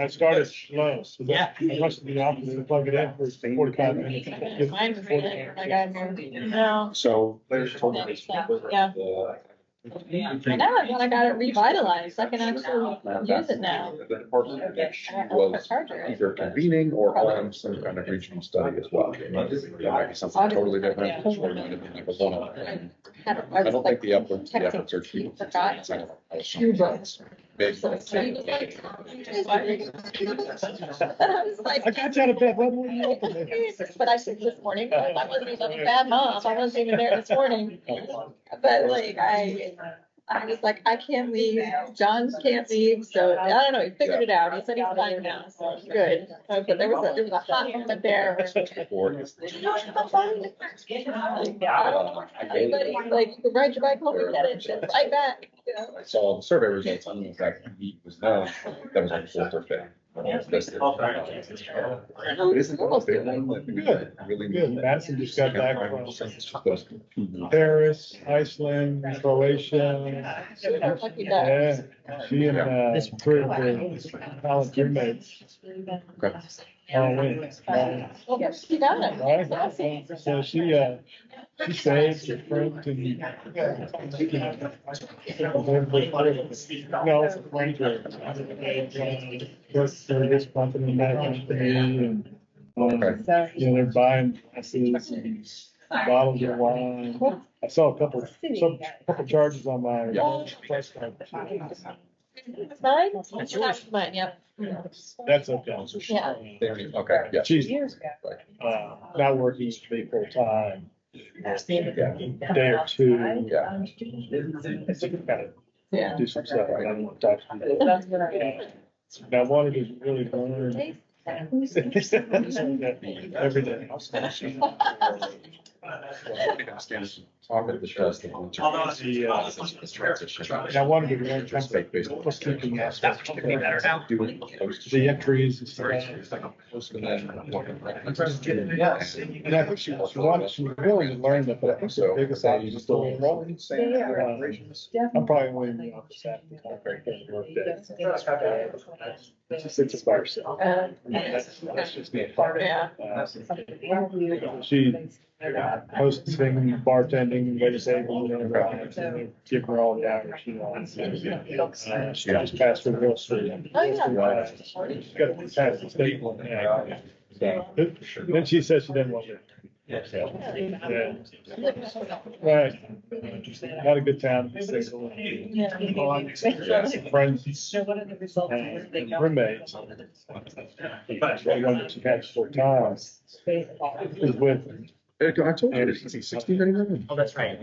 started slow. So Yeah. I rushed to the office to plug it in for 45 minutes. Mine was really, like, I moved. No. So Larry told me this. Yeah. And now I got it revitalized. I can actually use it now. The department that she I was charger it. either convening or on some kind of regional study as well. That might be something totally different. Or it might have been like a one-off. I don't think the efforts are cheap. Two books. Big. And I was like. I got you out of bed. What were you open there? But I said this morning, I wasn't even a bad mom. I wasn't even there this morning. But like, I was like, I can't leave. John can't leave. So I don't know. He figured it out. He said he's fine now. So good. But there was a hot moment there. Everybody, like, you can ride your bike home and get it. It's right back. I saw the survey results on the fact that he was known, that was on the fourth or fifth. But isn't Good. Really Good. Madison just got back from Paris, Iceland, Croatia. Yeah, she and three of her college roommates. All went. Well, she got it. Right? So she saved her friend and. No, friends work for this company, that company, and, they're buying glasses and bottles of wine. I saw a couple charges on my price card. Mine? That's yours. Mine, yep. That's okay. Yeah. Okay, yeah. She's, not working to be full time. Day or two. Yeah. Yeah. Do some stuff. I don't want to talk to people. That's what I. And I wanted to really learn. Every day. Talk at the trust. And I wanted to learn just like bookkeeping aspects. The entries and stuff. And I think she was willing to learn that, but I think the biggest obstacle is still enrolling. I'm probably only in the office after work day. She sits by herself. That's just me. Yeah. She hosting, bartending, vegetable, give her all the hours she wants. She just passed her real street. She's got a fantastic statement. Yeah. So, then she said she didn't want it. Yeah. Right. Not a good town. Friends. And roommates. The one that she had full time is with. I told you, is he 16 anymore? Oh, that's right.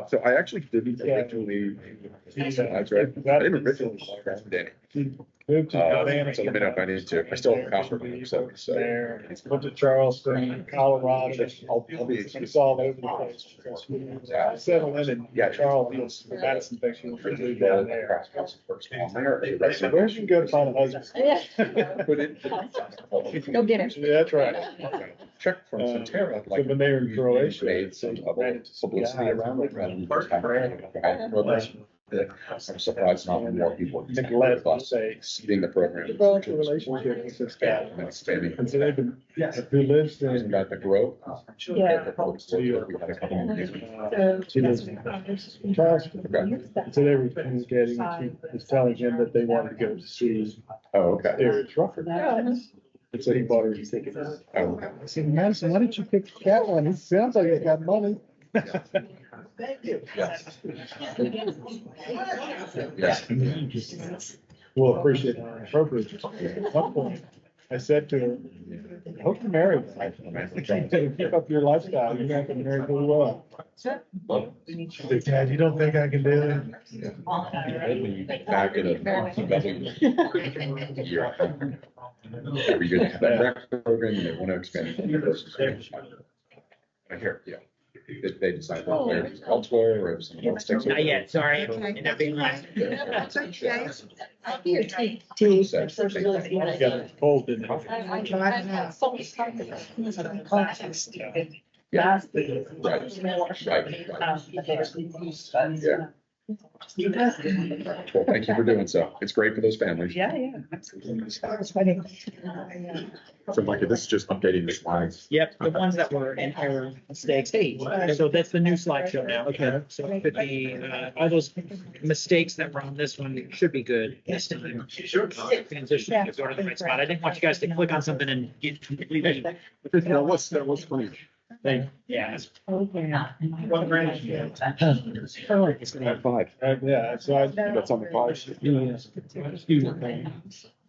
So I actually didn't originally, that's right. I didn't originally start Danny. Moved to So let me know if I need to. I still have a copy of him, so. there. Went to Charleston, Colorado. I'll be. It's all over the place. Settled in Charleston, Madison thinks she'll move down there. Where should you go to find a husband? Go get it. Yeah, that's right. Check from Centera. So when they were in Croatia. Made some publicity around it. I'm surprised not more people. Neglect mistakes. Seeing the program. Developed a relationship with this guy. And expanding. And so they've been, who lives in. Got the growth. Yeah. She lives in Charleston. So they were communicating, and she was telling him that they wanted to go to see. Oh, okay. Eric Rufford. And so he bought her a ticket. I said, Madison, why didn't you pick that one? It sounds like he's got money. Thank you. Yes. We'll appreciate it appropriately. At one point, I said to her, I hope you're married. Keep up your lifestyle. You're not going to marry pretty well. Dad, you don't think I can do it? Back in a year. Are we going to have that rec program and they want to expand it? I hear, yeah. If they decide where it's elsewhere or if someone else takes it. Not yet, sorry. End up being last. That's okay. Tea. Got it cold, didn't it? Yeah. Well, thank you for doing so. It's great for those families. Yeah, absolutely. So Micah, this is just updating the slides. Yep, the ones that were in error mistakes. Hey, so that's the new slideshow now. Okay. So it could be, all those mistakes that were on this one should be good this time. Transition to go to the right spot. I didn't want you guys to click on something and get completely. That was funny. Yeah. Five. Yeah, so I. That's on the five. Student thing.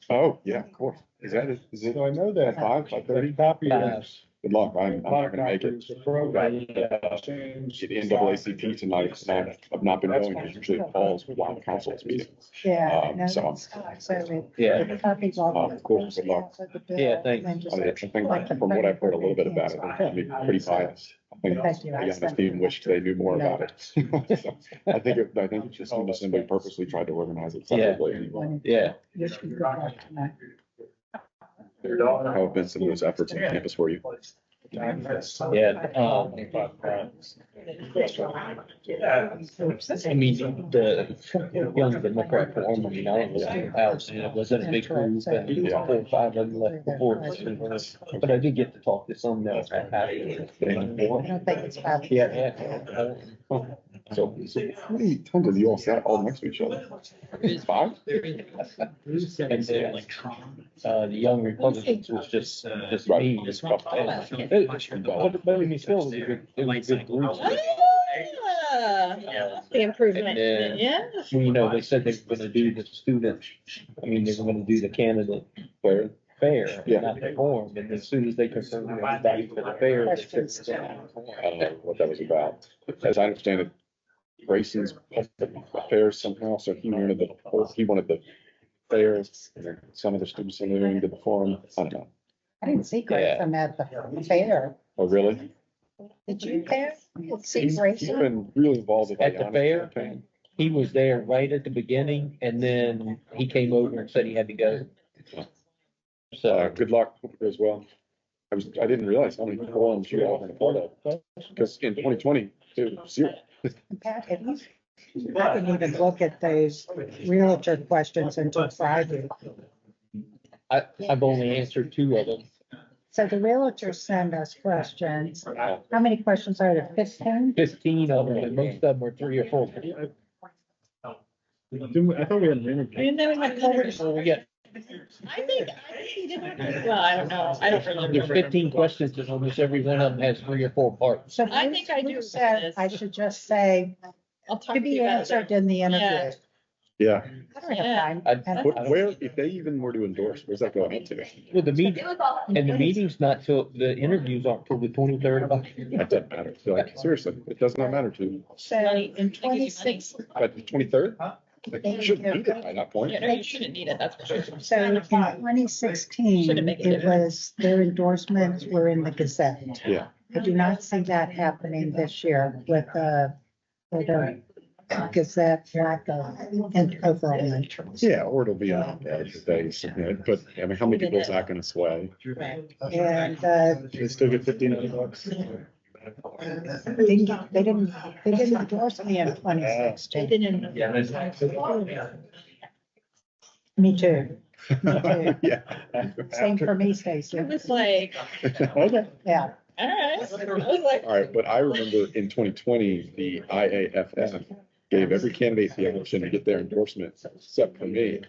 Oh, yeah, of course. Is that it? Is it? So I know that. 5:30? Copy. Good luck. I'm not gonna make it. The program. The NAACP tonight, and I've not been going, because usually it falls while the council is meeting. Yeah. no, So, that's not. So Yeah. the copies all of course, good luck. Yeah, thanks. I think from what I've heard a little bit about it, I'm pretty biased. I think, Thank you. yeah, the team wished they knew more about it. So, I think it's just an assembly purposely tried to organize it separately anyway. Yeah. How have been some of those efforts on campus for you? Yeah. I mean, the young Democrat forum, I mean, I was out, and it was in a big group, and 4 or 5 of them left before. But I did get to talk to some that I don't think it's about. Yeah. So how many times have you all sat all next to each other? 5? And then, the young Republicans was just me. What made me feel was a good group. The improvement, And then, yeah. well, you know, they said they were gonna do the student, I mean, they were gonna do the candidate fair, Yeah. not the form, and as soon as they confirmed everybody for the fair, they took it down. I don't know what that was about. As I understand it, Grayson's public affairs somehow, so he wanted the fairs, and then some of the students in the room did the forum. I don't know. I didn't see Grayson at the fair. Oh, really? Did you there? See He's Grayson? been really involved with At the Ayanna fair? campaign. He was there right at the beginning, and then he came over and said he had to go. So, Good luck. Hope it goes well. I didn't realize how many forums you all been a part of, because in 2020, it was 0. Pat, have you? I didn't even look at those realtor questions until Friday. I've only answered 2 of them. So the realtors send us questions. How many questions are there? 15? 15 of them, and most of them are 3 or 4. I thought we had an interview. And then we had Well, we got, I think he did. Well, I don't know. I don't remember. there's 15 questions, and almost every one of them has 3 or 4 parts. So I think I do Bruce said this. I should just say I'll talk to to be you about answered it. in the interview. Yeah. Yeah. I don't have Yeah. time. I- What, where, if they even were to endorse, where's that going into? Well, the meeting, and the meeting's not till, the interviews aren't till the 23rd of October. That doesn't matter. Like, seriously, it does not matter to me. So in 26, But the 23rd? Like, you shouldn't need it by that point. Yeah, no, you shouldn't need it, that's for sure. so in 2016, it was, their endorsements were in the Gazette. Yeah. I do not see that happening this year with the Gazette lack of overall interest. Yeah, or it'll be on the day submit, but I mean, how many people is that gonna sway? And They still get $1,500. they didn't endorse me in 2016. Me too. Me too. Yeah. Same for me, Stacy. It was like, Okay. Yeah. all right. I was like, All right, but I remember in 2020, the IAFF gave every candidate the option to get their endorsement, except for me.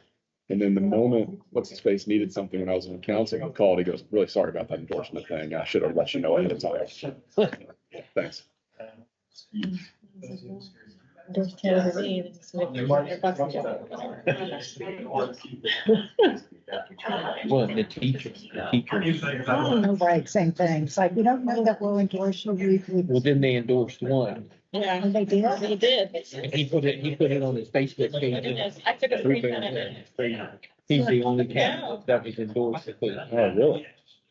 And then the moment, what's his face, needed something when I was in council, he called, he goes, really sorry about that endorsement thing. I should have let you know ahead of time. Thanks. there's Tennessee, it's like, Well, the teachers. Right, same thing. It's like, we don't know that we'll endorse you. Well, then they endorsed one. Yeah. And they did. They did. And he put it on his Facebook page. I took a screenshot of it. He's the only candidate that was endorsed. Oh, really?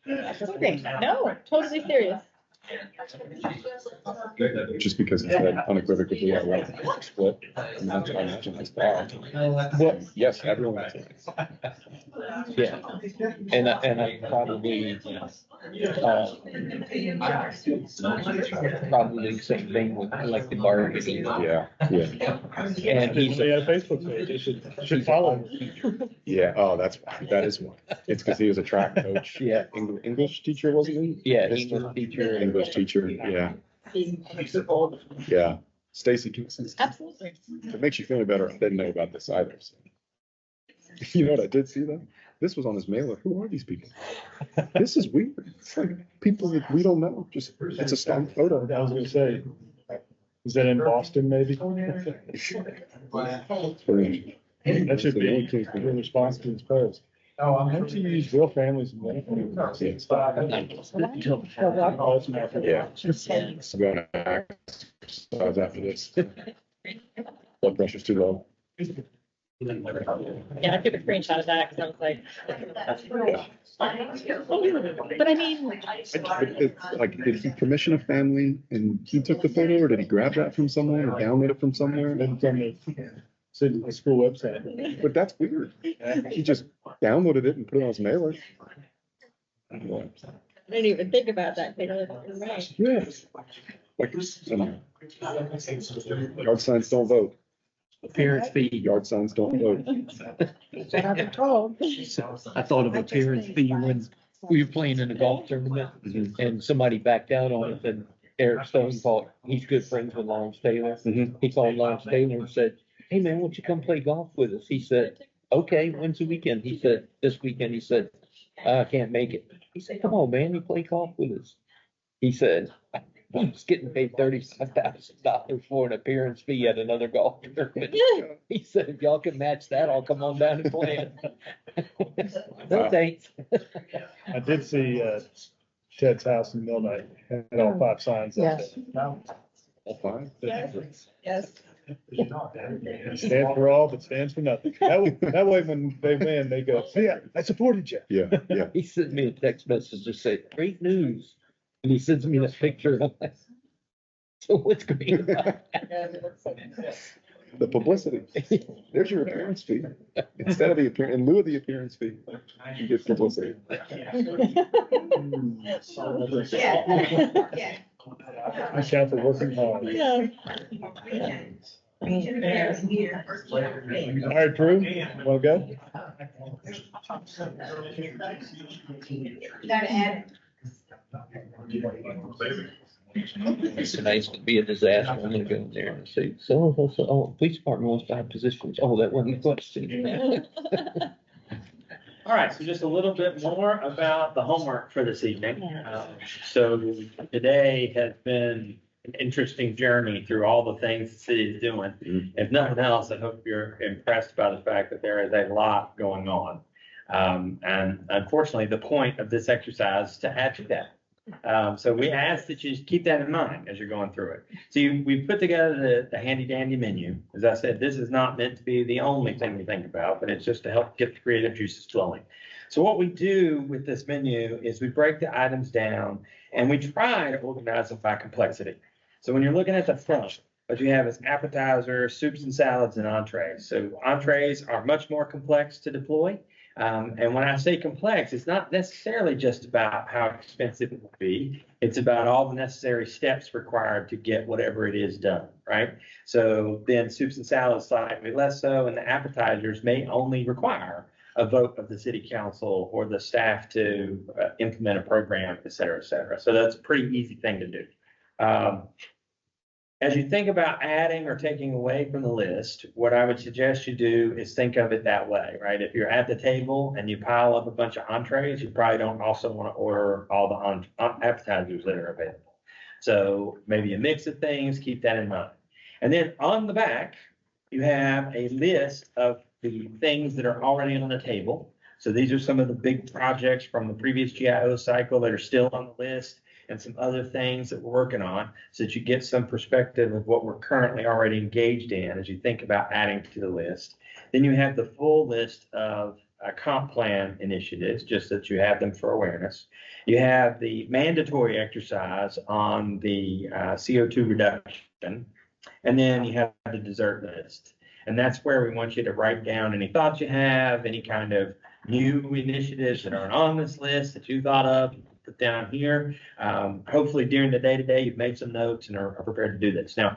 No, totally serious. Just because he said unequivocally, I want to split. I imagine that's bad. Well, yes, everyone. yeah, and I probably, probably the same thing with collective bargaining. Yeah, yeah. And he's They had a Facebook page. They should follow him. Yeah, oh, that is one. It's because he was a track coach. Yeah. English teacher, wasn't he? Yeah, History? English teacher. English teacher, yeah, yeah. Stacy, Absolutely. if it makes you feel better, I didn't know about this either. So. You know what I did see though? This was on his mailer. Who are these people? This is weird. It's like people that we don't know. Just, it's a stock photo. I was gonna say, is that in Boston maybe? That should be in response to his post. Oh, How do you use real families and medical? Yeah. I'm going to exercise after this. Blood pressure's too low. Yeah, I took a screenshot of that because I was like. Yeah. But I mean. Like, did he commission a family and he took the photo, or did he grab that from someone or download it from somewhere? It's on the school website. But that's weird. He just downloaded it and put it on his mailer. I didn't even think about that. You're right. Yes. Like, yard signs don't vote. Appearance fee. Yard signs don't vote. That's what I've been told. I thought of appearance fee when we were playing in a golf tournament and somebody backed out on it, and Eric Stone called, he's good friends with Lawrence Taylor. He called Lawrence Taylor and said, hey man, why don't you come play golf with us? He said, okay, when's the weekend? He said, this weekend. He said, I can't make it. He said, come on, man, you play golf with us. He said, he's getting paid $35,000 for an appearance fee at another golf tournament. He said, if y'all can match that, I'll come on down and play it. No thanks. I did see Ted's house in Millnight, had all 5 signs up Yes. there. All fine. Yes. Stand for all, but stands for nothing. That way when they win, they go, hey, I supported you. Yeah, yeah. He sent me a text message that said, great news. And he sends me that picture. And I'm like, so what's great about that? The publicity. There's your appearance fee. Instead of the appearance, in lieu of the appearance fee, you get publicity. I count for working hard. Yeah. All right, Drew, wanna go? Gotta add It's nice to be a disaster. I'm gonna go in there and see. So, police department wants 5 positions. Oh, that wasn't the question. All right, so just a little bit more about the homework for this evening. So today has been an interesting journey through all the things the city is doing. If nothing else, I hope you're impressed by the fact that there is a lot going on. And unfortunately, the point of this exercise is to add to that. So we ask that you keep that in mind as you're going through it. So we've put together the handy dandy menu. As I said, this is not meant to be the only thing we think about, but it's just to help get the creative juices flowing. So what we do with this menu is we break the items down and we try to organize them by complexity. So when you're looking at the front, what you have is appetizers, soups and salads, and entrees. So entrees are much more complex to deploy. And when I say complex, it's not necessarily just about how expensive it will be. It's about all the necessary steps required to get whatever it is done, right? So then soups and salads slightly less so, and the appetizers may only require a vote of the city council or the staff to implement a program, et cetera, et cetera. So that's a pretty easy thing to do. As you think about adding or taking away from the list, what I would suggest you do is think of it that way, right? If you're at the table and you pile up a bunch of entrees, you probably don't also want to order all the appetizers that are available. So maybe a mix of things, keep that in mind. And then on the back, you have a list of the things that are already on the table. So these are some of the big projects from the previous GIO cycle that are still on the list, and some other things that we're working on, so that you get some perspective of what we're currently already engaged in as you think about adding to the list. Then you have the full list of comp plan initiatives, just that you have them for awareness. You have the mandatory exercise on the CO2 reduction, and then you have the dessert list. And that's where we want you to write down any thoughts you have, any kind of new initiatives that aren't on this list that you thought of, put down here. Hopefully during the day today, you've made some notes and are prepared to do this. Now,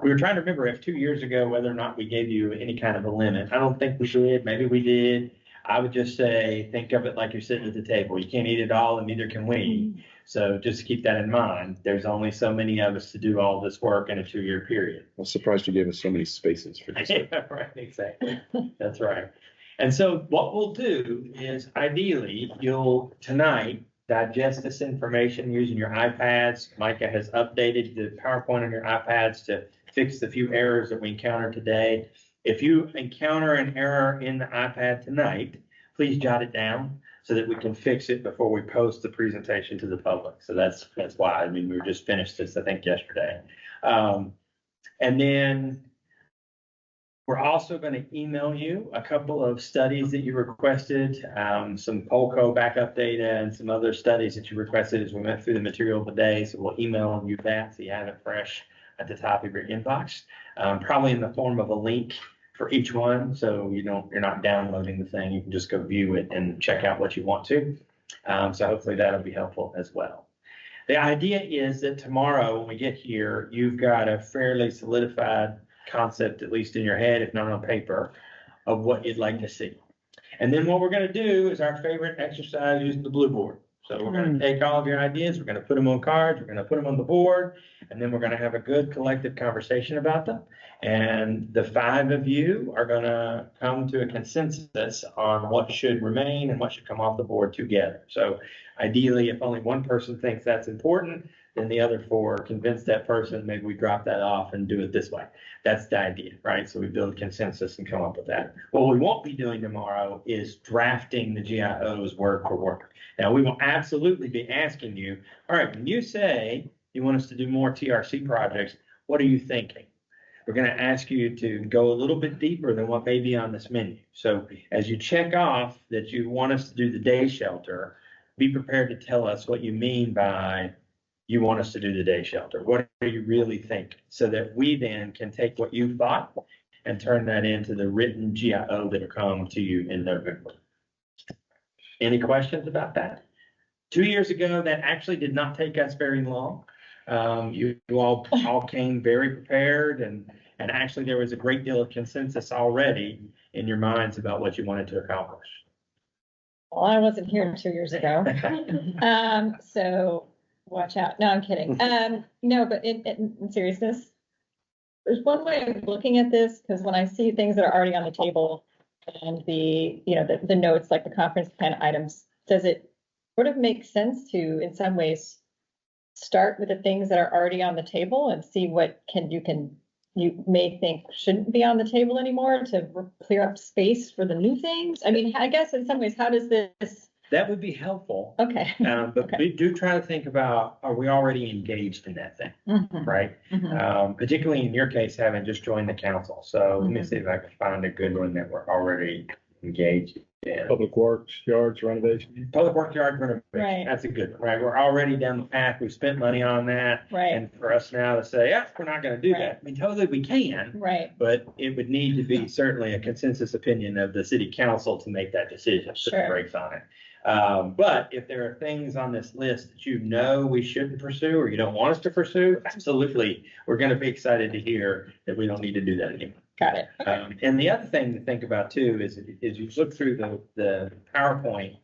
we were trying to remember if 2 years ago, whether or not we gave you any kind of a limit. I don't think we did. Maybe we did. I would just say, think of it like you're sitting at the table. You can't eat it all and neither can we. So just keep that in mind. There's only so many of us to do all this work in a 2-year period. I'm surprised you gave us so many spaces for this. Yeah, right, exactly. That's right. And so what we'll do is ideally you'll tonight digest this information using your iPads. Micah has updated the PowerPoint on your iPads to fix the few errors that we encountered today. If you encounter an error in the iPad tonight, please jot it down so that we can fix it before we post the presentation to the public. So that's why. I mean, we just finished this, I think, yesterday. And then we're also going to email you a couple of studies that you requested, some Polco backup data and some other studies that you requested as we went through the material today. So we'll email you that so you have it fresh at the top of your inbox, probably in the form of a link for each one. So you're not downloading the thing. You can just go view it and check out what you want to. So hopefully that'll be helpful as well. The idea is that tomorrow when we get here, you've got a fairly solidified concept, at least in your head, if not on paper, of what you'd like to see. And then what we're going to do is our favorite exercise using the blue board. So we're going to take all of your ideas, we're going to put them on cards, we're going to put them on the board, and then we're going to have a good collective conversation about them. And the 5 of you are going to come to a consensus on what should remain and what should come off the board together. So ideally, if only one person thinks that's important, then the other 4 convince that person, maybe we drop that off and do it this way. That's the idea, right? So we build consensus and come up with that. What we won't be doing tomorrow is drafting the GIOs word for word. Now, we will absolutely be asking you, all right, when you say you want us to do more TRC projects, what are you thinking? We're going to ask you to go a little bit deeper than what may be on this menu. So as you check off that you want us to do the day shelter, be prepared to tell us what you mean by you want us to do the day shelter. What are you really thinking? So that we then can take what you thought and turn that into the written GIO that will come to you in November. Any questions about that? 2 years ago, that actually did not take us very long. You all came very prepared, and actually there was a great deal of consensus already in your minds about what you wanted to accomplish. Well, I wasn't here 2 years ago. So Watch out. No, I'm kidding. No, but in seriousness, there's one way of looking at this, because when I see things that are already on the table and the notes, like the conference plan items, does it sort of make sense to, in some ways, start with the things that are already on the table and see what you may think shouldn't be on the table anymore to clear up space for the new things? I mean, I guess in some ways, how does this? That would be helpful. Okay. But Okay. we do try to think about, are we already engaged in that thing, Mhm. right? Mhm. Particularly in your case, having just joined the council. So let me see if I can find a good one that we're already engaged in. Public works, yards renovation. Public work yard renovation. Right. That's a good one, right? We're already down the path. We spent money on that. Right. And for us now to say, yeah, we're not gonna do that. I mean, totally we can. Right. But it would need to be certainly a consensus opinion of the city council to make that decision, put the Sure. brakes on it. But if there are things on this list that you know we shouldn't pursue or you don't want us to pursue, absolutely, we're gonna be excited to hear that we don't need to do that anymore. Got it. And the other thing to think about too is you look through the PowerPoint,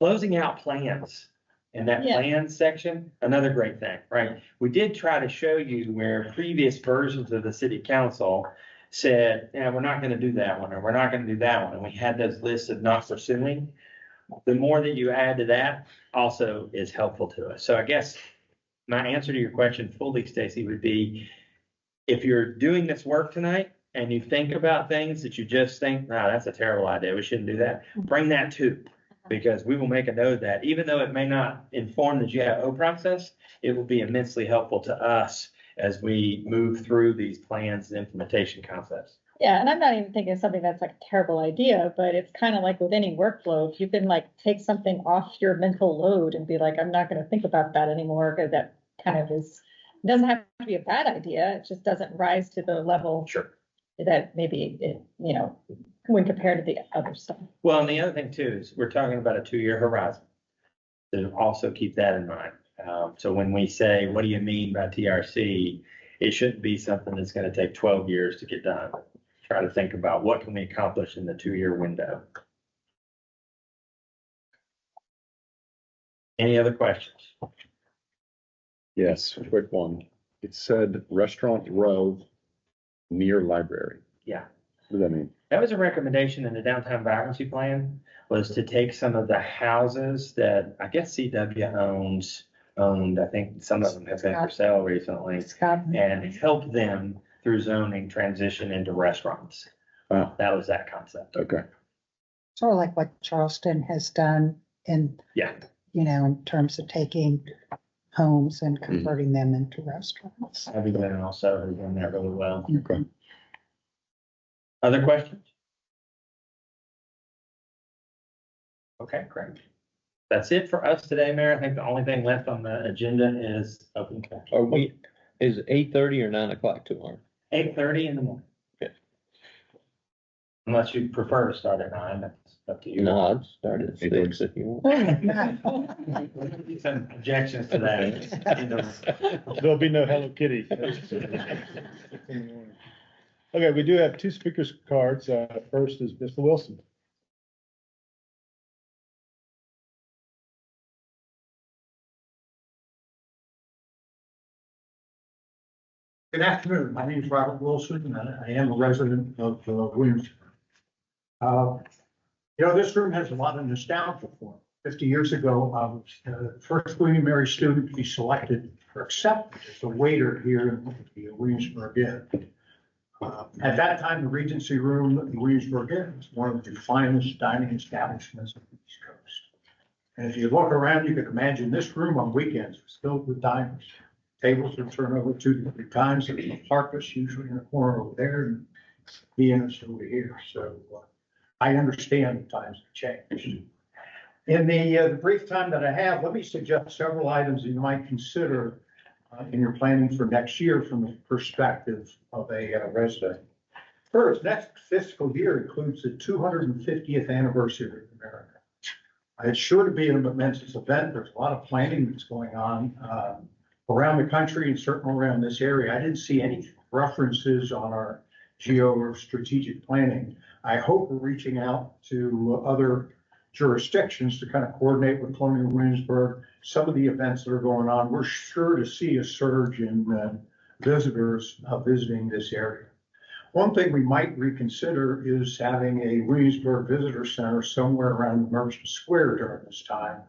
closing out plans in that Yeah. plan section, another great thing, right? We did try to show you where previous versions of the city council said, yeah, we're not gonna do that one, or we're not gonna do that one, and we had those lists of not pursuing. The more that you add to that also is helpful to us. So I guess my answer to your question fully, Stacy, would be, if you're doing this work tonight and you think about things that you just think, nah, that's a terrible idea, we shouldn't do that, bring that too. Because we will make a note of that, even though it may not inform the GIO process, it will be immensely helpful to us as we move through these plans and implementation concepts. Yeah, and I'm not even thinking of something that's like a terrible idea, but it's kind of like with any workflow, if you can like take something off your mental load and be like, I'm not gonna think about that anymore, because that kind of is, it doesn't have to be a bad idea, it just doesn't rise to the level. Sure. That maybe it, when compared to the other stuff. Well, and the other thing too is we're talking about a 2-year horizon. So also keep that in mind. So when we say, what do you mean by TRC? It shouldn't be something that's gonna take 12 years to get done. Try to think about what can we accomplish in the 2-year window. Any other questions? Yes, quick one. It said Restaurant Row near library. Yeah. What does that mean? That was a recommendation in the downtown vibrancy plan, was to take some of the houses that I guess CW owned, I think some of them have been for sale recently, and help them through zoning transition into restaurants. Wow. That was that concept. Okay. Sort of like what Charleston has done in, Yeah. in terms of taking homes and converting them into restaurants. Abingdon also has done that really well. Okay. Other questions? Okay, great. That's it for us today, Mayor. I think the only thing left on the agenda is open council. Are we, is it 8:30 or 9 o'clock tomorrow? 8:30 in the morning. Okay. Unless you prefer to start at 9, that's up to you. No, I'd start at 6 if you want. Some objections to that. There'll be no Hello Kitty. Okay, we do have 2 speakers cards. First is Mr. Wilson. Good afternoon. My name is Robert Wilson, and I am a resident of Williamsburg. This room has a lot of nostalgia for it. 50 years ago, I was the first William and Mary student to be selected for acceptance as a waiter here in the Williamsburg Inn. At that time, the Regency Room at the Williamsburg Inn was one of the finest dining establishments on the East Coast. And if you look around, you can imagine this room on weekends was filled with diners. Tables would turn over 2 to 3 times. There's a parkus usually in the corner over there, and the inn is over here. So I understand the times have changed. In the brief time that I have, let me suggest several items that you might consider in your planning for next year from the perspective of a resident. First, next fiscal year includes the 250th anniversary of America. It's sure to be a momentous event. There's a lot of planning that's going on around the country and certainly around this area. I didn't see any references on our GIO or strategic planning. I hope we're reaching out to other jurisdictions to kind of coordinate with Colonial Williamsburg, some of the events that are going on. We're sure to see a surge in visitors visiting this area. One thing we might reconsider is having a Williamsburg Visitor Center somewhere around Merchant Square during this time.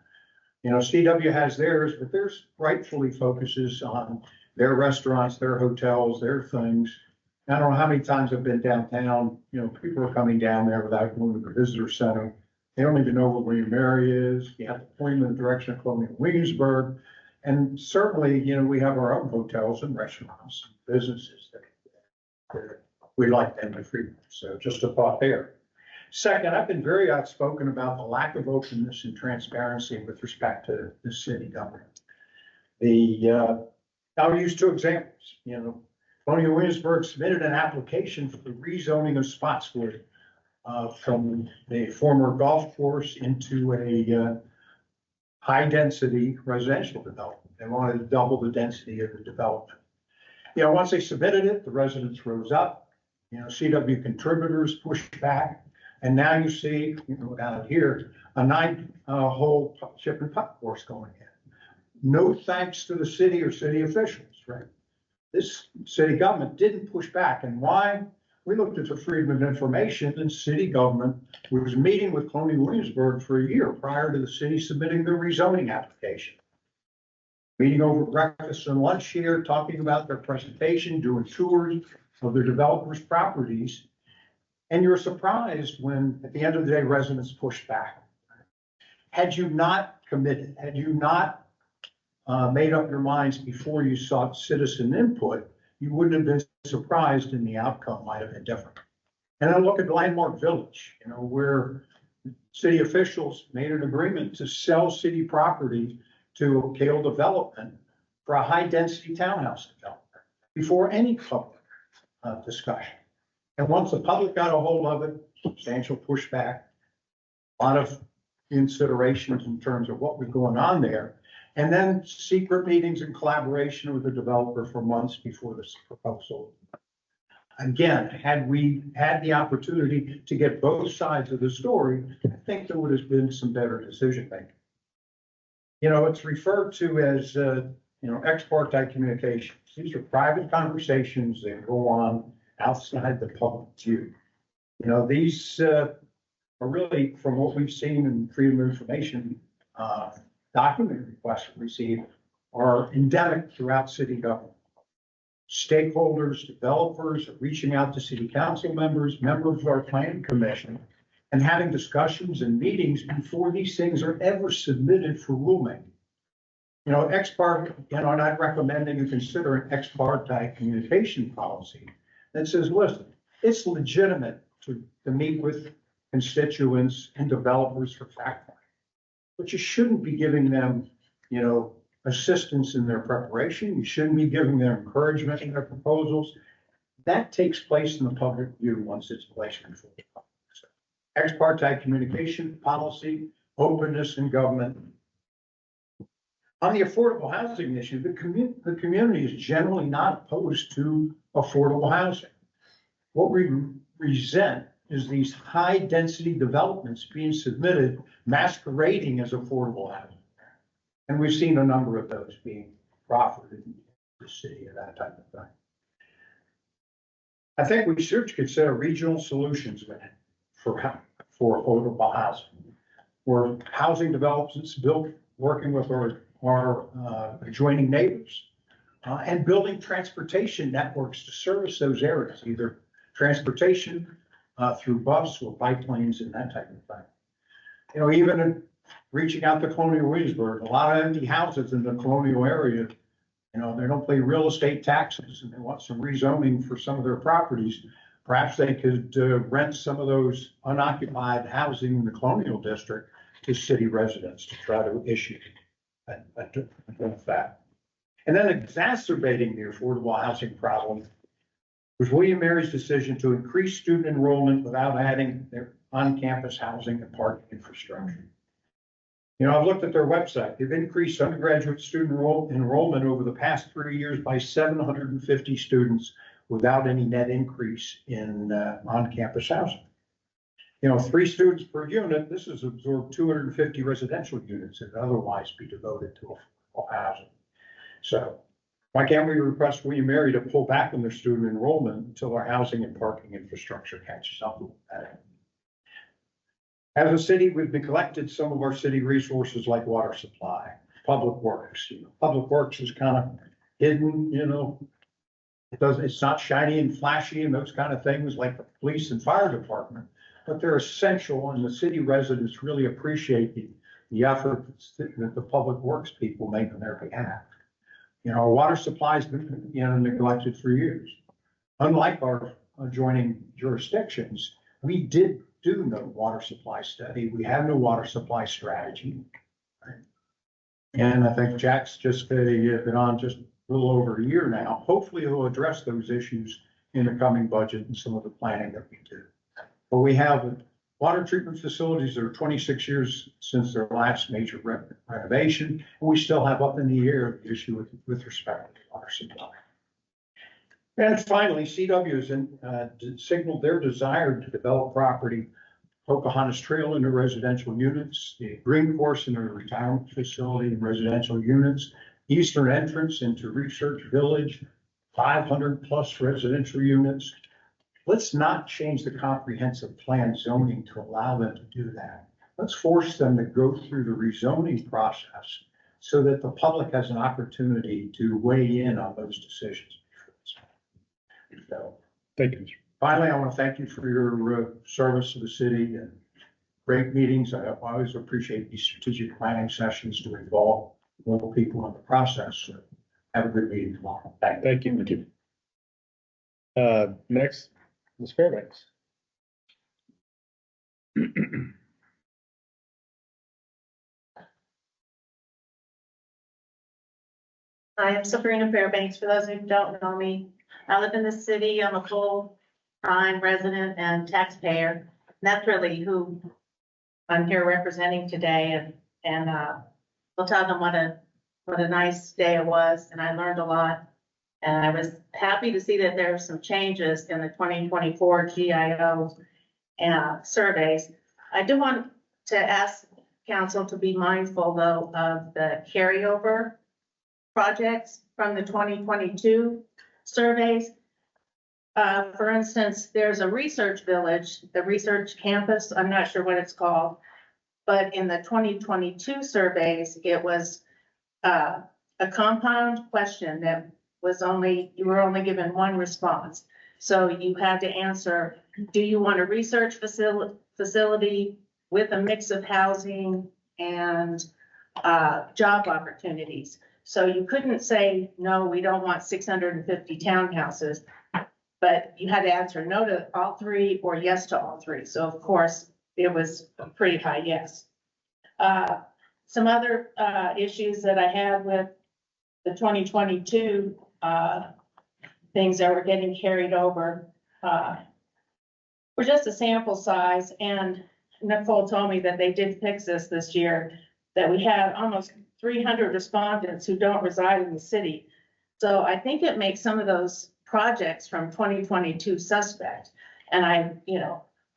You know, CW has theirs, but theirs rightfully focuses on their restaurants, their hotels, their things. I don't know how many times I've been downtown, you know, people are coming down there without going to the visitor center. They don't even know where William Mary is. You have to point them in the direction of Colonial Williamsburg. And certainly, you know, we have our own hotels and restaurants and businesses that we like them to frequent. So just a thought there. Second, I've been very outspoken about the lack of openness and transparency with respect to the city government. I'll use two examples. You know, Colonial Williamsburg submitted an application for the rezoning of Spotswood from a former golf course into a high-density residential development. They wanted to double the density of the development. You know, once they submitted it, the residents rose up. You know, CW contributors pushed back. And now you see, you know, down here, a 9-hole chip and putt course going in. No thanks to the city or city officials, right? This city government didn't push back. And why? We looked at the Freedom of Information, and city government was meeting with Colonial Williamsburg for a year prior to the city submitting their rezoning application. Meeting over breakfast and lunch here, talking about their presentation, doing tours of their developers' properties. And you're surprised when, at the end of the day, residents pushed back. Had you not committed, had you not made up your minds before you sought citizen input, you wouldn't have been surprised and the outcome might have been different. And then look at Landmark Village, you know, where city officials made an agreement to sell city property to Kale Development for a high-density townhouse development before any public discussion. And once the public got a hold of it, substantial pushback, a lot of considerations in terms of what was going on there, and then secret meetings and collaboration with the developer for months before this proposal. Again, had we had the opportunity to get both sides of the story, I think there would have been some better decision making. You know, it's referred to as, you know, ex parte communications. These are private conversations that go on outside the public view. You know, these are really, from what we've seen in Freedom of Information document requests received, are endemic throughout city government. Stakeholders, developers are reaching out to city council members, members of our planning commission, and having discussions and meetings before these things are ever submitted for rulemaking. You know, ex parte, you know, and I'd recommend that you consider an ex parte communication policy that says, listen, it's legitimate to meet with constituents and developers for fact finding, but you shouldn't be giving them, you know, assistance in their preparation. You shouldn't be giving them encouragement in their proposals. That takes place in the public view once it's placed before the public. So, ex parte communication policy, openness in government. On the affordable housing issue, the community is generally not opposed to affordable housing. What we resent is these high density developments being submitted masquerading as affordable housing. And we've seen a number of those being proffered in the city and that type of thing. I think we should consider regional solutions for affordable housing, where housing developments built working with our adjoining neighbors and building transportation networks to service those areas, either transportation through bus or biplanes and that type of thing. You know, even reaching out to Colonial Williamsburg, a lot of empty houses in the Colonial area, you know, they don't pay real estate taxes and they want some rezoning for some of their properties. Perhaps they could rent some of those unoccupied housing in the Colonial District to city residents to try to issue that. And then exacerbating the affordable housing problem was William Mary's decision to increase student enrollment without adding their on-campus housing and parking infrastructure. You know, I've looked at their website. They've increased undergraduate student enrollment over the past 3 years by 750 students without any net increase in on-campus housing. 3 students per unit, this has absorbed 250 residential units that would otherwise be devoted to affordable housing. So why can't we request William Mary to pull back on their student enrollment until our housing and parking infrastructure catches up with that? As a city, we've neglected some of our city resources like water supply, public works. Public works is kind of hidden, it's not shiny and flashy and those kind of things like the police and fire department, but they're essential, and the city residents really appreciate the effort that the public works people make on their behalf. Our water supply's been, neglected for years. Unlike our adjoining jurisdictions, we did do no water supply study. We have no water supply strategy. Right? And I think Jack's just been on just a little over a year now. Hopefully he'll address those issues in the coming budget and some of the planning that we do. But we have water treatment facilities that are 26 years since their last major renovation, and we still have up in the air the issue with respect to water supply. And finally, CW has signaled their desire to develop property, Pocahontas Trail into residential units, the Green Course into a retirement facility and residential units, eastern entrance into Research Village, 500 plus residential units. Let's not change the comprehensive plan zoning to allow them to do that. Let's force them to go through the rezoning process so that the public has an opportunity to weigh in on those decisions. So, thank you. Finally, I want to thank you for your service to the city and great meetings. I always appreciate these strategic planning sessions to involve more people in the process. So have a good meeting tomorrow. Thank you. Thank you. Next, Ms. Fairbanks. I am Sabrina Fairbanks. For those who don't know me, I live in the city. I'm a full-time resident and taxpayer. And that's really who I'm here representing today. And we'll tell them what a nice day it was. And I learned a lot. And I was happy to see that there are some changes in the 2024 GIO surveys. I do want to ask council to be mindful, though, of the carryover projects from the 2022 surveys. For instance, there's a research village, the research campus, I'm not sure what it's called, but in the 2022 surveys, it was a compound question that was you were only given one response. So you had to answer, do you want a research facility with a mix of housing and job opportunities? So you couldn't say, no, we don't want 650 townhouses, but you had to answer no to all three or yes to all three. So of course, it was a pretty high yes. Some other issues that I had with the 2022 things that were getting carried over were just a sample size. And Nicole told me that they did fix this year, that we had almost 300 respondents who don't reside in the city. So I think it makes some of those projects from 2022 suspect. And I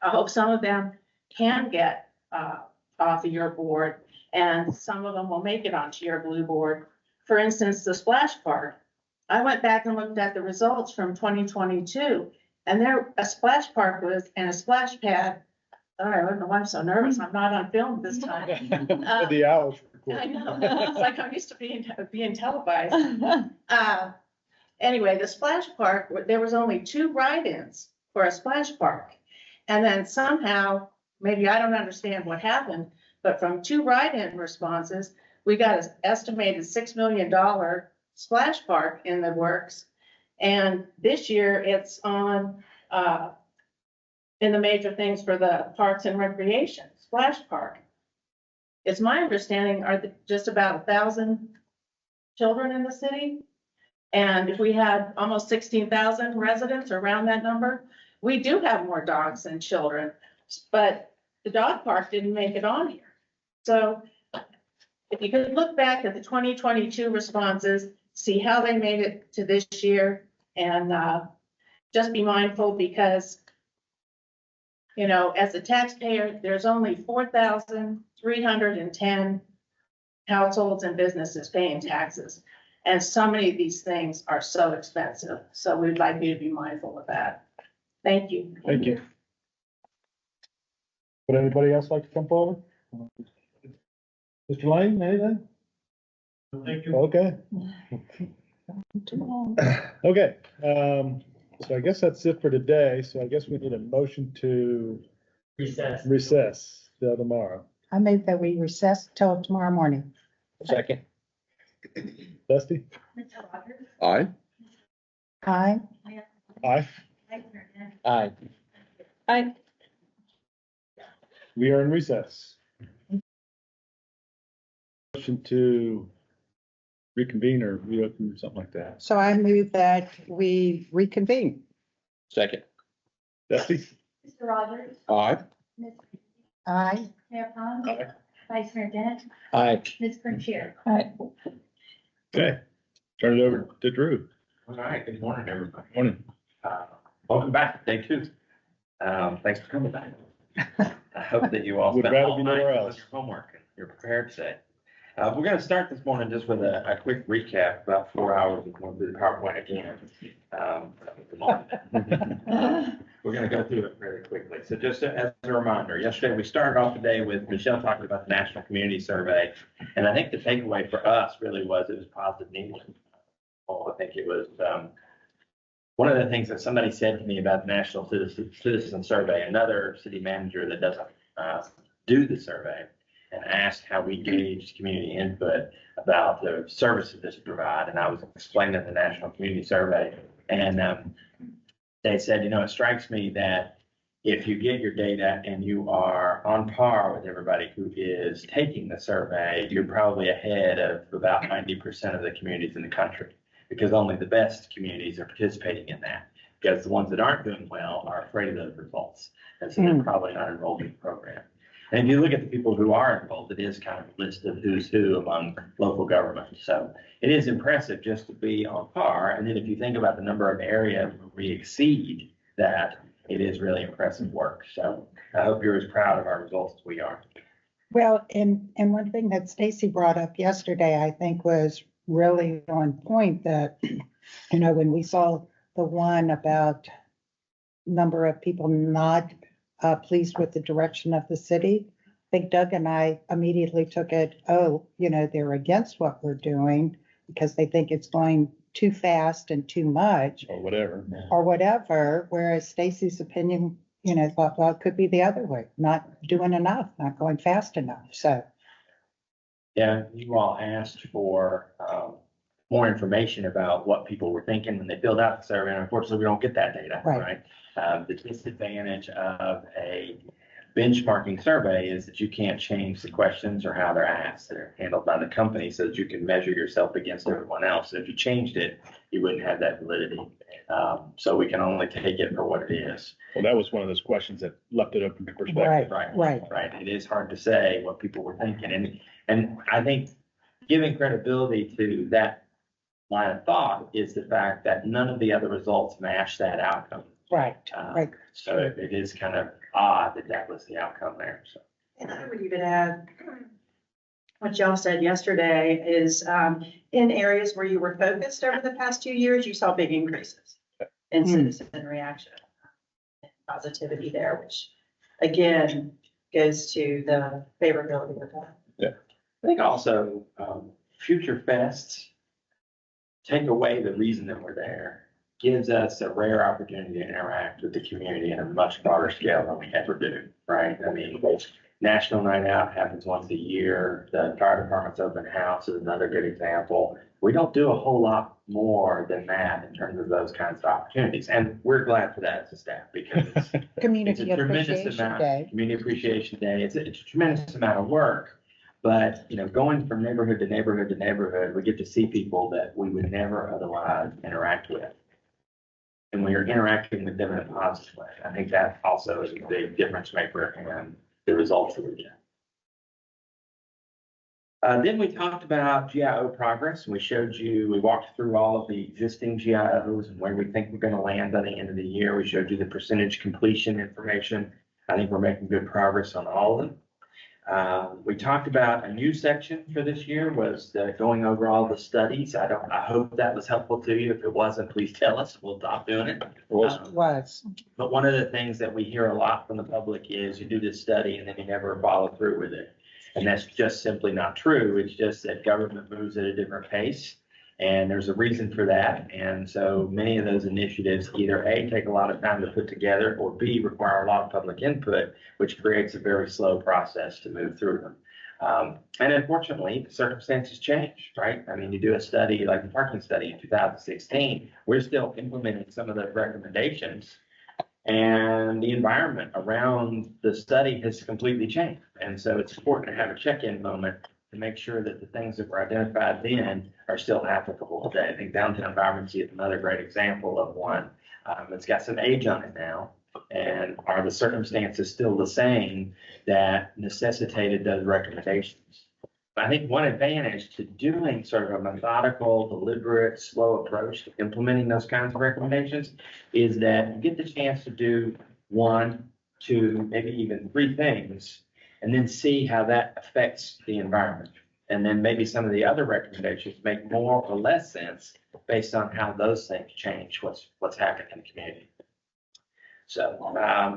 hope some of them can get off of your board, and some of them will make it onto your blue board. For instance, the splash park. I went back and looked at the results from 2022, and there a splash park was and a splash pad. Oh, I don't know why I'm so nervous. I'm not on film this time. The owls. I know. It's like I'm used to being televised. Anyway, the splash park, there was only 2 write-ins for a splash park. And then somehow, maybe I don't understand what happened, but from 2 write-in responses, we got an estimated $6 million splash park in the works. And this year it's on in the major things for the Parks and Recreation, splash park. It's my understanding are just about 1,000 children in the city. And if we had almost 16,000 residents around that number, we do have more dogs than children, but the dog park didn't make it on here. So if you could look back at the 2022 responses, see how they made it to this year, and just be mindful because, As a taxpayer, there's only 4,310 households and businesses paying taxes. And so many of these things are so expensive. So we'd like you to be mindful of that. Thank you. Thank you. Would anybody else like to come forward? Mr. Lane, anything? Thank you. Okay. Okay, so I guess that's it for today. So I guess we need a motion to recess till tomorrow. I move that we recess till tomorrow morning. Second. Dusty? Aye. Aye. Aye. Aye. I, We are in recess. Motion to reconvene or reopen, something like that. So I move that we reconvene. Second. Dusty? Mr. Rogers? Aye. Ms. Aye. Mayor Pond? Aye. Vice Mayor Dent? Aye. Ms. Frontier? Okay, turn it over to Drew. All right, good morning, everybody. Morning. Welcome back, day 2. Thanks for coming back. I hope that you all Would spent rather all be night nowhere with else. your homework and you're prepared today. We're gonna start this morning just with a quick recap, about 4 hours of going through the PowerPoint again. We're gonna go through it very quickly. So just as a reminder, yesterday we started off the day with Michelle talking about the National Community Survey. And I think the takeaway for us really was it was positive news. I think it was, one of the things that somebody said to me about the National Citizen Survey, another city manager that doesn't do the survey, and asked how we gauged community input about the services that you provide. And I was explaining the National Community Survey. And they said, it strikes me that if you get your data and you are on par with everybody who is taking the survey, you're probably ahead of about 90% of the communities in the country, because only the best communities are participating in that, because the ones that aren't doing well are afraid of those results. And so they're probably not enrolled in the program. And if you look at the people who are enrolled, it is kind of a list of who's who among local government. So it is impressive just to be on par. And then if you think about the number of areas where we exceed that, it is really impressive work. So I hope you're as proud of our results as we are. Well, and one thing that Stacy brought up yesterday, I think was really on point, that, when we saw the one about number of people not pleased with the direction of the city, I think Doug and I immediately took it, they're against what we're doing because they think it's going too fast and too much. Or whatever. Whereas Stacy's opinion, thought, well, it could be the other way, not doing enough, not going fast enough, so. Yeah, you all asked for more information about what people were thinking when they filled out the survey, and unfortunately, we don't get that data, right? The disadvantage of a benchmarking survey is that you can't change the questions or how they're asked. They're handled by the company so that you can measure yourself against everyone else. If you changed it, you wouldn't have that validity. So we can only take it for what it is. Well, that was one of those questions that left it open to perspective. Right. It is hard to say what people were thinking. And I think giving credibility to that line of thought is the fact that none of the other results match that outcome. Right. So it is kind of odd that that was the outcome there. So. And I would even add, what y'all said yesterday is, in areas where you were focused over the past 2 years, you saw big increases in citizen reaction, and positivity there, which again goes to the favorability of that. Yeah. I think also future fests take away the reason that we're there, gives us a rare opportunity to interact with the community in a much broader scale than we ever do, right? I mean, National Night Out happens once a year. The fire department's open house is another good example. We don't do a whole lot more than that in terms of those kinds of opportunities. And we're glad for that as a staff, because it's Community a tremendous Appreciation amount. Day. Community Appreciation Day. It's a tremendous amount of work. But, going from neighborhood to neighborhood to neighborhood, we get to see people that we would never otherwise interact with. And we are interacting with them in a positive way. I think that also is a big difference maker in the results that we get. Then we talked about GIO progress. We walked through all of the existing GIOs and where we think we're going to land by the end of the year. We showed you the percentage completion information. I think we're making good progress on all of them. We talked about a new section for this year was going over all the studies. I hope that was helpful to you. If it wasn't, please tell us. We'll stop doing it. Was. But one of the things that we hear a lot from the public is you do this study and then you never follow through with it. And that's just simply not true. It's just that government moves at a different pace. And there's a reason for that. And so many of those initiatives either A, take a lot of time to put together, or B, require a lot of public input, which creates a very slow process to move through them. And unfortunately, circumstances change, right? I mean, you do a study like the parking study in 2016, we're still implementing some of the recommendations, and the environment around the study has completely changed. And so it's important to have a check-in moment to make sure that the things that were identified then are still applicable today. I think downtown vibrancy is another great example of one. It's got some age on it now. And are the circumstances still the same that necessitated those recommendations? I think one advantage to doing sort of a methodical, deliberate, slow approach to implementing those kinds of recommendations is that you get the chance to do 1, 2, maybe even 3 things, and then see how that affects the environment. And then maybe some of the other recommendations make more or less sense based on how those things change what's happening in the community. So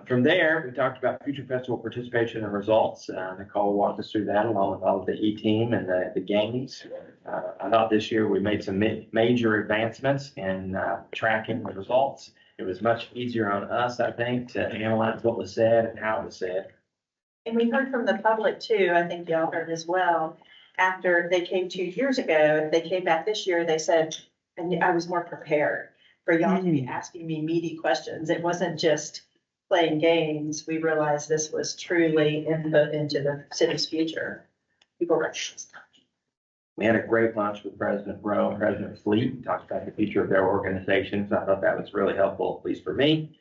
from there, we talked about future festival participation and results. Nicole walked us through that along with all of the E-team and the games. I thought this year we made some major advancements in tracking the results. It was much easier on us, I think, to analyze what was said and how it was said. And we heard from the public too, I think y'all heard as well, after they came 2 years ago, they came back this year, they said, and I was more prepared for y'all to be asking me meaty questions. It wasn't just playing games. We realized this was truly input into the city's future. People recognize that. We had a great lunch with President Rowe and President Fleet, talked about the future of their organizations. I thought that was really helpful, at least for me.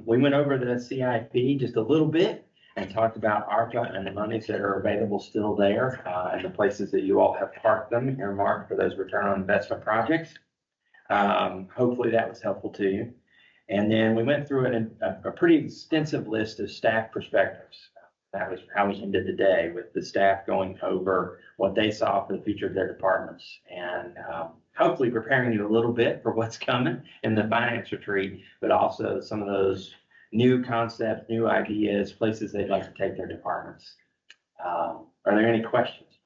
We went over the CIP just a little bit and talked about ARPA and the monies that are available still there, and the places that you all have parked them, earmarked for those return on investment projects. Hopefully that was helpful to you. And then we went through a pretty extensive list of staff perspectives. That was how we ended the day, with the staff going over what they saw for the future of their departments, and hopefully preparing you a little bit for what's coming in the finance retreat, but also some of those new concepts, new ideas, places they'd like to take their departments. Are there any questions?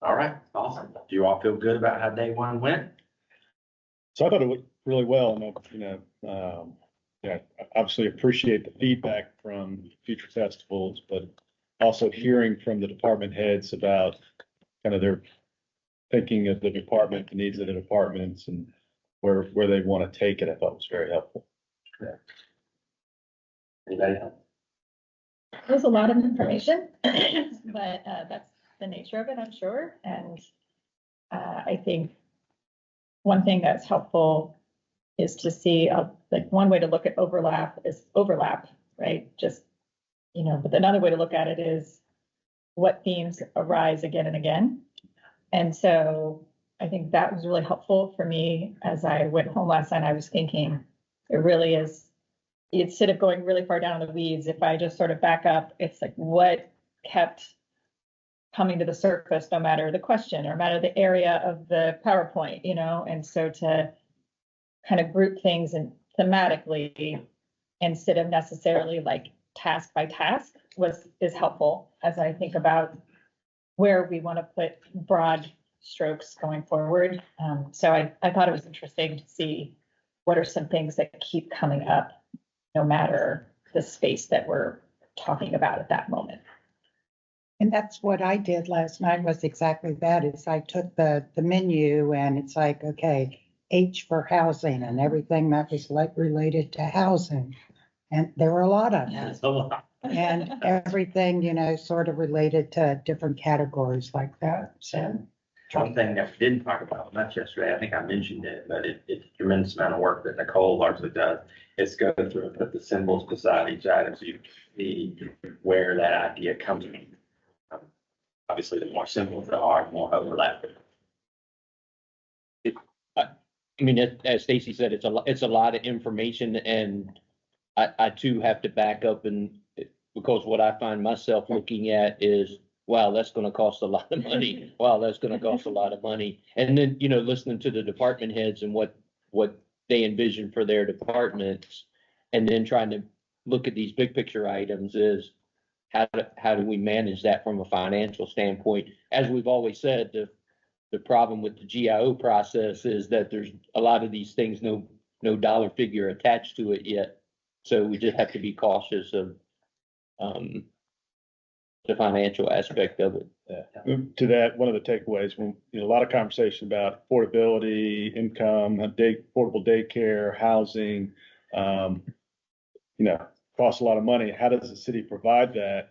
All right, awesome. Do you all feel good about how day 1 went? So I thought it went really well, and yeah, obviously appreciate the feedback from future festivals, but also hearing from the department heads about kind of their thinking of the department, the needs of the departments, and where they want to take it. I thought was very helpful. Yeah. Anybody else? It was a lot of information, but that's the nature of it, I'm sure. And I think one thing that's helpful is to see, like, one way to look at overlap is overlap, right? Just, but another way to look at it is what themes arise again and again. And so I think that was really helpful for me. As I went home last night, I was thinking, it really is, instead of going really far down in the weeds, if I just sort of back up, it's like what kept coming to the surface, no matter the question or matter the area of the PowerPoint, and so to kind of group things and thematically instead of necessarily like task by task is helpful as I think about where we want to put broad strokes going forward. So I thought it was interesting to see what are some things that keep coming up, no matter the space that we're talking about at that moment. And that's what I did last night, was exactly that. Is I took the menu and it's like, okay, H for housing and everything that was like related to housing. And there were a lot of them. A lot. And everything, sort of related to different categories like that. So one thing that we didn't talk about much yesterday, I think I mentioned it, but it's a tremendous amount of work that Nicole largely does, is go through and put the symbols beside each item so you can see where that idea comes from. Obviously, the more symbols there are, the more overlap. I mean, as Stacy said, it's a lot of information, and I too have to back up because what I find myself looking at is, wow, that's gonna cost a lot of money. Wow, that's gonna cost a lot of money. And then, listening to the department heads and what they envision for their departments, and then trying to look at these big picture items is how do we manage that from a financial standpoint? As we've always said, the problem with the GIO process is that there's a lot of these things, no dollar figure attached to it yet. So we just have to be cautious of the financial aspect of it. Yeah. To that, one of the takeaways, when, a lot of conversation about affordability, income, affordable daycare, housing, costs a lot of money. How does the city provide that?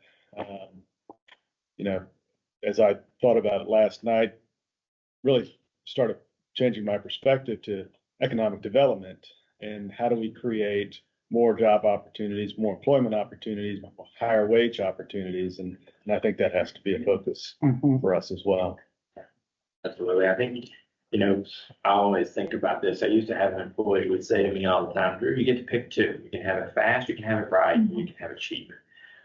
As I thought about it last night, really started changing my perspective to economic development and how do we create more job opportunities, more employment opportunities, higher wage opportunities. And I think that has to be a focus for us as well. Absolutely. I think, I always think about this. I used to have an employee who would say to me all the time, Drew, you get to pick two. You can have it fast, you can have it right, and you can have it cheap.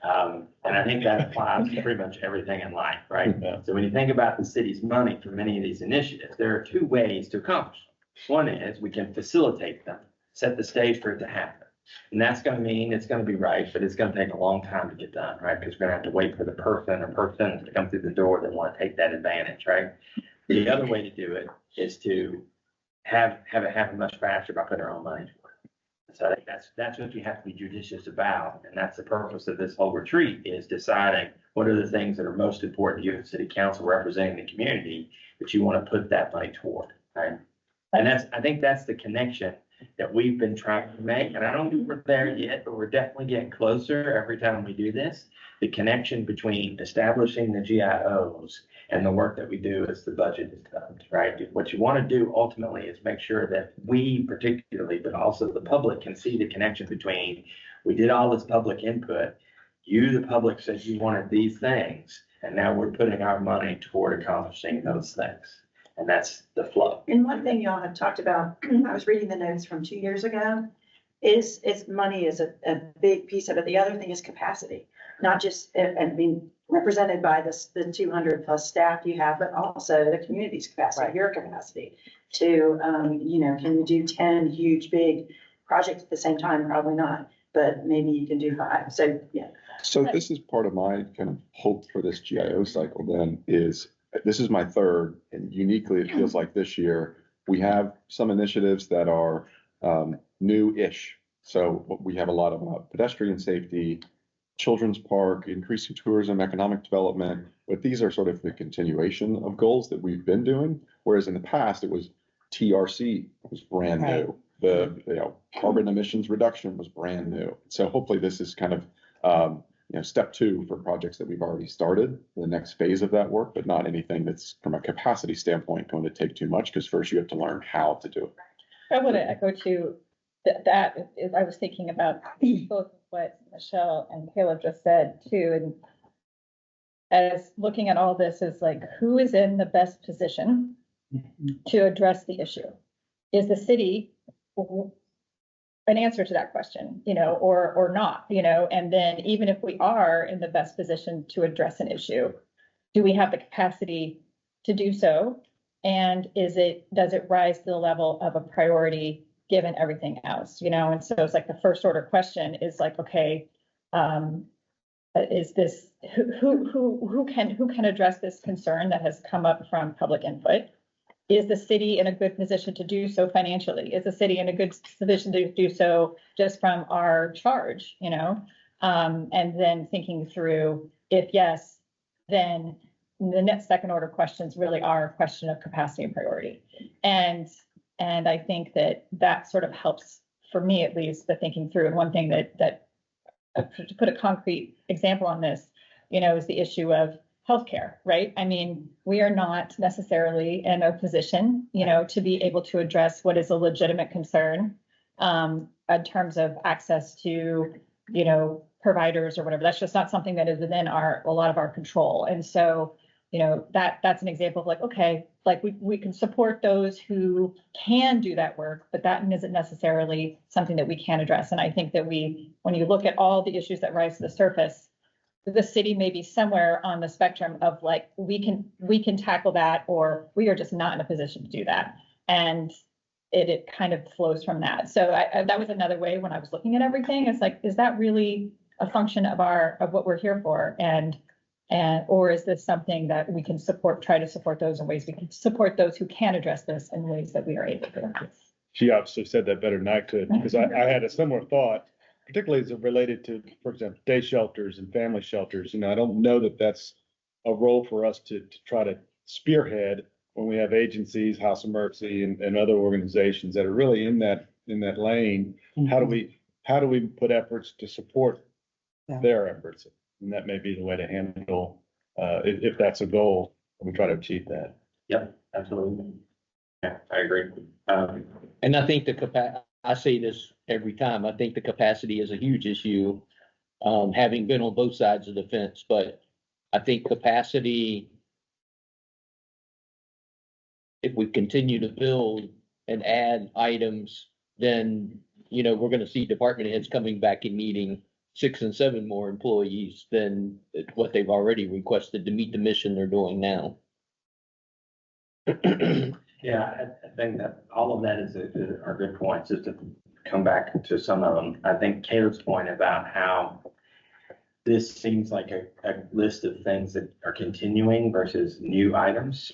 And I think that applies to pretty much everything in life, right? Yeah. So when you think about the city's money for many of these initiatives, there are two ways to accomplish them. One is we can facilitate them, set the stage for it to happen. And that's going to mean it's going to be right, but it's going to take a long time to get done, right? Because we're going to have to wait for the person or persons to come through the door that want to take that advantage, right? The other way to do it is to have it happen much faster by putting our own money toward it. So I think that's what you have to be judicious about. And that's the purpose of this whole retreat, is deciding what are the things that are most important to you as city council representing the community that you want to put that money toward, right? And I think that's the connection that we've been trying to make. And I don't think we're there yet, but we're definitely getting closer every time we do this. The connection between establishing the GIOs and the work that we do as the budget is done, right? What you want to do ultimately is make sure that we particularly, but also the public, can see the connection between, we did all this public input, you, the public, said you wanted these things, and now we're putting our money toward accomplishing those things. And that's the flow. And one thing y'all have talked about, I was reading the notes from 2 years ago, is money is a big piece of it. The other thing is capacity, not just, represented by the 200 plus staff you have, but also the community's capacity, your capacity to, can you do 10 huge, big projects at the same time? Probably not, but maybe you can do 5. So, yeah. So this is part of my kind of hope for this GIO cycle then is, this is my third, and uniquely it feels like this year, we have some initiatives that are new-ish. So we have a lot of pedestrian safety, children's park, increasing tourism, economic development, but these are sort of the continuation of goals that we've been doing. Whereas in the past, it was TRC was brand new. The carbon emissions reduction was brand new. So hopefully this is kind of step 2 for projects that we've already started, the next phase of that work, but not anything that's from a capacity standpoint going to take too much, because first you have to learn how to do it. I want to echo to that. I was thinking about both what Michelle and Caleb just said too, and as looking at all this is like, who is in the best position to address the issue? Is the city an answer to that question, or not, and then even if we are in the best position to address an issue, do we have the capacity to do so? And does it rise to the level of a priority given everything else, And so it's like the first order question is like, okay, is this, who can address this concern that has come up from public input? Is the city in a good position to do so financially? Is the city in a good position to do so just from our charge, And then thinking through, if yes, then the next second order questions really are a question of capacity and priority. And I think that sort of helps, for me at least, the thinking through. And one thing that to put a concrete example on this, is the issue of healthcare, right? We are not necessarily in a position, to be able to address what is a legitimate concern in terms of access to, providers or whatever. That's just not something that is within a lot of our control. And so, that's an example of like, okay, like, we can support those who can do that work, but that isn't necessarily something that we can address. And I think that when you look at all the issues that rise to the surface, the city may be somewhere on the spectrum of like, we can tackle that, or we are just not in a position to do that. And it kind of flows from that. So that was another way when I was looking at everything. It's like, is that really a function of what we're here for? Or is this something that we can try to support those in ways we can support those who can address this in ways that we are able to? She obviously said that better than I could, because I had a similar thought, particularly as it related to, for example, day shelters and family shelters. I don't know that that's a role for us to try to spearhead when we have agencies, House of Mercy and other organizations that are really in that lane. How do we put efforts to support their efforts? And that may be the way to handle, if that's a goal, we try to achieve that. Yep, absolutely. Yeah, I agree. And I think I say this every time, I think the capacity is a huge issue, having been on both sides of the fence, but I think capacity, if we continue to build and add items, then, we're gonna see department heads coming back and needing 6 and 7 more employees than what they've already requested to meet the mission they're doing now. Yeah, I think that all of that are good points. Just to come back to some of them, I think Caleb's point about how this seems like a list of things that are continuing versus new items,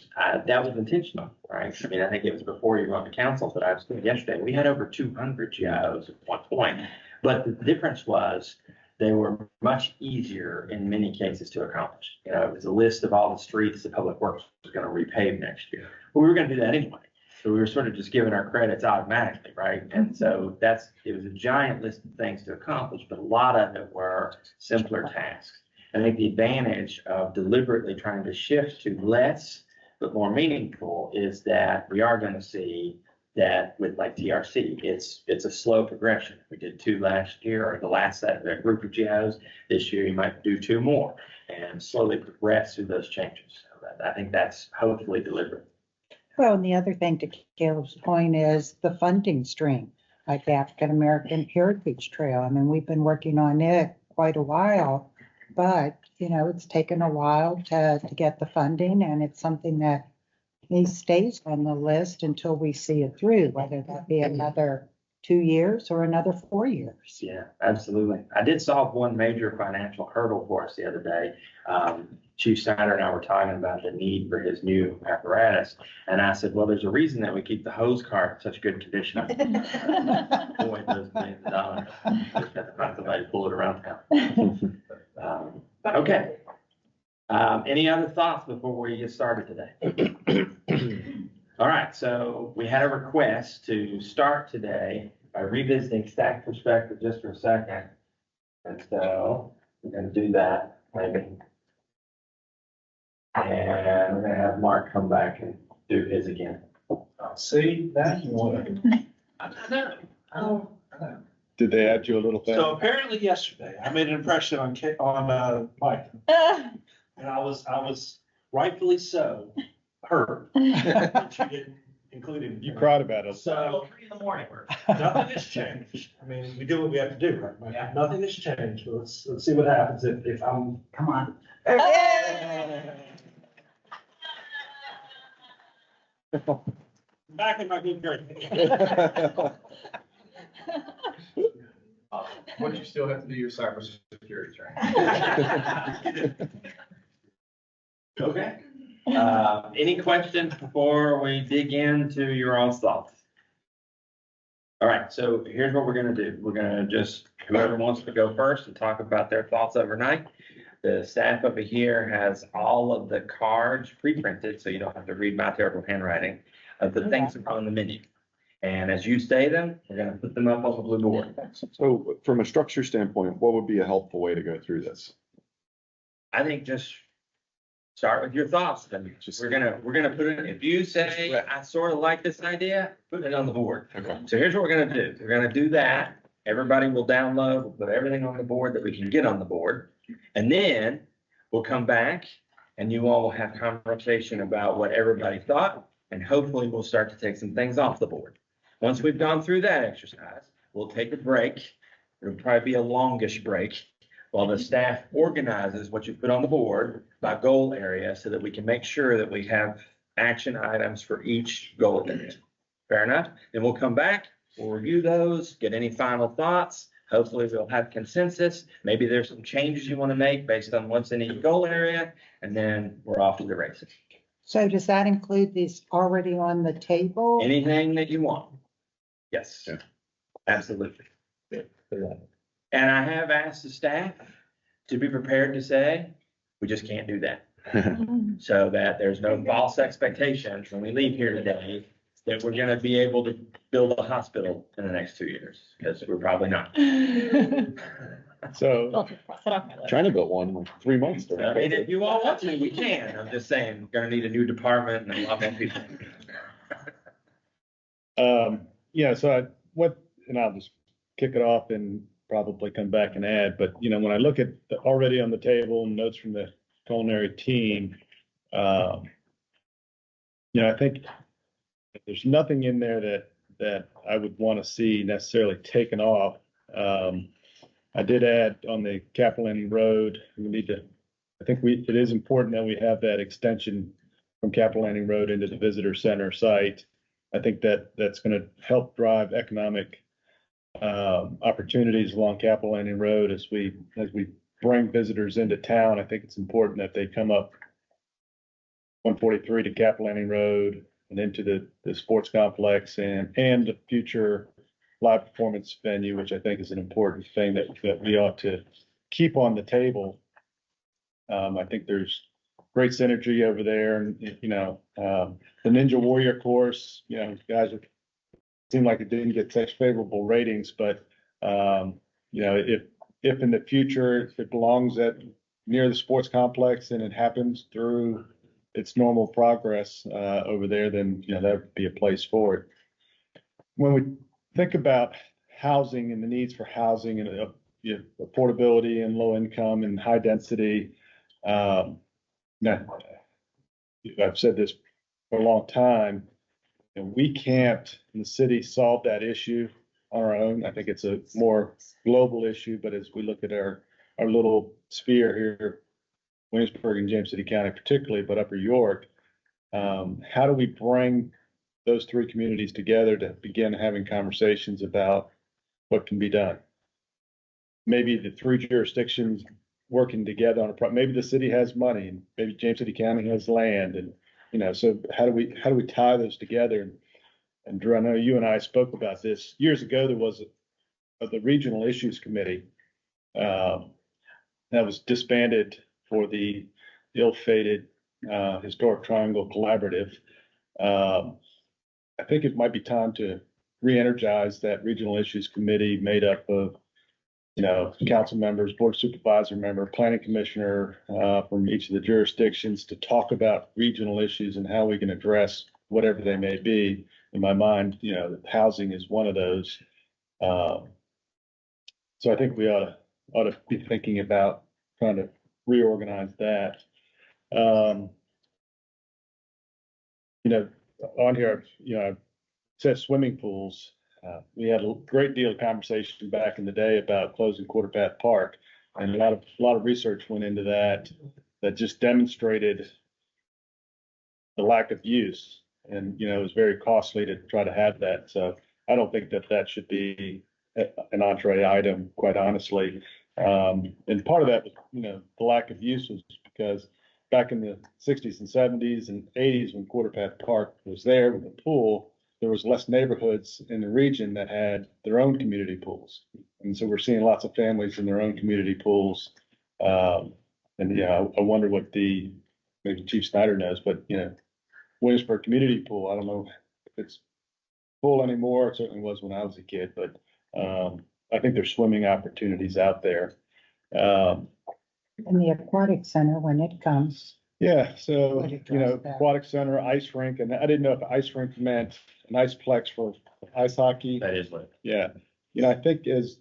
that was intentional, right? I mean, I think it was before you were on the council, but I was thinking yesterday, we had over 200 GIOs at one point. But the difference was they were much easier in many cases to accomplish. It was a list of all the streets the Public Works was going to repave next year. Well, we were going to do that anyway. So we were sort of just giving our credits automatically, right? And so it was a giant list of things to accomplish, but a lot of it were simpler tasks. I think the advantage of deliberately trying to shift to less, but more meaningful is that we are going to see that with like TRC, it's a slow progression. We did 2 last year, or the last set of group of GIOs. This year you might do 2 more and slowly progress through those changes. So I think that's hopefully deliberate. Well, and the other thing to Caleb's point is the funding stream, like the African American Heritage Trail. I mean, we've been working on it quite a while, but, it's taken a while to get the funding, and it's something that stays on the list until we see it through, whether that be another 2 years or another 4 years. Yeah, absolutely. I did solve one major financial hurdle for us the other day. Chief Snyder and I were talking about the need for his new apparatus. And I said, well, there's a reason that we keep the hose cart in such good condition. Boy, those millions of dollars. Just have to find somebody to pull it around town. Okay. Any other thoughts before we get started today? All right, so we had a request to start today by revisiting stack perspective just for a second. And so we're going to do that maybe. And we're going to have Mark come back and do his again. See, that one. Did they add you a little thing? So apparently yesterday, I made an impression on Mike. And I was rightfully so hurt that you didn't include him. You cried about it. So 3 in the morning. nothing has changed. I mean, we do what we have to do, right? Mike? Yeah. Nothing has changed. But let's see what happens if I'm. Come on. Back in my good grace. But you still have to do your cybersecurity training. Okay. Any questions before we dig into your all's thoughts? All right, so here's what we're gonna do. We're gonna just, whoever wants to go first and talk about their thoughts overnight. The staff over here has all of the cards pre-printed, so you don't have to read my terrible handwriting of the things that are on the menu. And as you say them, we're gonna put them up on the blue board. So from a structure standpoint, what would be a helpful way to go through this? I think just start with your thoughts. Then we're gonna put it, if you say, I sort of like this idea, put it on the board. Okay. So here's what we're gonna do. We're gonna do that. Everybody will download, we'll put everything on the board that we can get on the board. And then we'll come back and you all will have conversation about what everybody thought, and hopefully we'll start to take some things off the board. Once we've gone through that exercise, we'll take a break. It'll probably be a longish break while the staff organizes what you put on the board by goal area so that we can make sure that we have action items for each goal area. Fair enough? Then we'll come back, we'll review those, get any final thoughts. Hopefully we'll have consensus. Maybe there's some changes you want to make based on what's in each goal area, and then we're off to the races. So does that include these already on the table? Anything that you want. Yes, absolutely. And I have asked the staff to be prepared to say, we just can't do that. So that there's no false expectations when we leave here today that we're gonna be able to build a hospital in the next 2 years, because we're probably not. So China built one in like 3 months. I mean, if you all want to, we can. I'm just saying, we're gonna need a new department and a lot more people. Yeah, so and I'll just kick it off and probably come back and add, but when I look at already on the table, notes from the culinary team, I think there's nothing in there that I would want to see necessarily taken off. I did add on the Capital Landing Road, it is important that we have that extension from Capital Landing Road into the visitor center site. I think that's going to help drive economic opportunities along Capital Landing Road as we bring visitors into town. I think it's important that they come up 143 to Capital Landing Road and into the sports complex and the future live performance venue, which I think is an important thing that we ought to keep on the table. I think there's great synergy over there, and the Ninja Warrior course, guys seemed like it didn't get such favorable ratings, but if in the future if it belongs near the sports complex and it happens through its normal progress over there, then that would be a place for it. When we think about housing and the needs for housing and affordability and low income and high density, now I've said this for a long time, we can't in the city solve that issue on our own. I think it's a more global issue, but as we look at our little sphere here, Williamsburg and James City County particularly, but Upper York, how do we bring those three communities together to begin having conversations about what can be done? Maybe the three jurisdictions working together on maybe the city has money and maybe James City County has land, and so how do we tie those together? And Drew, I know you and I spoke about this years ago. There was the Regional Issues Committee that was disbanded for the ill-fated Historic Triangle Collaborative. I think it might be time to re-energize that Regional Issues Committee made up of council members, board supervisor member, planning commissioner from each of the jurisdictions to talk about regional issues and how we can address whatever they may be. In my mind, housing is one of those. So I think we ought to be thinking about trying to reorganize that. On here, I said swimming pools. We had a great deal of conversation back in the day about closing Quarter Path Park, and a lot of research went into that just demonstrated the lack of use, and it was very costly to try to have that. So I don't think that should be an entree item, quite honestly. And part of that was, the lack of use was because back in the 60s and 70s and 80s, when Quarter Path Park was there with the pool, there was less neighborhoods in the region that had their own community pools. And so we're seeing lots of families in their own community pools. I wonder what maybe Chief Snyder knows, but, Williamsburg Community Pool, I don't know if it's full anymore. It certainly was when I was a kid, but I think there's swimming opportunities out there. And the aquatic center when it comes. Yeah, so, aquatic center, ice rink, and I didn't know if ice rink meant an iceplex for ice hockey. That is what. Yeah, I think as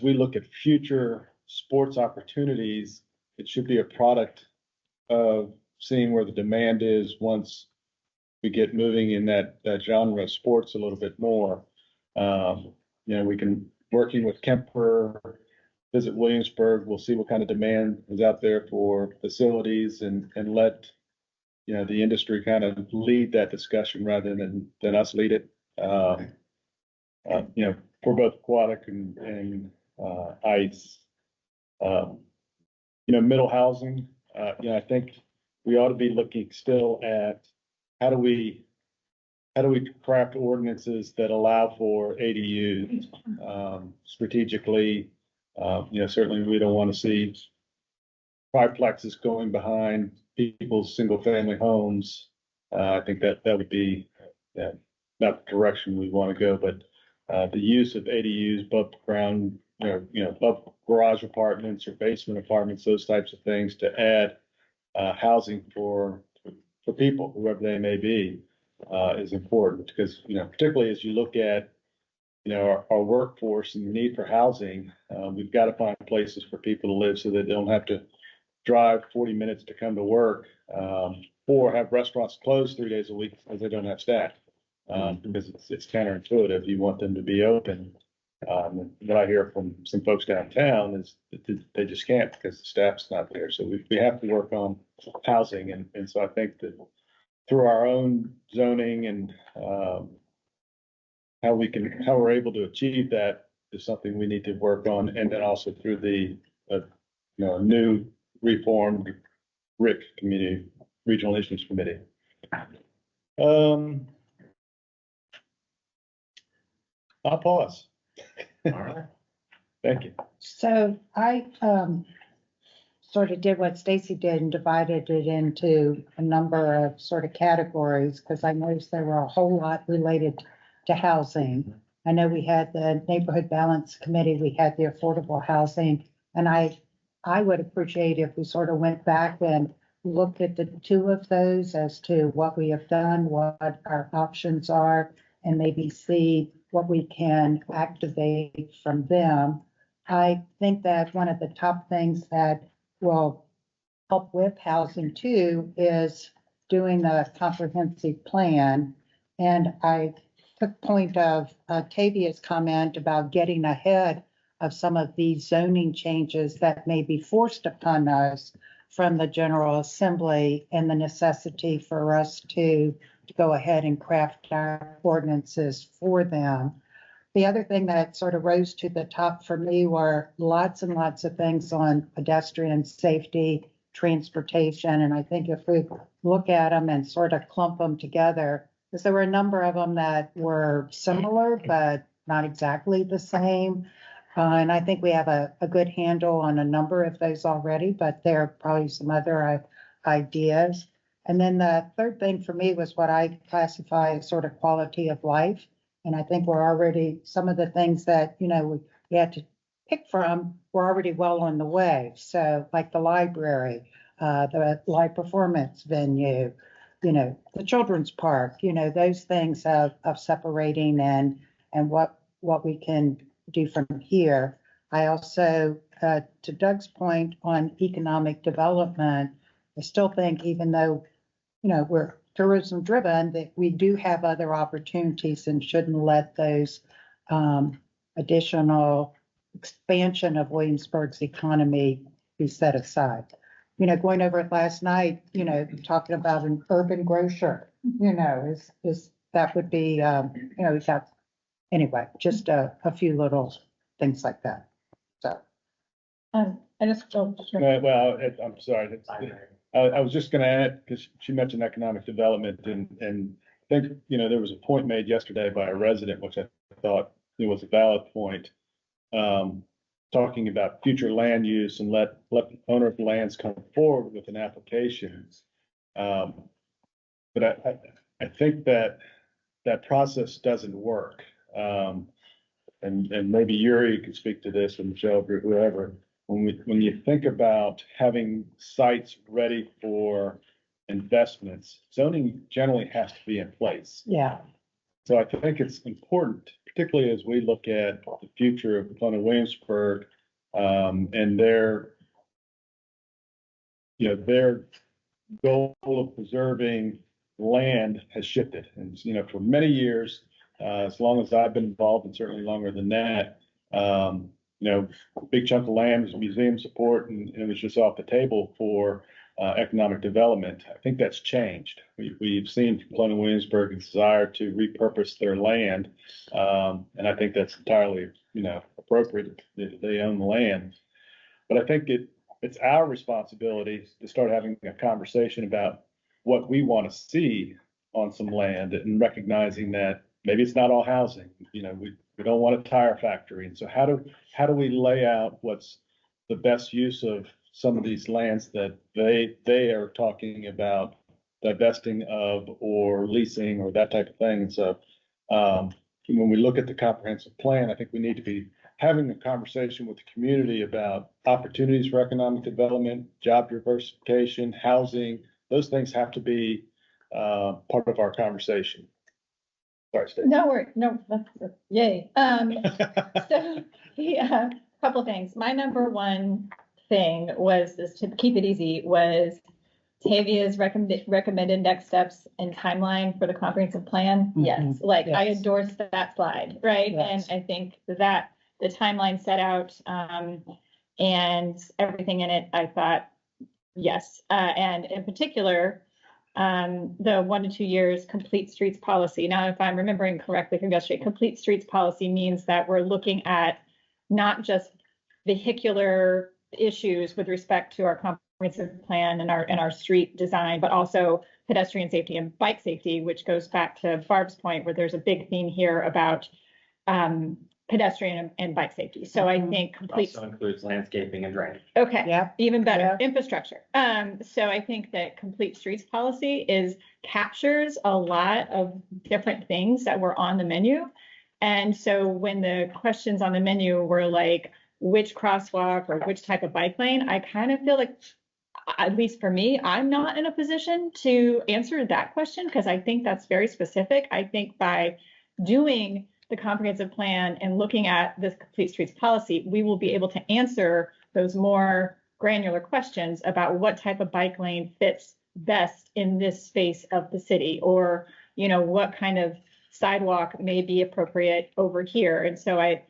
we look at future sports opportunities, it should be a product of seeing where the demand is once we get moving in that genre of sports a little bit more. We can, working with Kemper, visit Williamsburg, we'll see what kind of demand is out there for facilities and let, the industry kind of lead that discussion rather than us lead it. For both aquatic and ice. Middle housing, I think we ought to be looking still at how do we craft ordinances that allow for ADUs strategically. Certainly we don't want to see triplexes going behind people's single family homes. I think that would be not the direction we want to go, but the use of ADUs above ground, above garage apartments or basement apartments, those types of things to add housing for people, whoever they may be, is important because, particularly as you look at, our workforce and the need for housing, we've got to find places for people to live so that they don't have to drive 40 minutes to come to work, or have restaurants closed 3 days a week because they don't have staff. Because it's counterintuitive. You want them to be open. What I hear from some folks downtown is that they just can't because the staff's not there. So we have to work on housing. And so I think that through our own zoning and how we're able to achieve that is something we need to work on. And then also through the new reformed RIC community, Regional Issues Committee. I'll pause. All right. Thank you. So I sort of did what Stacy did and divided it into a number of sort of categories because I noticed there were a whole lot related to housing. I know we had the Neighborhood Balance Committee, we had the affordable housing, and I would appreciate if we sort of went back and looked at the two of those as to what we have done, what our options are, and maybe see what we can activate from them. I think that one of the top things that will help with housing too is doing a comprehensive plan. And I took point of Tavia's comment about getting ahead of some of these zoning changes that may be forced upon us from the General Assembly and the necessity for us to go ahead and craft our ordinances for them. The other thing that sort of rose to the top for me were lots and lots of things on pedestrian safety, transportation, and I think if we look at them and sort of clump them together, because there were a number of them that were similar, but not exactly the same. And I think we have a good handle on a number of those already, but there are probably some other ideas. And then the third thing for me was what I classify as sort of quality of life. And I think we're already, some of the things that, we had to pick from, we're already well on the way. So like the library, the live performance venue, the children's park, those things of separating and what we can do from here. I also, to Doug's point on economic development, I still think even though, we're tourism driven, that we do have other opportunities and shouldn't let those additional expansion of Williamsburg's economy be set aside. Going over it last night, talking about an urban grocer, is that would be, we've got, anyway, just a few little things like that. So. I just. Well, I'm sorry. I was just going to add, because she mentioned economic development and I think, there was a point made yesterday by a resident, which I thought was a valid point, talking about future land use and let the owner of lands come forward with an application. But I think that process doesn't work. And maybe Yuri can speak to this, and Michelle, or whoever. When you think about having sites ready for investments, zoning generally has to be in place. Yeah. So I think it's important, particularly as we look at the future of Williamsburg, and their goal of preserving land has shifted. And, for many years, as long as I've been involved, and certainly longer than that, a big chunk of land was museum support, and it was just off the table for economic development. I think that's changed. We've seen from Colonial Williamsburg a desire to repurpose their land, and I think that's entirely, appropriate. They own the land. But I think it's our responsibility to start having a conversation about what we want to see on some land, and recognizing that maybe it's not all housing. We don't want a tire factory. And so how do we lay out what's the best use of some of these lands that they are talking about divesting of or leasing or that type of thing? And so when we look at the comprehensive plan, I think we need to be having a conversation with the community about opportunities for economic development, job diversification, housing. Those things have to be part of our conversation. Sorry, Stacey. That's yay. So the couple things. My number one thing was, to keep it easy, was Tavia's recommended next steps and timeline for the comprehensive plan. Yes, I endorsed that slide, right? Yes. And I think that the timeline set out and everything in it, I thought, yes. And in particular, the 1 to 2 years complete streets policy. Now, if I'm remembering correctly from yesterday, complete streets policy means that we're looking at not just vehicular issues with respect to our comprehensive plan and our street design, but also pedestrian safety and bike safety, which goes back to Barb's point, where there's a big theme here about pedestrian and bike safety. So I think complete Also includes landscaping and drainage. Okay. Yeah. Even better. Yeah. Infrastructure. So I think that complete streets policy captures a lot of different things that were on the menu. And so when the questions on the menu were like, which crosswalk or which type of bike lane, I kind of feel like, at least for me, I'm not in a position to answer that question, because I think that's very specific. I think by doing the comprehensive plan and looking at this complete streets policy, we will be able to answer those more granular questions about what type of bike lane fits best in this space of the city, or, what kind of sidewalk may be appropriate over here. And so I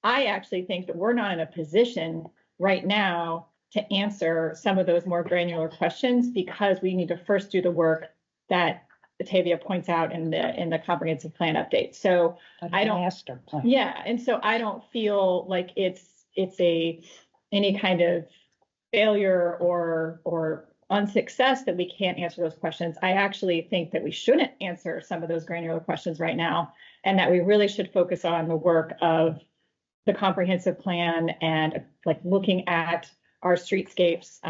actually think that we're not in a position right now to answer some of those more granular questions, because we need to first do the work that Tavia points out in the comprehensive plan update. So I don't master plan. Yeah. And so I don't feel like it's any kind of failure or unsuccess that we can't answer those questions. I actually think that we shouldn't answer some of those granular questions right now, and that we really should focus on the work of the comprehensive plan and looking at our streetscapes,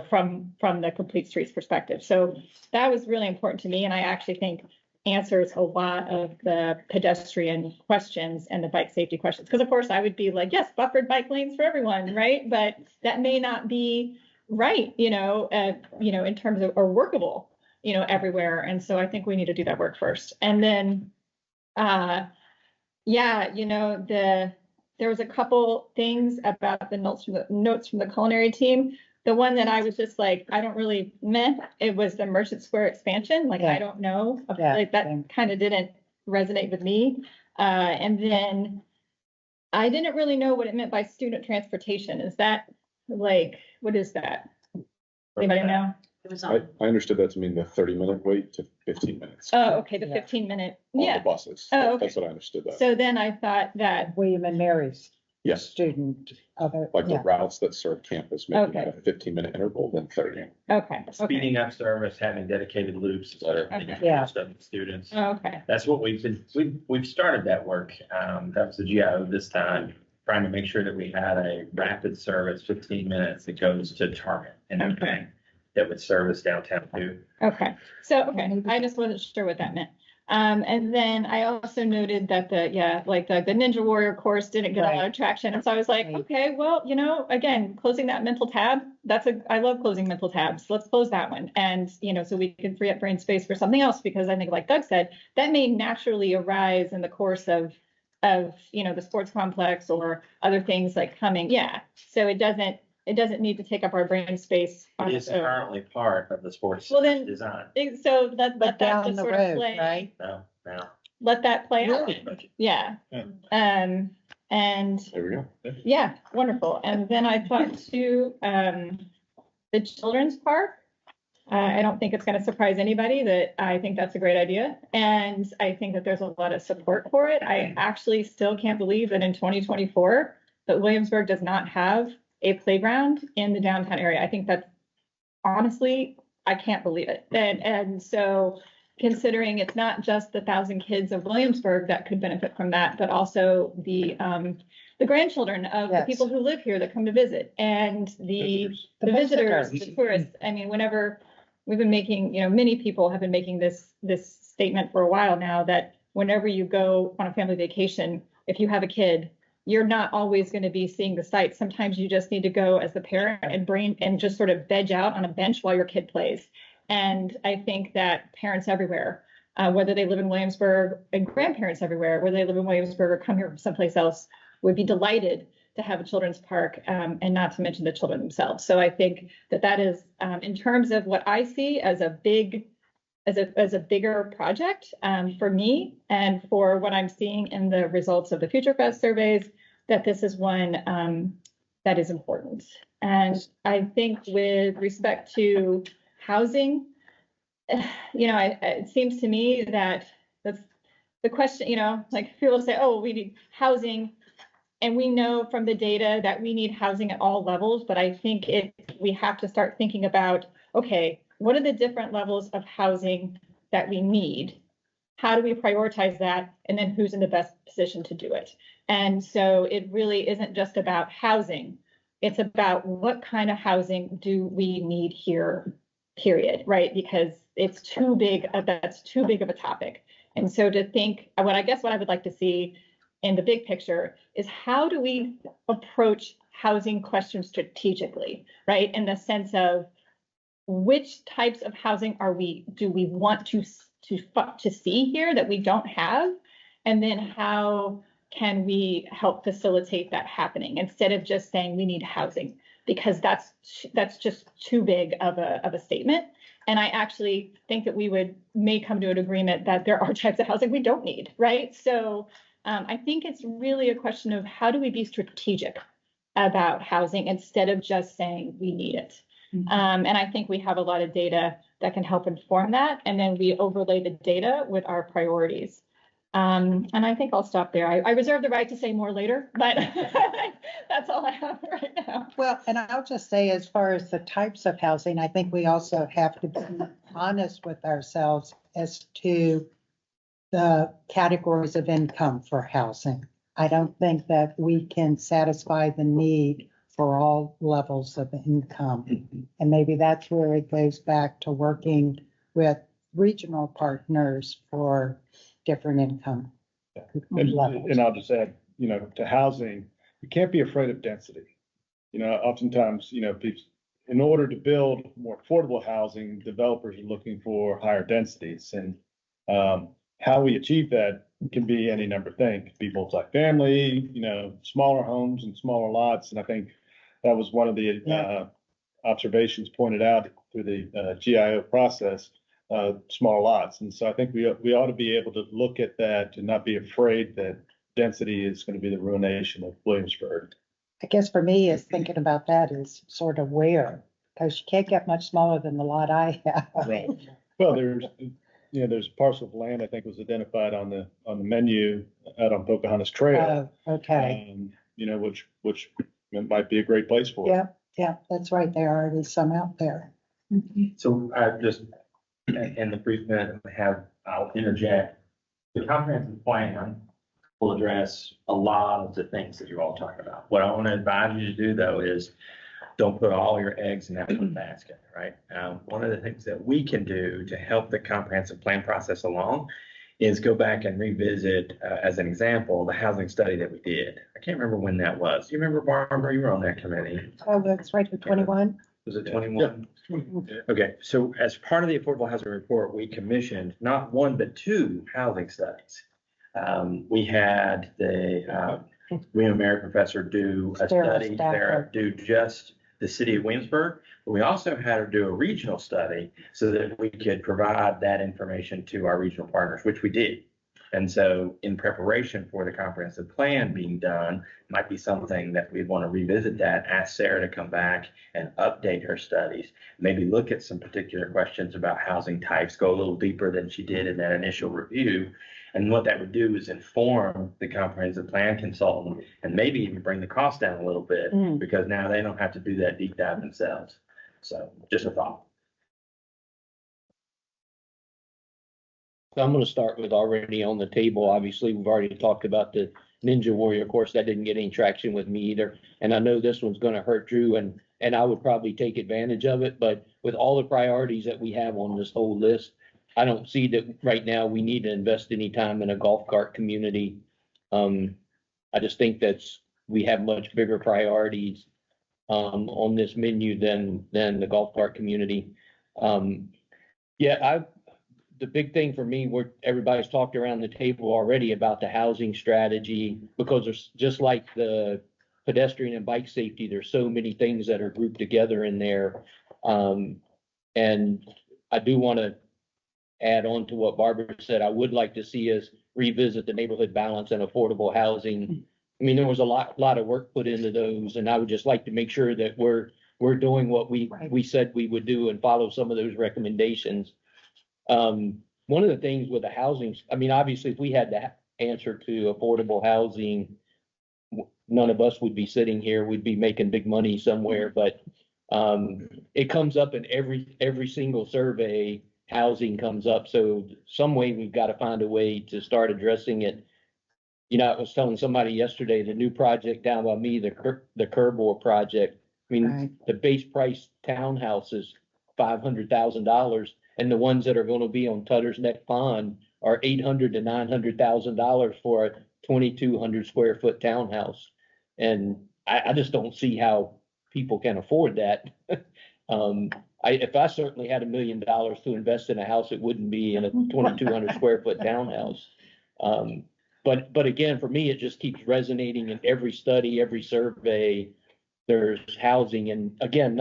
from the complete streets perspective. So that was really important to me. And I actually think answers a lot of the pedestrian questions and the bike safety questions. Because of course I would be like, yes, buffered bike lanes for everyone, right? But that may not be right, in terms of, or workable, everywhere. And so I think we need to do that work first. And then, there was a couple things about the notes from the culinary team. The one that I was just like, I don't really it was the Merchant Square expansion. I don't know. That kind of didn't resonate with me. And then I didn't really know what it meant by student transportation. Is that what is that? Anybody know? I understood that to mean the 30-minute wait to 15 minutes. Oh, okay, the 15-minute. On Yeah. the buses. Oh, okay. That's what I understood that. So then I thought that William and Mary's Yes. student other. The routes that serve campus, maybe at a 15-minute interval, then 30. Okay. Speeding up service, having dedicated loops, etc. Yeah. Students. Okay. That's what we've started that work. That was the GIO this time, trying to make sure that we had a rapid service, 15 minutes that goes to Target and everything that would service downtown too. Okay. So, I just wasn't sure what that meant. And then I also noted that the Ninja Warrior course didn't get a lot of traction. And so I was like, okay, well, again, closing that mental tab, I love closing mental tabs. Let's close that one. And, so we can free up brain space for something else, because I think, like Doug said, that may naturally arise in the course of the sports complex or other things coming. Yeah. So it doesn't, it doesn't need to take up our brain space on It its is own. currently part of the sports Well, then- design. So let But that down just the sort of road, play. right? No. Let that play out. Budget. Yeah. Yeah. And There we go. yeah, wonderful. And then I thought too, the children's park. I don't think it's going to surprise anybody that I think that's a great idea. And I think that there's a lot of support for it. I actually still can't believe that in 2024, that Williamsburg does not have a playground in the downtown area. I think that's honestly, I can't believe it. And so considering it's not just the 1,000 kids of Williamsburg that could benefit from that, but also the grandchildren of the Yes. people who live here that come to visit and the visitors, the tourists. I mean, whenever we've been making, many people have been making this statement for a while now that whenever you go on a family vacation, if you have a kid, you're not always going to be seeing the sights. Sometimes you just need to go as the parent and just sort of veg out on a bench while your kid plays. And I think that parents everywhere, whether they live in Williamsburg, and grandparents everywhere, whether they live in Williamsburg or come here from someplace else, would be delighted to have a children's park, and not to mention the children themselves. So I think that is, in terms of what I see as a bigger project for me and for what I'm seeing in the results of the Future Fest surveys, that this is one that is important. And I think with respect to housing, it seems to me that that's the question, like people say, oh, we need housing. And we know from the data that we need housing at all levels, but I think we have to start thinking about, okay, what are the different levels of housing that we need? How do we prioritize that? And then who's in the best position to do it? And so it really isn't just about housing. It's about what kind of housing do we need here, period, right? Because that's too big of a topic. And so to think, what I would like to see in the big picture is how do we approach housing questions strategically, right? In the sense of which types of housing do we want to see here that we don't have? And then how can we help facilitate that happening instead of just saying we need housing, because that's just too big of a statement. And I actually think that we may come to an agreement that there are types of housing we don't need, right? So I think it's really a question of how do we be strategic about housing instead of just saying we need it. And I think we have a lot of data that can help inform that. And then we overlay the data with our priorities. And I think I'll stop there. I reserve the right to say more later, but that's all I have right now. Well, and I'll just say, as far as the types of housing, I think we also have to be honest with ourselves as to the categories of income for housing. I don't think that we can satisfy the need for all levels of income. And maybe that's where it goes back to working with regional partners for different income levels. And I'll just add, to housing, you can't be afraid of density. Oftentimes, people, in order to build more affordable housing, developers are looking for higher densities. And how we achieve that can be any number of things. It could be multifamily, smaller homes and smaller lots. And I think that was one of the observations pointed out through the GIO process, small lots. And so I think we ought to be able to look at that and not be afraid that density is going to be the ruination of Williamsburg. I guess for me, is thinking about that is sort of where, because you can't get much smaller than the lot I have. Right. Well, there's a parcel of land I think was identified on the menu out on Pocahontas Trail. Oh, okay. Which might be a great place for it. Yeah, that's right. There are already some out there. So in the brief minute we have, I'll interject. The comprehensive plan will address a lot of the things that you're all talking about. What I want to advise you to do, though, is don't put all your eggs in that one basket, right? One of the things that we can do to help the comprehensive plan process along is go back and revisit, as an example, the housing study that we did. I can't remember when that was. You remember, Barbara? You were on that committee. Oh, that's right, for 21. Was it 21? Okay, so as part of the Affordable Housing Report, we commissioned not one, but two housing studies. We had the William & Mary professor do a study there, do just the city of Williamsburg, but we also had her do a regional study so that we could provide that information to our regional partners, which we did. And so in preparation for the comprehensive plan being done, might be something that we'd want to revisit that, ask Sarah to come back and update her studies, maybe look at some particular questions about housing types, go a little deeper than she did in that initial review. And what that would do is inform the comprehensive plan consultant and maybe even bring the cost down a little bit because now they don't have to do that deep dive themselves. So just a thought. So I'm gonna start with already on the table. Obviously, we've already talked about the Ninja Warrior course. That didn't get any traction with me either. And I know this one's gonna hurt Drew and I would probably take advantage of it, but with all the priorities that we have on this whole list, I don't see that right now we need to invest any time in a golf cart community. I just think we have much bigger priorities on this menu than the golf cart community. The big thing for me, where everybody's talked around the table already about the housing strategy, because there's just like the pedestrian and bike safety, there's so many things that are grouped together in there. And I do want to add on to what Barbara said. I would like to see us revisit the neighborhood balance and affordable housing. I mean, there was a lot of work put into those, and I would just like to make sure that we're doing what we said we would do and follow some of those recommendations. One of the things with the housing, I mean, obviously, if we had the answer to affordable housing, none of us would be sitting here. We'd be making big money somewhere, but it comes up in every single survey. Housing comes up, so some way we've got to find a way to start addressing it. You know, I was telling somebody yesterday, the new project down by me, the Kerbor project. I mean, the base price townhouse is $500,000, and the ones that are going to be on Tutter's Neck Pond are $800,000 to $900,000 for a 2,200 square foot townhouse. And I just don't see how people can afford that. If I certainly had $1 million to invest in a house, it wouldn't be in a 2,200 square foot townhouse. But again, for me, it just keeps resonating in every study, every survey. There's housing, and again,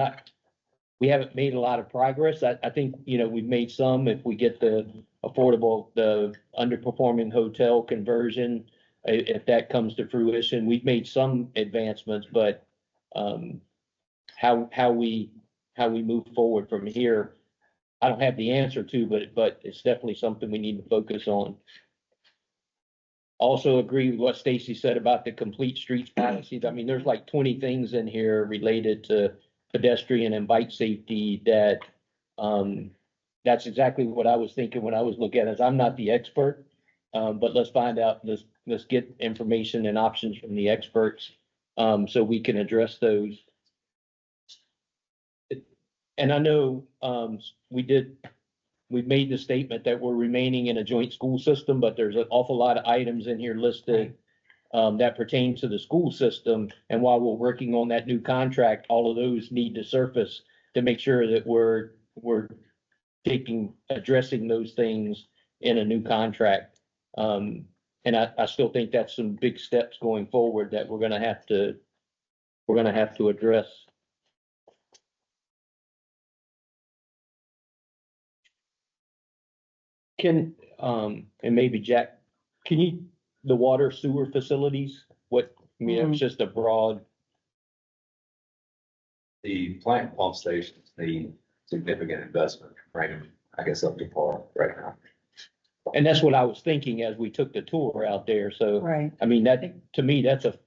we haven't made a lot of progress. I think, you know, we've made some. If we get the underperforming hotel conversion, if that comes to fruition, we've made some advancements, but how we move forward from here, I don't have the answer to, but it's definitely something we need to focus on. Also agree with what Stacy said about the complete streets policies. I mean, there's like 20 things in here related to pedestrian and bike safety that that's exactly what I was thinking when I was looking at it. I'm not the expert, but let's find out, let's get information and options from the experts so we can address those. And I know we've made the statement that we're remaining in a joint school system, but there's an awful lot of items in here listed that pertain to the school system. And while we're working on that new contract, all of those need to surface to make sure that we're addressing those things in a new contract. And I still think that's some big steps going forward that we're gonna have to address. And maybe Jack, the water sewer facilities, it's just a broad. The plant pump stations need significant investment, right? I guess up to par right now. And that's what I was thinking as we took the tour out there. So, I mean, to me, that's a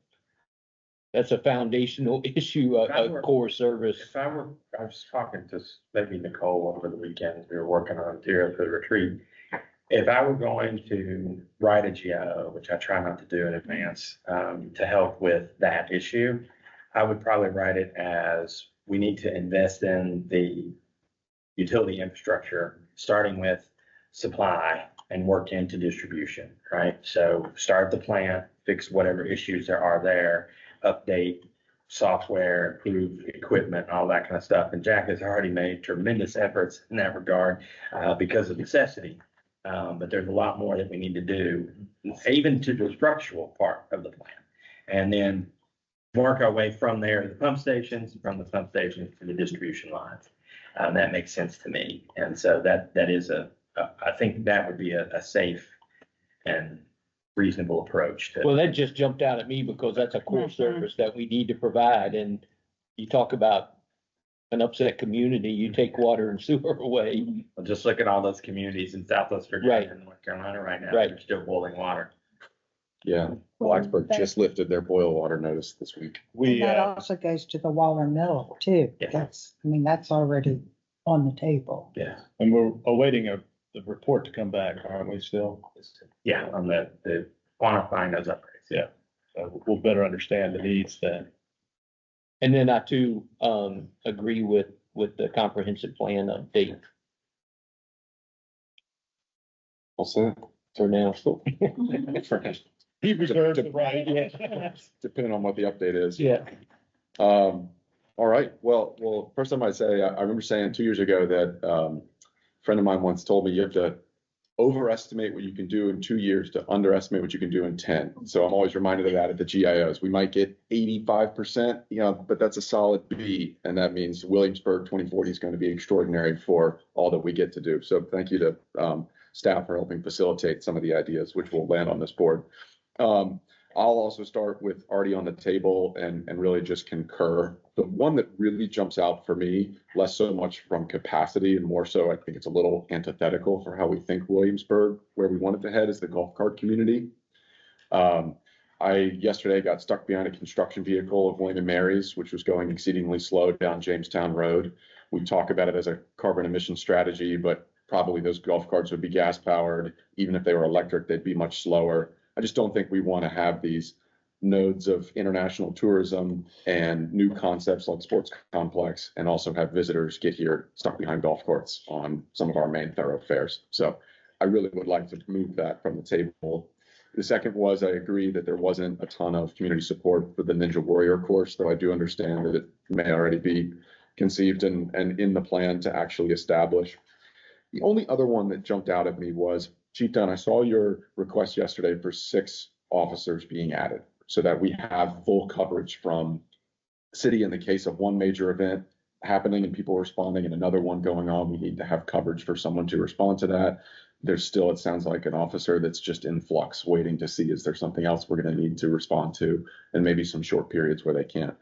foundational issue, a core service. I was talking to maybe Nicole over the weekend, we were working on material for the retreat. If I were going to write a GIO, which I try not to do in advance, to help with that issue, I would probably write it as we need to invest in the utility infrastructure, starting with supply and work into distribution, right? So start the plant, fix whatever issues there are there, update software, improve equipment, all that kind of stuff. And Jack has already made tremendous efforts in that regard because of necessity. But there's a lot more that we need to do, even to the structural part of the plan. And then work our way from there to the pump stations, from the pump stations to the distribution lines. That makes sense to me. And so that is I think that would be a safe and reasonable approach to. Well, that just jumped out at me because that's a core service that we need to provide. And you talk about an upset community, you take water and sewer away. Well, just look at all those communities in Southwest Virginia and North Carolina right now. Right. They're still boiling water. Yeah, Blacksburg just lifted their boil water notice this week. And that also goes to the Waller Mill too. That's, I mean, that's already on the table. Yeah. And we're awaiting the report to come back, aren't we still? Yeah, on the quantifying those upgrades. Yeah. So we'll better understand the needs then. And then I too, agree with the comprehensive plan update I'll say for now. He reserves the right, yeah. Depending on what the update is. Yeah. All right. Well, first time I say, I remember saying 2 years ago that a friend of mine once told me you have to overestimate what you can do in 2 years to underestimate what you can do in 10. So I'm always reminded of that at the GIOs. We might get 85%, but that's a solid B. And that means Williamsburg 2040 is going to be extraordinary for all that we get to do. So thank you to staff for helping facilitate some of the ideas, which will land on this board. I'll also start with already on the table and really just concur. The one that really jumps out for me, less so much from capacity and more so I think it's a little antithetical for how we think Williamsburg, where we wanted to head, is the golf cart community. I yesterday got stuck behind a construction vehicle of William & Mary's, which was going exceedingly slow down Jamestown Road. We talk about it as a carbon emission strategy, but probably those golf carts would be gas powered. Even if they were electric, they'd be much slower. I just don't think we want to have these nodes of international tourism and new concepts like sports complex and also have visitors get here stuck behind golf carts on some of our main thoroughfares. So I really would like to move that from the table. The second was I agree that there wasn't a ton of community support for the Ninja Warrior course, though I do understand that it may already be conceived and in the plan to actually establish. The only other one that jumped out at me was, Chief Dunn, I saw your request yesterday for 6 officers being added so that we have full coverage from city in the case of one major event happening and people responding and another one going on. We need to have coverage for someone to respond to that. There's still, it sounds like, an officer that's just in flux waiting to see, is there something else we're going to need to respond to, and maybe some short periods where they can't.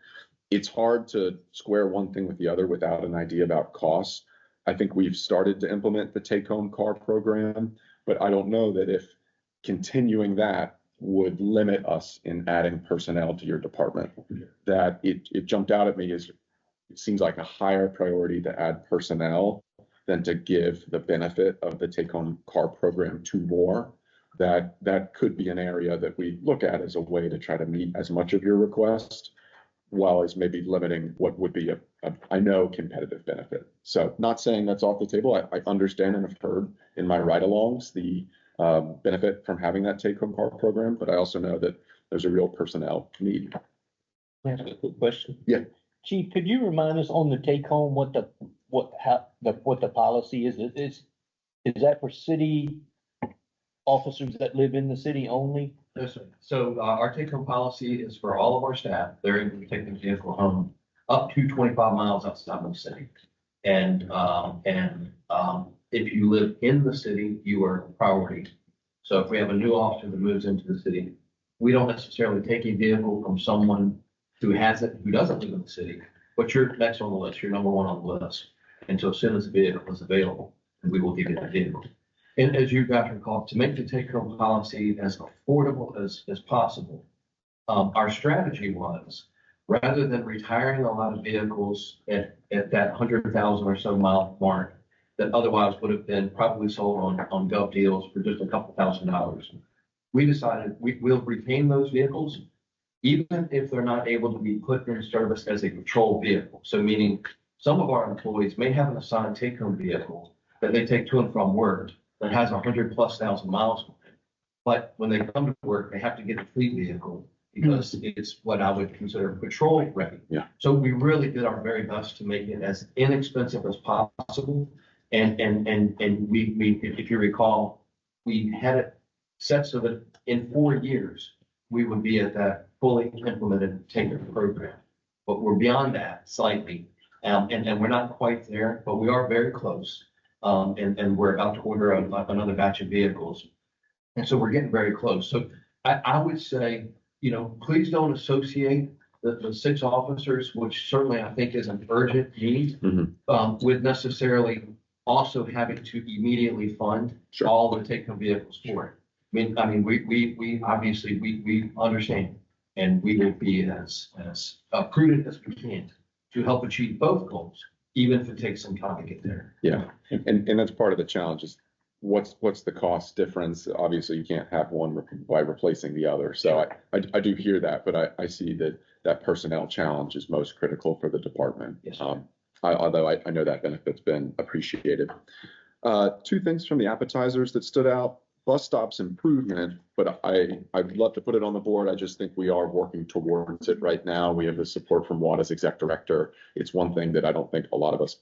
It's hard to square one thing with the other without an idea about costs. I think we've started to implement the take-home car program, but I don't know that if continuing that would limit us in adding personnel to your department. That it jumped out at me as it seems like a higher priority to add personnel than to give the benefit of the take-home car program to more. That could be an area that we look at as a way to try to meet as much of your request, while as maybe limiting what would be I know, competitive benefit. So not saying that's off the table. I understand and have heard in my ride-alongs the benefit from having that take-home car program, but I also know that there's a real personnel need. That's a quick question. Yeah. Chief, could you remind us on the take-home what the policy is? Is that for city officers that live in the city only? Yes, sir. So our take-home policy is for all of our staff. They're able to take their vehicle home up to 25 miles outside of the city. And if you live in the city, you are priority. So if we have a new officer that moves into the city, we don't necessarily take a vehicle from someone who doesn't live in the city, but you're next on the list, you're number 1 on the list. And so as soon as the vehicle is available, we will give you the vehicle. And as you guys recall, to make the take-home policy as affordable as possible, our strategy was, rather than retiring a lot of vehicles at that 100,000 or so mile mark that otherwise would have been probably sold on Gov Deals for just a couple $1,000s, we decided we'll retain those vehicles, even if they're not able to be put in service as a patrol vehicle. So meaning some of our employees may have an assigned take-home vehicle that they take to and from work that has 100,000+ miles on it. But when they come to work, they have to get a fleet vehicle because it's what I would consider patrol ready. Yeah. So we really did our very best to make it as inexpensive as possible. And we, if you recall, we had it set so that in 4 years, we would be at that fully implemented take-up program. But we're beyond that slightly. And we're not quite there, but we are very close. And we're about to order another batch of vehicles. And so we're getting very close. So I would say, please don't associate the 6 officers, which certainly I think is an urgent need, with necessarily also having to immediately fund all the take-home vehicles for it. I mean, we obviously, we understand, and we will be as prudent as we can to help achieve both goals, even if it takes some time to get there. Yeah, and that's part of the challenge is what's the cost difference? Obviously, you can't have one by replacing the other. So I do hear that, but I see that personnel challenge is most critical for the department. Yes. Although I know that benefit's been appreciated. 2 things from the appetizers that stood out. Bus stops improvement, but I'd love to put it on the board. I just think we are working towards it right now. We have the support from WADA's exec director. It's one thing that I don't think a lot of us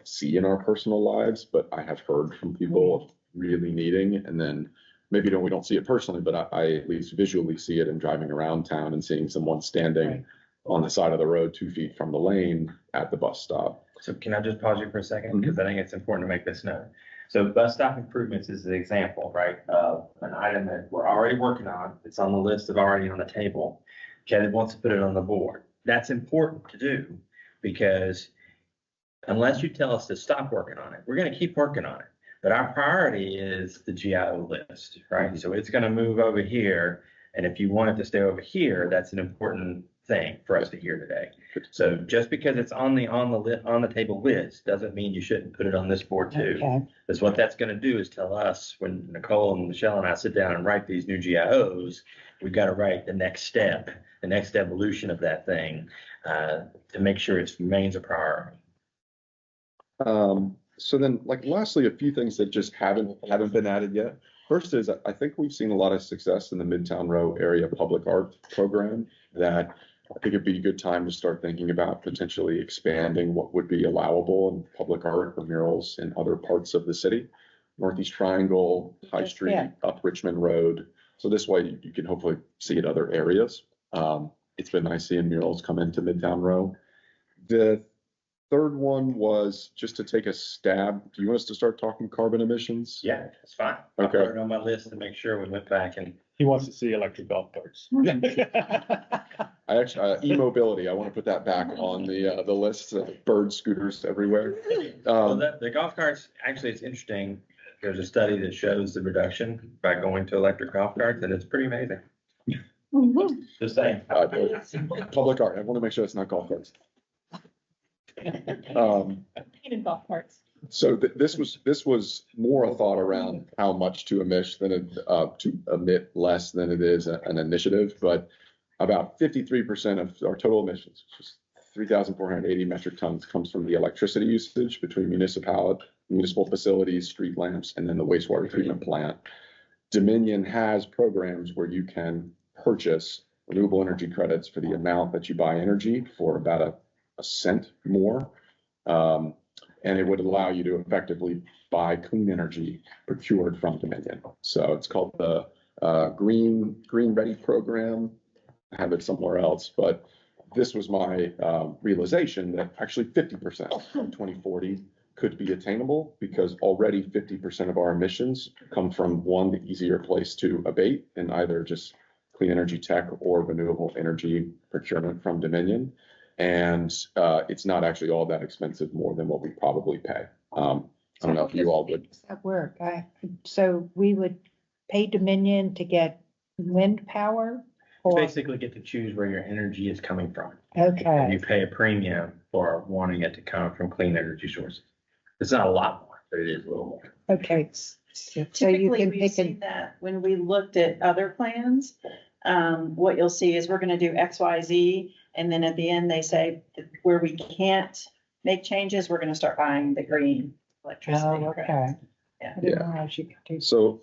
see in our personal lives, but I have heard from people really needing. And then maybe we don't see it personally, but I at least visually see it in driving around town and seeing someone standing on the side of the road 2 feet from the lane at the bus stop. So can I just pause you for a second? Because I think it's important to make this known. So bus stop improvements is an example, right, of an item that we're already working on. It's on the list of already on the table. Kevin wants to put it on the board. That's important to do because unless you tell us to stop working on it, we're going to keep working on it. But our priority is the GIO list, right? So it's going to move over here. And if you want it to stay over here, that's an important thing for us to hear today. So just because it's on the table list doesn't mean you shouldn't put it on this board too. Because what that's going to do is tell us when Nicole and Michelle and I sit down and write these new GIOs, we've got to write the next step, the next evolution of that thing to make sure it remains a priority. So then, lastly, a few things that just haven't been added yet. First is I think we've seen a lot of success in the Midtown Row area public art program that I think it'd be a good time to start thinking about potentially expanding what would be allowable in public art or murals in other parts of the city. Northeast Triangle, High Street, up Richmond Road. So this way you can hopefully see it other areas. It's been nice seeing murals come into Midtown Row. The third one was just to take a stab. Do you want us to start talking carbon emissions? Yeah, that's fine. I'll put it on my list to make sure we went back and. He wants to see electric golf carts. I actually, e-mobility, I want to put that back on the list, bird scooters everywhere. Well, the golf carts, actually, it's interesting. There's a study that shows the reduction by going to electric golf carts, and it's pretty amazing. Just saying. Public art, I want to make sure it's not golf carts. Painted golf carts. So this was more a thought around how much to emit less than it is an initiative, but about 53% of our total emissions, which is 3,480 metric tons, comes from the electricity usage between municipal facilities, street lamps, and then the wastewater treatment plant. Dominion has programs where you can purchase renewable energy credits for the amount that you buy energy for about a cent more. And it would allow you to effectively buy clean energy procured from Dominion. So it's called the Green Ready program. I have it somewhere else, but this was my realization that actually 50% from 2040 could be attainable because already 50% of our emissions come from the easier place to abate in either just clean energy tech or renewable energy procurement from Dominion. And it's not actually all that expensive more than what we probably pay. I don't know if you all would. That work. So we would pay Dominion to get wind power? You basically get to choose where your energy is coming from. Okay. And you pay a premium for wanting it to come from clean energy sources. It's not a lot more, but it is a little more. Okay. So you Typically, can we've pick seen that when we looked at other plans, what you'll see is we're going to do X, Y, Z. And then at the end, they say where we can't make changes, we're going to start buying the green electricity. Oh, okay. Yeah. So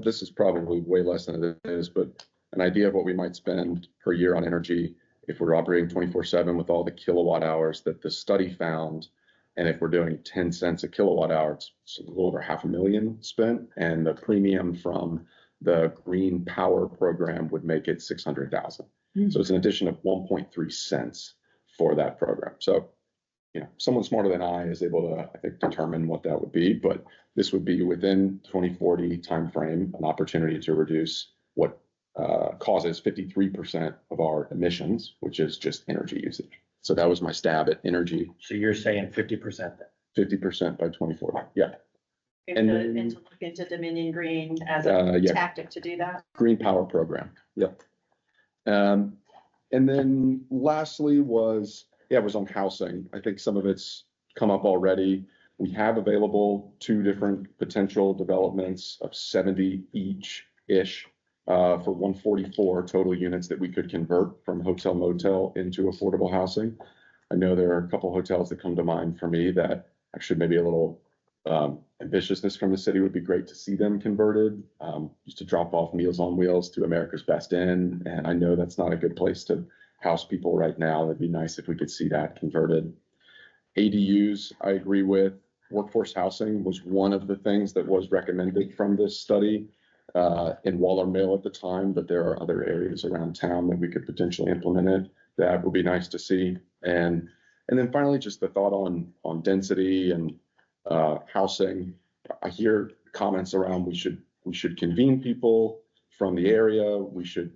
this is probably way less than it is, but an idea of what we might spend per year on energy if we're operating 24/7 with all the kilowatt hours that the study found. And if we're doing 10 cents a kilowatt hour, it's a little over $500,000 spent. And the premium from the green power program would make it $600,000. So it's an addition of 1.3 cents for that program. So, someone smarter than I is able to, I think, determine what that would be, but this would be within 2040 timeframe, an opportunity to reduce what causes 53% of our emissions, which is just energy usage. So that was my stab at energy. So you're saying 50% then? 50% by 2040, yeah. And then- to look into Dominion Green as a yeah. tactic to do that. Green Power Program, yep. And then lastly was on housing. I think some of it's come up already. We have available 2 different potential developments of 70 each-ish for 144 total units that we could convert from hotel motel into affordable housing. I know there are a couple hotels that come to mind for me that actually maybe a little ambitiousness from the city would be great to see them converted. Used to drop off Meals on Wheels to America's Best Inn, and I know that's not a good place to house people right now. It'd be nice if we could see that converted. ADUs, I agree with. Workforce housing was one of the things that was recommended from this study in Waller Mill at the time, but there are other areas around town that we could potentially implement it. That would be nice to see. And then finally, just the thought on density and housing. I hear comments around we should convene people from the area. We should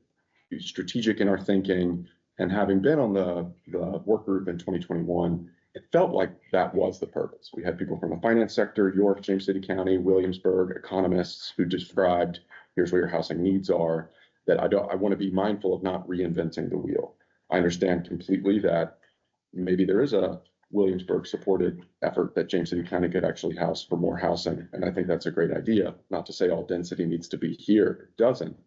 be strategic in our thinking. And having been on the work group in 2021, it felt like that was the purpose. We had people from the finance sector, York, James City County, Williamsburg, economists who described, here's where your housing needs are, that I want to be mindful of not reinventing the wheel. I understand completely that maybe there is a Williamsburg supported effort that James City County could actually house for more housing. And I think that's a great idea. Not to say all density needs to be here, it doesn't.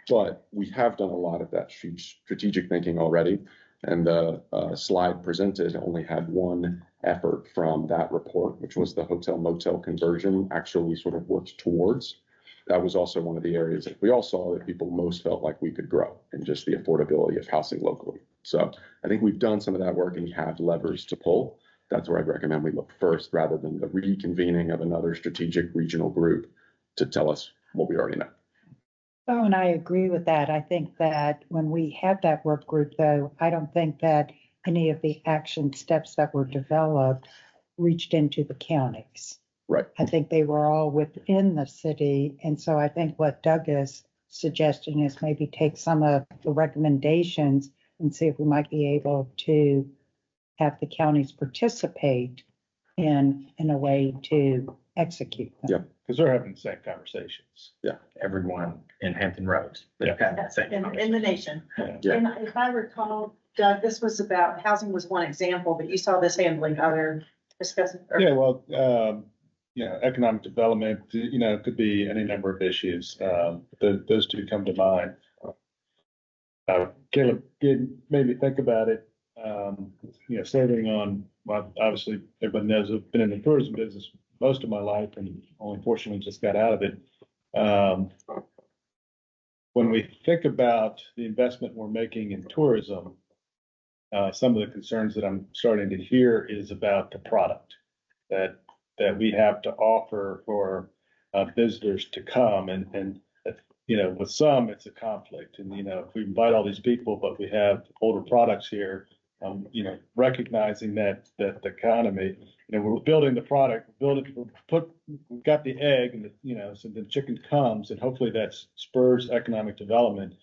But we have done a lot of that strategic thinking already. And the slide presented only had one effort from that report, which was the hotel motel conversion actually sort of worked towards. That was also one of the areas that we all saw that people most felt like we could grow, and just the affordability of housing locally. So I think we've done some of that work and we have levers to pull. That's where I'd recommend we look first, rather than the reconvening of another strategic regional group to tell us what we already know. Oh, and I agree with that. I think that when we had that work group, though, I don't think that any of the action steps that were developed reached into the counties. Right. I think they were all within the city. And so I think what Doug is suggesting is maybe take some of the recommendations and see if we might be able to have the counties participate in a way to execute them. Yeah. Because they're having the same conversations. Yeah. Everyone in Hampton Roads. Yeah. In the nation. Yeah. And if I recall, Doug, this was about, housing was one example, but you saw this handling other discussing. Yeah, well, economic development, could be any number of issues. Those 2 come to mind. Caleb made me think about it. Serving on, well, obviously, everybody knows I've been in the tourism business most of my life and only fortunately just got out of it. When we think about the investment we're making in tourism, some of the concerns that I'm starting to hear is about the product that we have to offer for visitors to come. And with some, it's a conflict. And, if we invite all these people, but we have older products here, recognizing that the economy, we're building the product, we've got the egg and, so the chicken comes and hopefully that spurs economic development.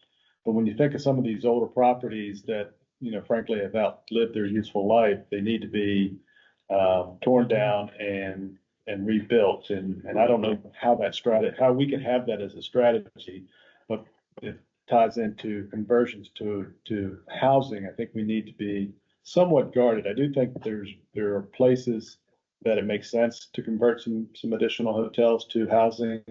But when you think of some of these older properties that, frankly have outlived their useful life, they need to be torn down and rebuilt. And I don't know how we can have that as a strategy, but it ties into conversions to housing. I think we need to be somewhat guarded. I do think there are places that it makes sense to convert some additional hotels to housing,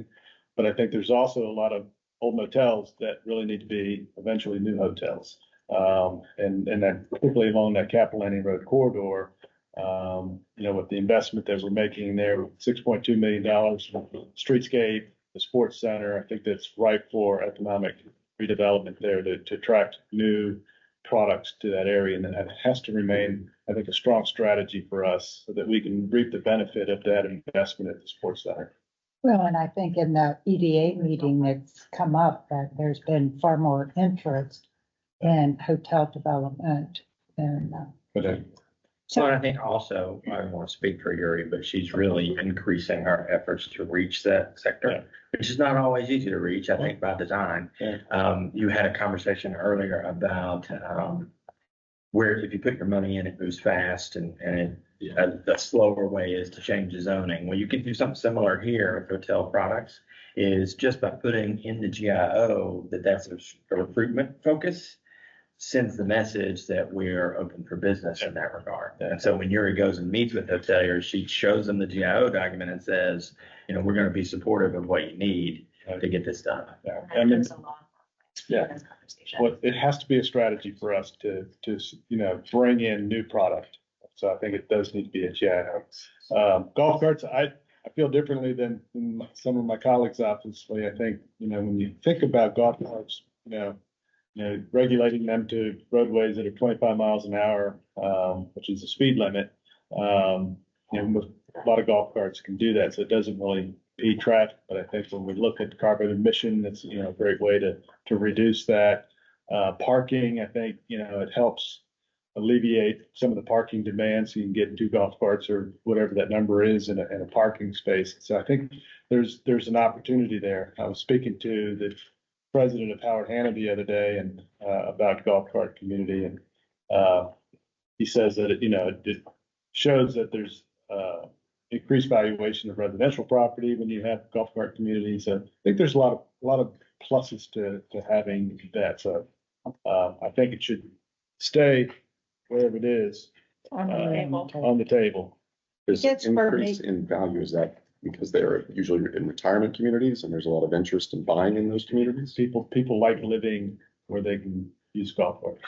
but I think there's also a lot of old motels that really need to be eventually new hotels. And that particularly along that Capitol Landing Road corridor, with the investment that we're making there, $6.2 million, streetscape, the sports center, I think that's ripe for economic redevelopment there to attract new products to that area. And that has to remain, I think, a strong strategy for us so that we can reap the benefit of that investment at the sports center. Well, and I think in the EDA meeting, it's come up that there's been far more interest in hotel development and, So I think also, I don't want to speak for Yuri, but she's really increasing our efforts to reach that sector, which is not always easy to reach, I think, by design. You had a conversation earlier about where if you put your money in, it moves fast and the slower way is to change the zoning. Well, you can do something similar here with hotel products, is just by putting in the GIO that's a recruitment focus, sends the message that we're open for business in that regard. And so when Yuri goes and meets with hoteliers, she shows them the GIO document and says, you know, we're going to be supportive of what you need to get this done. I mean, well, it has to be a strategy for us to, you know, bring in new product. So I think it does need to be a GIO. Golf carts, I feel differently than some of my colleagues, obviously. I think, you know, when you think about golf carts, you know, regulating them to roadways that are 25 miles an hour, which is the speed limit. You know, a lot of golf carts can do that, so it doesn't really impede traffic. But I think when we look at carbon emission, that's, you know, a great way to reduce that. Parking, I think, you know, it helps alleviate some of the parking demands. So you can get 2 golf carts or whatever that number is in a parking space. So I think there's an opportunity there. I was speaking to the president of Howard Hanna the other day and about golf cart community, and he says that it shows that there's increased valuation of residential property when you have golf cart communities. So I think there's a lot of pluses to having that. So I think it should stay wherever it is On the table. on the table. This It's for increase in value, is that because they're usually in retirement communities and there's a lot of interest in buying in those communities? People like living where they can use golf carts.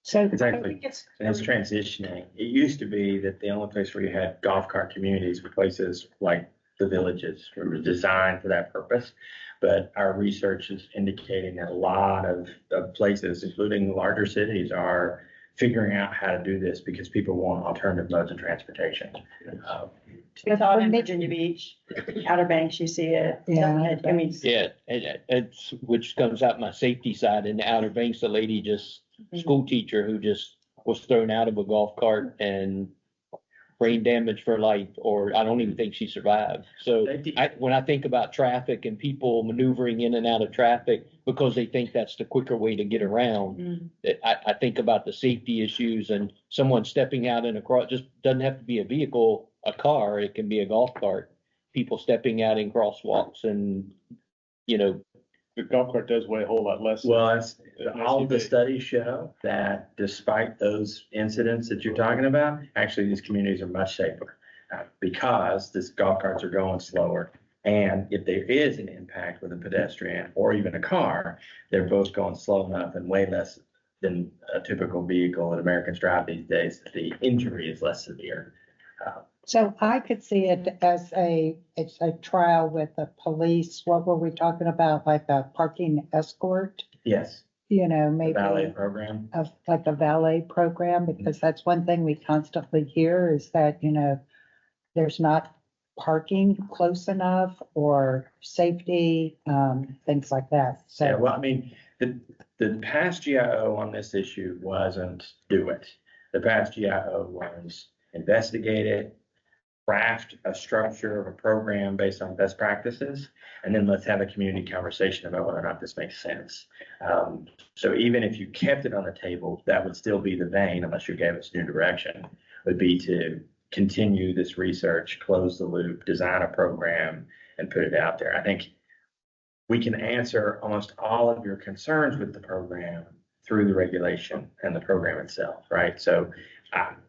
so Exactly. And it's transitioning. It used to be that the only place where you had golf cart communities were places like the villages, were designed for that purpose. But our research is indicating that a lot of places, including larger cities, are figuring out how to do this because people want alternative modes of transportation. We saw it in Virginia Beach, Outer Banks, you see it. Yeah. I mean, Yeah, it's, which comes out my safety side. In the Outer Banks, a lady school teacher who just was thrown out of a golf cart and brain damage for life, or I don't even think she survived. So when I think about traffic and people maneuvering in and out of traffic because they think that's the quicker way to get around, I think about the safety issues and someone stepping out in a cross, just doesn't have to be a vehicle, a car, it can be a golf cart. People stepping out in crosswalks and, you know. The golf cart does weigh a whole lot less. Well, all the studies show that despite those incidents that you're talking about, actually these communities are much safer because these golf carts are going slower. And if there is an impact with a pedestrian or even a car, they're both going slow enough and way less than a typical vehicle that Americans drive these days, that the injury is less severe. So I could see it as it's a trial with the police. What were we talking about? Like a parking escort? Yes. You know, maybe Valet program. like a valet program, because that's one thing we constantly hear is that, you know, there's not parking close enough or safety, things like that. So, Yeah, well, I mean, the past GIO on this issue wasn't do it. The past GIO was investigate it, craft a structure of a program based on best practices, and then let's have a community conversation about whether or not this makes sense. So even if you kept it on the table, that would still be the vein, unless you gave us new direction, would be to continue this research, close the loop, design a program, and put it out there. I think we can answer almost all of your concerns with the program through the regulation and the program itself, right? So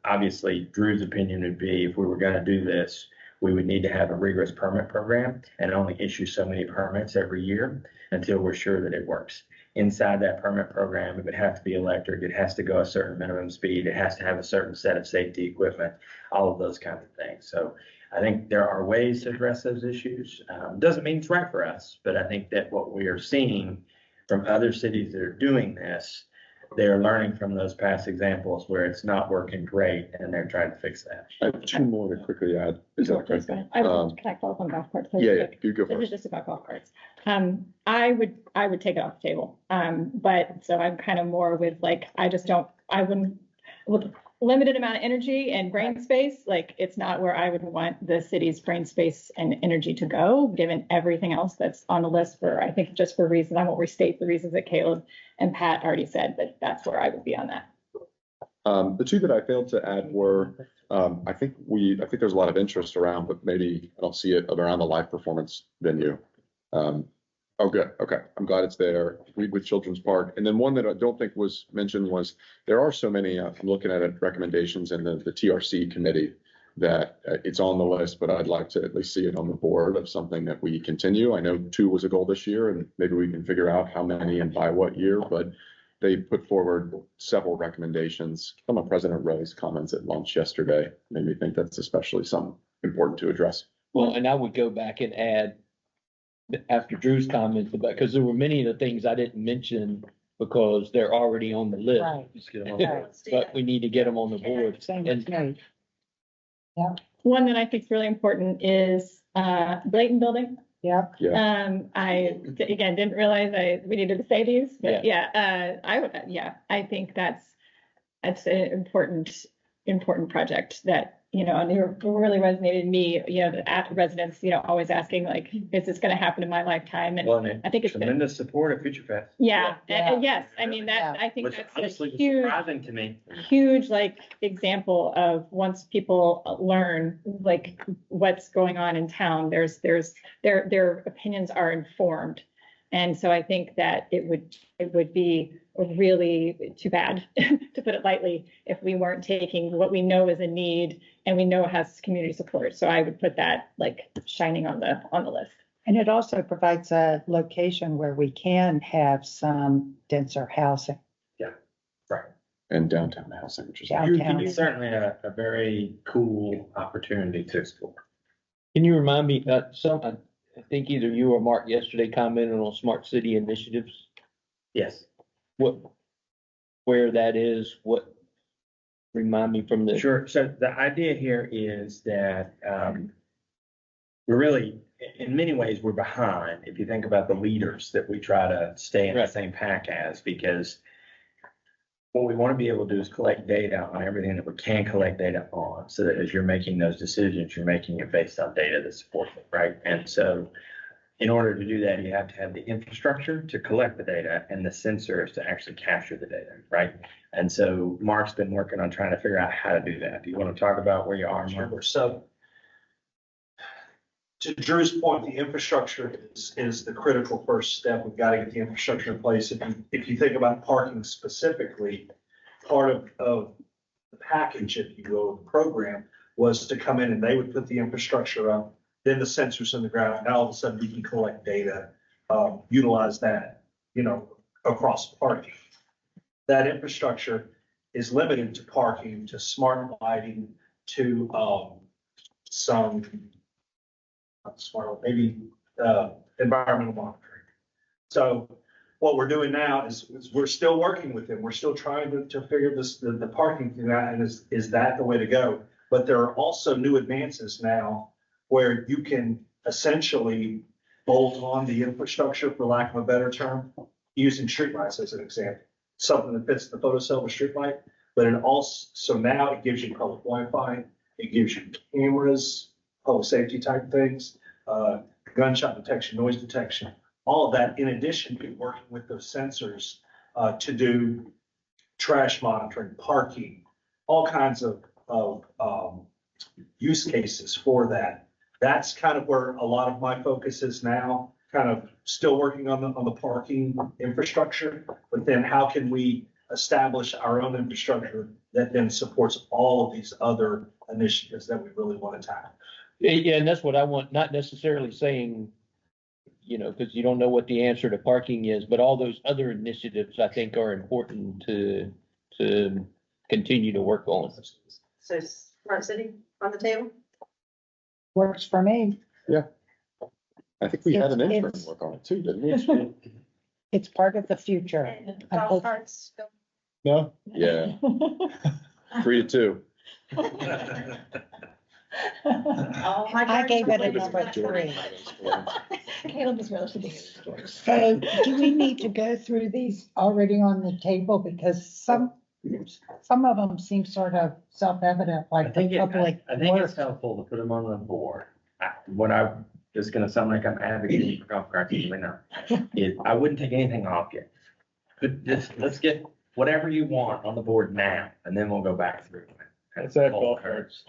obviously, Drew's opinion would be if we were going to do this, we would need to have a rigorous permit program and only issue so many permits every year until we're sure that it works. Inside that permit program, it would have to be electric. It has to go a certain minimum speed. It has to have a certain set of safety equipment, all of those kinds of things. So I think there are ways to address those issues. Doesn't mean it's right for us, but I think that what we are seeing from other cities that are doing this, they're learning from those past examples where it's not working great and they're trying to fix that. I have 2 more to quickly add. Is that correct? I can I follow up on golf carts? Yeah, you go This is first. just about golf carts. I would take it off the table. But so I'm kind of more with like, I wouldn't, with limited amount of energy and brain space, like it's not where I would want the city's brain space and energy to go, given everything else that's on the list for, I think just for reasons, I won't restate the reasons that Caleb and Pat already said, but that's where I would be on that. The two that I failed to add were, I think there's a lot of interest around, but maybe I don't see it around the live performance venue. Oh, good. Okay. I'm glad it's there. Read with Children's Park. And then one that I don't think was mentioned was there are so many, I'm looking at it, recommendations in the TRC committee that it's on the list, but I'd like to at least see it on the board of something that we continue. I know 2 was a goal this year, and maybe we can figure out how many and by what year, but they put forward several recommendations. Some of President Rowe's comments at lunch yesterday made me think that's especially something important to address. Well, and I would go back and add, after Drew's comments about, because there were many of the things I didn't mention because they're already on the list. Right. Let's get them on the list. But we need to get them on the board. Same And with me. Yeah. One that I think is really important is Blayton Building. Yep. Yeah. I, again, didn't realize we needed to say these, but I think that's an important project that, and it really resonated me, the residents, always asking like, is this going to happen in my lifetime? And I think it's tremendous support at Future Fest. Yeah. And yes, I mean, I think Which that's honestly a was huge, surprising to me. huge like example of once people learn like what's going on in town, their opinions are informed. And so I think that it would be really too bad, to put it lightly, if we weren't taking what we know is a need and we know has community support. So I would put that like shining on the list. And it also provides a location where we can have some denser housing. Yeah, right. And downtown housing, which is Downtown. It's certainly a very cool opportunity to explore. can you remind me, I think either you or Mark yesterday commented on smart city initiatives. Yes. Where that is, remind me from the. Sure. So the idea here is that we're really, in many ways, we're behind if you think about the leaders that we try to stay in the same pack as, because what we want to be able to do is collect data on everything that we can collect data on, so that as you're making those decisions, you're making it based on data that supports it, right? And so in order to do that, you have to have the infrastructure to collect the data and the sensors to actually capture the data, right? And so Mark's been working on trying to figure out how to do that. Do you want to talk about where you are, Mark? So to Drew's point, the infrastructure is the critical first step. We've got to get the infrastructure in place. If you think about parking specifically, part of the package, if you will, of the program was to come in and they would put the infrastructure up, then the sensors in the ground. Now all of a sudden we can collect data, utilize that, across parking. That infrastructure is limited to parking, to smart lighting, to some environmental monitoring. So what we're doing now is we're still working with them. We're still trying to figure the parking thing out, and is that the way to go? But there are also new advances now where you can essentially bolt on the infrastructure, for lack of a better term, using streetlights as an example. Something that fits the photocell of a streetlight, but it also, so now it gives you public Wi-Fi, it gives you cameras, public safety type things, gunshot detection, noise detection, all of that, in addition to working with those sensors to do trash monitoring, parking, all kinds of use cases for that. That's kind of where a lot of my focus is now, kind of still working on the parking infrastructure, but then how can we establish our own infrastructure that then supports all of these other initiatives that we really want to tackle. Yeah, and that's what I want, not necessarily saying, because you don't know what the answer to parking is, but all those other initiatives I think are important to continue to work on. So smart city on the table? Works for me. Yeah. I think we had an intern It's- work on it too, didn't we? It's part of the future. I hope- No? Yeah. 3-2. Oh, my I gave it a God. number 3. Caleb is relatively. So do we need to go through these already on the table? Because some of them seem sort of self-evident, I like the think public I think it's works. helpful to put them on the board. What I'm just gonna sound like I'm advocating for golf carts, really not. I wouldn't take anything off yet. But just, let's get whatever you want on the board now, and then we'll go back through. Let's add golf carts.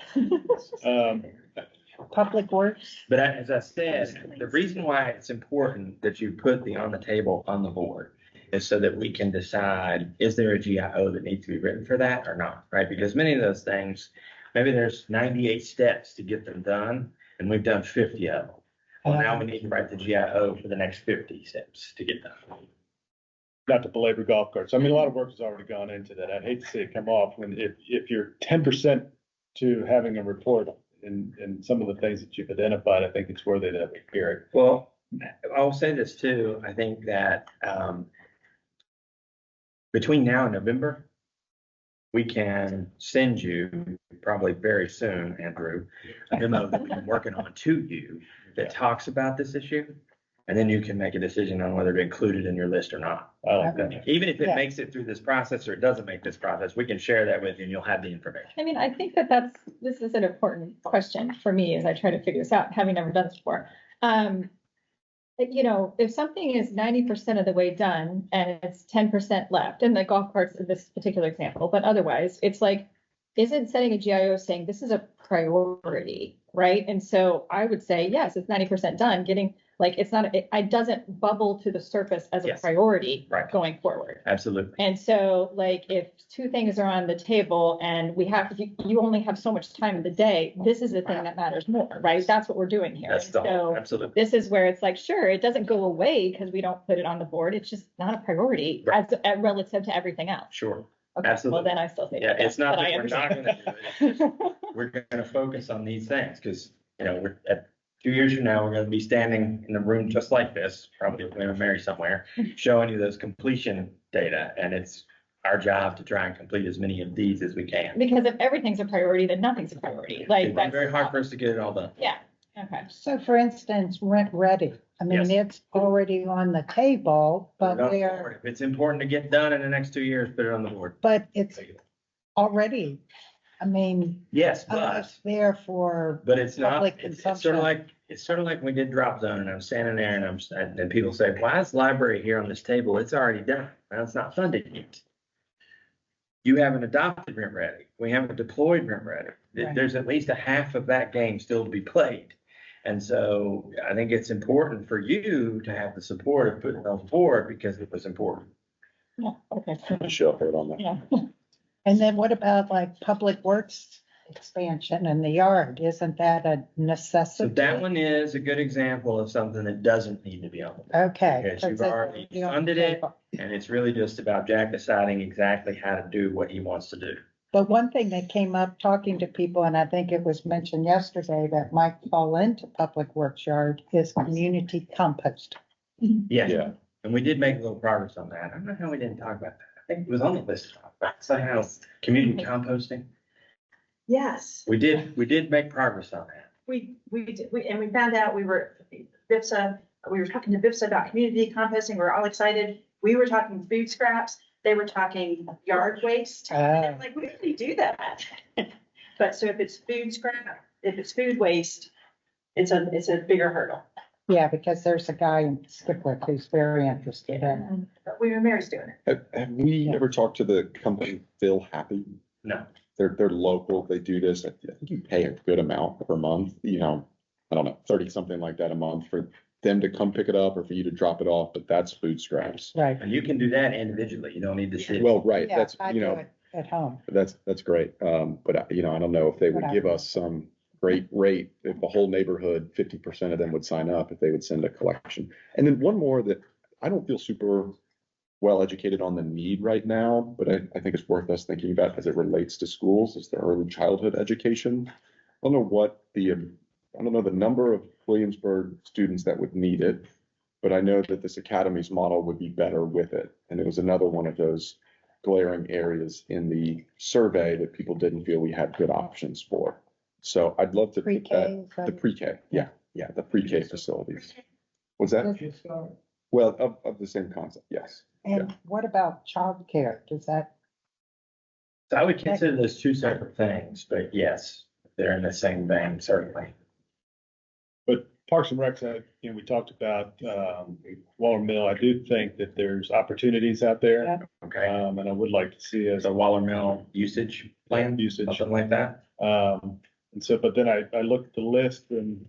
Public works. But as I said, the reason why it's important that you put the on the table on the board is so that we can decide, is there a GIO that needs to be written for that or not, right? Because many of those things, maybe there's 98 steps to get them done, and we've done 50 of them. Well, now we need to write the GIO for the next 50 steps to get done. Not to belabor golf carts. I mean, a lot of work has already gone into that. I'd hate to see it come off when, if you're 10% to having a report and some of the things that you've identified, I think it's worthy to hear it. Well, I'll say this too. I think that between now and November, we can send you probably very soon, Andrew, a memo that we've been working on to you that talks about this issue. And then you can make a decision on whether to include it in your list or not. I like that. Even if it makes it through this process or it doesn't make this process, we can share that with you and you'll have the information. I mean, I think that this is an important question for me as I try to figure this out, having never done this before. You know, if something is 90% of the way done and it's 10% left, and the golf carts in this particular example, but otherwise, it's like, isn't setting a GIO saying this is a priority, right? And so I would say, yes, it's 90% done, getting, like, it's not, it doesn't bubble to the surface as a priority going forward. Absolutely. And so, like, if 2 things are on the table and we have, you only have so much time in the day, this is the thing that matters more, right? That's what we're doing here. That's the whole, absolutely. This is where it's like, sure, it doesn't go away because we don't put it on the board. It's just not a priority as relative to everything else. Sure. Okay, Absolutely. well, then I still say. Yeah, it's not but that I we're not understand. gonna do it. It's just, we're gonna focus on these things because, you know, we're at 2 years from now, we're gonna be standing in a room just like this, probably with Mary somewhere, showing you those completion data. And it's our job to try and complete as many of these as we can. Because if everything's a priority, then nothing's a priority. Like, It's that's very hard for us to get it all done. Yeah, okay. So for instance, rent ready. I mean, it's already on the table, but Put it on the we're, board. If it's important to get done in the next 2 years, put it on the board. but it's already, I mean, Yes, but. it's there for But it's not, public it's consumption. sort of like when we did drop zone and I'm standing there and people say, why is the library here on this table? It's already done. Well, it's not funded yet. You haven't adopted rent ready. We haven't deployed rent ready. Right. There's at least a half of that game still to be played. And so I think it's important for you to have the support of putting it on board because it was important. Yeah, okay. Michelle heard on that. Yeah. And then what about like public works expansion in the yard? Isn't that a So necessity? that one is a good example of something that doesn't need to be on the board. Okay. Because you've it's already on the funded it, table. and it's really just about Jack deciding exactly how to do what he wants to do. But one thing that came up talking to people, and I think it was mentioned yesterday that might fall into public works yard, is community compost. Yeah, and we did make a little progress on that. I don't know how we didn't talk about that. I think it was on the list to talk about, somehow, community composting. Yes. We did make progress on that. We did, and we found out we were talking to BIPSA about community composting. We're all excited. We were talking food scraps. They were talking yard waste. And I'm like, we really do that. But so if it's food scrap, if it's food waste, it's a bigger hurdle. Yeah, because there's a guy in Skipwick who's very interested in But Mary's doing it. Have we ever talked to the company Feel Happy? No. They're local. They do this. I think you pay a good amount per month, you know, I don't know, 30 something like that a month for them to come pick it up or for you to drop it off, but that's food scraps. Right. And you can do that individually. You don't need to see. Well, right. Yeah, That's, I you do know, it at home. that's great. But you know, I don't know if they would give us some great rate if the whole neighborhood, 50% of them would sign up, if they would send a collection. And then one more that I don't feel super well educated on the need right now, but I think it's worth us thinking about as it relates to schools is the early childhood education. I don't know the number of Williamsburg students that would need it, but I know that this Academy's model would be better with it. And it was another one of those glaring areas in the survey that people didn't feel we had good options for. So I'd love to, Pre-K, the pre-K, yeah, the pre-K facilities. Was that? Well, of the same concept, yes. And what about childcare? Does that, So I would consider those two separate things, but yes, they're in the same vein, certainly. But Parks and Recs, we talked about, Waller Mill. I do think that there's opportunities out there. Okay. And I would like to see us. The Waller Mill usage plan, something like that. And so, but then I looked at the list and,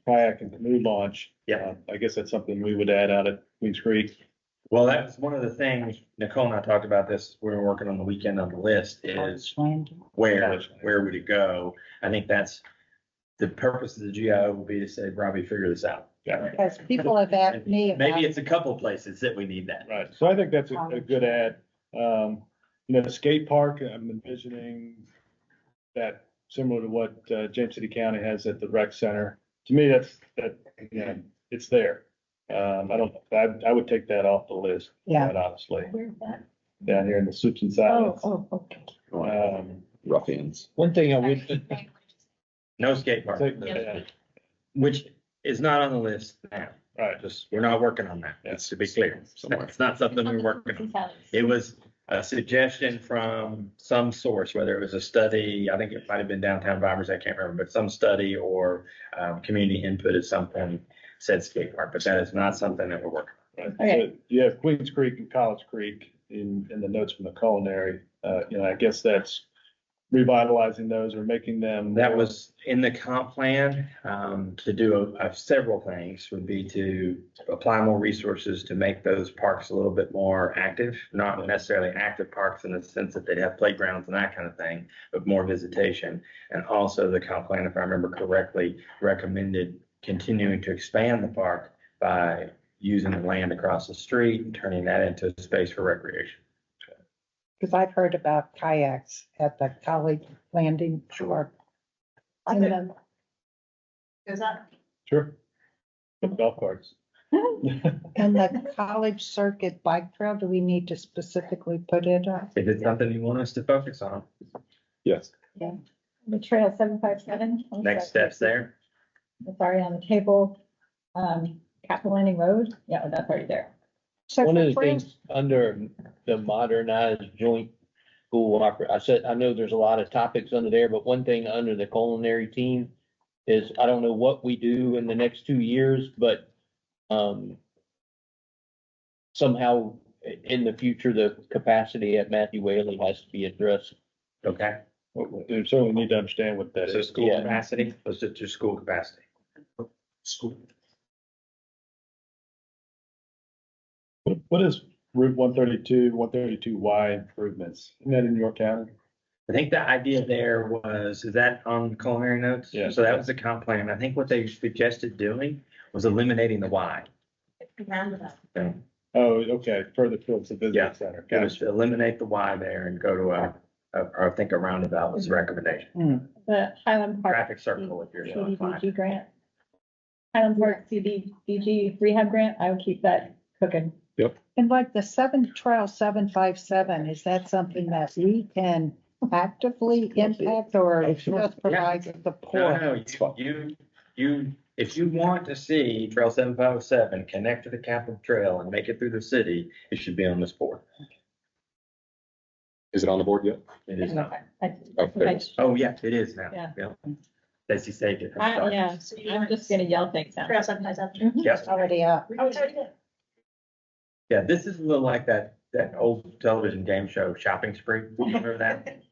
kayak and canoe launch. Yeah. I guess that's something we would add out at Queens Creek. Well, that's one of the things, Nicole and I talked about this, we were working on the weekend on the list is where would it go? I think that's the purpose of the GIO will be to say, Robbie, figure this out. because people have asked me about. Maybe it's a couple of places that we need that. Right. So I think that's a good add. The skate park, I'm envisioning that similar to what, James City County has at the rec center. To me, it's there. I would take that off the list. Yeah. Quite honestly, Where's that? down here in the Swoops and Silence. Okay. Ruffians. One thing I would, No skate park, which is not on the list now. Right. Just, we're not working on that. That's to be clear. It's not something we're working on. It was a suggestion from some source, whether it was a study, I think it might have been Downtown Vibers, I can't remember, but some study or community input at some point said skate park, but that is not something that we're working on. Right. So you have Queens Creek and College Creek in the notes from the culinary. I guess that's revitalizing those or making them. That was in the comp plan, to do several things would be to apply more resources to make those parks a little bit more active, not necessarily active parks in the sense that they'd have playgrounds and that kind of thing, but more visitation. And also the comp plan, if I remember correctly, recommended continuing to expand the park by using the land across the street and turning that into a space for recreation. Because I've heard about kayaks at the college landing shore. Is that? Sure. Golf carts. And the college circuit bike trail, do we need to specifically put it up? If it's something you want us to focus on. Yes. Yeah. The trail 757. Next steps there. It's already on the table. Capital Landing Road, yeah, that's already there. So one of for the things under the modernized joint school I know there's a lot of topics under there, but one thing under the culinary team is, I don't know what we do in the next 2 years, but somehow in the future, the capacity at Matthew Whaley has to be addressed. Okay. We certainly need to understand what that So is. school Yeah. capacity, let's just do school capacity. School. What is Route 132Y improvements? Isn't that in York County? I think the idea there was, is that on culinary notes? Yeah. So that was the comp plan. I think what they suggested doing was eliminating the Y. Oh, okay, further towards the Yeah. business center. It was to eliminate the Y there and go to I think a roundabout was the recommendation. The Highland Park. Traffic circle if you're going fine. CDBG grant. Highland Park CDBG rehab grant, I would keep that cooking. And like the Trail 757, is that something that we can actively impact or just provide support? No, if you want to see Trail 757 connect to the Capitol Trail and make it through the city, it should be on this board. Is it on the board yet? It is not. Okay. Oh, yeah, it is now. Yeah. Stacy saved it. Yeah, I'm just gonna yell things out. Trail 757. Yes. Already up. Oh, it's already good. Yeah, this is a little like that old television game show, Shopping Spree. You remember that?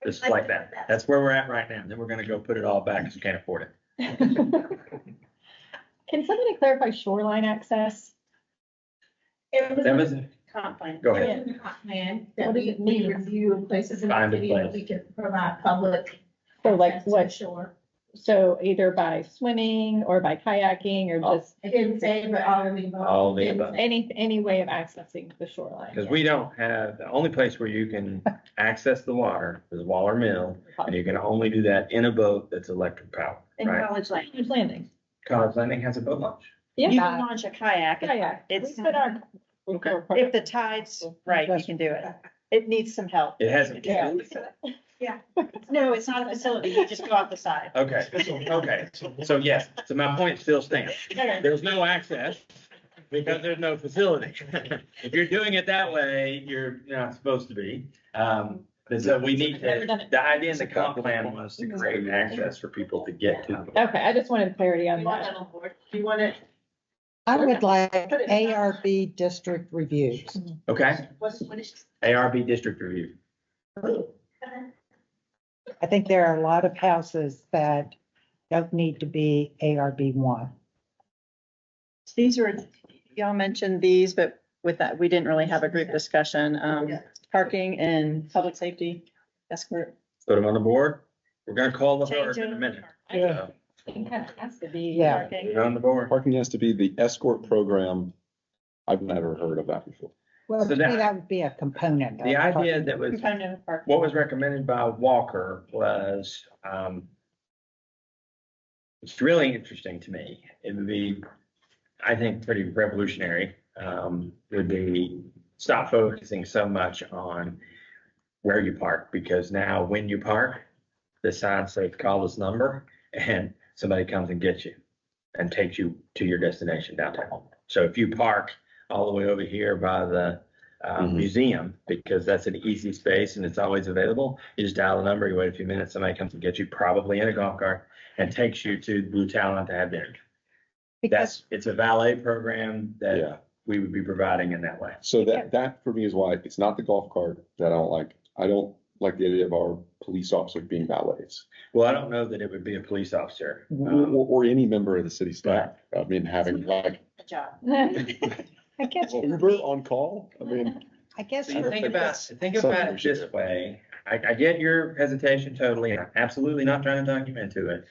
Just like that. That's where we're at right now. Then we're gonna go put it all back because we can't afford it. Can somebody clarify shoreline access? It was That was, comp plan. Go ahead. It was in the comp plan that What does we it mean? review places in the Find a city that place. we could provide public. So like access to what? the shore. So either by swimming or by kayaking or just It didn't say, but all of the above. All of the above. any way of accessing the shoreline. because we don't have, the only place where you can access the water is Waller Mill. And you can only do that in a boat that's electric powered, In right? College Lane. College Landing. College Landing has a boat launch. You Yeah, can launch a kayak. kayak. We It's, put our. Okay. if the tide's right, you can do it. It needs some help. It hasn't. Yeah. Yeah. No, it's not a facility. You just go off the side. Okay, okay. So yes, so my point still stands. There's no access because there's no facility. If you're doing it that way, you're not supposed to be. And so we need to, the idea in the comp plan was to create access for people to get to. Okay, I just wanted clarity on You want that. that on board? Do you want it? I would like ARB district reviews. Okay, What is? ARB district review. I think there are a lot of houses that don't need to be ARB one. These were, y'all mentioned these, but with that, we didn't really have a group discussion. Parking and public safety escort. Put them on the board. We're gonna call the vote in a minute. Yeah. It kind of has to be. Yeah. Parking. Put it on the board. Parking has to be the escort program. I've never heard of that before. Well, So to me, that- that would be a component. of The idea parking. that was, Component of parking. what was recommended by Walker was, it's really interesting to me. It would be, I think, pretty revolutionary. Would be stop focusing so much on where you park, because now when you park, the sign says call this number and somebody comes and gets you and takes you to your destination downtown. So if you park all the way over here by the museum, because that's an easy space and it's always available, you just dial the number, you wait a few minutes, somebody comes and gets you, probably in a golf cart, and takes you to Blue Talent to have dinner. Because It's a valet program Yeah. that we would be providing in that way. So that for me is why it's not the golf cart that I don't like. I don't like the idea of our police officers being valets. Well, I don't know that it would be a police officer. Or any member of the city staff. I mean, having like Good job. I guess, Uber on call, I mean. I guess. So you think about it Something this way. I get your hesitation totally, and I'm absolutely not trying to talk you into it.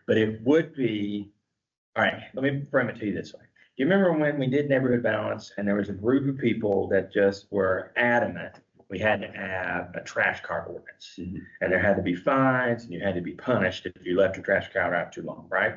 But it would be, all right, let me frame it to you this way. Do you remember when we did neighborhood balance and there was a group of people that just were adamant we had to have a trash cart ordinance? And there had to be fines and you had to be punished if you left your trash cart out too long, right?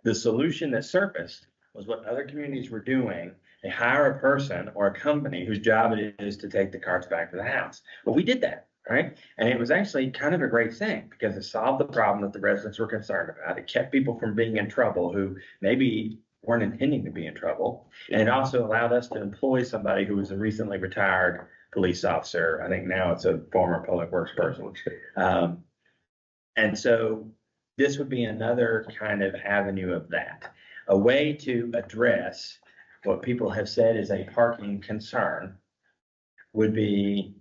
The solution that surfaced was what other communities were doing. They hire a person or a company whose job it is to take the carts back to the house. Well, we did that, right? And it was actually kind of a great thing because it solved the problem that the residents were concerned about. It kept people from being in trouble who maybe weren't intending to be in trouble. And it also allowed us to employ somebody who was a recently retired police officer. I think now it's a former public works person. And so this would be another kind of avenue of that. A way to address what people have said is a parking concern would be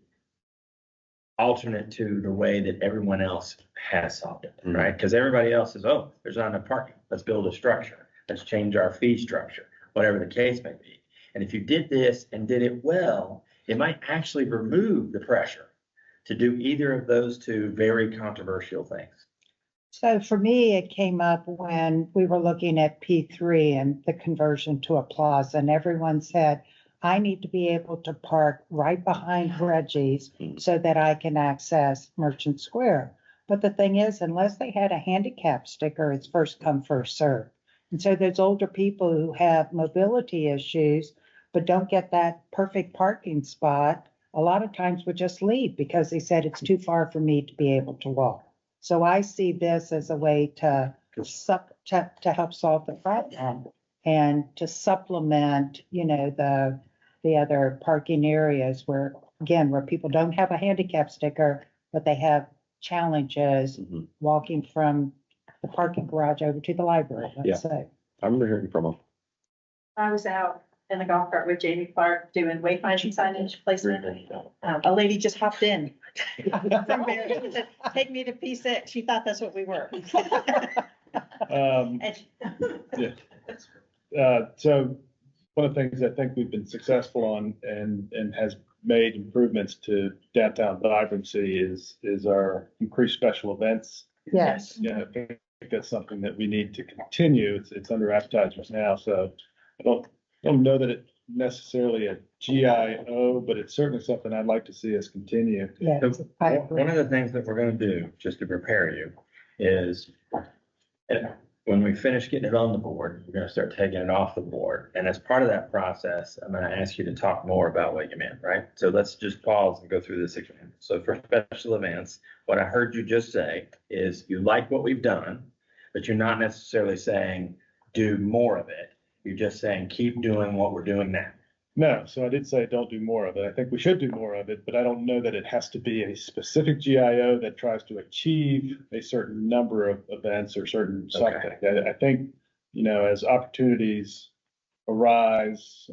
alternate to the way that everyone else has solved it, right? Because everybody else is, oh, there's not enough parking. Let's build a structure. Let's change our fee structure, whatever the case may be. And if you did this and did it well, it might actually remove the pressure to do either of those two very controversial things. So for me, it came up when we were looking at P3 and the conversion to a plaza, and everyone said, I need to be able to park right behind Reggie's so that I can access Merchant Square. But the thing is, unless they had a handicap sticker, it's first come, first served. And so those older people who have mobility issues, but don't get that perfect parking spot, a lot of times would just leave because they said it's too far for me to be able to walk. So I see this as a way to help solve the problem and to supplement, the other parking areas where, again, where people don't have a handicap sticker, but they have challenges walking from the parking garage over to the library, let's say. I remember hearing from them. I was out in the golf cart with Jamie Clark doing wayfinding signage placement. A lady just hopped in. From Barry and said, take me to P6. She thought that's what we were. So one of the things I think we've been successful on and has made improvements to downtown vibrancy is our increased special events. Yes. Yeah, I think that's something that we need to continue. It's under advertisers now, so I don't know that it's necessarily a GIO, but it's certainly something I'd like to see us continue. Yeah, One of the things that we're going to do, just to prepare you, is when we finish getting it on the board, we're gonna start taking it off the board. And as part of that process, I'm gonna ask you to talk more about what you meant, right? So let's just pause and go through this again. So for special events, what I heard you just say is you like what we've done, but you're not necessarily saying do more of it. You're just saying keep doing what we're doing now. No, so I did say don't do more of it. I think we should do more of it, but I don't know that it has to be a specific GIO that tries to achieve a certain number of events or certain something. I think, as opportunities arise,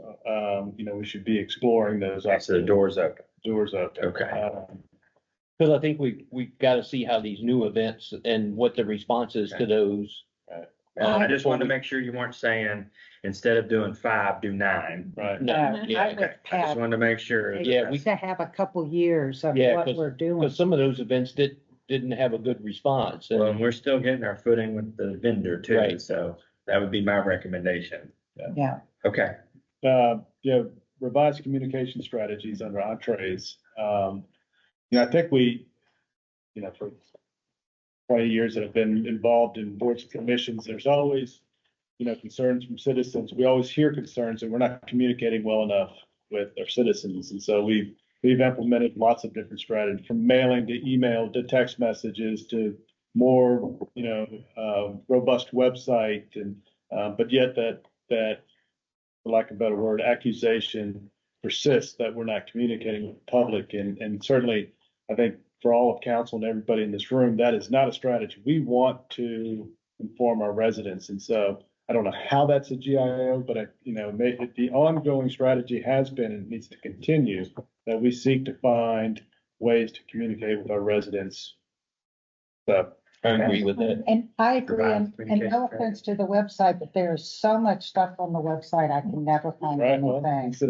we should be exploring those. So the door's open. Doors open. Okay. Because I think we got to see how these new events and what the response is to those. I just wanted to make sure you weren't saying, instead of doing 5, do 9. Right. No, yeah, Okay. I just wanted to make sure. Yeah, We to have a couple years of Yeah, what we're doing. because some of those events didn't have a good response. Well, and we're still getting our footing with the vendor too, Right. so that would be my recommendation. Yeah. Okay. Revised communication strategies under entrees. I think we, for 20 years that have been involved in boards and commissions, there's always, concerns from citizens. We always hear concerns and we're not communicating well enough with our citizens. And so we've implemented lots of different strategies, from mailing to email to text messages to more, robust website. And, but yet that, for lack of a better word, accusation persists that we're not communicating with the public. And certainly, I think for all of council and everybody in this room, that is not a strategy. We want to inform our residents. And so I don't know how that's a GIO, but the ongoing strategy has been and needs to continue that we seek to find ways to communicate with our residents. So I agree with that. And I agree, and Communication, no offense to the website, but there is so much stuff on the website, I can never find right, well, anything. so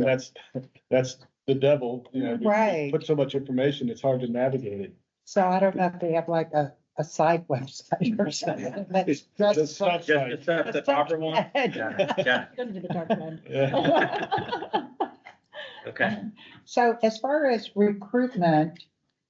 that's the devil, we Right. put so much information, it's hard to navigate it. So I don't know if they have like a side website or something. That's Just just. stuff Just the like- stuff, the proper one? Yeah. Go to the dark web. Yeah. Okay. So as far as recruitment,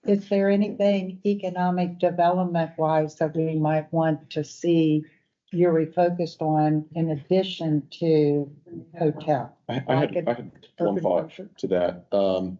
is there anything economic development wise that we might want to see you refocused on in addition to hotel? I had one thought to that.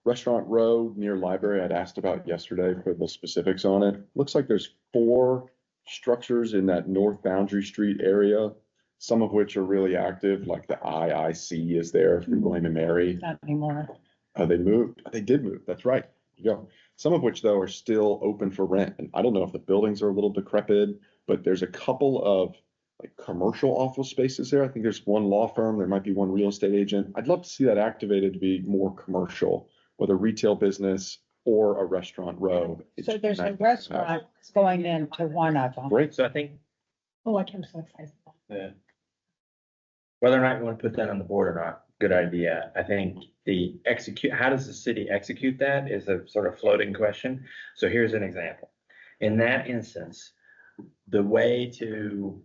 Restaurant Row near library, I'd asked about yesterday for the specifics on it. Looks like there's 4 structures in that North Boundary Street area, some of which are really active, like the IIC is there for William and Mary. Not anymore. They moved. They did move. That's right. Yeah. Some of which though are still open for rent. And I don't know if the buildings are a little decrepit, but there's a couple of like commercial office spaces there. I think there's one law firm. There might be one real estate agent. I'd love to see that activated to be more commercial, whether retail business or a restaurant row. So there's a restaurant going into one of them. Great. So I think Oh, I can so excited. whether or not you want to put that on the board or not, good idea. I think how does the city execute that is a sort of floating question. So here's an example. In that instance, the way to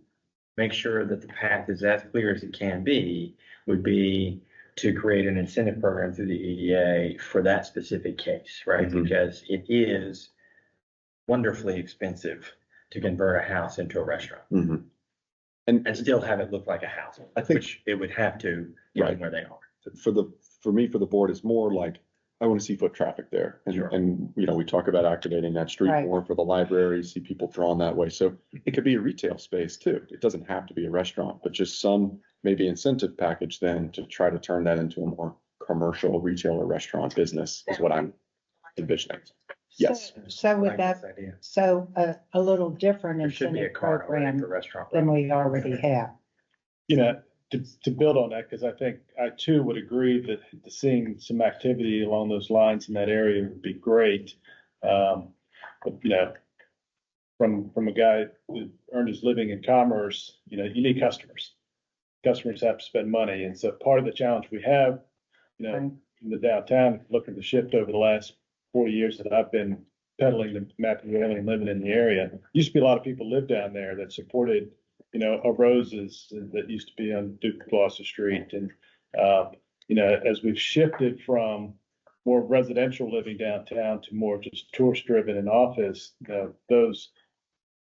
make sure that the path is as clear as it can be would be to create an incentive program through the EDA for that specific case, right? Mhm. Because it is wonderfully expensive to convert a house into a restaurant. Mhm. And still have it look like a house, I think- which it would have to, given where they are. For me, for the board, it's more like, I want to see foot traffic there. And, Sure. and, we talk about activating that street Right. more for the library, see people drawn that way. So it could be a retail space too. It doesn't have to be a restaurant, but just some maybe incentive package then to try to turn that into a more commercial retail or restaurant business is what I'm envisioning. Yes. So I with like that, this idea. so a little different There should be a incentive card already program for restaurant. than we already have. To build on that, because I think I too would agree that seeing some activity along those lines in that area would be great. But, from a guy who earned his living in commerce, you need customers. Customers have to spend money. And so part of the challenge we have, in the downtown, looking to shift over the last 40 years that I've been peddling the Machiavelli and living in the area. Used to be a lot of people lived down there that supported, a Roses that used to be on Duke Gloucester Street. And, as we've shifted from more residential living downtown to more just tourist driven and office, those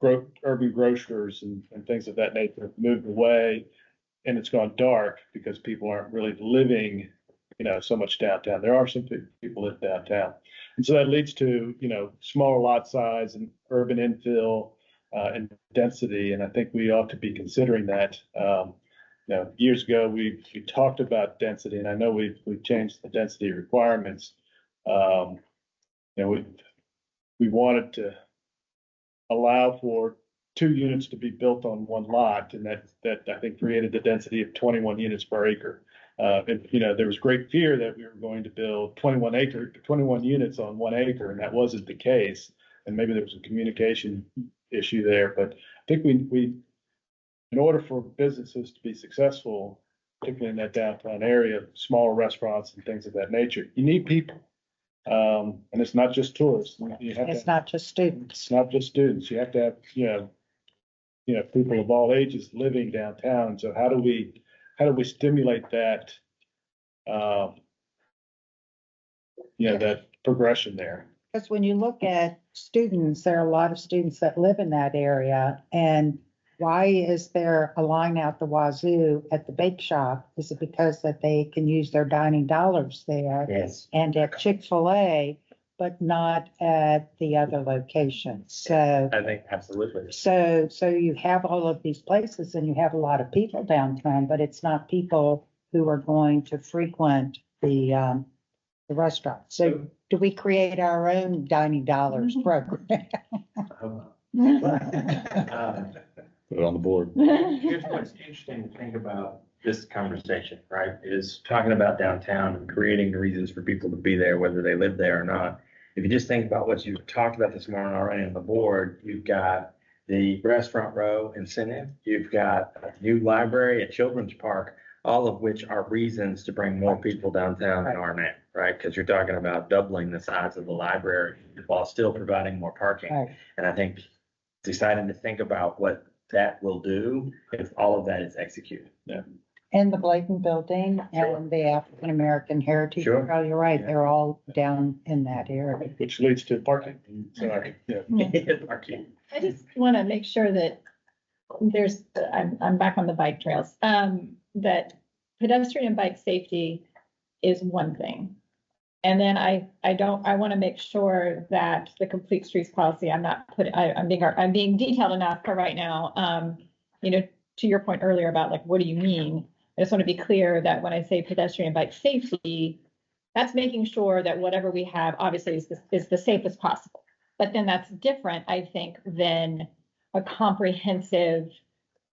urban grocers and things of that nature have moved away, and it's gone dark because people aren't really living, so much downtown. There are some people live downtown. And so that leads to, smaller lot size and urban infill, and density. And I think we ought to be considering that. Years ago, we talked about density, and I know we've changed the density requirements. We wanted to allow for 2 units to be built on one lot, and that I think created the density of 21 units per acre. There was great fear that we were going to build 21 units on 1 acre, and that wasn't the case. And maybe there was a communication issue there, but I think we in order for businesses to be successful, particularly in that downtown area, smaller restaurants and things of that nature, you need people. And it's not just tourists. It's not just students. It's not just students. You have to have, people of all ages living downtown. So how do we stimulate that, that progression there? Because when you look at students, there are a lot of students that live in that area. And why is there a line out the wazoo at the bake shop? Is it because that they can use their dining dollars there? Yes. And at Chick-fil-A, but not at the other locations? So I think absolutely. So you have all of these places and you have a lot of people downtown, but it's not people who are going to frequent the restaurant. So do we create our own dining dollars program? Put it on the board. Here's what's interesting to think about this conversation, right? Is talking about downtown and creating the reasons for people to be there, whether they live there or not. If you just think about what you've talked about this morning already on the board, you've got the restaurant row incentive, you've got a new library, a children's park, all of which are reasons to bring more people downtown than are now, right? Because you're talking about doubling the size of the library while still providing more parking. Right. And I think deciding to think about what that will do if all of that is executed. Yeah. And the Bladen Building and the African American Heritage. Sure. Trail, you're right, they're all down in that area. Which leads to parking. Sorry. Yeah. Parking. I just want to make sure that I'm back on the bike trails, that pedestrian and bike safety is one thing. And then I want to make sure that the complete streets policy, I'm being detailed enough for right now. To your point earlier about like, what do you mean? I just want to be clear that when I say pedestrian and bike safety, that's making sure that whatever we have obviously is the safest possible. But then that's different, I think, than a comprehensive,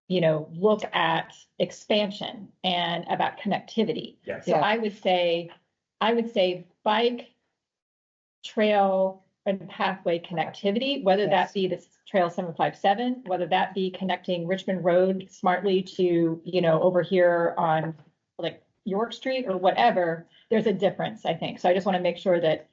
look at expansion and about connectivity. Yes. So I would say bike, trail, and pathway connectivity, whether that be the Trail 757, whether that be connecting Richmond Road smartly to, over here on like York Street or whatever, there's a difference, I think. So I just want to make sure that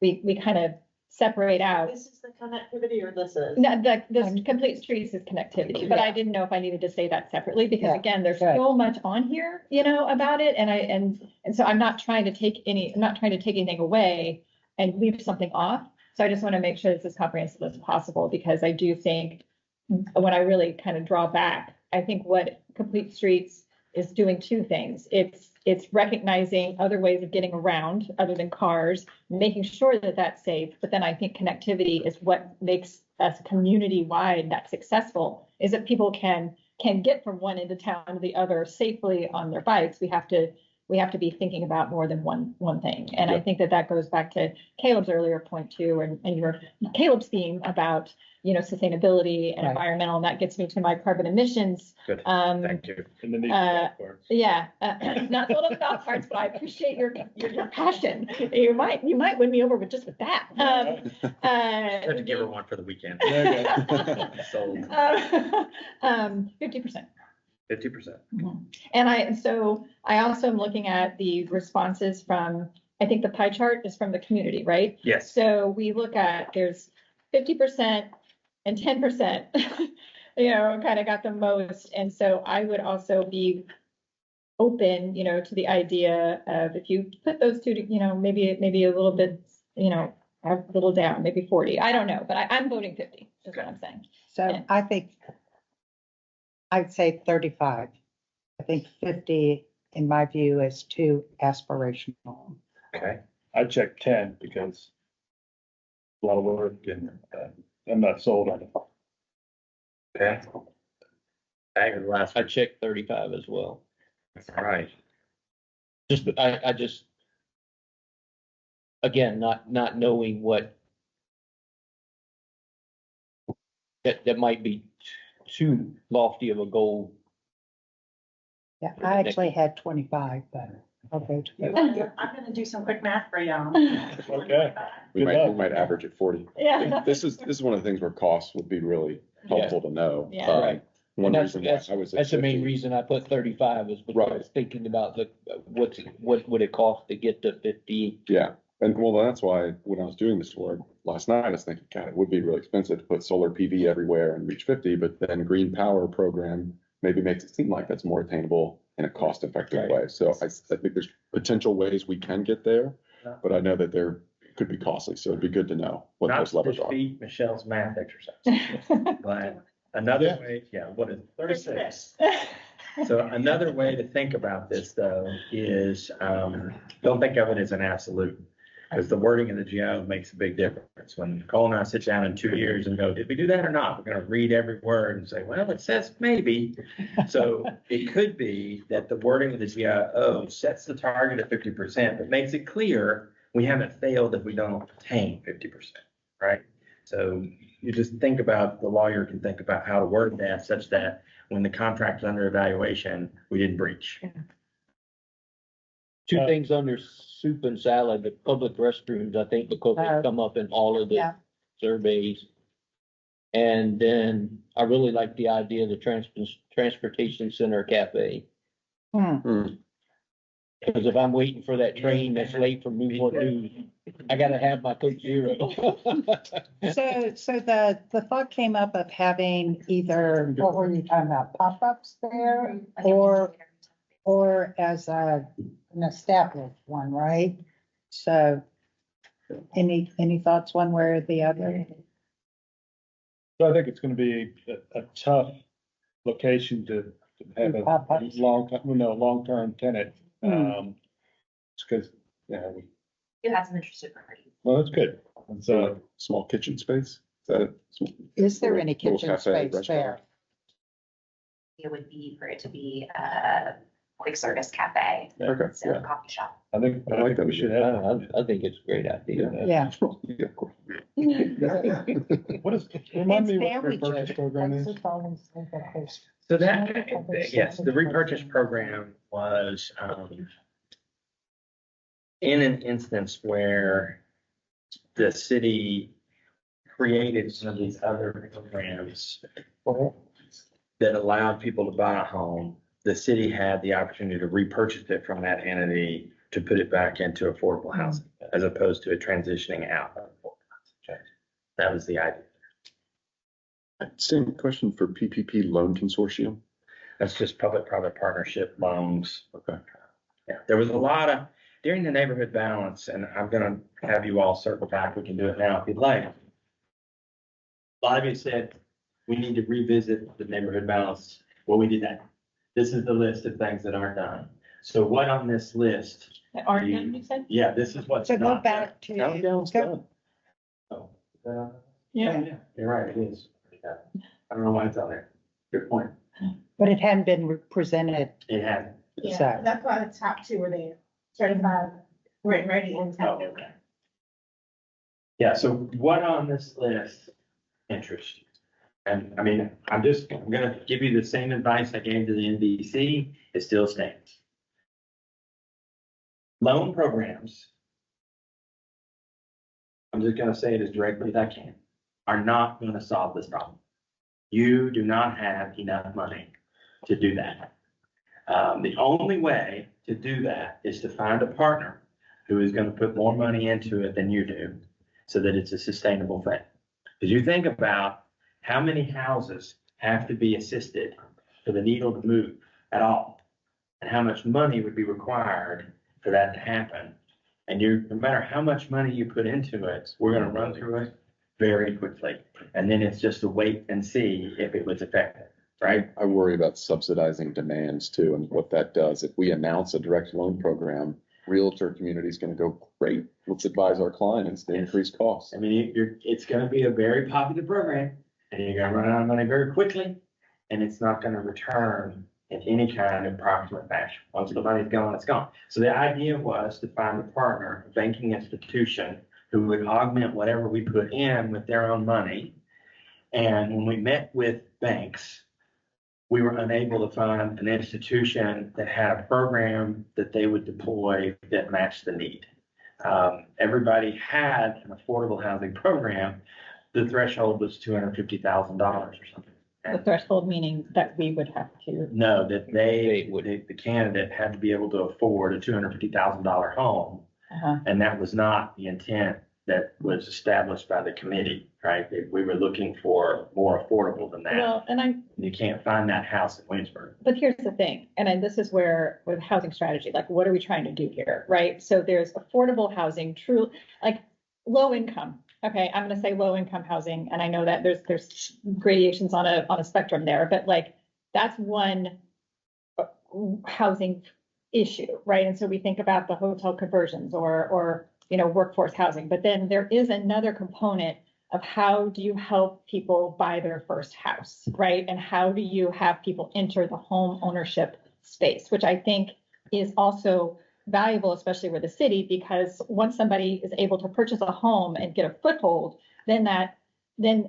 we kind of separate out. This is the connectivity or this is? No, the complete streets is connectivity, but I didn't know if I needed to say that separately because again, there's so much on here, about it. And so I'm not trying to take anything away and leave something off. So I just want to make sure it's as comprehensive as possible because I do think when I really kind of draw back, I think what Complete Streets is doing 2 things. It's recognizing other ways of getting around other than cars, making sure that that's safe. But then I think connectivity is what makes us community-wide that successful, is that people can get from one end of town to the other safely on their bikes. We have to be thinking about more than one thing. And I think that goes back to Caleb's earlier point too, and Caleb's theme about, sustainability and environmental, and that gets me to my carbon emissions. Good. Thank you. And the need for golf carts. Yeah, not sold on the golf carts, but I appreciate your passion. You might win me over with that. I have to give her one for the weekend. Sold. 50%. 50%. And I also am looking at the responses from, I think the pie chart is from the community, right? Yes. So we look at, there's 50% and 10%, kind of got the most. And so I would also be open, to the idea of if you put those two, maybe a little bit, a little down, maybe 40. I don't know, but I'm voting 50 is what I'm saying. So I think I'd say 35. I think 50, in my view, is too aspirational. Okay. I checked 10 because a lot of work and I'm not sold on it. Okay. Back to the last. I checked 35 as well. All right. I just, again, not knowing what that might be too lofty of a goal. Yeah, I actually had 25, but okay. I'm gonna do some quick math for y'all. Okay. We might average at 40. Yeah. This is one of the things where costs would be really helpful to know. Yeah. Right. One And reason why I was at that's the main 50. reason I put 35 is because I was thinking about what would it cost to get to 50? Yeah, and well, that's why when I was doing this work last night, I was thinking, God, it would be really expensive to put solar PV everywhere and reach 50, but then green power program maybe makes it seem like that's more attainable in a cost-effective way. So I think there's potential ways we can get there, but I know that there could be costly, so it'd be good to know what Not those to levers are. defeat Michelle's math exercise, but another way, what is it? 36? So another way to think about this though is, don't think of it as an absolute. Because the wording of the GIO makes a big difference. When Nicole and I sit down in 2 years and go, did we do that or not? We're gonna read every word and say, well, it says maybe. So it could be that the wording of the GIO sets the target at 50%, but makes it clear we haven't failed if we don't obtain 50%, right? So you just think about, the lawyer can think about how to word that such that when the contract is under evaluation, we didn't breach. Two things under soup and salad, the public restrooms, I think, because they come up in all of the surveys. And then I really like the idea of the transportation center cafe. Because if I'm waiting for that train that's late from Newport News, I gotta have my Coke Zero. So the thought came up of having either, what were you talking about, pop-ups there? Or as an established one, right? So any thoughts one way or the other? So I think it's gonna be a tough location to have a long-term tenant. It's because, You have some interested parties. well, that's good. And so, small kitchen space. Is there any little kitchen cafe, space restaurant? there? It would be for it to be a quick service cafe. Okay, Instead of a coffee shop. I think that we should have. I think it's a great idea. Yeah. What is, remind me what the Family repurchase joke. program is? So that, yes, the repurchase program was, in an instance where the city created some of these other programs that allowed people to buy a home, the city had the opportunity to repurchase it from that entity to put it back into affordable housing, as opposed to it transitioning out of affordable housing. That was the idea. Same question for PPP loan consortium. That's just public-private partnership loans. Okay. Yeah, there was a lot of, during the neighborhood balance, and I'm gonna have you all circle back, we can do it now if you'd like. A lot of you said, we need to revisit the neighborhood balance. Well, we did that. This is the list of things that aren't done. So what on this list? That aren't done, you said? Yeah, this is what's So go not done. back to. Countdown's go- done. Oh, Yeah. you're right, it is. I don't know why it's on there. Good point. But it hadn't been presented. It hasn't. Yeah, So- that's why the top two are there, certified, rent ready and Oh, tax. okay. Yeah, so what on this list interests you? And I mean, I'm gonna give you the same advice I gave to the NBC, it still stands. Loan programs, I'm just gonna say it as directly as I can, are not gonna solve this problem. You do not have enough money to do that. The only way to do that is to find a partner who is gonna put more money into it than you do, so that it's a sustainable thing. Because you think about how many houses have to be assisted for the needle to move at all, and how much money would be required for that to happen. And no matter how much money you put into it, we're gonna run through it very quickly. And then it's just a wait and see if it was effective, right? I worry about subsidizing demands too, and what that does. If we announce a direct loan program, realtor community is going to go, great, let's advise our clients to increase costs. I mean, it's gonna be a very popular program, and you're gonna run out of money very quickly, and it's not gonna return in any kind of proximate fashion. Once the money's gone, it's gone. So the idea was to find a partner, a banking institution, who would augment whatever we put in with their own money. And when we met with banks, we were unable to find an institution that had a program that they would deploy that matched the need. Everybody had an affordable housing program. The threshold was $250,000 or something. The threshold meaning that we would have to. No, that the candidate had to be able to afford a $250,000 home. And that was not the intent that was established by the committee, right? We were looking for more affordable than that. Well, You can't find that house in Williamsburg. but here's the thing, this is where with housing strategy, like what are we trying to do here, right? So there's affordable housing, true, like low income. Okay, I'm gonna say low income housing, and I know that there's gradations on a spectrum there, but like that's one housing issue, right? And so we think about the hotel conversions or workforce housing, but then there is another component of how do you help people buy their first house, right? And how do you have people enter the home ownership space, which I think is also valuable, especially with the city, because once somebody is able to purchase a home and get a foothold, then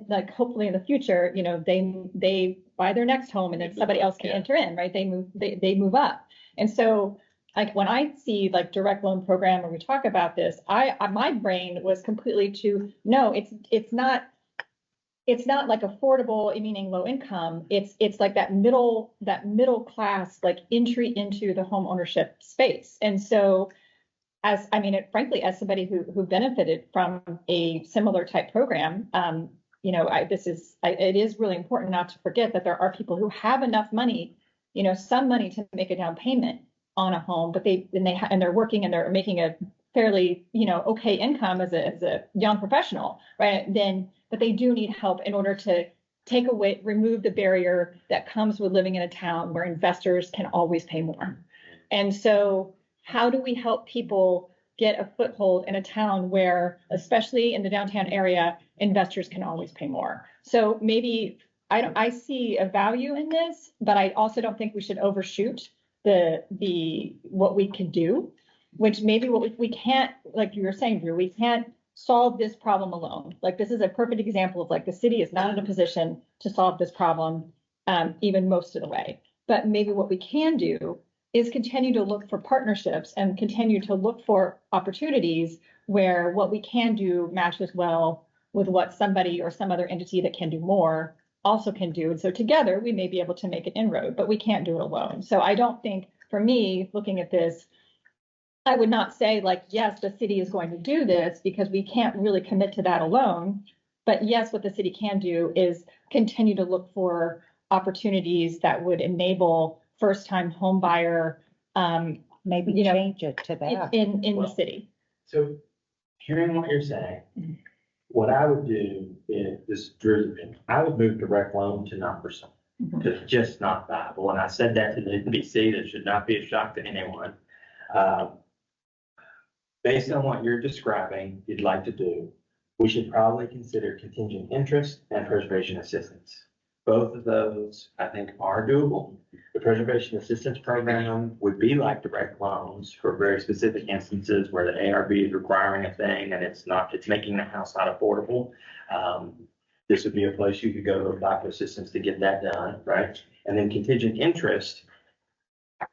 like hopefully in the future, they buy their next home and then somebody else can enter in, right? They move up. And so like when I see like direct loan program or we talk about this, my brain was completely to no, it's not like affordable, meaning low income. It's like that middle class, like entry into the home ownership space. And so frankly, as somebody who benefited from a similar type program, it is really important not to forget that there are people who have enough money, some money to make a down payment on a home, but they're working and they're making a fairly, okay income as a young professional, right? But they do need help in order to remove the barrier that comes with living in a town where investors can always pay more. And so how do we help people get a foothold in a town where, especially in the downtown area, investors can always pay more? So maybe I see a value in this, but I also don't think we should overshoot what we can do, which maybe we can't, like you were saying, Drew, we can't solve this problem alone. Like this is a perfect example of like the city is not in a position to solve this problem, even most of the way. But maybe what we can do is continue to look for partnerships and continue to look for opportunities where what we can do matches well with what somebody or some other entity that can do more also can do. And so together we may be able to make an inroad, but we can't do it alone. So I don't think, for me, looking at this, I would not say like, yes, the city is going to do this because we can't really commit to that alone. But yes, what the city can do is continue to look for opportunities that would enable first-time home buyer, maybe change it to that in the city. So hearing what you're saying, what I would do is, this is Drew's opinion, I would move direct loan to not pursue. It's just not viable. When I said that to the NBC, that should not be a shock to anyone. Based on what you're describing, you'd like to do, we should probably consider contingent interest and preservation assistance. Both of those, I think, are doable. The preservation assistance program would be like direct loans for very specific instances where the ARB is requiring a thing and it's making the house not affordable. This would be a place you could go to apply for assistance to get that done, right? And then contingent interest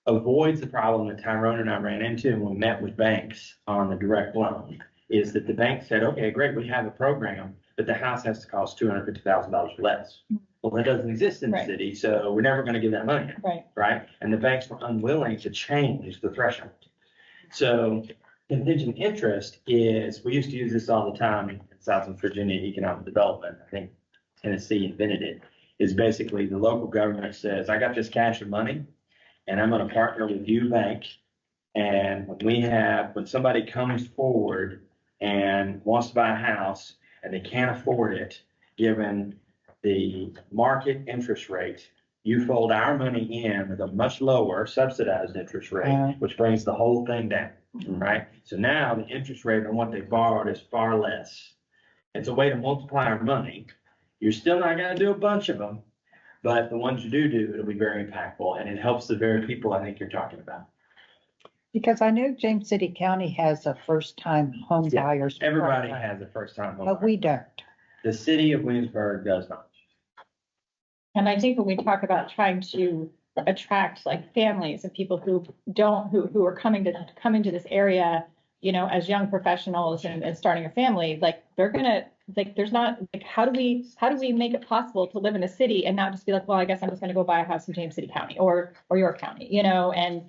avoids the problem that Tyrone and I ran into when we met with banks on the direct loan, is that the bank said, okay, great, we have a program, but the house has to cost $250,000 less. Well, that doesn't exist in the city, so we're never going to give that money, right? And the banks were unwilling to change the threshold. So contingent interest is, we used to use this all the time in South Virginia economic development. I think Tennessee invented it. Is basically the local government says, I got this cash of money and I'm going to partner with you, bank. And when somebody comes forward and wants to buy a house, and they can't afford it, given the market interest rate. You fold our money in with a much lower subsidized interest rate, which brings the whole thing down, right? So now the interest rate on what they borrowed is far less. It's a way to multiply our money. You're still not gonna do a bunch of them, but the ones you do, it'll be very impactful, and it helps the very people I think you're talking about. Because I know James City County has a first-time home Yeah, buyers. everybody program, has a first-time home. But we don't. The city of Williamsburg does not. And I think when we talk about trying to attract like families and people who don't, who are coming to this area, you know, as young professionals and starting a family, like they're gonna, like, there's not, like, how do we make it possible to live in a city and not just be like, well, I guess I'm just gonna go buy a house in James City County or York County, you know? And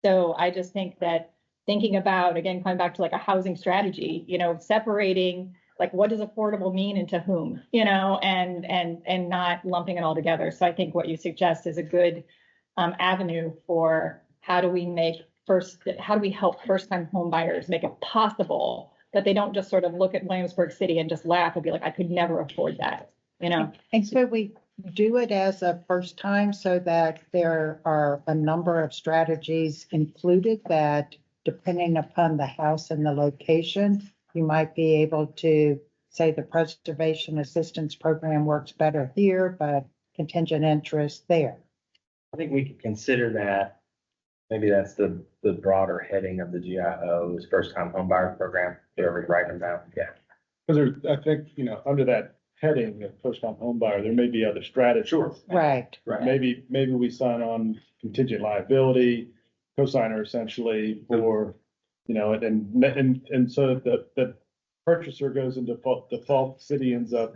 so I just think that thinking about, again, coming back to like a housing strategy, you know, separating, like, what does affordable mean and to whom, you know, and not lumping it all together. So I think what you suggest is a good avenue for how do we help first-time home buyers make it possible that they don't just sort of look at Williamsburg City and just laugh and be like, I could never afford that, you know? And so we do it as a first time so that there are a number of strategies included that, depending upon the house and the location, you might be able to say the preservation assistance program works better here, but contingent interest there. I think we could consider that. Maybe that's the broader heading of the GIO's first-time home buyer program. They're already writing them down. Yeah. Because I think, you know, under that heading, the first-time home buyer, there may be other strategies. Sure. Right. Maybe we sign on contingent liability, cosigner essentially, for, you know, and so the purchaser goes into default, city ends up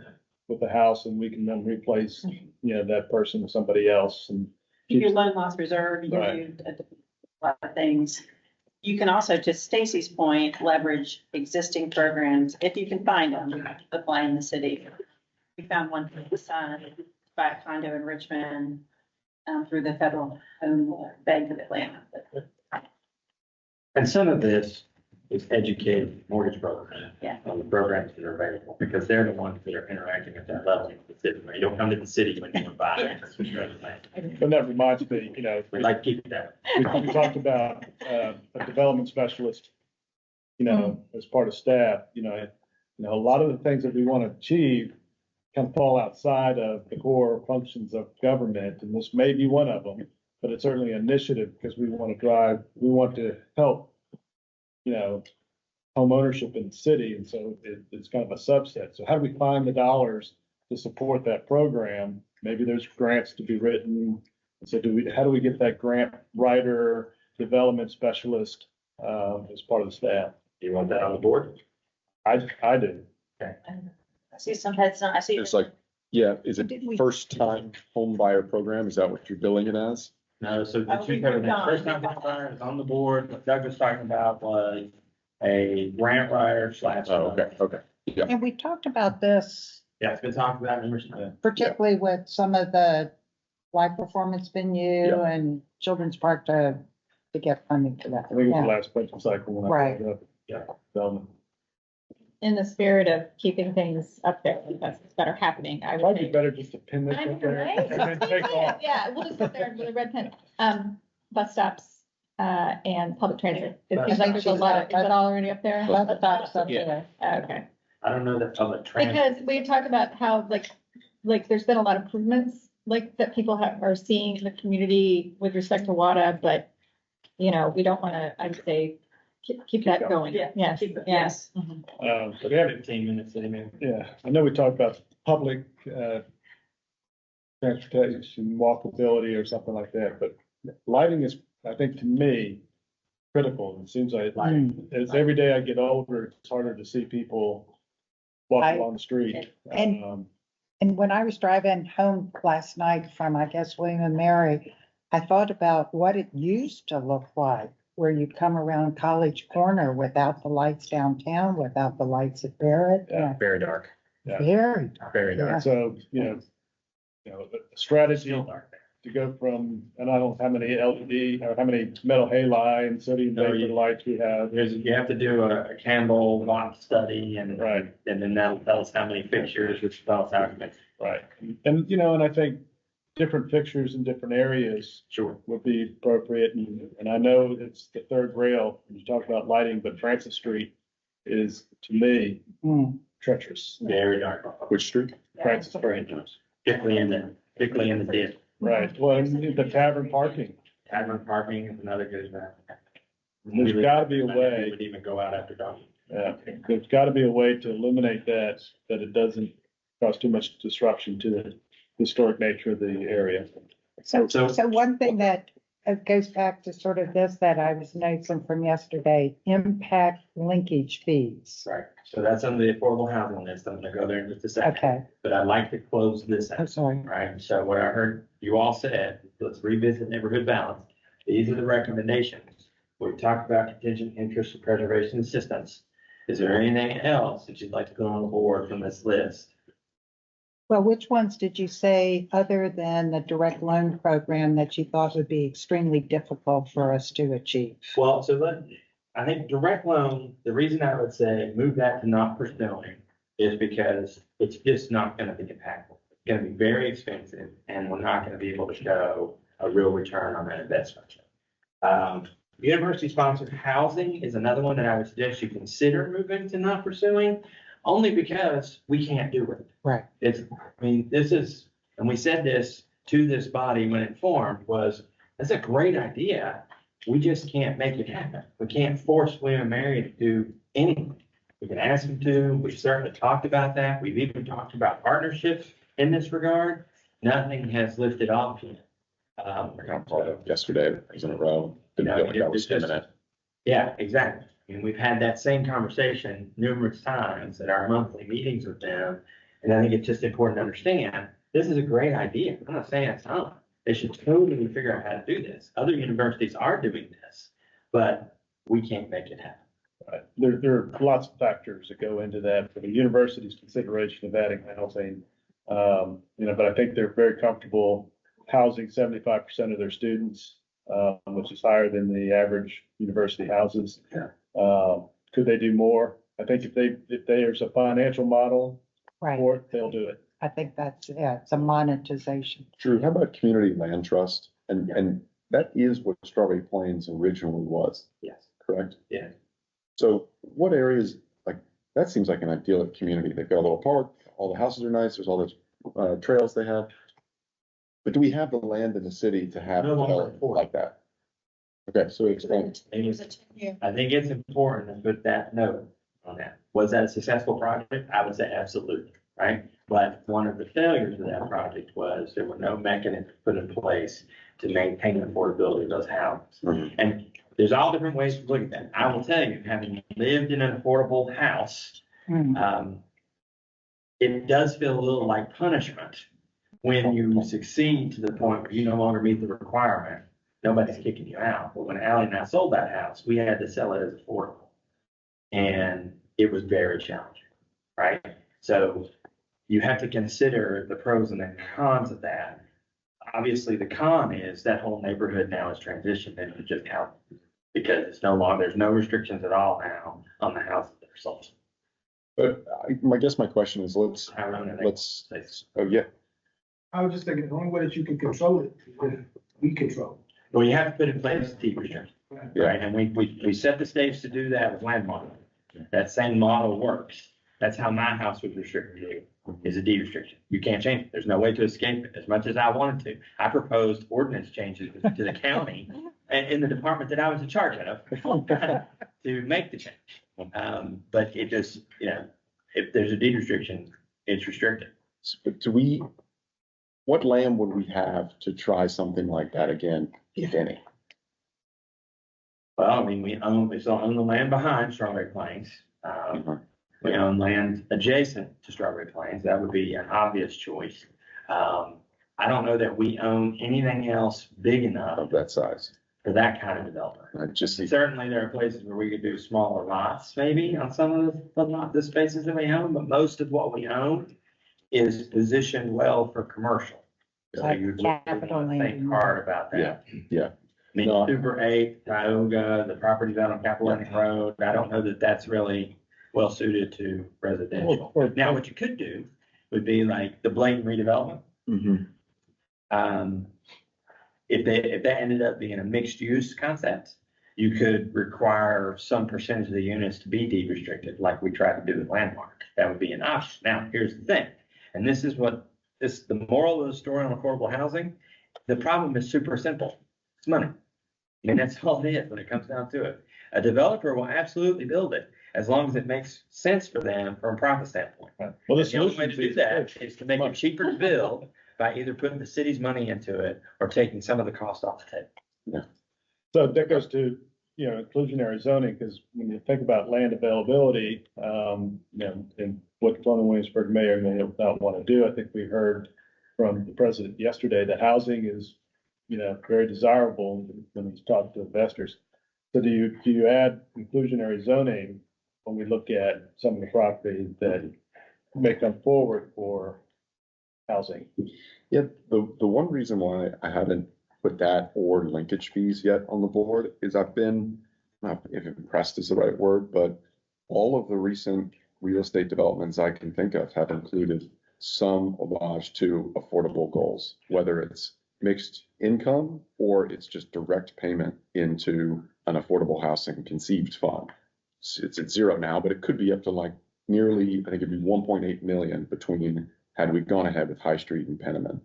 with the house, and we can then replace, you know, that person with somebody else. And Keep your loan loss reserve, you Right. can do a lot of things. You can also, to Stacy's point, leverage existing programs if you can find them, apply in the city. We found one for the son, buy a condo in Richmond, through the Federal Home Bank of Atlanta. And some of this is educated mortgage brokers. Yeah. On the programs that are available, because they're the ones that are interacting at that level with the city. You don't come to the city when you want to buy it. But that reminds me, you know, We'd like to keep that. we talked about a development specialist, you know, as part of staff, you know, a lot of the things that we want to achieve kind of fall outside of the core functions of government, and this may be one of them, but it's certainly an initiative because we want to help, you know, home ownership in the city, and so it's kind of a subset. So how do we find the dollars to support that program? Maybe there's grants to be written. So how do we get that grant writer, development specialist, as part of the staff? Do you want that on the board? I do. Okay. I see some heads, I see. It's like, yeah, is it first-time home buyer program? Is that what you're billing it as? No, so the two covered that. First time home buyer is on the board. What Doug was talking about was a grant writer / Oh, okay. Yeah. And we talked about this, Yeah, it's been talked about numerous times. particularly with some of the live performance venue and children's park to get funding for that. I think it was Yeah. the last budget cycle when I Right. brought it up. Yeah. Development. In the spirit of keeping things up there that are happening, I would Probably say. better just to pin this up there and then take off. Yeah, we'll just sit there with a red pen. Bus stops, and public transit. It Bus seems like there's a stops. lot of, is that all already up there? Bus stops up Yeah. there. Okay. I don't know that public transit. Because we talked about how like there's been a lot of improvements like that people are seeing in the community with respect to WADA, but you know, we don't want to, I'd say, keep that going. Yeah, Yes, keep it- yes. So we have 15 minutes, anyway. Yeah, I know we talked about public, transportation, walkability or something like that, but lighting is, I think, to me, critical. It seems like as every day I get older, it's harder to see people walk along the street. And when I was driving home last night from, I guess, William and Mary, I thought about what it used to look like, where you'd come around College Corner without the lights downtown, without the lights at Barrett. Yeah, very dark. Yeah. Very Very dark. So, you know, the strategy to to go from, and I don't know how many LED or how many metal halide and sodium No, vapor lights we have. You have to do a candle watt study and. Right. And then that'll tell us how many fixtures, which tells us how many. Right. And, you know, and I think different fixtures in different areas Sure. would be appropriate. And I know it's the third rail, when you talk about lighting, but Francis Street is, to me, treacherous. Very dark. Which street? Francis Very Street. nice. Particularly in the dip. Right. Well, and the tavern parking. Tavern parking is another good example. There's gotta be a way. Would even go out after dark. Yeah, there's gotta be a way to eliminate that, that it doesn't cause too much disruption to the historic nature of the area. So one thing that goes back to sort of this that I was noticing from yesterday, impact linkage fees. Right, so that's under the affordable housing list. I'm gonna go there in just a second. Okay, But I'd like to close this I'm out, sorry. right? So what I heard you all said, let's revisit neighborhood balance. These are the recommendations. We talked about contingent interest and preservation assistance. Is there anything else that you'd like to put on the board from this list? Well, which ones did you say, other than the direct loan program, that you thought would be extremely difficult for us to achieve? Well, I think direct loan, the reason I would say move that to not pursuing is because it's just not gonna be impactful. It's gonna be very expensive and we're not gonna be able to show a real return on that investment. University sponsored housing is another one that I would suggest you consider moving to not pursuing, only because we can't do it. Right. This is, and we said this to this body when it formed, was, that's a great idea. We just can't make it happen. We can't force William and Mary to do anything. We can ask them to. We've certainly talked about that. We've even talked about partnerships in this regard. Nothing has lifted off yet. I got called up yesterday, things in a row, didn't feel like I was imminent. Yeah, exactly. And we've had that same conversation numerous times at our monthly meetings with them. And I think it's just important to understand, this is a great idea. I'm not saying it's not. They should totally figure out how to do this. Other universities are doing this, but we can't make it happen. Right. There are lots of factors that go into that for the university's consideration of adding housing. You know, but I think they're very comfortable housing 75% of their students, which is higher than the average university houses. Could they do more? I think if there's a financial model for it, they'll do it. I think that's, it's a monetization. Drew, how about community land trust? And that is what Strawberry Plains originally was. Yes. Correct? Yeah. So what areas, like, that seems like an ideal community. They've got a little park, all the houses are nice, there's all those trails they have. But do we have the land in the city to have No longer development like that? Okay, so explain. I think it's important to put that note on that. Was that a successful project? I would say absolutely, right? But one of the failures of that project was there were no mechanisms put in place to maintain the affordability of those houses. And there's all different ways to look at that. I will tell you, having lived in an affordable house, it does feel a little like punishment when you succeed to the point where you no longer meet the requirement. Nobody's kicking you out. But when Ally and I sold that house, we had to sell it as affordable. And it was very challenging, right? So you have to consider the pros and the cons of that. Obviously, the con is that whole neighborhood now is transitioned into just housing because it's no longer, there's no restrictions at all now on the houses that are sold. But I guess my question is, let's, oh, yeah. I was just thinking, the only way that you can control it is if we control it. Well, you have to put in place deed restrictions, right? And we set the stage to do that with land modeling. That same model works. That's how my house was restricted, is a deed restriction. You can't change it. There's no way to escape it as much as I wanted to. I proposed ordinance changes to the county and in the department that I was in charge of to make the change. But it just, you know, if there's a deed restriction, it's restricted. But what land would we have to try something like that again, if any? Well, I mean, we still own the land behind Strawberry Plains. We own land adjacent to Strawberry Plains. That would be an obvious choice. I don't know that we own anything else big enough of that size for that kind of development. Certainly there are places where we could do smaller lots, maybe on some of the spaces that we own, but most of what we own is positioned well for commercial. So you would really want to think hard about that. Yeah. I mean, No. Super 8, Tioga, the properties out on Capilano Road, I don't know that that's really well suited to residential. Now, what you could do would be like the blatant redevelopment. If that ended up being a mixed use concept, you could require some percentage of the units to be deed restricted, like we tried to do with Landmark. That would be an option. Now, here's the thing, and this is the moral of the story on affordable housing. The problem is super simple. It's money. I mean, that's all it is when it comes down to it. A developer will absolutely build it as long as it makes sense for them from a profit standpoint. Well, the only way to do that is to make it cheaper to build by either putting the city's money into it or taking some of the cost off the table. So that goes to, inclusionary zoning, because when you think about land availability, and what Williamsburg may or may not want to do, I think we heard from the president yesterday that housing is, very desirable when he's talking to investors. So do you add inclusionary zoning when we look at some of the properties that may come forward for housing? Yeah, the one reason why I haven't put that or linkage fees yet on the board is I've been, not if impressed is the right word, but all of the recent real estate developments I can think of have included some homage to affordable goals, whether it's mixed income or it's just direct payment into an affordable housing conceived fund. It's at zero now, but it could be up to like nearly, I think it'd be 1.8 million between had we gone ahead with High Street and Penniman.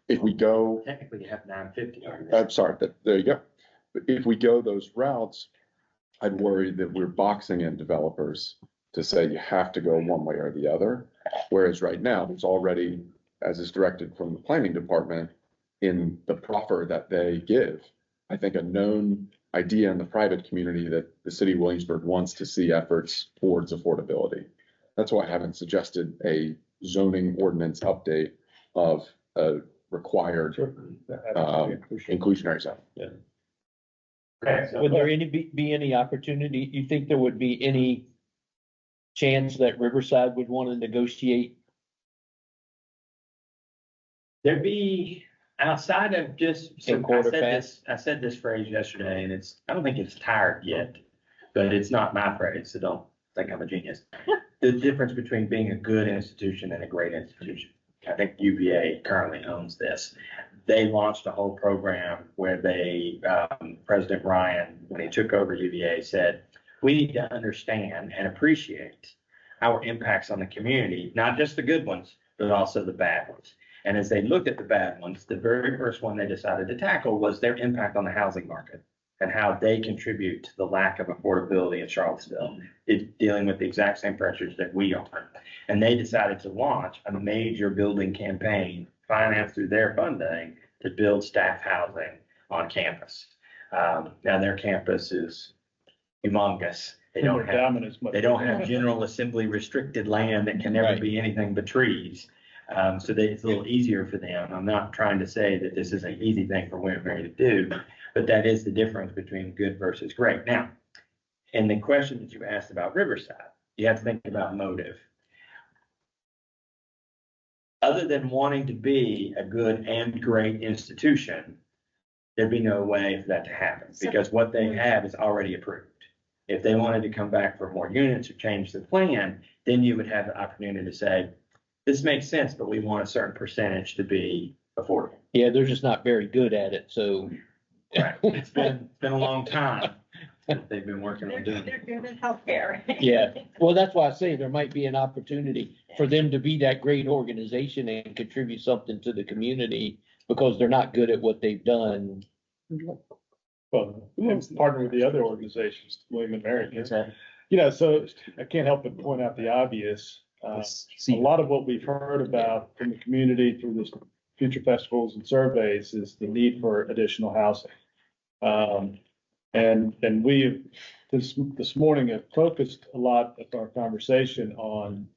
If we go, technically you have 950. I'm sorry, there you go. But if we go those routes, I'd worry that we're boxing in developers to say you have to go one way or the other. Whereas right now, there's already, as is directed from the planning department, in the proffer that they give, I think a known idea in the private community that the city of Williamsburg wants to see efforts towards affordability. That's why I haven't suggested a zoning ordinance update of a required inclusionary zone. Yeah. Would there be any opportunity, you think there would be any chance that Riverside would want to negotiate? There'd be, outside of just, I said this phrase yesterday, and I don't think it's tired yet, but it's not my phrase, so don't think I'm a genius. The difference between being a good institution and a great institution. I think UVA currently owns this. They launched a whole program where President Ryan, when he took over UVA, said, we need to understand and appreciate our impacts on the community, not just the good ones, but also the bad ones. And as they looked at the bad ones, the very first one they decided to tackle was their impact on the housing market and how they contribute to the lack of affordability in Charlottesville. It's dealing with the exact same pressures that we are. And they decided to launch a major building campaign financed through their funding to build staff housing on campus. Now their campus is humongous. They don't have General Assembly restricted land that can never be anything but trees. So it's a little easier for them. I'm not trying to say that this is an easy thing for Williamsburg to do, but that is the difference between good versus great. Now, in the question that you asked about Riverside, you have to think about motive. Other than wanting to be a good and great institution, there'd be no way for that to happen because what they have is already approved. If they wanted to come back for more units or change the plan, then you would have the opportunity to say, this makes sense, but we want a certain percentage to be affordable. Yeah, they're just not very good at it, so. Right. It's been a long time that they've been working on doing it. They're good in healthcare. Yeah, well, that's why I say there might be an opportunity for them to be that great organization and contribute something to the community because they're not good at what they've done. Well, partner with the other organizations, William and Mary. So I can't help but point out the obvious. A lot of what we've heard about from the community through this future festivals and surveys is the need for additional housing. And we this morning have focused a lot of our conversation on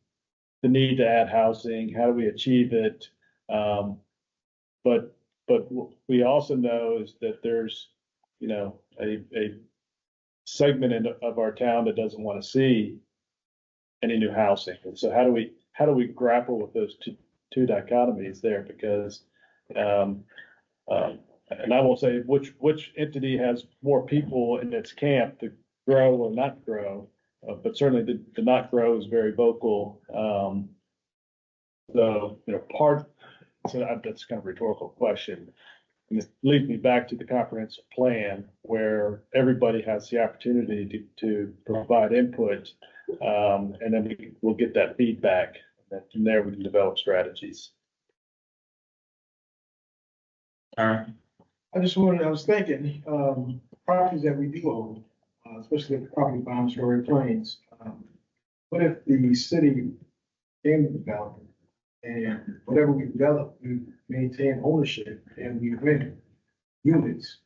the need to add housing. How do we achieve it? But what we also know is that there's, a segment of our town that doesn't want to see any new housing. And so how do we grapple with those two dichotomies there? Because And I won't say which entity has more people in its camp to grow or not grow, but certainly the not grow is very vocal. So, that's kind of a rhetorical question. And it leads me back to the comprehensive plan where everybody has the opportunity to provide input. And then we'll get that feedback, and then from there we can develop strategies. All right. I was thinking, properties that we do own, especially the property behind Story Plains. What if the city came to develop and whatever we develop, we maintain ownership and we rent units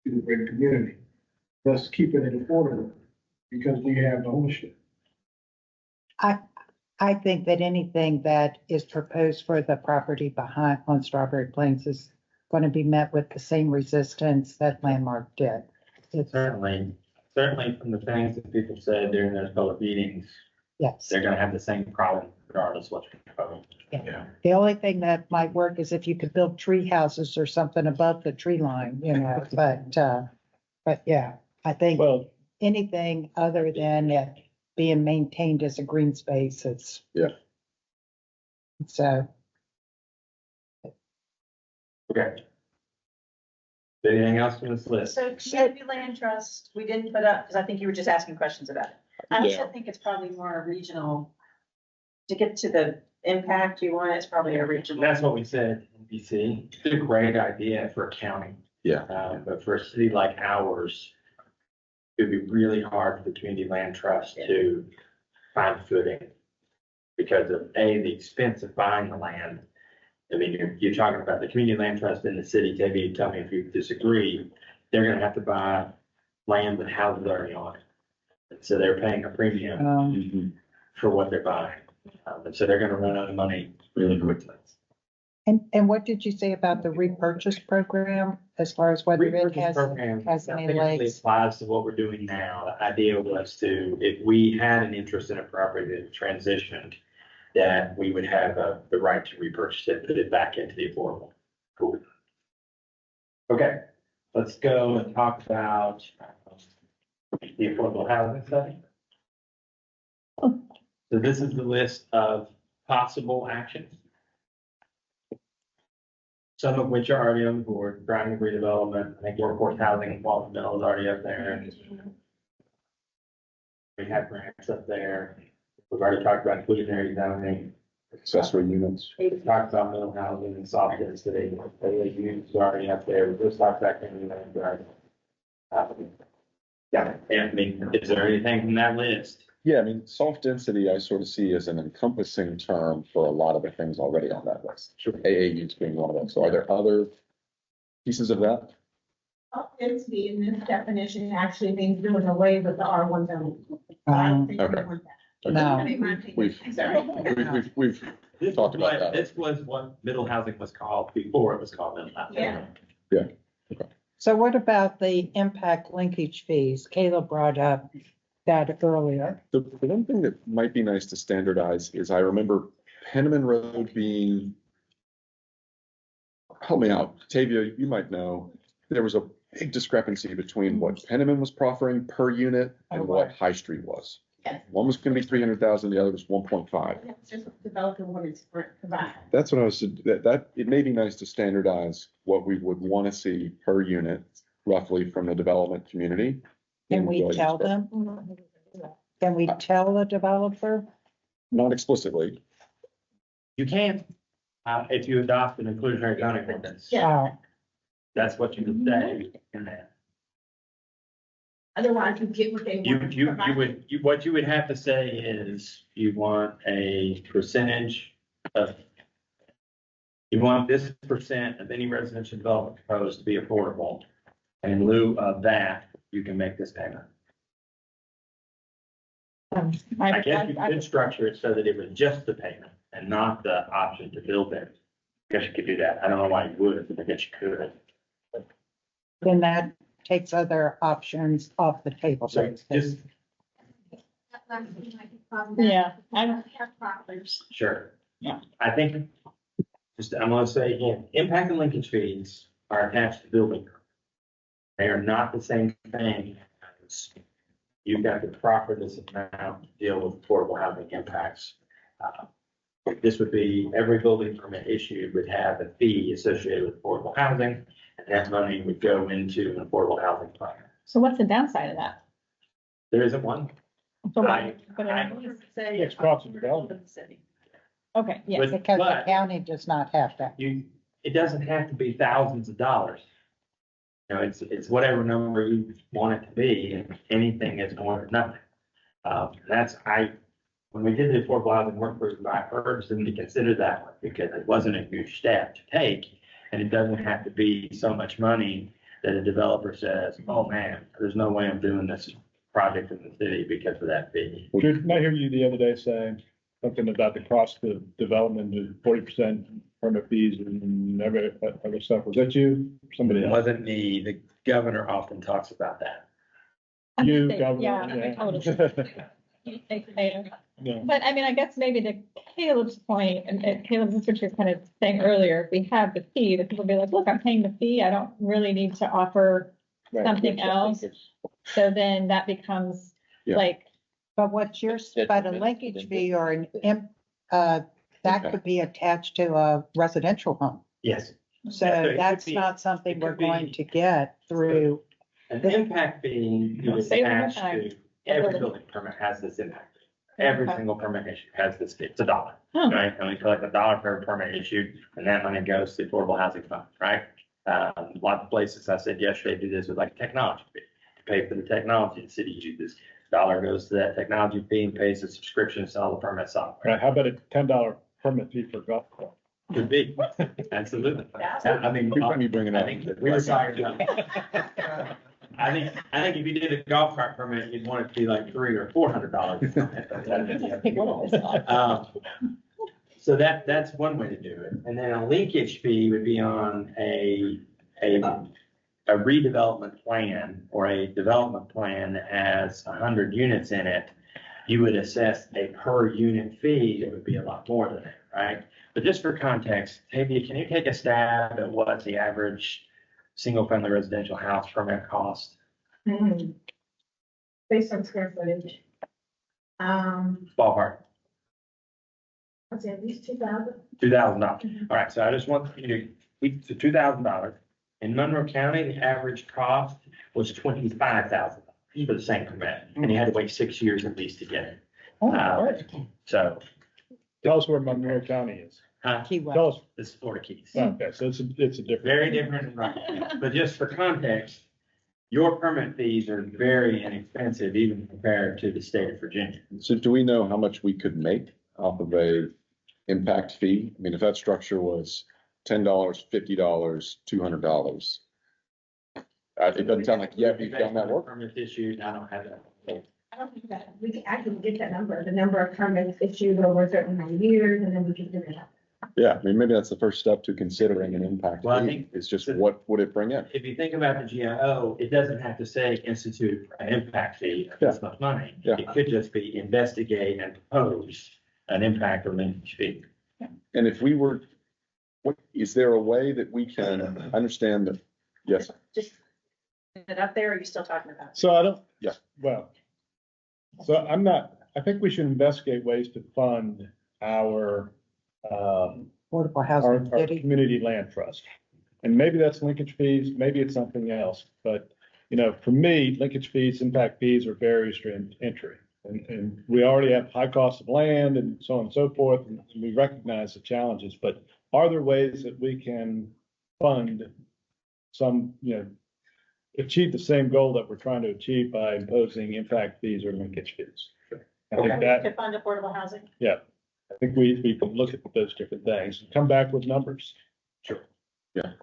to the greater community, thus keeping it affordable because we have the ownership? I think that anything that is proposed for the property behind on Strawberry Plains is going to be met with the same resistance that Landmark did. Certainly from the things that people said during those public meetings, Yes. they're gonna have the same problem regardless of what's proposed. Yeah. The only thing that might work is if you could build tree houses or something above the tree line, but yeah, I think anything other than it being maintained as a green space is. Yeah. So. Okay. Anything else on this list? So community land trust, we didn't put up, because I think you were just asking questions about it. I also think it's probably more regional. To get to the impact you want, it's probably a regional. That's what we said in DC. It's a great idea for a county. Yeah. But for a city like ours, it'd be really hard for the community land trust to find footing because of the expense of buying the land. I mean, you're talking about the community land trust in the city. Maybe you tell me if you disagree. They're gonna have to buy land with houses already on it. And so they're paying a premium for what they're buying. And so they're gonna run out of money really quickly. And what did you say about the repurchase program as far as whether it Repurchase program has any technically legs? applies to what we're doing now. The idea was to, if we had an interest in a property that transitioned, that we would have the right to repurchase it, put it back into the affordable. Cool. Okay, let's go and talk about the affordable housing study. So this is the list of possible actions. Some of which are already on the board, driving redevelopment. I think workforce housing and Walton Mill is already up there. We have grants up there. We've already talked about inclusionary zoning. Accessory units. We talked about mental housing and soft density. Units are already up there. We just talked about community land garden. Yeah, Anthony, is there anything from that list? Yeah, I mean, soft density, I sort of see as an encompassing term for a lot of the things already on that list. Sure. AAUs being one of them. So are there other pieces of that? Soft density in this definition actually means doing away with the R1 zone. I don't think we want that. No. I mean, my opinion. We've talked about that. This was what middle housing was called before it was called middle housing. Yeah. Yeah. Okay. So what about the impact linkage fees? Kayla brought up that earlier. The one thing that might be nice to standardize is I remember Penniman Road being, help me out, Tavia, you might know, there was a big discrepancy between what Penniman was proffering per unit and what High Street was. Yes. One was gonna be 300,000, the other was 1.5. It's just developing what it's provide. That's what I was, that, it may be nice to standardize what we would want to see per unit roughly from the development community. Can we tell them? Can we tell the developer? Not explicitly. You can, if you adopt an inclusionary zoning ordinance. Yeah. That's what you would say in that. Otherwise, you get what they want. What you would have to say is you want a percentage of, you want this percent of any residential development proposed to be affordable. And in lieu of that, you can make this payment. I guess you could structure it so that it was just the payment and not the option to build it. I guess you could do that. I don't know why you would, but I guess you could. Then that takes other options off the table. So just, Yeah, I don't have problems. sure. Yeah. I think I'm gonna say again, impact and linkage fees are attached to building. They are not the same thing as you've got to proffer this amount to deal with affordable housing impacts. This would be every building permit issued would have a fee associated with affordable housing, and that money would go into an affordable housing plan. So what's the downside of that? There isn't one. So what- I- but I- say It's cost of development. Okay, yes. But- Because the but county does not have that. it doesn't have to be thousands of dollars. You know, it's whatever number you want it to be, and anything is going to nothing. When we did the affordable housing work group, I urged them to consider that one, because it wasn't a huge step to take, and it doesn't have to be so much money that a developer says, oh man, there's no way I'm doing this project in the city because of that fee. Didn't I hear you the other day saying something about the cost of development is 40% permit fees and every other stuff? Was that you? Somebody It else? wasn't me. The governor often talks about that. You, Yeah, governor. totally. Yeah. But I mean, I guess maybe to Caleb's point, and Caleb, this is what you were kind of saying earlier, if we have the fee, that people be like, look, I'm paying the fee, I don't really need to offer Right. something else. So then that becomes Yeah. like, But what's your, but a linkage fee or that could be attached to a residential home. Yes. So Yeah, so it could that's be- not something it we're could be- going to get through. An impact fee is Say it one more attached time. to every building permit has this impact. Fee. Every Okay. single permit issue has this fee. It's $1, Huh. right? And we collect $1 per permit issued, and that money goes to the affordable housing fund, right? A lot of places, I said yesterday, do this with like technology fee, to pay for the technology the city uses. $1 goes to that technology fee and pays the subscription to all the permit software. Right, how about a $10 permit fee for golf club? Could be, absolutely. I mean, Every time you bring it I up. think we were talking about. I think if you did a golf cart permit, you'd want it to be like $300 or $400. So that's one way to do it. And then a linkage fee would be on a redevelopment plan or a development plan that has 100 units in it. You would assess a per unit fee that would be a lot more than that, right? But just for context, Tavia, can you take a stab at what the average single-family residential house permit cost? Based on square footage. Ballpark, I'd say at least 2,000. $2,000. All right, so I just want you to, it's $2,000. In Monroe County, the average cost was $25,000 for the same permit, and you had to wait 6 years at least to get it. So, Tell us where Monroe County is. Key West. Tell us. this is Florida Keys. Okay, so it's a different. Very different, right? But just for context, your permit fees are very inexpensive, even compared to the state of Virginia. So do we know how much we could make off of a impact fee? I mean, if that structure was $10, $50, $200. It doesn't sound like yet you've done that work. Permits issued, I don't have that. I don't think that, I can get that number, the number of permits issued over a certain amount of years, and then we can figure it out. Yeah, I mean, maybe that's the first step to considering an impact Well, I fee. think- It's just what would it bring in? If you think about the GIO, it doesn't have to say institute an impact fee of this much money. Yeah. It could just be investigate and propose an impact or linkage fee. And if we were, is there a way that we can understand that? Yes, Just it up there, or are you still talking about? So I don't. Yeah. Well, so I think we should investigate ways to fund our, Affordable our housing city. community land trust. And maybe that's linkage fees, maybe it's something else, but, you know, for me, linkage fees, impact fees are barriers to entry. And we already have high cost of land and so on and so forth, and we recognize the challenges, but are there ways that we can fund some, you know, achieve the same goal that we're trying to achieve by imposing impact fees or linkage fees? I think that, To fund affordable housing? yeah, I think we can look at those different things and come back with numbers. Sure. Yeah.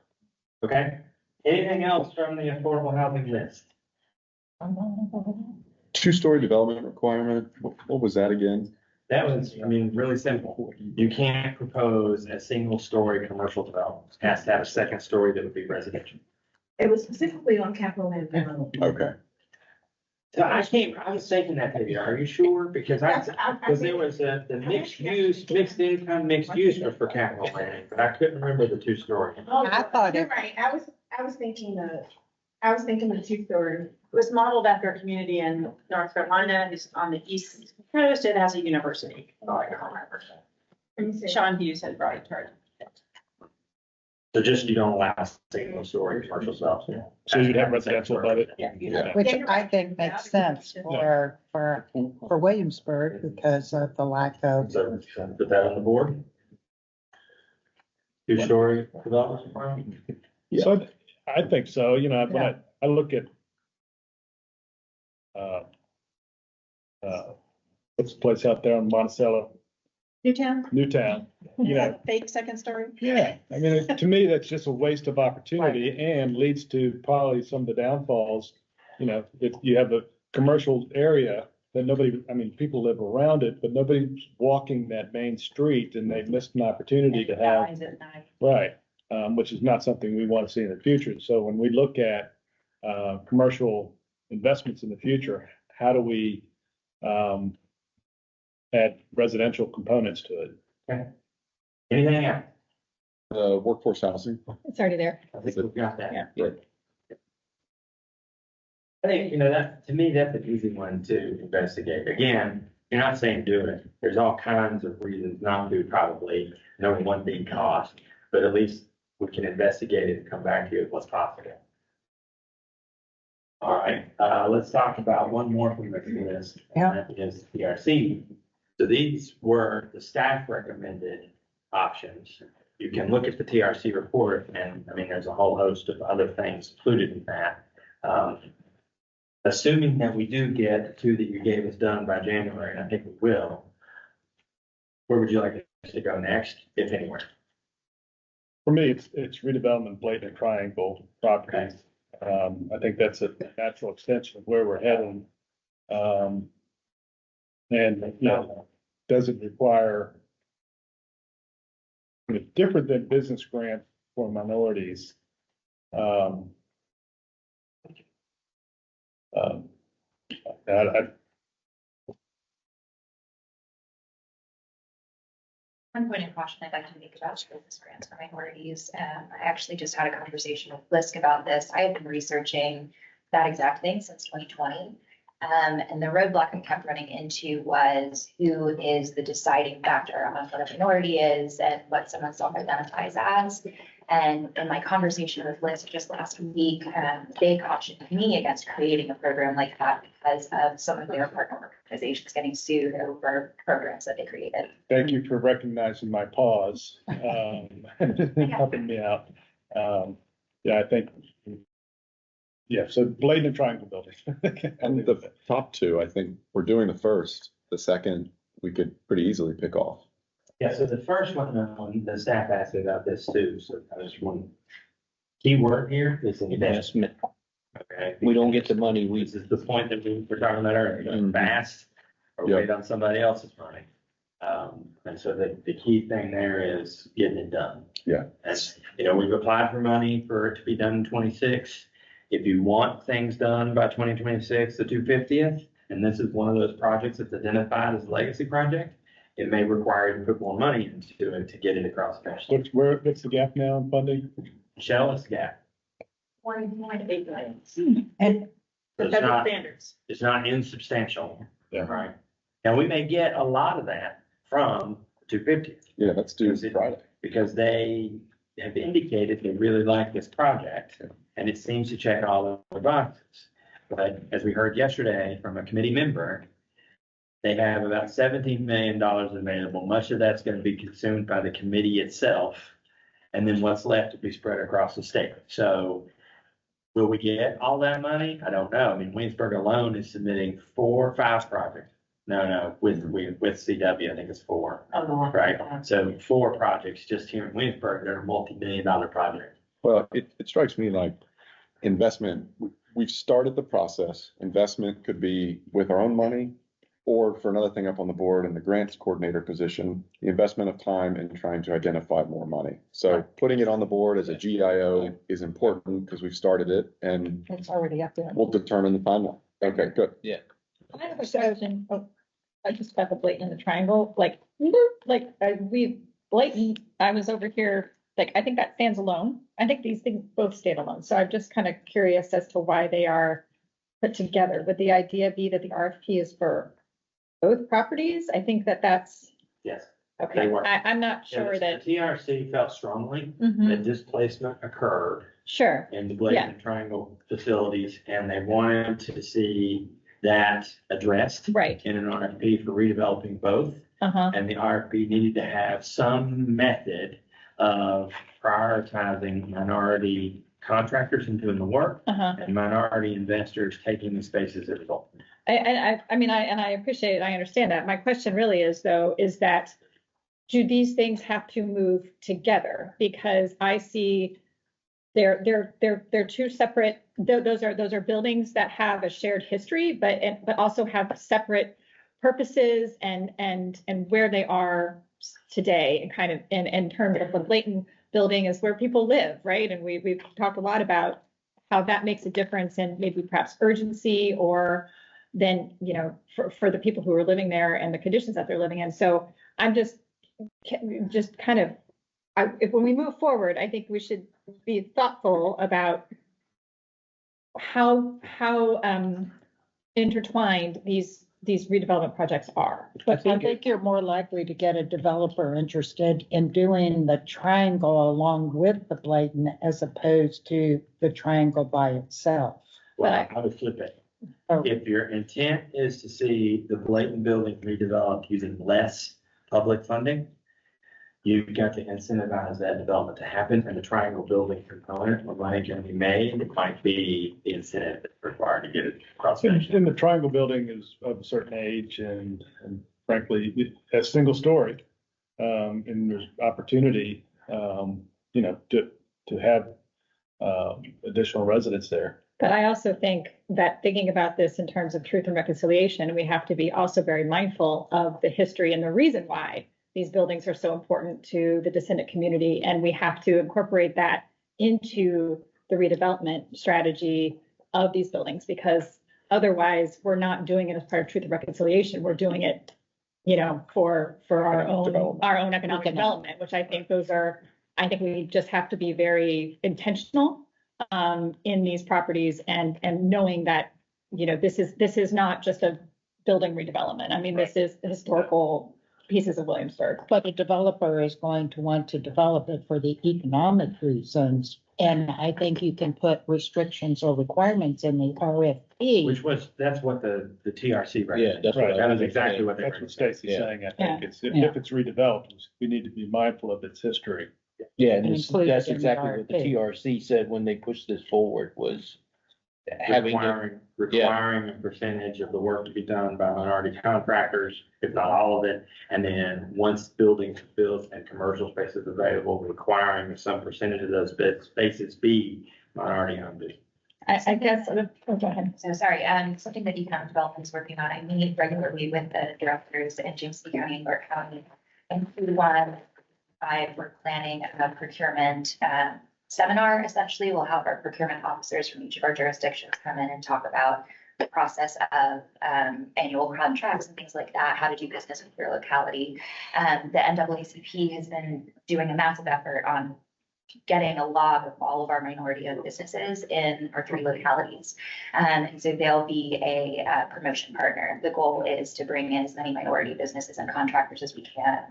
Okay. Anything else from the affordable housing list? two-story development requirement, what was that again? That was, I mean, really simple. You can't propose a single-story commercial development. It has to have a second story that would be residential. It was specifically on capital land development. Okay. So I was thinking that maybe, are you sure? Because there was the mixed use, mixed income, mixed use was for capital planning, but I couldn't remember the two-story. I thought You're it, right. I was thinking of two-story. It was modeled after a community in North Carolina, it's on the east coast, it has a university. Oh, I can't remember. Let me see. Sean Hughes had brought it to our. So just you don't allow single story commercial stuff. So you'd have residential above it? Yeah. which I think makes sense for Williamsburg because of the lack of. So put that on the board. Two-story development. So I think so, you know, when I look at what's the place out there in Monticello, Newtown? Newtown, you know. Fake second story? Yeah, I mean, to me, that's just a waste of opportunity and leads to probably some of the downfalls. You know, if you have a commercial area that nobody, I mean, people live around it, but nobody's walking that main street and they've missed an opportunity to have. Right, which is not something we want to see in the future. So when we look at commercial investments in the future, how do we add residential components to it? Okay. Anything else? Workforce housing. It's already there. I think we've got that. Yeah. I think, that, to me, that's an easy one to investigate. Again, you're not saying do it. There's all kinds of reasons not to, probably, number one being cost, but at least we can investigate it and come back to you with what's possible. All right, let's talk about one more from this list, and that is TRC. So these were the staff recommended options. You can look at the TRC report, and I mean, there's a whole host of other things included in that. Assuming that we do get the two that you gave us done by January, and I think we will, where would you like us to go next, if anywhere? For me, it's redevelopment, Bladen and Triangle properties. I think that's a natural extension of where we're heading. And, does it require, different than business grant for minorities? One point of caution I'd like to make about business grants for minorities. I actually just had a conversation with Lisk about this. I have been researching that exact thing since 2020. And the roadblock I kept running into was who is the deciding factor on what a minority is and what someone self-identifies as. And in my conversation with Liz just last week, they cautioned me against creating a program like that because of some of their partner organizations getting sued over programs that they created. Thank you for recognizing my pause, helping me out. I think, so Bladen and Triangle building. And the top two, I think we're doing the first. The second, we could pretty easily pick off. Yeah, so the first one, the staff asked me about this too, so I just want, key word here is investment. Okay. We don't get the money, This is the point that we were talking about earlier, fast or wait on somebody else's money. And so the key thing there is getting it done. Yeah. And, we've applied for money for it to be done in 26. If you want things done by 2026, the 250th, and this is one of those projects that's identified as a legacy project, it may require you to put more money into it to get it across the finish line. What's the gap now in funding? Shell is the gap. 1.8 million. And The federal standards. It's not insubstantial, right? Now, we may get a lot of that from 250. Yeah, that's due Friday. Because they have indicated they really like this project, and it seems to check all the boxes. But as we heard yesterday from a committee member, they have about $17 million available. Much of that's going to be consumed by the committee itself. And then what's left to be spread across the state. So will we get all that money? I don't know. I mean, Williamsburg alone is submitting 4 or 5 projects. No, with CW, I think it's 4, right? So 4 projects just here in Williamsburg that are multi-million-dollar projects. Well, it strikes me like investment, we've started the process. Investment could be with our own money, or for another thing up on the board in the grants coordinator position, the investment of time in trying to identify more money. So putting it on the board as a GIO is important because we've started it and it's already up there. we'll determine the timeline. Okay, good. Yeah. I have a question. Oh, I just got the blatant in the triangle, like, blatant, I was over here, like, I think that stands alone. I think these things both stand alone. So I'm just kind of curious as to why they are put together. Would the idea be that the RFP is for both properties? I think that that's, Yes. okay, They were. I'm not Yeah, sure the that, TRC felt strongly Mhm. that displacement occurred sure, in the Bladen Triangle facilities, and they wanted to see that addressed. Right. In an RFP for redeveloping both. uh-huh, And the RFP needed to have some method of prioritizing minority contractors in doing the work uh-huh. and minority investors taking the spaces as well. I mean, I appreciate it. I understand that. My question really is though, is that do these things have to move together? Because I see they're two separate, those are buildings that have a shared history, but also have separate purposes and where they are today and kind of in terms of the blatant building is where people live, right? And we've talked a lot about how that makes a difference in maybe perhaps urgency or then, you know, for the people who are living there and the conditions that they're living in. So I'm just kind of, if when we move forward, I think we should be thoughtful about how intertwined these redevelopment projects are. But I think you're more likely to get a developer interested in doing the triangle along with the blatant as opposed to the triangle by itself. Well, I would flip it. If your intent is to see the blatant building redeveloped using less public funding, you've got to incentivize that development to happen, and the triangle building component of money can be made. It might be the incentive that's required to get it across the finish line. And the triangle building is of a certain age and frankly, a single story. And there's opportunity, you know, to have additional residents there. But I also think that thinking about this in terms of truth and reconciliation, we have to be also very mindful of the history and the reason why these buildings are so important to the descendant community. And we have to incorporate that into the redevelopment strategy of these buildings, because otherwise we're not doing it as part of truth and reconciliation. We're doing it, you know, for our own economic development, which I think I think we just have to be very intentional in these properties and knowing that, you know, this is not just a building redevelopment. I mean, this is historical pieces of Williamsburg. But the developer is going to want to develop it for the economic reasons. And I think you can put restrictions or requirements in the RFP. That's what the TRC recommended. Yeah, that's Right. what That is exactly what they That's what Stacy's Yeah. saying. I think it's, Yeah. if it's redeveloped, we need to be mindful of its history. Yeah, and And include that's it in the exactly what the RFP. TRC said when they pushed this forward was having it. Requiring a percentage of the work to be done by minority contractors, if not all of it. And then once buildings are built and commercial spaces available, requiring some percentage of those spaces be minority owned. I guess, go ahead. So sorry, something that economic development is working on. I meet regularly with the directors in James City County and York County. And Q1, we're planning a procurement seminar. Essentially, we'll have our procurement officers from each of our jurisdictions come in and talk about the process of annual contracts and things like that, how to do business with your locality. The NAACP has been doing a massive effort on getting a log of all of our minority-owned businesses in our 3 localities. And so they'll be a promotion partner. The goal is to bring in as many minority businesses and contractors as we can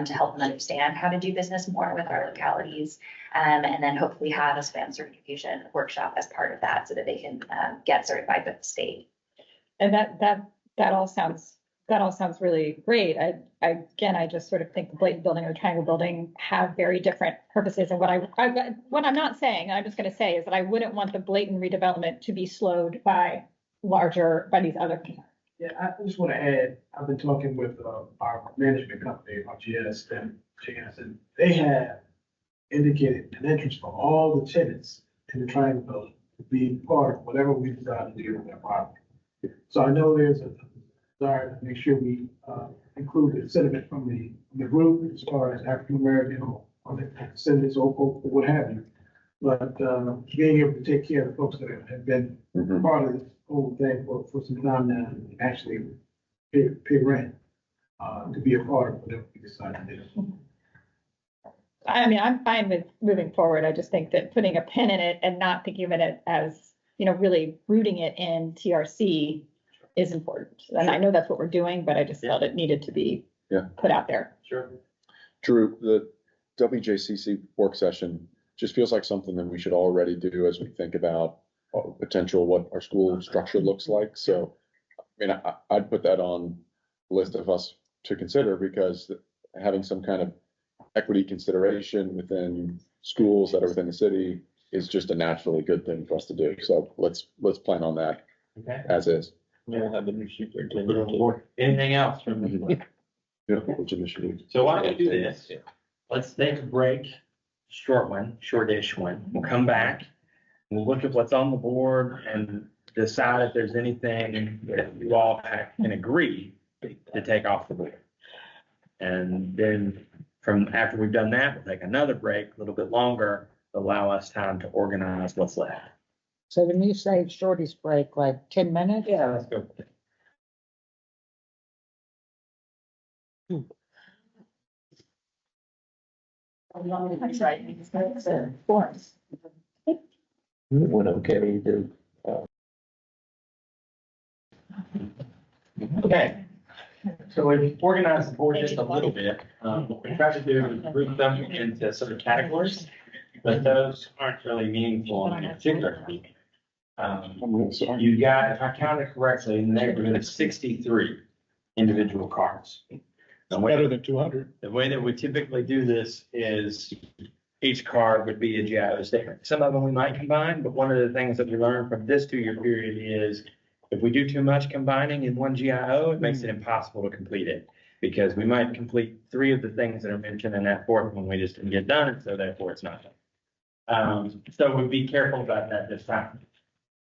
to help them understand how to do business more with our localities. And then hopefully have a SPAM certification workshop as part of that so that they can get certified with the state. And that all sounds really great. I just sort of think the blatant building and the triangle building have very different purposes. And what I'm not saying, I'm just going to say, is that I wouldn't want the blatant redevelopment to be slowed by these other. Yeah, I just want to add, I've been talking with our management company, our GS, and they have indicated an interest from all the tenants in the triangle building to be part of whatever we decide to do with that property. So I know there's a desire to make sure we include the sentiment from the group as far as African American or the descendants or what have you. But being able to take care of the folks that have been part of this whole thing for some time now, and actually pay rent, to be a part of whatever we decide to do. I mean, I'm fine with moving forward. I just think that putting a pin in it and not thinking of it as, you know, really rooting it in TRC is important. And I know that's what we're doing, but I just felt it needed to be put out there. Sure. Drew, the WJCC work session just feels like something that we should already do as we think about potential, what our school structure looks like. So, I mean, I'd put that on the list of us to consider, because having some kind of equity consideration within schools that are within the city is just a naturally good thing for us to do. So let's plan on that as is. We'll have a new superintendent. Anything else from the Yeah, which initiative? So why don't we do this? Let's take a break, shortish one. We'll come back. We'll look at what's on the board and decide if there's anything that you all can agree to take off the board. And then from after we've done that, we'll take another break, a little bit longer, allow us time to organize what's left. So when you say shorty's break, like 10 minutes? Yeah, let's go. Went okay to, Okay, so we've organized the board just a little bit. What we tried to do is group them into sort of categories, but those aren't really meaningful in a particular week. You got, if I counted correctly, in the neighborhood of 63 individual cards. Better than 200. The way that we typically do this is each card would be a GIO statement. Some of them we might combine, but one of the things that we learned from this 2-year period is if we do too much combining in one GIO, it makes it impossible to complete it, because we might complete 3 of the things that are mentioned in that 4th one we just didn't get done, and so therefore it's not done. So we'll be careful about that this time.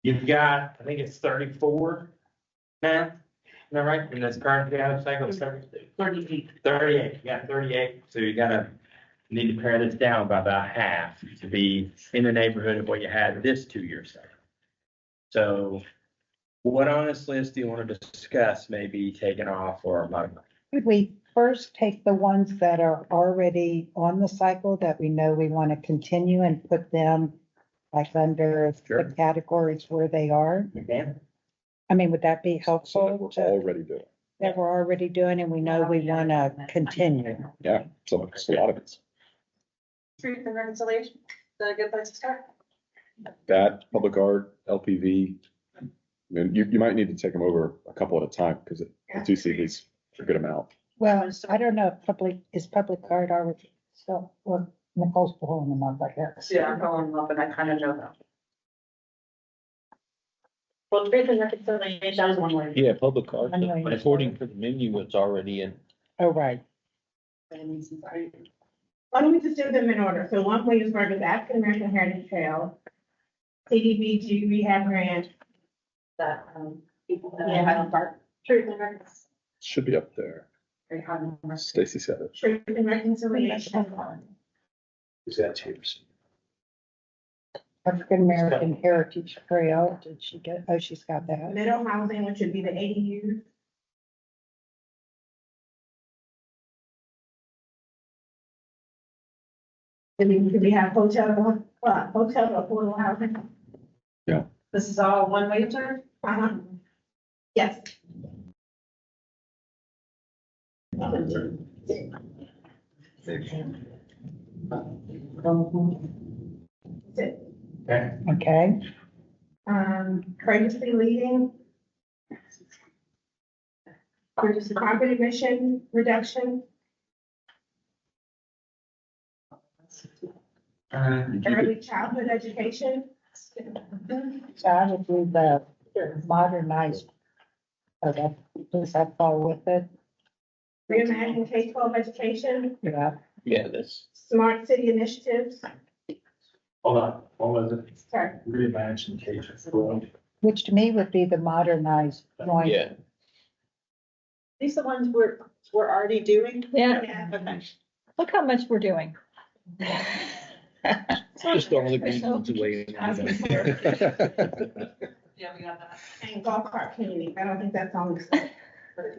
You've got, I think it's 34 now, is that right? In this current GIO cycle, it's 38. 38, you got 38, so you need to pare this down by about half to be in the neighborhood of what you had this 2-year cycle. So what on this list do you want to discuss maybe taking off or modifying? Could we first take the ones that are already on the cycle that we know we want to continue and put them like under the categories where they are? We can. I mean, would that be helpful? Already doing. That we're already doing and we know we want to continue. Yeah, so it's a lot of it. Truth and reconciliation, is that a good place to start? That, public art, LPV. I mean, you might need to take them over a couple at a time, because I do see these a good amount. Well, I don't know if public art already, so, well, Nicole's pulling them up, I guess. Yeah, I'm going up and I kind of know that. Well, truth and reconciliation. That was one way. yeah, public art, Anyway. according to the menu, it's already in. Oh, right. Why don't we just do them in order? So one Williamsburg is African American Heritage Trail, CDBG rehab grant. That, Yeah. Highland Park. Truth and reconciliation. Should be up there. Stacy said it. Truth and reconciliation. Is that James? African American Heritage Trail, did she get, oh, she's got that. Middle housing, which would be the ADU. And we have hotel affordable housing. Yeah. This is all one way to. Yes. Okay. Courteously leading. Carbon emission reduction. Early childhood education. So I would do the modernized. Okay, does that fall with it? Reimagine K-12 education. Yeah. Yeah, that's. Smart city initiatives. Hold on, what was it? Sorry. Reimagine K-12. Which to me would be the modernized one. Yeah. These are the ones we're already doing? Yeah. Okay. Look how much we're doing. Just all the green ones away. Yeah, we got that. And golf cart cleaning. I don't think that's on the.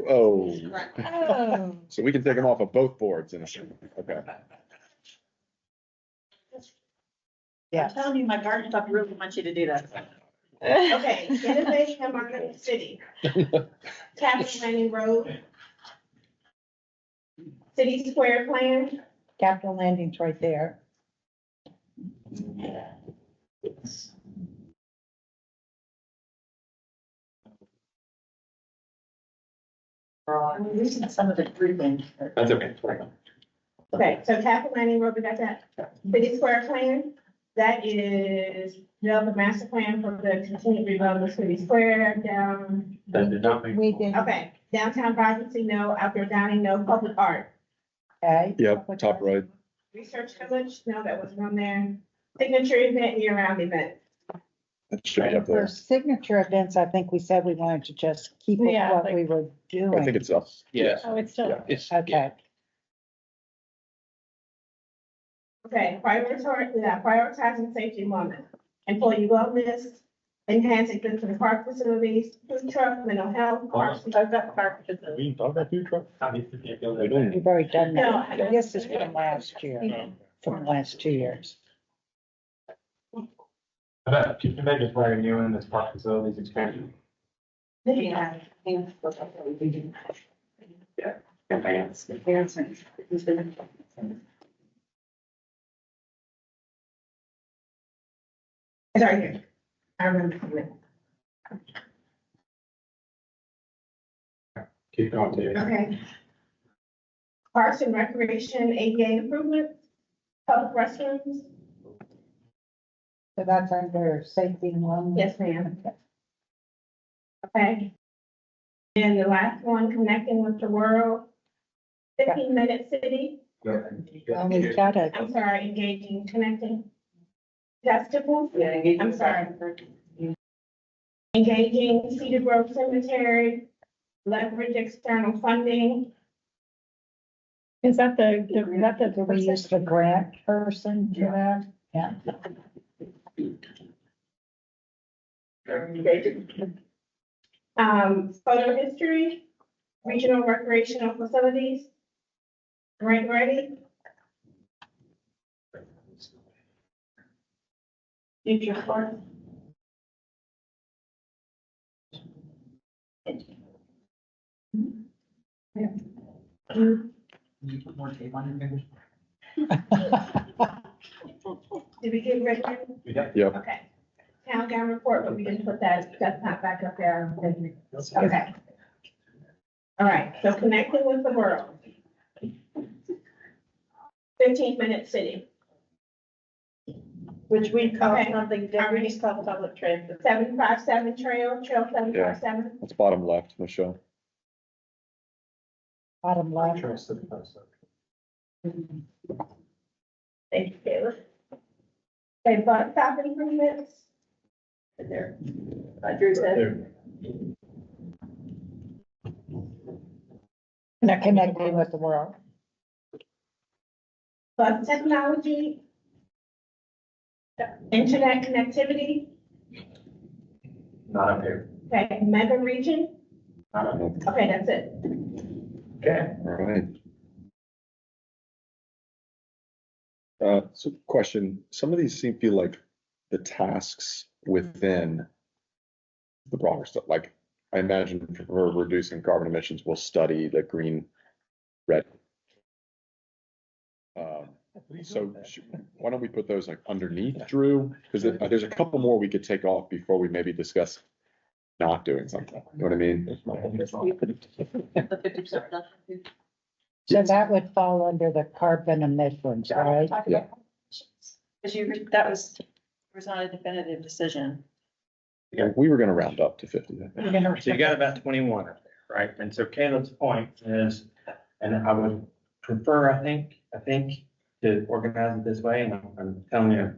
Oh. Oh. So we can take them off of both boards in a second. Okay. I'm telling you, my garden club really wants you to do that. Okay, innovation among the city. Capitol Landing Road. City Square Plan. Capitol Landing's right there. I'm losing some of the breathing. That's okay. Okay, so Capitol Landing Road, we got that. City Square Plan, that is develop a master plan for the continued redevelopment of City Square down. That did not make. We did. Okay, downtown vibrancy, no, outdoor dining, no, public art. Okay. Yep, top right. Research village, no, that wasn't on there. Signature event, year-round event. That should be up For there. signature events, I think we said we wanted to just keep it Yeah, what like- we were doing. I think it's up. Yeah. Oh, it's still. It's, Okay. Okay, prioritizing safety and wellness. Employee wellness, enhance existing park facilities, food truck, mental health, parks. I've got park facilities. We can talk about food truck. We don't. We've already done No, that. This is from last year, from the last 2 years. About, can they just write you in this park facilities expansion? Yeah. Advance. Sorry, here. I remember. it. Keep going, David. Okay. Parks and recreation, ADA improvements, public restrooms. So that's under safety and wellness. Yes, ma'am. Okay. And the last one, connecting with the world, 15-minute city. And we've got it. I'm sorry, engaging, connecting. Festivals. Yeah, I'm sorry. Engaging Cedar Grove Cemetery, leverage external funding. Is that the? Do we use the grant person for that? Yeah. Photo history, regional recreational facilities. Grant ready. Future sports. You put more tape on your fingers? Did we get ready? Yep. Okay. Town gown report, but we didn't put that, that's not back up there. Okay. All right, so connecting with the world. 15-minute city. Which we call Okay. something different, we just call public transit. 757 trail 757. That's bottom left, Michelle. Bottom left. Thank you, Taylor. Okay, bus stop improvements. There. Drew said. Connecting with the world. Bus technology. Internet connectivity. Not up here. Okay, mega region. Not up here. Okay, that's it. Okay. All right. So question, some of these feel like the tasks within the broader stuff, like I imagine for reducing carbon emissions, we'll study the green, red. So why don't we put those like underneath Drew? Because there's a couple more we could take off before we maybe discuss not doing something. You know what I mean? The 50% reduction. So that would fall under the carbon emissions, right? Yeah. Because that was not a definitive decision. Yeah, we were gonna round up to 50. You're gonna- So you got about 21 up there, right? And so Caleb's point is, and I would prefer, I think, to organize it this way, and I'm telling you,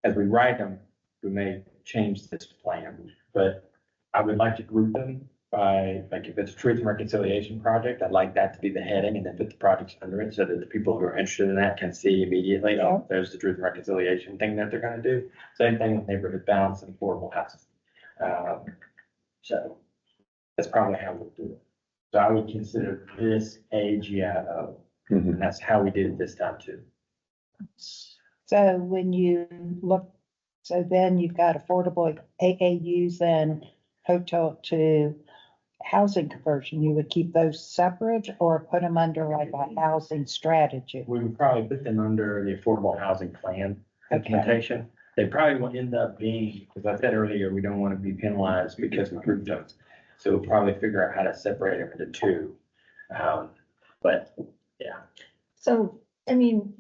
as we write them, we may change this plan, but I would like to group them by, like, if it's a truth and reconciliation project, I'd like that to be the heading and then put the projects under it so that the people who are interested in that can see immediately, oh, there's the truth and reconciliation thing that they're gonna do. Same thing with neighborhood balance and affordable housing. So that's probably how we'll do it. So I would consider this a GIO, and that's how we did it this time too. So when you look, so then you've got affordable AAUs and hotel to housing conversion, you would keep those separate or put them under like a housing strategy? We would probably put them under the affordable housing plan implementation. They probably will end up being, because I said earlier, we don't want to be penalized because we approved those. So we'll probably figure out how to separate them into two. But yeah. So, I mean,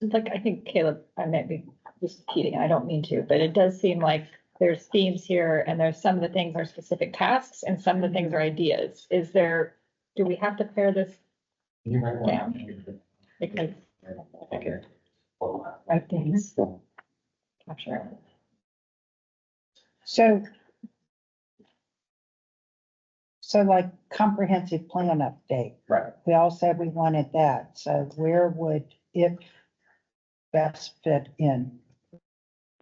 like, I think Caleb, I might be just repeating, I don't mean to, but it does seem like there's themes here and there's some of the things are specific tasks and some of the things are ideas. Do we have to pare this down? Because right things. Capture. So like comprehensive plan update. Right. We all said we wanted that. So where would it best fit in?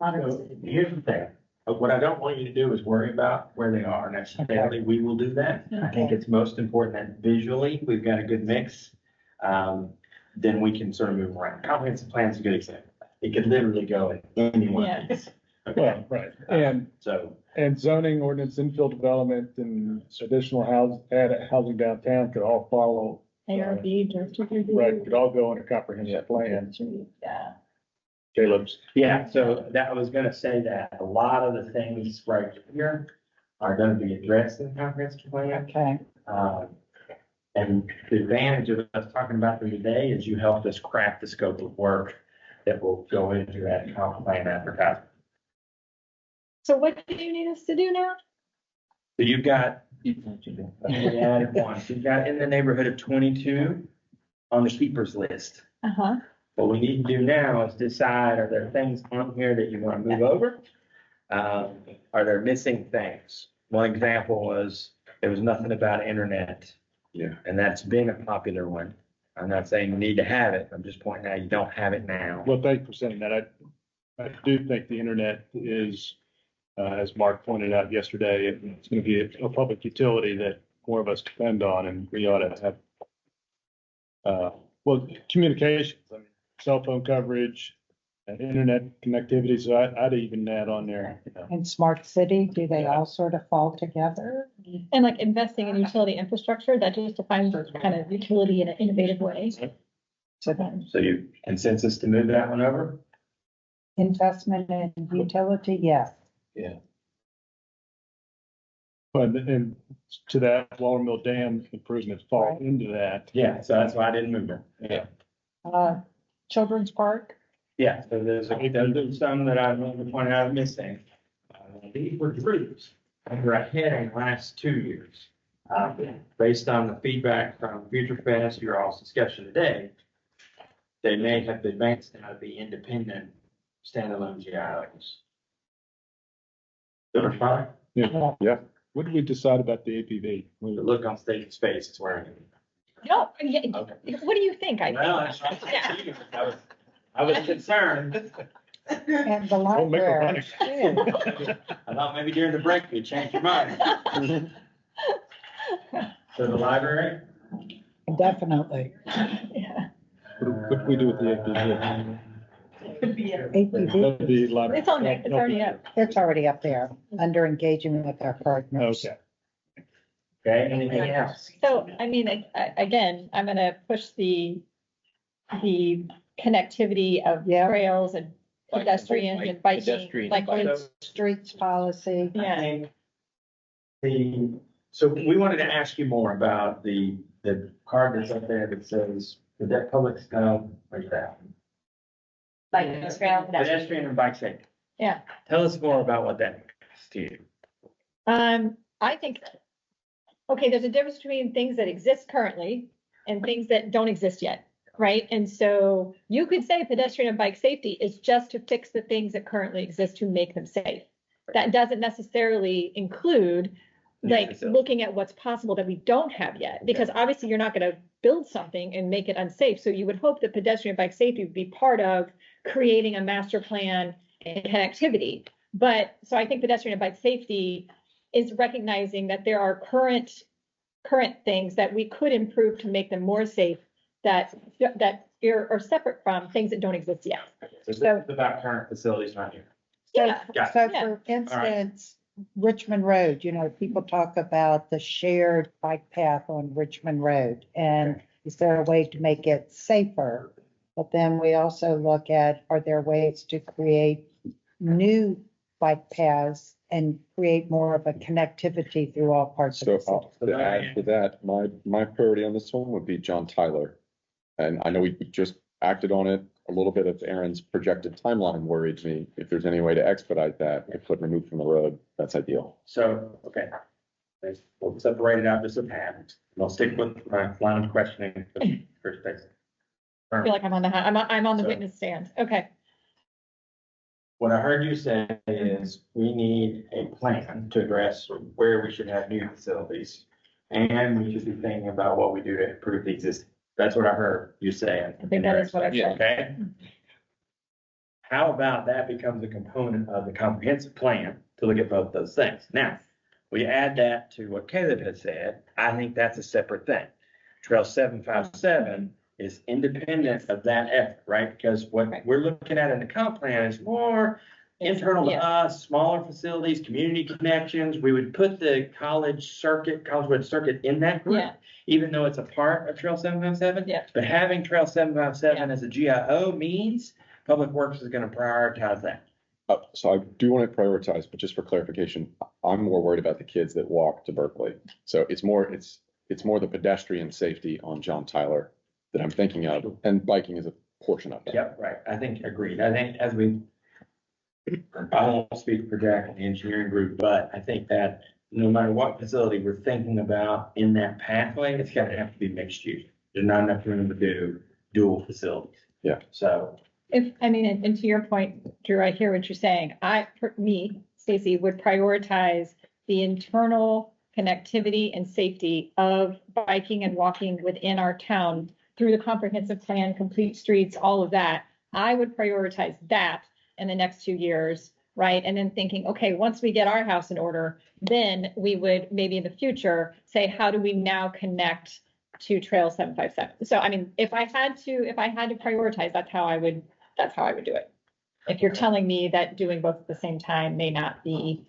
So here's the thing. What I don't want you to do is worry about where they are necessarily. We will do that. I think it's most important that visually we've got a good mix. Then we can sort of move around. Comprehensive plan is a good example. It could literally go in any one of these. Well, right. And zoning ordinance, infill development and additional housing downtown could all follow. ARB, district review. Right, could all go under comprehensive plan. Yeah. Caleb's. Yeah, so that I was gonna say that a lot of the things right here are gonna be addressed in the comprehensive plan. Okay. And the advantage of us talking about them today is you helped us craft the scope of work that will go into that comp plan advertisement. So what do you need us to do now? So you've got, you added one, so you've got in the neighborhood of 22 on the keepers list. Uh-huh. What we need to do now is decide, are there things on here that you want to move over? Are there missing things? One example was, there was nothing about internet. Yeah. And that's been a popular one. I'm not saying you need to have it. I'm just pointing out you don't have it now. Well, thank you for saying that. I do think the internet is, as Mark pointed out yesterday, it's going to be a public utility that more of us depend on, and we ought to have, communications, I mean, cell phone coverage, internet connectivity. So I'd even add on there. In smart city, do they all sort of fall together? And like investing in utility infrastructure, that just defines kind of utility in an innovative way. So you consensus to move that one over? Investment in utility, yes. Yeah. But and to that, Waller Mill Dam improvements fall into that. Yeah, so that's why I didn't move it. Yeah. Children's Park? Yeah, so there's some that I want to point out missing. These were groups that were ahead in the last 2 years. Based on the feedback from Future Fest, your all's discussion today, they may have advanced now to be independent standalone GIOs. Number 5? Yeah. What did we decide about the APV? The look on stage and space is where No, what do you think? Well, I was concerned. And the library. I thought maybe during the break you'd change your mind. So the library? Definitely. What do we do with the APV? APV? It's on there, it's already up. It's already up there, under engaging with our partners. Okay. Okay, anything else? So, I mean, again, I'm gonna push the connectivity of trails and pedestrians and biking, like, Streets policy. yeah. So we wanted to ask you more about the card that's up there that says, that public, where's that? Pedestrian and bike safety. Yeah. Tell us more about what that means to you. I think, okay, there's a difference between things that exist currently and things that don't exist yet, right? And so you could say pedestrian and bike safety is just to fix the things that currently exist to make them safe. That doesn't necessarily include like looking at what's possible that we don't have yet, because obviously you're not going to build something and make it unsafe. So you would hope that pedestrian and bike safety would be part of creating a master plan and connectivity. But, so I think pedestrian and bike safety is recognizing that there are current things that we could improve to make them more safe that are separate from things that don't exist yet. So this is about current facilities, not here. So, Yeah. Got so it. for instance, Richmond Road, people talk about the shared bike path on Richmond Road. And is there a way to make it safer? But then we also look at, are there ways to create new bike paths and create more of a connectivity through all parts of the So city? to add to that, my priority on this one would be John Tyler. And I know we just acted on it. A little bit of Aaron's projected timeline worried me. If there's any way to expedite that, if foot removed from the road, that's ideal. So, okay. We'll separate it out just a tad. I'll stick with my line of questioning for first place. I feel like I'm on the So- witness stand. Okay. What I heard you say is we need a plan to address where we should have new facilities. And we should be thinking about what we do to improve the existing. That's what I heard you saying. I think that is what I said. Okay. How about that becomes a component of the comprehensive plan to look at both those things? Now, we add that to what Caleb has said. I think that's a separate thing. Trail 757 is independent of that effort, right? Because what we're looking at in the comp plan is more internal to us, smaller facilities, community connections. We would put the Collegewood circuit in that group, Yeah. even though it's a part of Trail 757. Yeah. But having Trail 757 as a GIO means Public Works is going to prioritize that. So I do want to prioritize, but just for clarification, I'm more worried about the kids that walk to Berkeley. So it's more the pedestrian safety on John Tyler that I'm thinking of, and biking is a portion of that. Yep, right. I think agreed. I think I won't speak for Jack and the engineering group, but I think that no matter what facility we're thinking about in that pathway, it's gonna have to be mixed use. There's not enough room to do dual facilities. Yeah. So, And to your point, Drew, I hear what you're saying. Stacy, would prioritize the internal connectivity and safety of biking and walking within our town through the comprehensive plan, complete streets, all of that. I would prioritize that in the next 2 years, right? And then thinking, okay, once we get our house in order, then we would maybe in the future say, how do we now connect to Trail 757? So, if I had to prioritize, that's how I would do it. If you're telling me that doing both at the same time may not be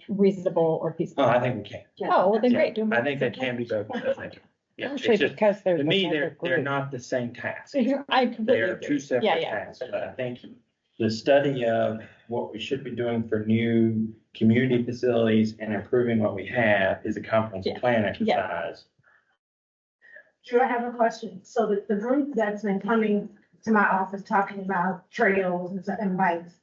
reasonable or feasible. oh, I think we can. Oh, well then great. Do them I both think at that the same can be both. I think. Yeah, it's Actually, just, because they're. to me, another they're group. not the same task. time. I They completely are agree. two separate Yeah. tasks, but I think the study of what we should be doing for new community facilities and improving what we have is a comprehensive plan exercise. Drew, I have a question. So the group that's been coming to my office talking about trails and bikes,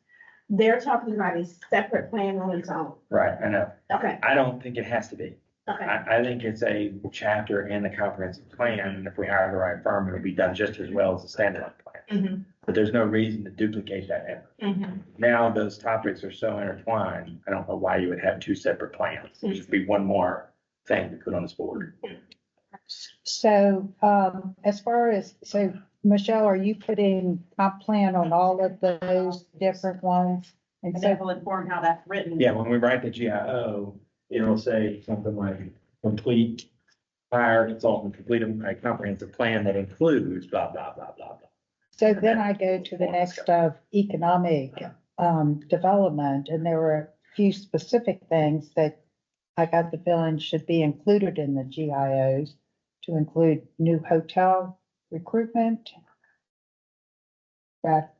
they're talking about a separate plan on its own. Right, I know. Okay, I don't think it has to be. okay. I think it's a chapter in the comprehensive plan, and if we hire the right firm, it'll be done just as well as a standalone plan. Mhm, But there's no reason to duplicate that effort. mhm. Now, those topics are so intertwined, I don't know why you would have two separate plans. It should be one more thing to put on this board. So, as far as, Michelle, are you putting comp plan on all of those different ones? And And so, that will inform how that's written. Yeah, when we write the GIO, it'll say something like complete, hire consultant, complete a comprehensive plan that includes blah, blah, blah, blah, blah. so then I go to the next of economic, development, and there were a few specific things that I got the feeling should be included in the GIOs, to include new hotel recruitment. That,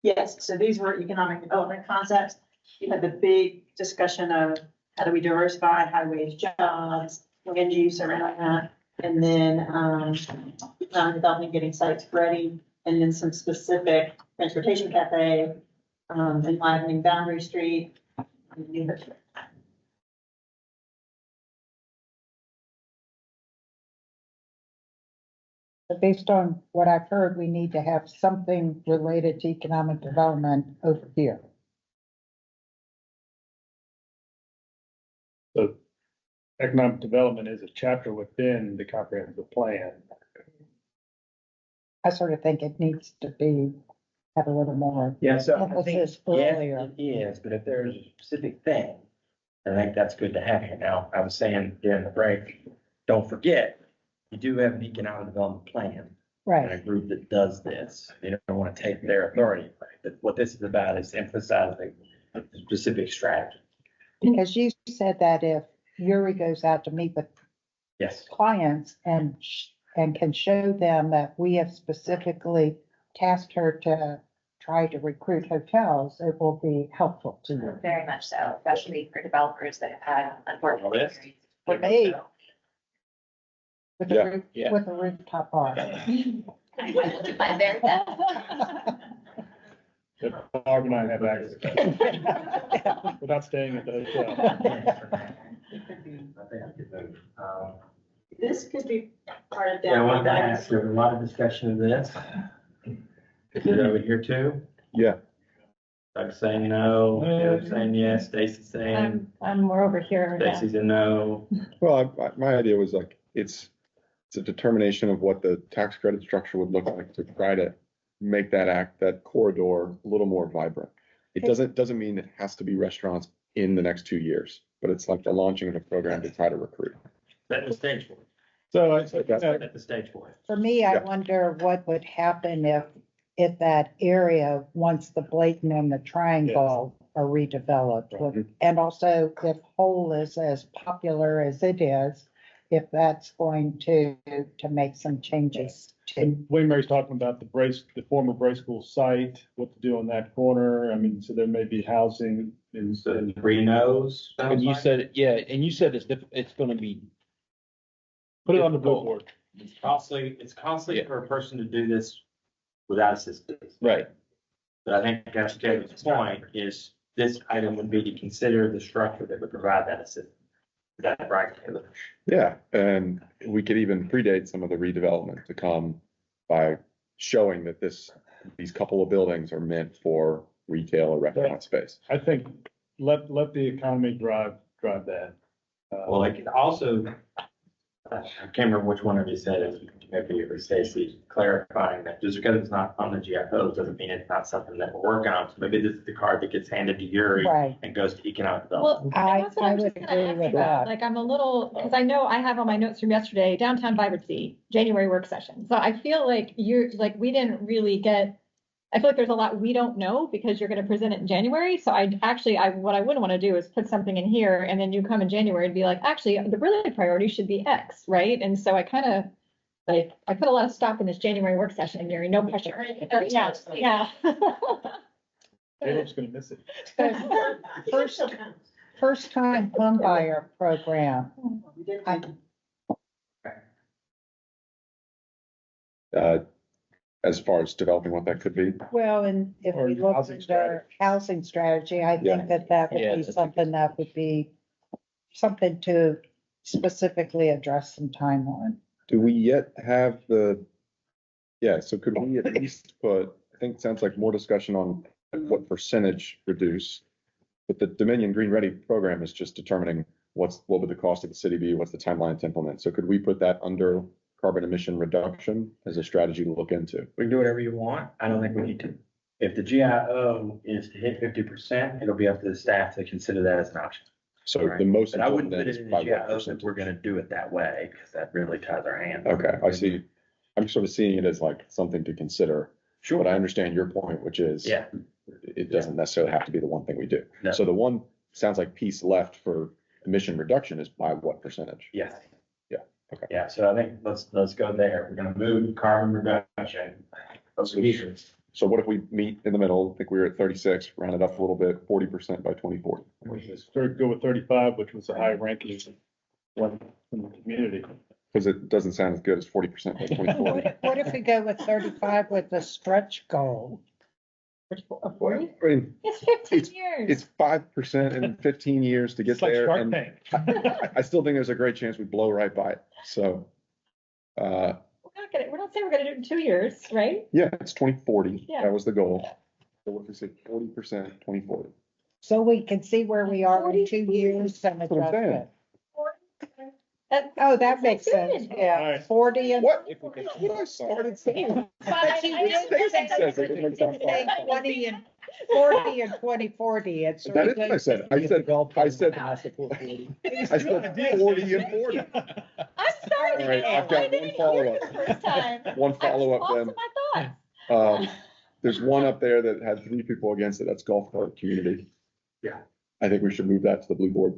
Yes, so these were economic development concepts. You had the big discussion of how do we diversify high-wage jobs, land use, everything like that. And then, development, getting sites ready, and then some specific transportation cafe, enlivening Boundary Street. but based on what I've heard, we need to have something related to economic development over here. So economic development is a chapter within the comprehensive plan. I sort of think it needs to be have a little more Yeah, so I think, emphasis yes, earlier. it is, but if there's a specific thing, I think that's good to have here. Now, I was saying during the break, don't forget, you do have an economic development plan. And Right. a group that does this. You don't want to take their authority away. But what this is about is emphasizing a specific strategy. Because you said that if Yuri goes out to meet with Yes. clients and can show them that we have specifically tasked her to try to recruit hotels, it will be helpful to them. Very much so, especially for developers that have had unfortunate Well, this- experiences. For me, with Yeah. the roof, Yeah. with the rooftop bar. I will do my very best. Barb and I have access without staying at the hotel. This could be part of that. Yeah, I want to ask, there was a lot of discussion of this. Is it over here too? Yeah. Doug saying no, Caleb saying yes, Stacy saying, I'm more over here. yeah. Stacy's a no. Well, my idea was like, it's a determination of what the tax credit structure would look like to try to make that corridor a little more vibrant. It doesn't mean it has to be restaurants in the next 2 years, but it's like the launching of a program to try to recruit. Set the stage for it. So Set the stage for it. For me, I Yeah. wonder what would happen if that area, once the Bladen and the Triangle are redeveloped. And also if Whole is as popular as it is, if that's going to make some changes to. And William Mary's talking about the former Brace School site, what to do on that corner. I mean, so there may be housing in. So 3 no's. And you said, yeah, and you said it's gonna be, Put it on the billboard. It's costly for a person to do this without assistance. right, But I think that's Caleb's point is this item would be to consider the structure that would provide that assistance. Is that right, Caleb? Yeah, and we could even predate some of the redevelopment to come by showing that these couple of buildings are meant for retail or restaurant space. I think let the economy drive that. Well, it could also, I can't remember which one of you said it, maybe it was Stacy, clarifying that just because it's not on the GIO doesn't mean it's not something that we're working on. So maybe this is the card that gets handed to Yuri Right. and goes to economic Well, development. and that's what I I'm would just gonna agree ask with you about. that. Like, I'm a little, because I know I have on my notes from yesterday, downtown vibrancy, January work session. So I feel like we didn't really get, I feel like there's a lot we don't know because you're gonna present it in January. So what I wouldn't want to do is put something in here and then you come in January and be like, actually, the really priority should be X, right? And so I kind of, like, I put a lot of stock in this January work session, Gary, no pressure. Yeah, yeah. Caleb's gonna miss it. First time home buyer program. As far as developing what that could be. Well, and if Or we look housing at their housing strategy, I Yeah. think that Yeah, would be that's something that would be something to specifically address some time on. Do we yet have so could we at least put, I think it sounds like more discussion on what percentage reduce. But the Dominion Green Ready program is just determining what would the cost of the city be, what's the timeline to implement. So could we put that under carbon emission reduction as a strategy to look into? We can do whatever you want. I don't think we need to. If the GIO is to hit 50%, it'll be up to the staff to consider that as an option. So Right. the most But I wouldn't important put thing it is in the by what GIO that percentage. we're gonna do it that way, because that really ties our hands. Okay, I see. I'm sort of seeing it as like something to consider. Sure. But I understand your point, which is. Yeah. It doesn't necessarily have to be the one thing we do. No. So the one, sounds like piece left for emission reduction is by what percentage? Yes. Yeah, okay. Yeah, so I think let's go there. We're gonna move carbon reduction. Those meters. So what if we meet in the middle? I think we were at 36, round it up a little bit, 40% by 2040. Go with 35, which was a high ranking one in the community. Because it doesn't sound as good as 40% by 2040. What if we go with 35 with the stretch goal? A 40? I mean, It's 15 years. it's 5% in 15 years to get It's like there. Shark And Tank. I still think there's a great chance we blow right by it. So, We're not saying we're gonna do it in 2 years, right? yeah, it's 2040. Yeah. That was the goal. So what if we say 40%, 2040? So we can see where we are in 2 years and That's what I'm adjust saying. it. Oh, that makes sense, yeah, Alright. 40 and. What? What I started saying. But you did Stacy says it. It say makes 20 and 40 and 2040, it's. That is what I said. I said 40 and 40. I'm starting All right, to I've get, got I didn't one follow-up. hear the first time. One follow-up I then. was lost in my thoughts. There's one up there that had 3 people against it. That's golf cart community. Yeah. I think we should move that to the blue board.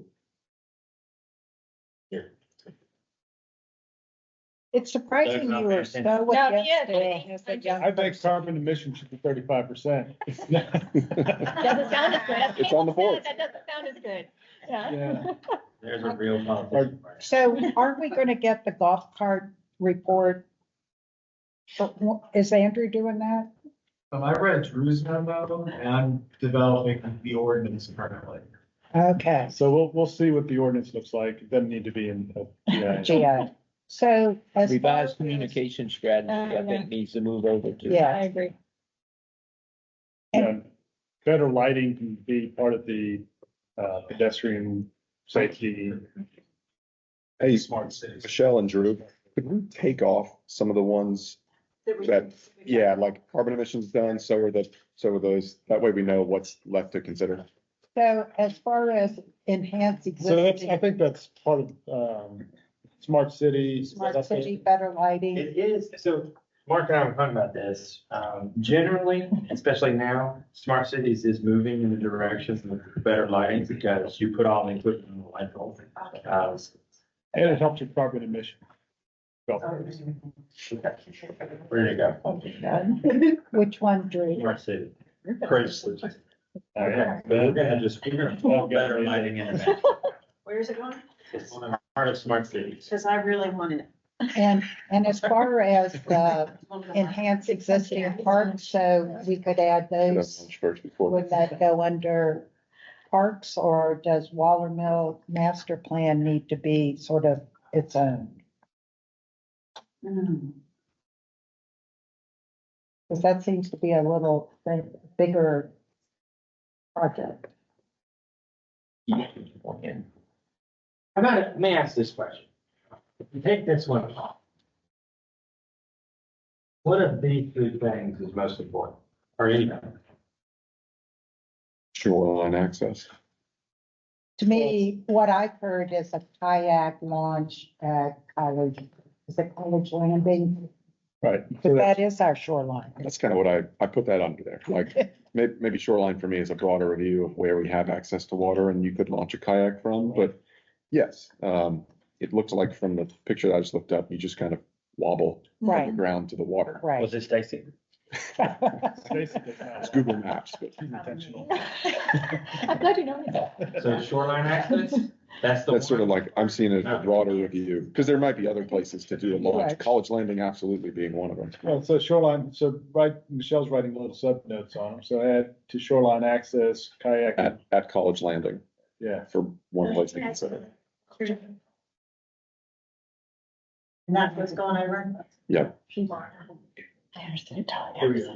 It's surprising you were so No, yeah, against it. I think carbon emissions should be 35%. doesn't sound as good. As It's on the Cable board. said, that doesn't sound as good. Yeah. Yeah. There's a real politician. So aren't we gonna get the golf cart report? Is Andrew doing that? I read Drew's memo and I'm developing the ordinance currently. Okay. So we'll see what the ordinance looks like. It doesn't need to be in. GI. So as far Revised as, communication strategy, I yeah. think needs to move over to. Yeah. I agree. Better lighting can be part of the pedestrian safety. Hey, Smart cities. Michelle and Drew, could we take off some of the ones that, yeah, like carbon emissions done, so are those, that way we know what's left to consider. so as far as enhanced So I existing think that's part of, smart cities. smart city, better lighting. It is, so Mark and I were talking about this. Generally, especially now, smart cities is moving in the direction of better lighting because you put all the equipment on the light bulb. And it helps with carbon emission. Go. Where you go? Which one, Drew? Smart city. Great solution. Okay, but we're gonna put better lighting in it. Where's it going? It's part of smart cities. Because I really wanted it. And as far as the enhanced existing parks, so we could add Should have those, lunch first before. would that go under parks, or does Waller Mill master plan need to be sort of its own? Because that seems to be a little bigger project. Let me ask this question. If you take this one off, what of these 3 things is most important? Or any of them? Shoreline access. To me, what I've heard is a kayak launch at College, is it College Landing? Right. But that is our shoreline. That's kind of what I put that under there. Like, maybe shoreline for me is a broader review of where we have access to water and you could launch a kayak from, but yes, it looks like from the picture that I just looked up, you just kind of wobble from the Right. ground to the water. Right. Was it Stacy? It's Google Maps, but Intentional. I'm glad you know that. So shoreline access, that's the. that's sort of one? like, I'm seeing it as a broader review, because there might be other places to do a launch, Right. College Landing absolutely being one of them. Well, so shoreline, so Michelle's writing little sub notes on them. So add to shoreline access, kayak. At College Landing, Yeah. for one place to consider. And that's what's going over? Yeah. Here we go.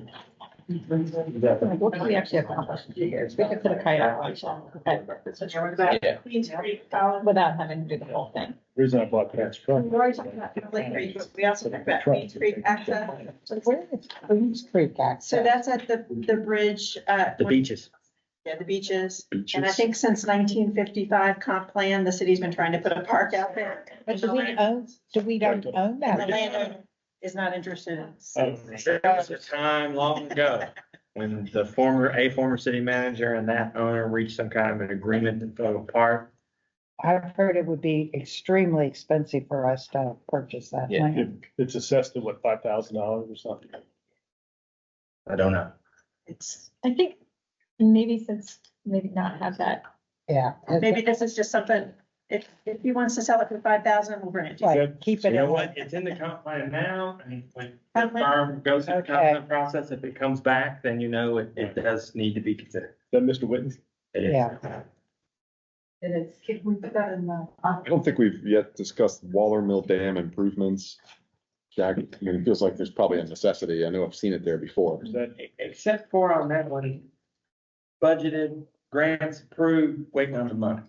What do we actually accomplish? We could put a kayak launch on. Yeah. Queens Creek College. Without having to do the whole thing. Reason I bought that. We already talked about Lake Creek, but we also talked about Queens Creek access. So where is Queens Creek access? So that's at the bridge, The beaches. yeah, the beaches. And I think since 1955 comp plan, the city's been trying to put a park out there. But do we don't own And the that? landowner is not interested in. There was a time long ago when the former city manager and that owner reached some kind of an agreement to throw a park. I've heard it would be extremely expensive for us to purchase that Yeah. land. It's assessed at what, $5,000 or something? I don't know. It's, I think maybe since maybe not have that. Yeah. maybe this is just something, if he wants to sell it for 5,000, we'll bring it to you. Right, keep You it know in. what? It's in the comp plan now, and when the Comp plan? firm goes through the comp Okay. plan process, if it comes back, then you know it does need to be considered. Is that Mr. Whitten? It is. Yeah. It is, can we put that in the? I don't think we've yet discussed Waller Mill Dam improvements. Jack, I mean, it feels like there's probably a necessity. I know I've seen it there before. Is that, Except for on that one, budgeted grants approved, waiting on the money.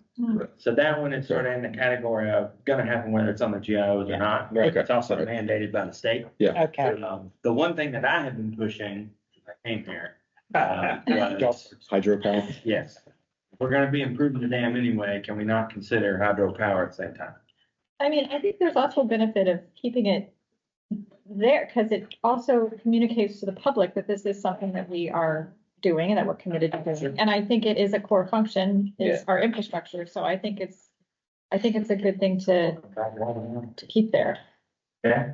So that one is sort of in the category of gonna happen whether it's on the GIOs or not. Okay. It's also mandated by the state. Yeah. Okay. The one thing that I have been pushing, since I came here, was, Hydropower. yes, if we're gonna be improving the dam anyway, can we not consider hydropower at the same time? I mean, I think there's also a benefit of keeping it there, because it also communicates to the public that this is something that we are doing and that we're committed to doing. And I think it is a core function, is our infrastructure, so I think it's a good thing to keep there. Yeah.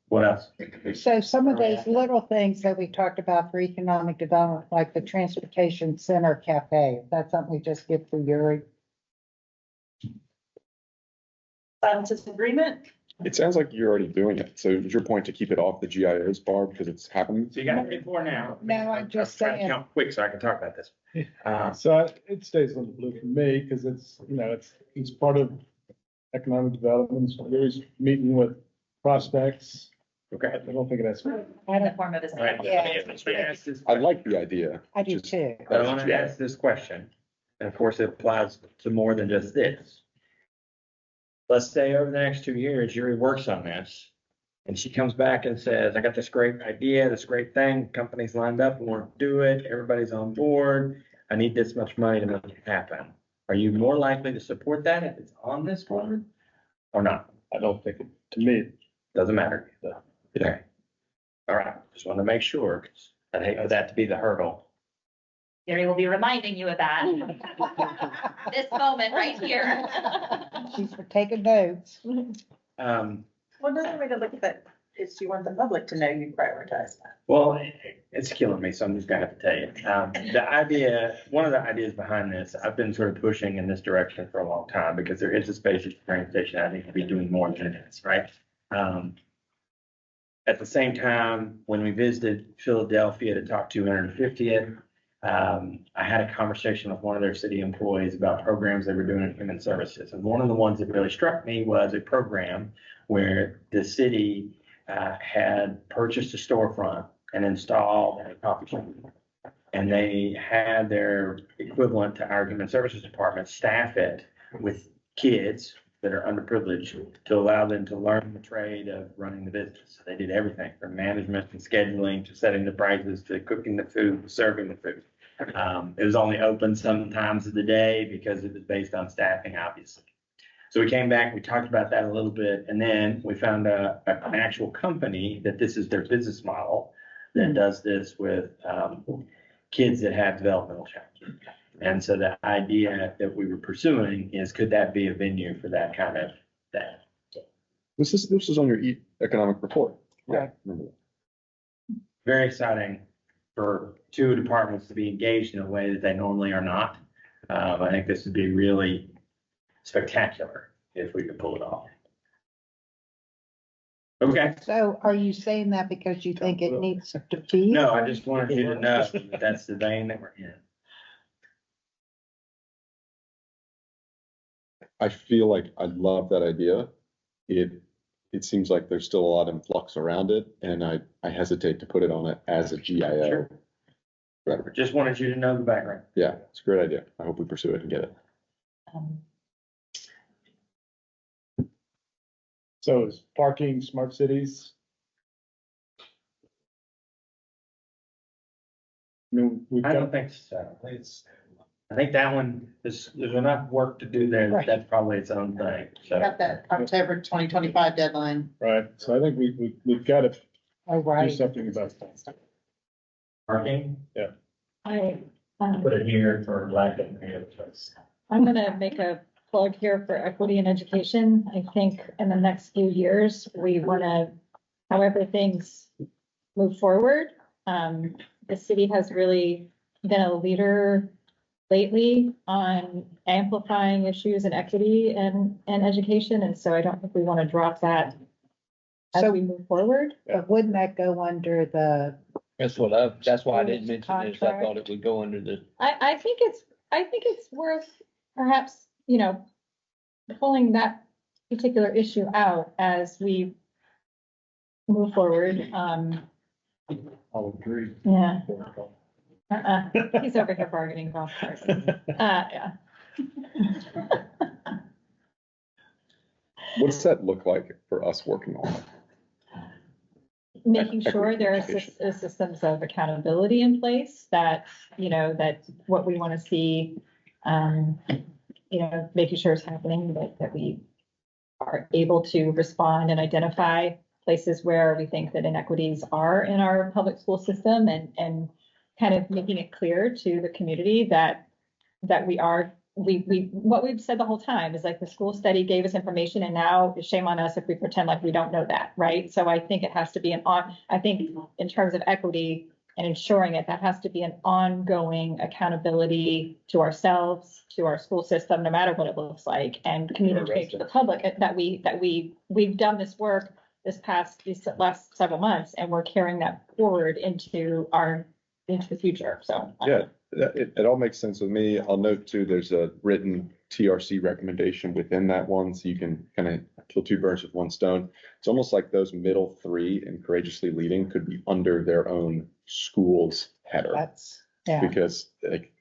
What else? So some of those little things that we talked about for economic development, like the transportation center cafe, that's something we just give to Yuri. Silence is agreement. It sounds like you're already doing it. So is your point to keep it off the GIOs bar because it's happening? So you got 34 now. No, I'm just trying to saying. count quick so I can talk about this. So it stays on the blue for me because it's, it's part of economic development. So there's meeting with prospects. Okay. I don't think it has. Another form of Right. assistance. I like the idea. I do just- too. But I want to ask this question, and of course it applies to more than just this. Let's say over the next 2 years, Yuri works on this, and she comes back and says, I got this great idea, this great thing, company's lined up and want to do it, everybody's on board, I need this much money to make it happen. Are you more likely to support that if it's on this board or not? I don't think it, to me, Doesn't matter. Okay. All right, just want to make sure, 'cause I'd hate for that to be the hurdle. Gary will be reminding you of that. This moment right here. She's for taking notes. Um, Well, another way to look at that is you want the public to know you prioritize that. Well, it's killing me, so I'm just gonna have to tell you. The idea, one of the ideas behind this, I've been sort of pushing in this direction for a long time because there is a space at the train station. I think to be doing more than this, right? At the same time, when we visited Philadelphia to talk 250th, I had a conversation with one of their city employees about programs they were doing in human services. And one of the ones that really struck me was a program where the city had purchased a storefront and installed a coffee shop. And they had their equivalent to our human services department staff it with kids that are underprivileged to allow them to learn the trade of running the business. So they did everything from management and scheduling to setting the prices to cooking the food, to serving the food. It was only open some times of the day because it was based on staffing, obviously. So we came back, we talked about that a little bit, and then we found an actual company that this is their business model that does this with kids that have developmental challenges. And so the idea that we were pursuing is, could that be a venue for that kind of thing? This is on your economic report. Right. Remember that. Very exciting for two departments to be engaged in a way that they normally are not. I think this would be really spectacular if we could pull it off. Okay. So are you saying that because you think it needs to be? No, I just wanted you to know that that's the vein that we're in. I feel like I love that idea. It seems like there's still a lot in flux around it, and I hesitate to put it on it as a GIO. Sure. Rhetoric. Just wanted you to know the background. Yeah, it's a great idea. I hope we pursue it and get it. So is parking, smart cities? I mean, we've I don't got, think so. I think that one, there's enough work to do there. Right. That's probably its own thing. So Got that October 2025 deadline. right, so I think we've got to Oh, do right. something about that. parking, I, put it here for lack of any other place. I'm gonna make a plug here for equity in education. I think in the next few years, we wanna, however things move forward. The city has really been a leader lately on amplifying issues in equity and education, and so I don't think we want to drop that as So- we move forward. But wouldn't that go under the, That's why I didn't mention this. I thought it would go under the, I think it's worth perhaps, pulling that particular issue out as we move forward. I'll agree. Yeah. He's over here bargaining golf carts. Yeah. What's that look like for us working on it? Making sure there are systems of accountability in place that, that what we want to see, making sure it's happening, that we are able to respond and identify places where we think that inequities are in our public school system and kind of making it clear to the community that what we've said the whole time is like the school study gave us information and now shame on us if we pretend like we don't know that, right? So I think it has to be I think in terms of equity and ensuring it, that has to be an ongoing accountability to ourselves, to our school system, no matter what it looks like, and communicate to the public that we've done this work these last several months, and we're carrying that forward into the future. So yeah, it all makes sense with me. I'll note too, there's a written TRC recommendation within that one, so you can kind of kill two birds with one stone. It's almost like those middle three in courageously leading could be under their own school's header. Because like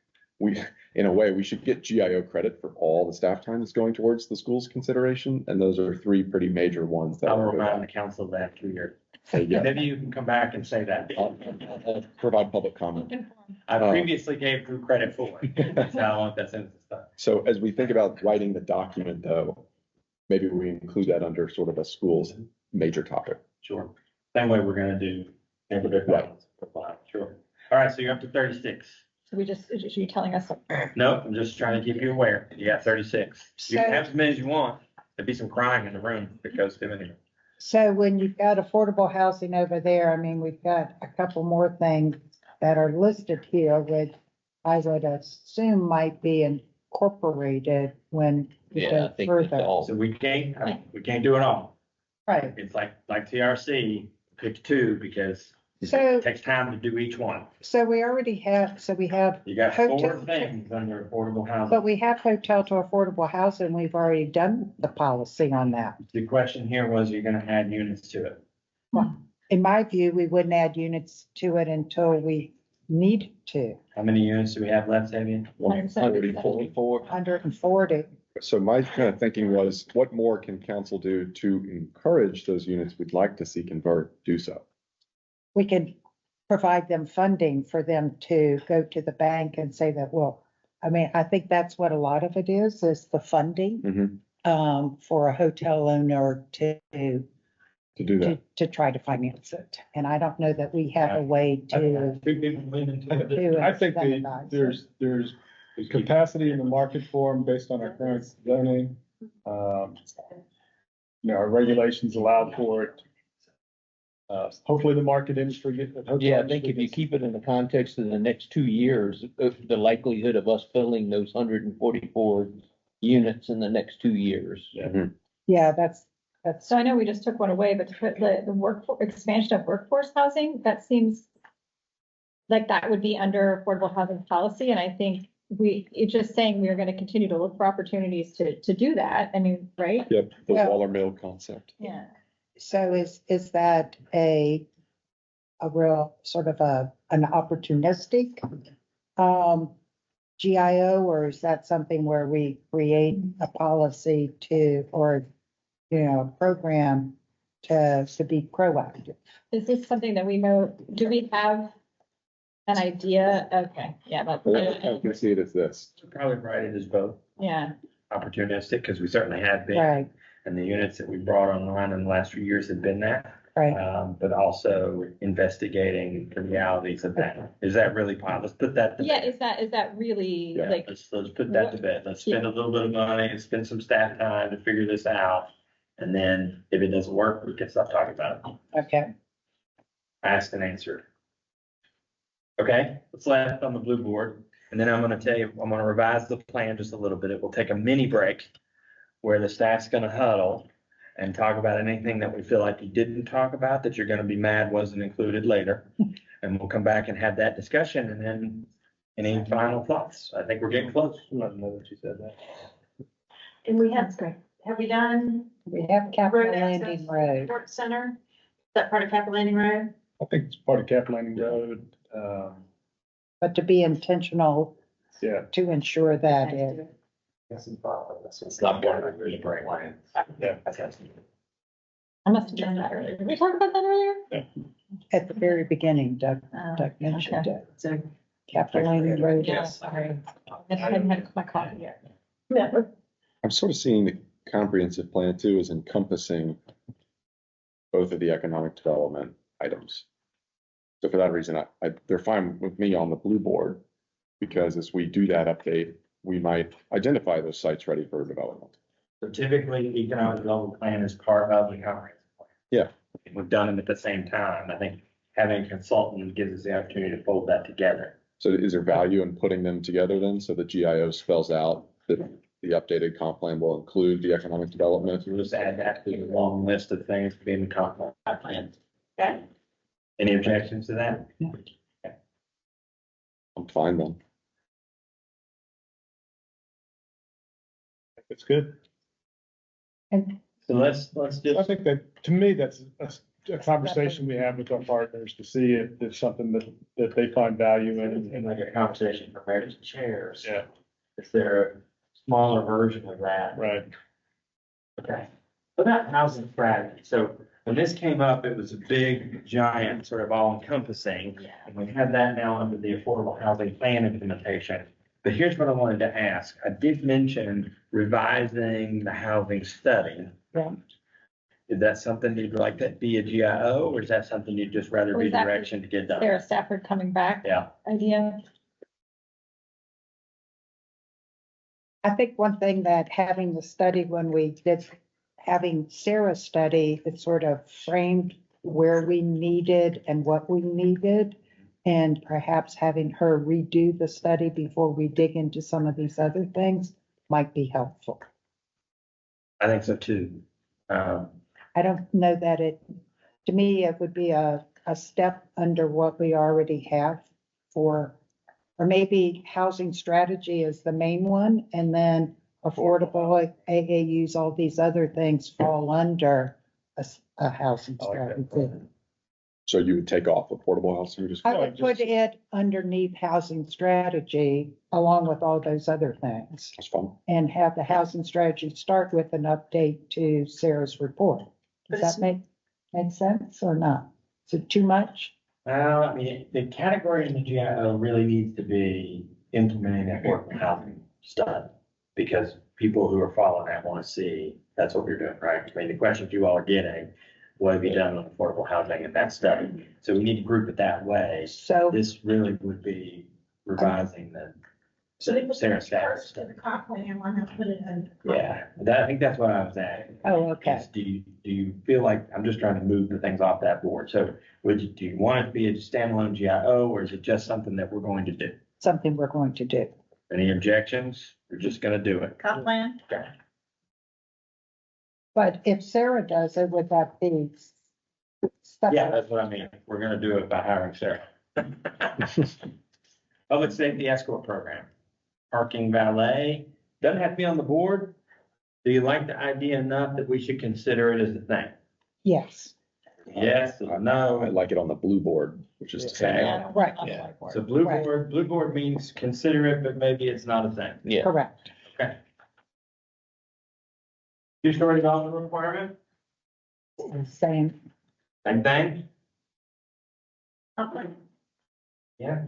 in a way, we should get GIO credit for all the staff time that's going towards the school's consideration, and those are three pretty major ones that I'll remind the council of that 2 years. Maybe you can come back and say that. I'll provide public comment. I previously gave Drew credit for it. So I want that sentence done. So as we think about writing the document though, maybe we include that under sort of a school's major topic. Sure. Same way we're gonna do neighborhood balance. Sure. All right, so you're up to 36. So are you telling us? Nope, I'm just trying to keep you aware. You got 36. You can have as many as you want. There'd be some crying in the room if it goes too many. So when you've got affordable housing over there, I mean, we've got a couple more things that are listed here, which I would assume might be incorporated when you go further. So we can't do it all. Right. It's like TRC, pick two because So- it takes time to do each one. So we already have, You got four hotel, things under affordable housing. but we have hotel to affordable housing. We've already done the policy on that. The question here was, you're gonna add units to it. In my view, we wouldn't add units to it until we need to. How many units do we have left, Fabian? 144. 140. So my kind of thinking was, what more can council do to encourage those units we'd like to see convert, do so? We could provide them funding for them to go to the bank and say that, well, I mean, I think that's what a lot of it is the funding for a hotel owner to do that, to try to finance it. And I don't know that we have a way to. I think there's capacity in the market for them based on our current zoning. Our regulations allow for it. Hopefully the market industry. Yeah, I think if you keep it in the context of the next 2 years, the likelihood of us filling those 144 units in the next 2 years. Yeah, that's. So I know we just took one away, but to put the expansion of workforce housing, that seems like that would be under affordable housing policy. And I think it's just saying we are going to continue to look for opportunities to do that. I mean, right? Yep, the Waller Mill concept. Yeah. So is that a real sort of an opportunistic GIO, or is that something where we create a policy or a program to be proactive? Is this something that we know? Do we have an idea? Okay, yeah, I can see it as this. Probably write it as both. Yeah. Opportunistic, because we certainly have been. Right. And the units that we brought online in the last few years have been that. Right. But also investigating the realities of that. Is that really possible? Let's put that to bed. Yeah, is that really like? Let's put that to bed. Let's spend a little bit of money and spend some staff time to figure this out. And then if it doesn't work, we can stop talking about it. Okay. Asked and answered. Okay, let's left on the blue board. And then I'm gonna tell you, I'm gonna revise the plan just a little bit. It will take a mini break where the staff's gonna huddle and talk about anything that we feel like you didn't talk about that you're gonna be mad wasn't included later. And we'll come back and have that discussion, and then any final thoughts? I think we're getting close. I don't know that you said that. And we have we done? We have Capital road Landing access Road. Sports Center, is that part of Capital Landing Road? I think it's part of Cap Landing Road. But to be intentional Yeah. to ensure that it, It's not one of the break line. Yeah. I must have done that earlier. Did we talk about that earlier? at the very beginning, Doug mentioned it. So, Capital Lane Road. yeah, sorry. I hadn't had my coffee yet. Yeah. I'm sort of seeing the comprehensive plan too as encompassing both of the economic development items. So for that reason, they're fine with me on the blue board, because as we do that update, we might identify those sites ready for development. So typically, the economic development plan is part of the comprehensive plan. Yeah. We've done them at the same time. I think having a consultant gives us the opportunity to fold that together. So is there value in putting them together then, so the GIO spells out that the updated comp plan will include the economic development? We'll just add that to the long list of things to be in the comp plan. Okay. Any objections to that? I'm fine then. It's good. So let's just. I think that, to me, that's a conversation we have with our partners to see if there's something that they find value in. And like a conversation for mayors and chairs. Yeah, Is there a smaller version of that? right. Okay. What about housing strategy? So when this came up, it was a big, giant, sort of all encompassing. And we have that now under the affordable housing plan implementation. But here's what I wanted to ask. I did mention revising the housing study. Yeah. Is that something you'd like to be a GIO, or is that something you'd just rather Or be is that direction to get done? Sarah Stafford coming back Yeah. idea. I think one thing that having the study when we did, having Sarah study, it sort of framed where we needed and what we needed. And perhaps having her redo the study before we dig into some of these other things might be helpful. I think so too. I don't know that to me, it would be a step under what we already have or maybe housing strategy is the main one, and then affordable AAUs, all these other things fall under a housing strategy. So you would take off affordable housing? Just I would put it underneath housing strategy along with all those other things. That's fine. And have the housing strategy start with an update to Sarah's report. Does that make sense or not? Is it too much? Well, I mean, the category in the GIO really needs to be implementing that affordable housing study. Because people who are following that want to see, that's what we're doing, right? I mean, the questions you all are getting, what have you done on affordable housing in that study? So we need to group it that way. So this really would be revising the So they put Sarah it status. first in the comp plan, why not put it in? Yeah, I think that's what I was asking. Oh, okay. Is do you feel like, I'm just trying to move the things off that board. So do you want it to be a standalone GIO, or is it just something that we're going to do? something we're going to do. Any objections? We're just gonna do it. Comp plan? Okay. But if Sarah does it, would that be? Yeah, that's what I mean. We're gonna do it by hiring Sarah. Public safety escort program, parking valet, doesn't have to be on the board. Do you like the idea enough that we should consider it as a thing? Yes. Yes or no? I like it on the blue board, which is to say. Okay. Right. Yeah, so blue Right. board means consider it, but maybe it's not a thing. Yeah. Correct. Okay. Two-story development requirement, Same. same thing? Yeah.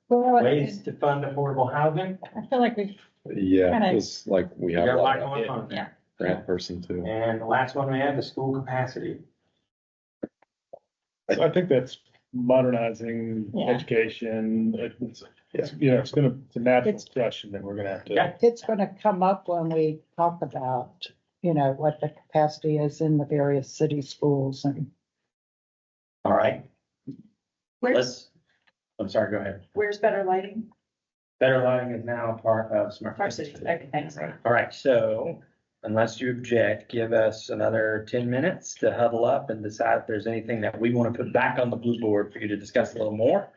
Well, Ways to fund affordable housing? I feel like we, Yeah, Kinda- it's like we We have got a a lot lot of going on there. grant person too. And the last one we have, the school capacity. So I think that's modernizing Yeah. education. It's it's a natural question that we're gonna have to. Yeah. It's going to come up when we talk about, what the capacity is in the various city schools and. All right, Where's, I'm sorry, go ahead. where's better lighting? Better lighting is now a part of smart. Smart cities, okay, thanks. All right, so unless you object, give us another 10 minutes to huddle up and decide if there's anything that we want to put back on the blue board for you to discuss a little more.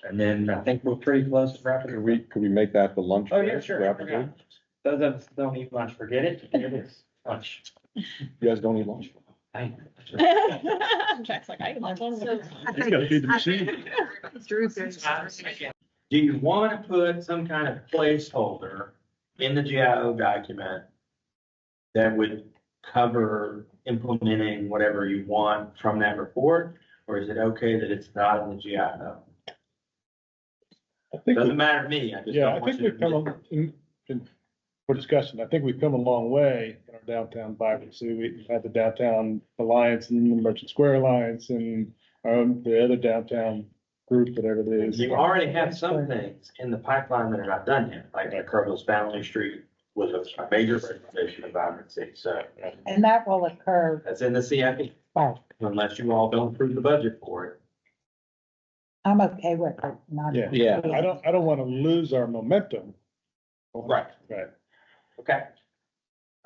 And then I think we're pretty close to wrapping it up. Could we make that the lunch? Oh, yeah, break, sure. wrap it up? Those of us that don't eat lunch, forget it. Here it is, lunch. You guys don't eat lunch? Jack's like, I can live on. It's gotta feed the machine. Do you want to put some kind of placeholder in the GIO document that would cover implementing whatever you want from that report? Or is it okay that it's not in the GIO? I think Doesn't we- matter to me. I just Yeah, don't I want think you to we've come, for discussion, I think we've come a long way in our downtown vibrancy. We had the Downtown Alliance and the Merchant Square Alliance and the other downtown group, whatever it is. You already have some things in the pipeline that are not done yet, like Kerrville's Family Street was a major recommendation of vibrancy, so And that will occur. that's in the CIP. Right. Unless you all don't approve the budget for it. I'm okay with it. Not. Yeah, I don't want to lose our momentum. Right. Right. Okay.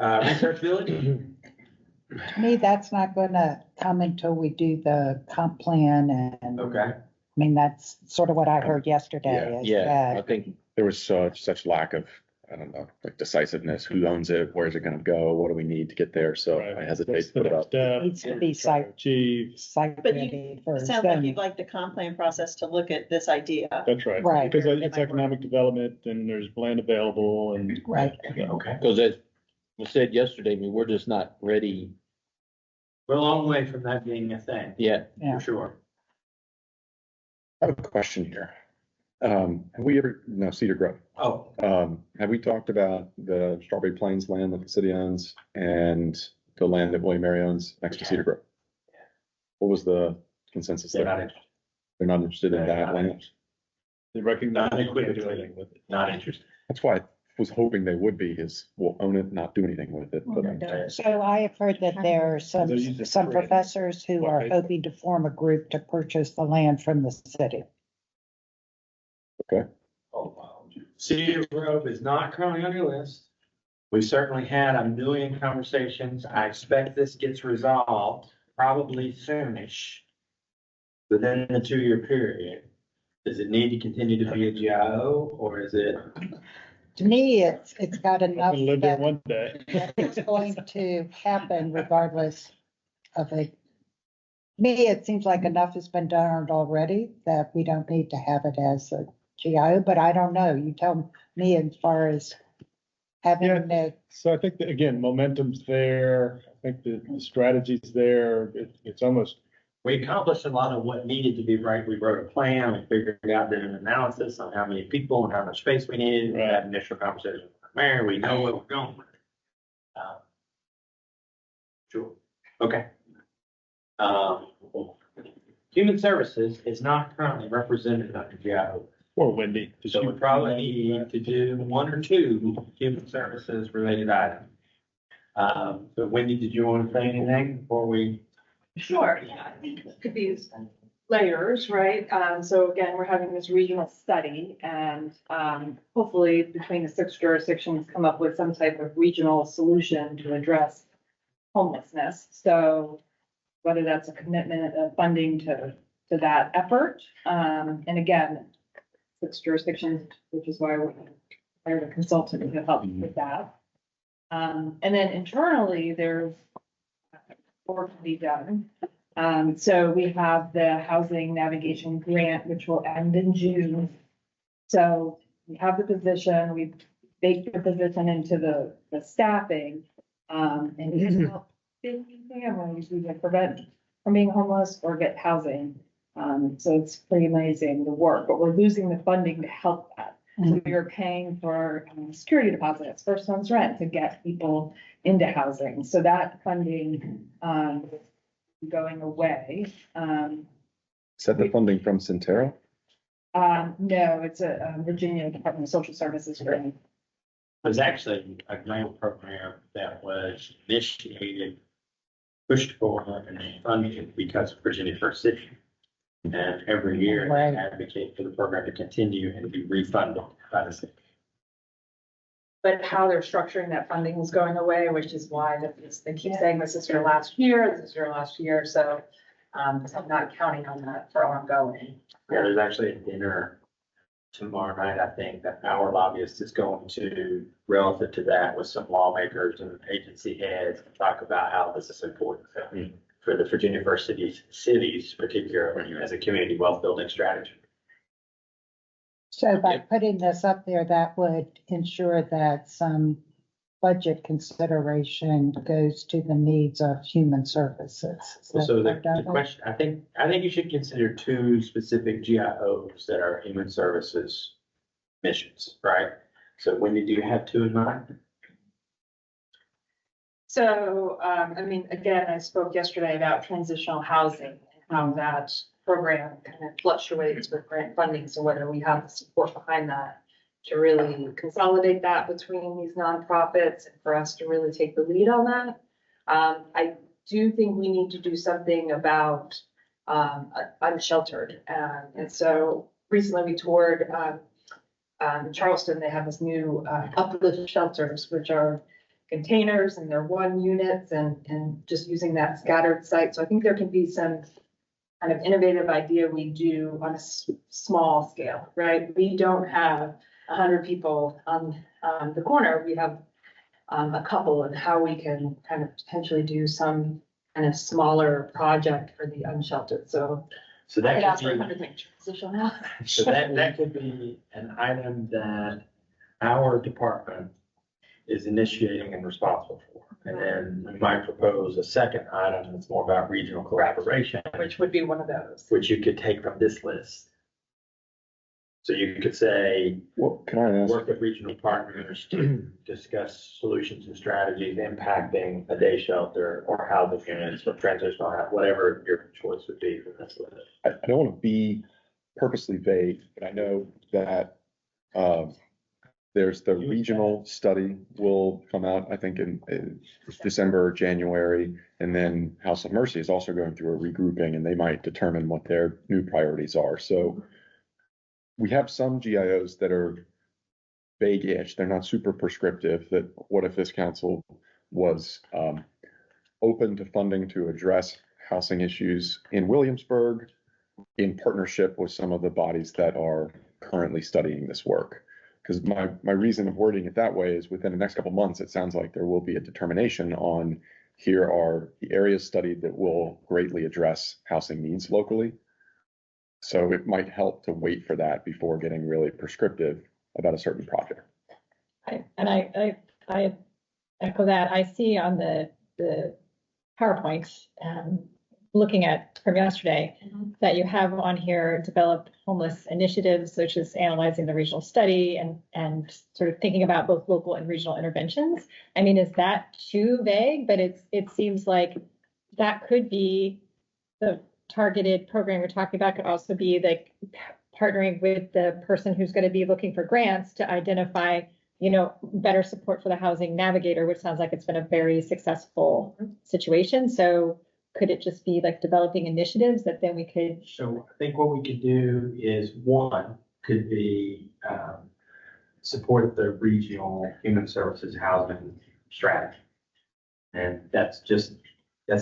Research Village? To me, that's not gonna come until we do the comp plan and. Okay. I mean, that's sort of what I heard yesterday. is Yeah, I that- think There was such lack of, I don't know, like decisiveness, who owns it, where's it gonna go, what do we need to get there, so I hesitate to put it up. Needs to be site But ready you, it first. sounds like then- you'd like the comp plan process to look at this idea. That's right. Right. Because it's economic development and there's land available and. Right. Okay. because as was said yesterday, I mean, we're just not ready We're a long way from that being a thing, yet. Yeah. for sure. I have a question here. Have we ever, no, Cedar Grove. Oh, Have we talked about the Strawberry Plains land that the city owns and the land that William Mary owns next to Cedar Grove? What was the consensus they're there? not interested. They're not interested in that land? They recognize. Not equivocally, not interested. That's why I was hoping they would be, is we'll own it, not do anything with it, but. So I have heard that there are some professors who are hoping to form a group to purchase the land from the city. Okay. Cedar Grove is not currently on your list. We certainly had a million conversations. I expect this gets resolved probably soonish. Within the 2-year period. Does it need to continue to be a GIO or is it? To me, it's got I enough can live there that one day. that it's going to happen regardless of it. To me, it seems like enough has been done already that we don't need to have it as a GIO, but I don't know. You tell me as far as having it. So I think that, again, momentum's there. I think the strategy's there. It's almost. We accomplished a lot of what needed to be right. We wrote a plan, we figured out, did an analysis on how many people and how much space we needed. We had initial conversations with the mayor. We know where we're going with it. Sure. Okay. Human Services is not currently represented under GIO. Or Wendy. So we probably need to do 1 or 2 Human Services related items. So Wendy, did you want to say anything before we? Sure, yeah, I think it could be layers, right? So again, we're having this regional study and, hopefully between the 6 jurisdictions, come up with some type of regional solution to address homelessness. So whether that's a commitment of funding to that effort. And again, 6 jurisdictions, which is why we hired a consultant to help with that. And then internally, there's work to be done. So we have the housing navigation grant, which will end in June. So we have the position, we've baked the position into the staffing. And it's not anything, I'm going to either prevent from being homeless or get housing. So it's pretty amazing, the work, but we're losing the funding to help that. So we are paying for security deposits, first month's rent to get people into housing. So that funding going away. Is that the funding from Centera? No, it's a Virginia Department of Social Services grant. There's actually a grant program that was initiated, pushed for and funded because of Virginia First City. And every year they advocate for the program to continue and be refunded by the city. But how they're structuring that funding is going away, which is why they keep saying this is your last year, this is your last year. So I'm not counting on that for ongoing. Yeah, there's actually a dinner tomorrow night, I think, that our lobbyist is going to, relative to that, with some lawmakers and agency heads, talk about how this is important for the Virginia First cities, particularly as a community wealth building strategy. So by putting this up there, that would ensure that some budget consideration goes to the needs of human services. Is that So the correct, Doug? question, I think you should consider two specific GIOs that are human services missions, right? So Wendy, do you have two in mind? So, I mean, again, I spoke yesterday about transitional housing and how that program kind of fluctuates with grant funding. So whether we have the support behind that to really consolidate that between these nonprofits and for us to really take the lead on that. I do think we need to do something about unsheltered. And so recently we toured Charleston. They have this new uplift shelters, which are containers and they're 1 units and just using that scattered site. So I think there can be some kind of innovative idea we do on a small scale, right? We don't have 100 people on the corner. We have a couple, and how we can kind of potentially do some kind of smaller project for the unsheltered. So that I could could ask for be- 100 things. Transitional housing. So that could be an item that our department is initiating and responsible for. And then we might propose a second item that's more about regional collaboration, Which would be one of those. which you could take from this list. So you could say, Well, can I ask? work with regional partners to discuss solutions and strategies impacting a day shelter or housing units or transitional, whatever your choice would be for this list. I don't want to be purposely vague, but I know that there's the regional study will come out, I think in December or January. And then House of Mercy is also going through a regrouping and they might determine what their new priorities are. So we have some GIOs that are vague-ish. They're not super prescriptive. That what if this council was open to funding to address housing issues in Williamsburg in partnership with some of the bodies that are currently studying this work? Because my reason of wording it that way is within the next couple of months, it sounds like there will be a determination on here are the areas studied that will greatly address housing needs locally. So it might help to wait for that before getting really prescriptive about a certain project. I echo that. I see on the PowerPoint, looking at from yesterday, that you have on here developed homeless initiatives, which is analyzing the regional study and sort of thinking about both local and regional interventions. I mean, is that too vague? But it seems like that could be the targeted program we're talking about. Could also be like partnering with the person who's going to be looking for grants to identify, better support for the housing navigator, which sounds like it's been a very successful situation. So could it just be like developing initiatives that then we could? So I think what we could do is one could be support the regional human services housing strategy. And that's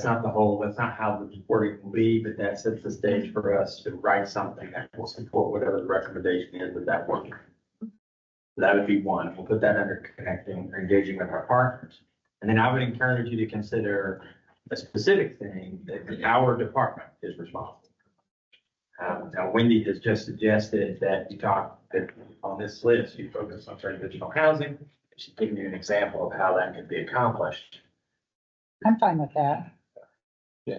not how the wording will be, but that sets the stage for us to write something that will support whatever the recommendation is with that work. That would be one. We'll put that under connecting or engaging with our partners. And then I would encourage you to consider a specific thing that our department is responsible. Now Wendy has just suggested that that on this list, you focus on transitional housing. She's giving you an example of how that could be accomplished. I'm fine with that. Yeah.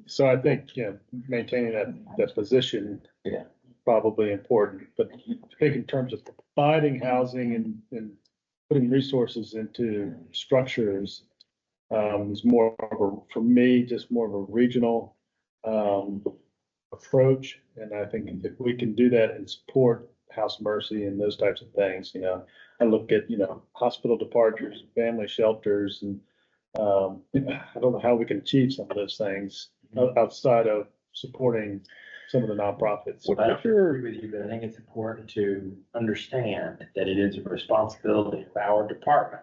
So I think, maintaining that position. Yeah. Probably important, but I think in terms of providing housing and putting resources into structures, is more of for me, just more of a regional, approach. And I think if we can do that and support House Mercy and those types of things, I look at, hospital departures, family shelters, and I don't know how we can achieve some of those things outside of supporting some of the nonprofits. I don't agree with you, but I think it's important to understand that it is a responsibility of our department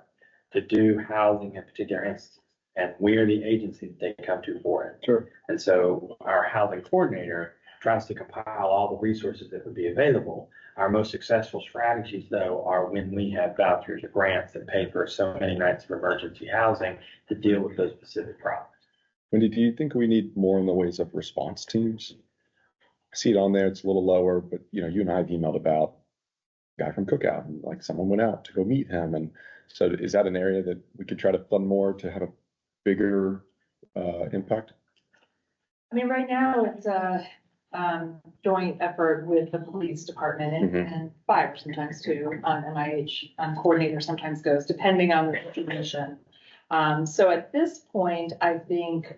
to do housing in particular instances. And we are the agency that they come to for it. Sure. And so our housing coordinator tries to compile all the resources that would be available. Our most successful strategies, though, are when we have vouchers or grants that pay for so many nights of emergency housing to deal with those specific problems. Wendy, do you think we need more in the ways of response teams? I see it on there, it's a little lower, but you and I have emailed about a guy from Cookout, and like someone went out to go meet him. And so is that an area that we could try to fund more to have a bigger impact? I mean, right now it's a joint effort with the police department and fire sometimes too. MIH coordinator sometimes goes, depending on the situation. So at this point, I think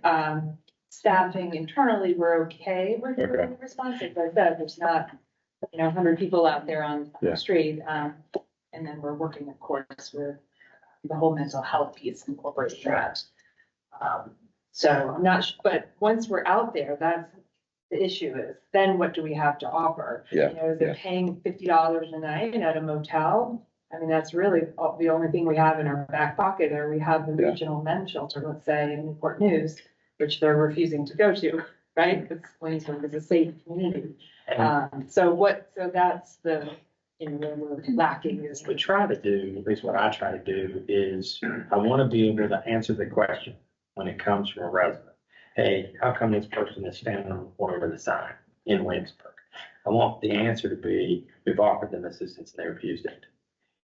staffing internally, we're okay. We're doing the response. As I said, there's not, 100 people out there on the street. And then we're working, of course, with the whole mental health piece incorporated that. So I'm not, but once we're out there, that's the issue is then what do we have to offer? Is it paying $50 a night at a motel? I mean, that's really the only thing we have in our back pocket, or we have the regional men's shelter, let's say in Newport News, which they're refusing to go to, right? Because Williamsburg is a safe community. So that's the, where we're lacking is. We try to do, at least what I try to do is I want to be able to answer the question when it comes from a resident. Hey, how come this person is standing on the corner of the sign in Williamsburg? I want the answer to be, we've offered them assistance and they refused it.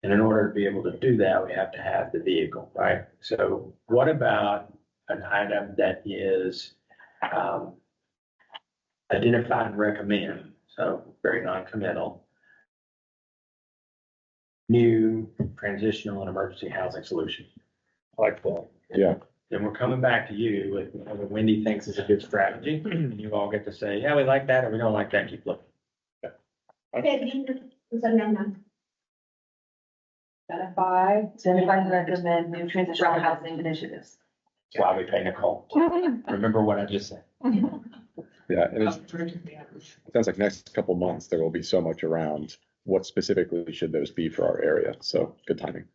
And in order to be able to do that, we have to have the vehicle, right? So what about an item that is identify and recommend, so very non-committal, new transitional and emergency housing solution? Like that. Yeah. Then we're coming back to you with what Wendy thinks is a good strategy. And you all get to say, yeah, we like that, or we don't like that, keep looking. Identify and recommend new transitional housing initiatives. That's why we pay Nicole. Remember what I just said. Yeah, and it sounds like next couple months, there will be so much around what specifically should those be for our area. So good timing.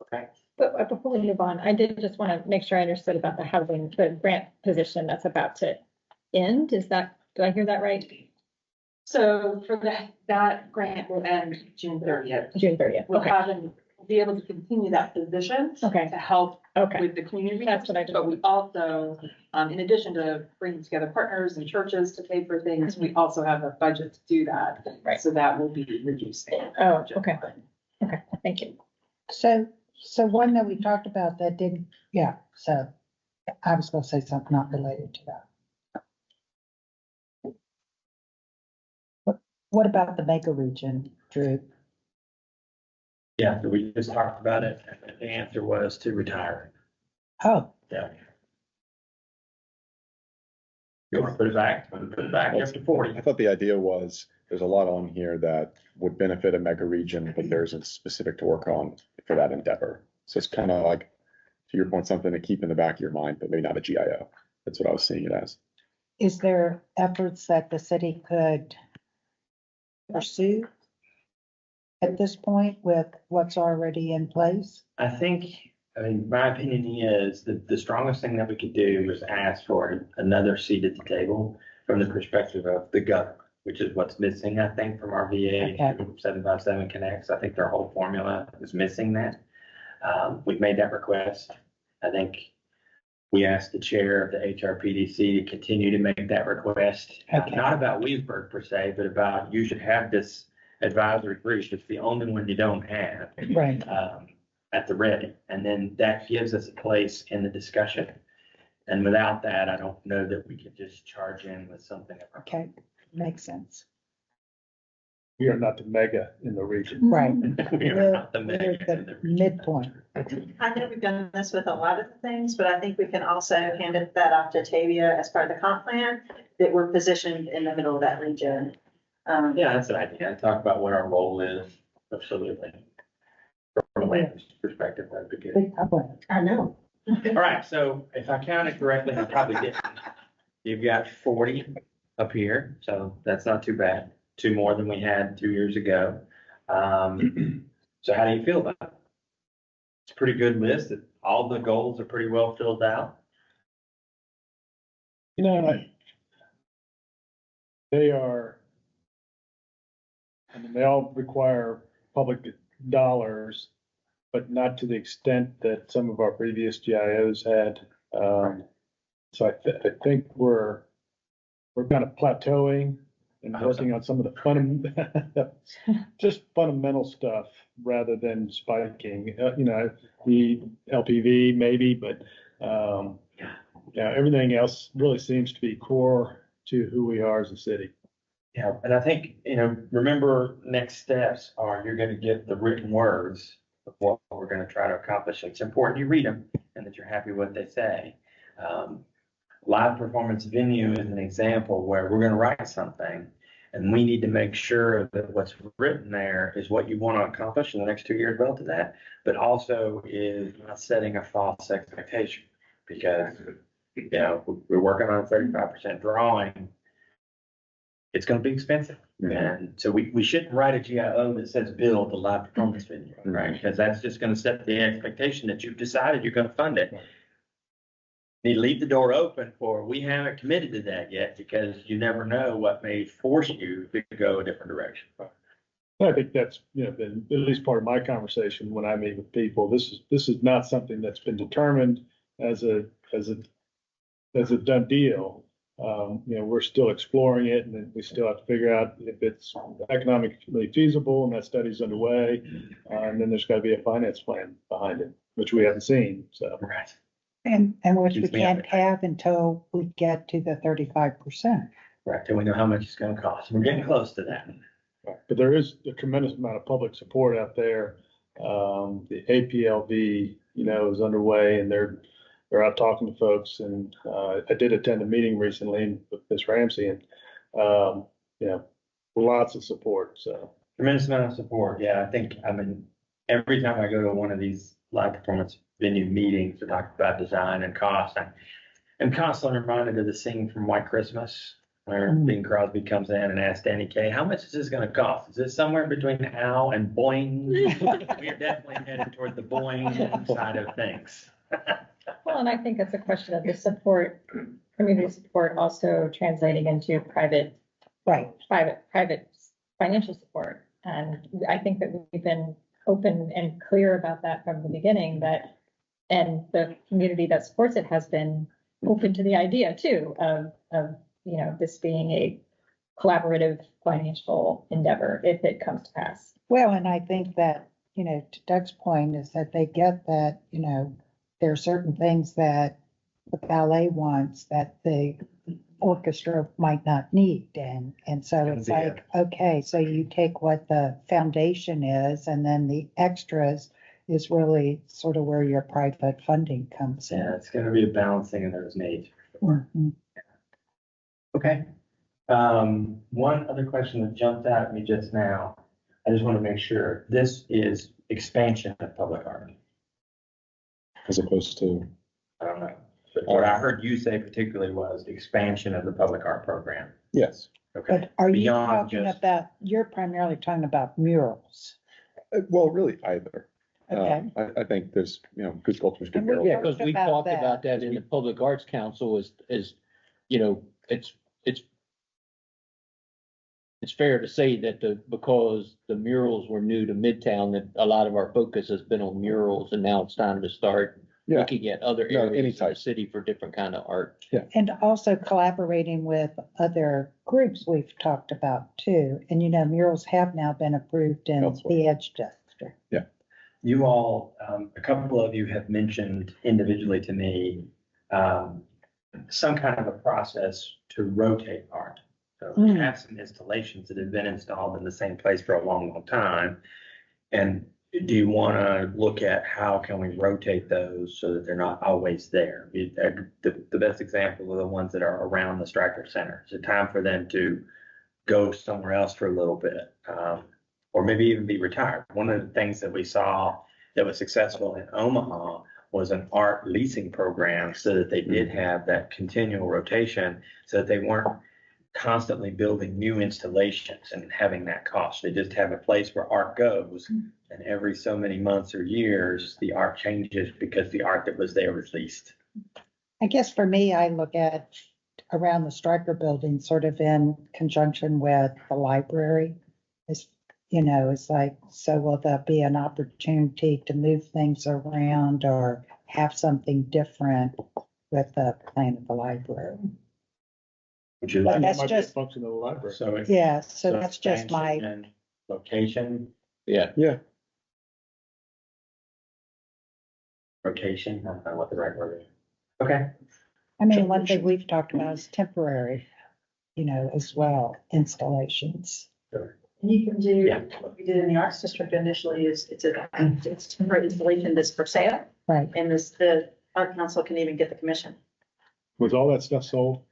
Okay. But before we move on, I did just want to make sure I understood about the housing, the grant position that's about to end. Did I hear that right? So for that grant will end June 30th. June 30th. We'll Okay. be able to continue that position. Okay. To help Okay. with the community. That's what I just. But we also, in addition to bringing together partners and churches to pay for things, we also have a budget to do that. Right. So that will be reducing. Oh, okay. Okay, thank you. So one that we talked about that didn't, so I was gonna say something not related to that. What about the mega region, Drew? Yeah, so we just talked about it. And the answer was to retire. Oh. Yeah. You want to put it back? Put it back up to 40. I thought the idea was there's a lot on here that would benefit a mega region, but there isn't specific to work on for that endeavor. So it's kind of like, to your point, something to keep in the back of your mind, but maybe not a GIO. That's what I was seeing it as. Is there efforts that the city could pursue at this point with what's already in place? I mean, my opinion is that the strongest thing that we could do is ask for another seat at the table from the perspective of the government, which is what's missing, I think, from our VA 757 Connects. I think their whole formula is missing that. We've made that request. I think we asked the chair of the HRPDC to continue to make that request. Not about Williamsburg per se, but about you should have this advisory group. It's the only one you don't have. Right. At the ready. And then that gives us a place in the discussion. And without that, I don't know that we could just charge in with something. Okay, makes sense. We are not the mega in the region. Right. We are not the We're mega in the the region. midpoint. I know we've done this with a lot of things, but I think we can also hand that off to Tavia as part of the comp plan, that we're positioned in the middle of that region. Yeah, that's an idea. Talk about what our role is. Absolutely. From a land perspective, that'd be good. I know. All right, so if I counted correctly, I probably didn't. You've got 40 up here, so that's not too bad. 2 more than we had 2 years ago. So how do you feel about it? It's a pretty good list. All the goals are pretty well filled out. they are, I mean, they all require public dollars, but not to the extent that some of our previous GIOs had. So I think we're kind of plateauing and working on some of the just fundamental stuff rather than spiking. The LPV maybe, but everything else really seems to be core to who we are as a city. Yeah, and I think, remember, next steps are you're gonna get the written words of what we're gonna try to accomplish. It's important you read them and that you're happy with what they say. Live performance venue is an example where we're gonna write something and we need to make sure that what's written there is what you want to accomplish in the next 2 years relative to that, but also is not setting a false expectation, because, we're working on a 35% drawing. It's gonna be expensive. And so we shouldn't write a GIO that says build the live performance venue, right? Because that's just gonna set the expectation that you've decided you're gonna fund it. You leave the door open for, we haven't committed to that yet, because you never know what may force you to go a different direction. I think that's, been at least part of my conversation when I meet with people. This is not something that's been determined as a done deal. We're still exploring it, and then we still have to figure out if it's economically feasible, and that study's underway. And then there's got to be a finance plan behind it, which we haven't seen. So. Right. And which we can't have until we get to the 35%. Right, till we know how much it's gonna cost. We're getting close to that. But there is a tremendous amount of public support out there. The APLV, is underway, and they're out talking to folks. And I did attend a meeting recently with Ms. Ramsey, and lots of support. So tremendous amount of support. Yeah, every time I go to one of these live performance venue meetings to talk about design and cost, I'm constantly reminded of the scene from White Christmas, where Bing Crosby comes in and asks Danny Kaye, how much is this gonna cost? Is this somewhere between ow and boing? We are definitely headed toward the boing side of things. Well, and I think it's a question of the support, community support also translating into private financial support. And I think that we've been open and clear about that from the beginning, and the community that supports it has been open to the idea too of this being a collaborative financial endeavor if it comes to pass. Well, and I think that, to Doug's point is that they get that, there are certain things that the ballet wants that the orchestra might not need. And so it's like, okay, so you take what the foundation is, and then the extras is really sort of where your private funding comes in. Yeah, it's gonna be a balancing of those needs. Mm-hmm. Okay. One other question that jumped out at me just now. I just want to make sure this is expansion of public art. As opposed to? I don't know. But what I heard you say particularly was expansion of the public art program. Yes. Okay. But are you Beyond talking just- about, you're primarily talking about murals? Well, really either. Okay. I think there's, good sculptures, good And we- murals. Yeah, because we About talked that. about that in the Public Arts Council it's fair to say that because the murals were new to Midtown, that a lot of our focus has been on murals, and now it's time to start looking at other areas of the city for different kind of art. Yeah. And also collaborating with other groups we've talked about too. And murals have now been approved in the Edge District. Yeah. You all, a couple of you have mentioned individually to me, some kind of a process to rotate art. So we have some installations that have been installed in the same place for a long, long time. And do you want to look at how can we rotate those so that they're not always there? The best example are the ones that are around the Stryker Center. Is it time for them to go somewhere else for a little bit? Or maybe even be retired. One of the things that we saw that was successful in Omaha was an art leasing program, so that they did have that continual rotation, so that they weren't constantly building new installations and having that cost. They just have a place where art goes, and every so many months or years, the art changes because the art that was there was leased. I guess for me, I look at around the Stryker building, sort of in conjunction with the library. Is, it's like, so will there be an opportunity to move things around or have something different with the plan of the library? Would you But like? that's just, Function of the library. So. yeah, so that's just expansion my, and Location, Yeah. Yeah. rotation, I don't know what the right word is. Okay. I mean, one thing we've talked about is temporary, as well, installations. You can do, what we did in the Arts District initially is, it's temporary installation that's for sale. Right. And the Art Council can even get the commission. Was all that stuff sold?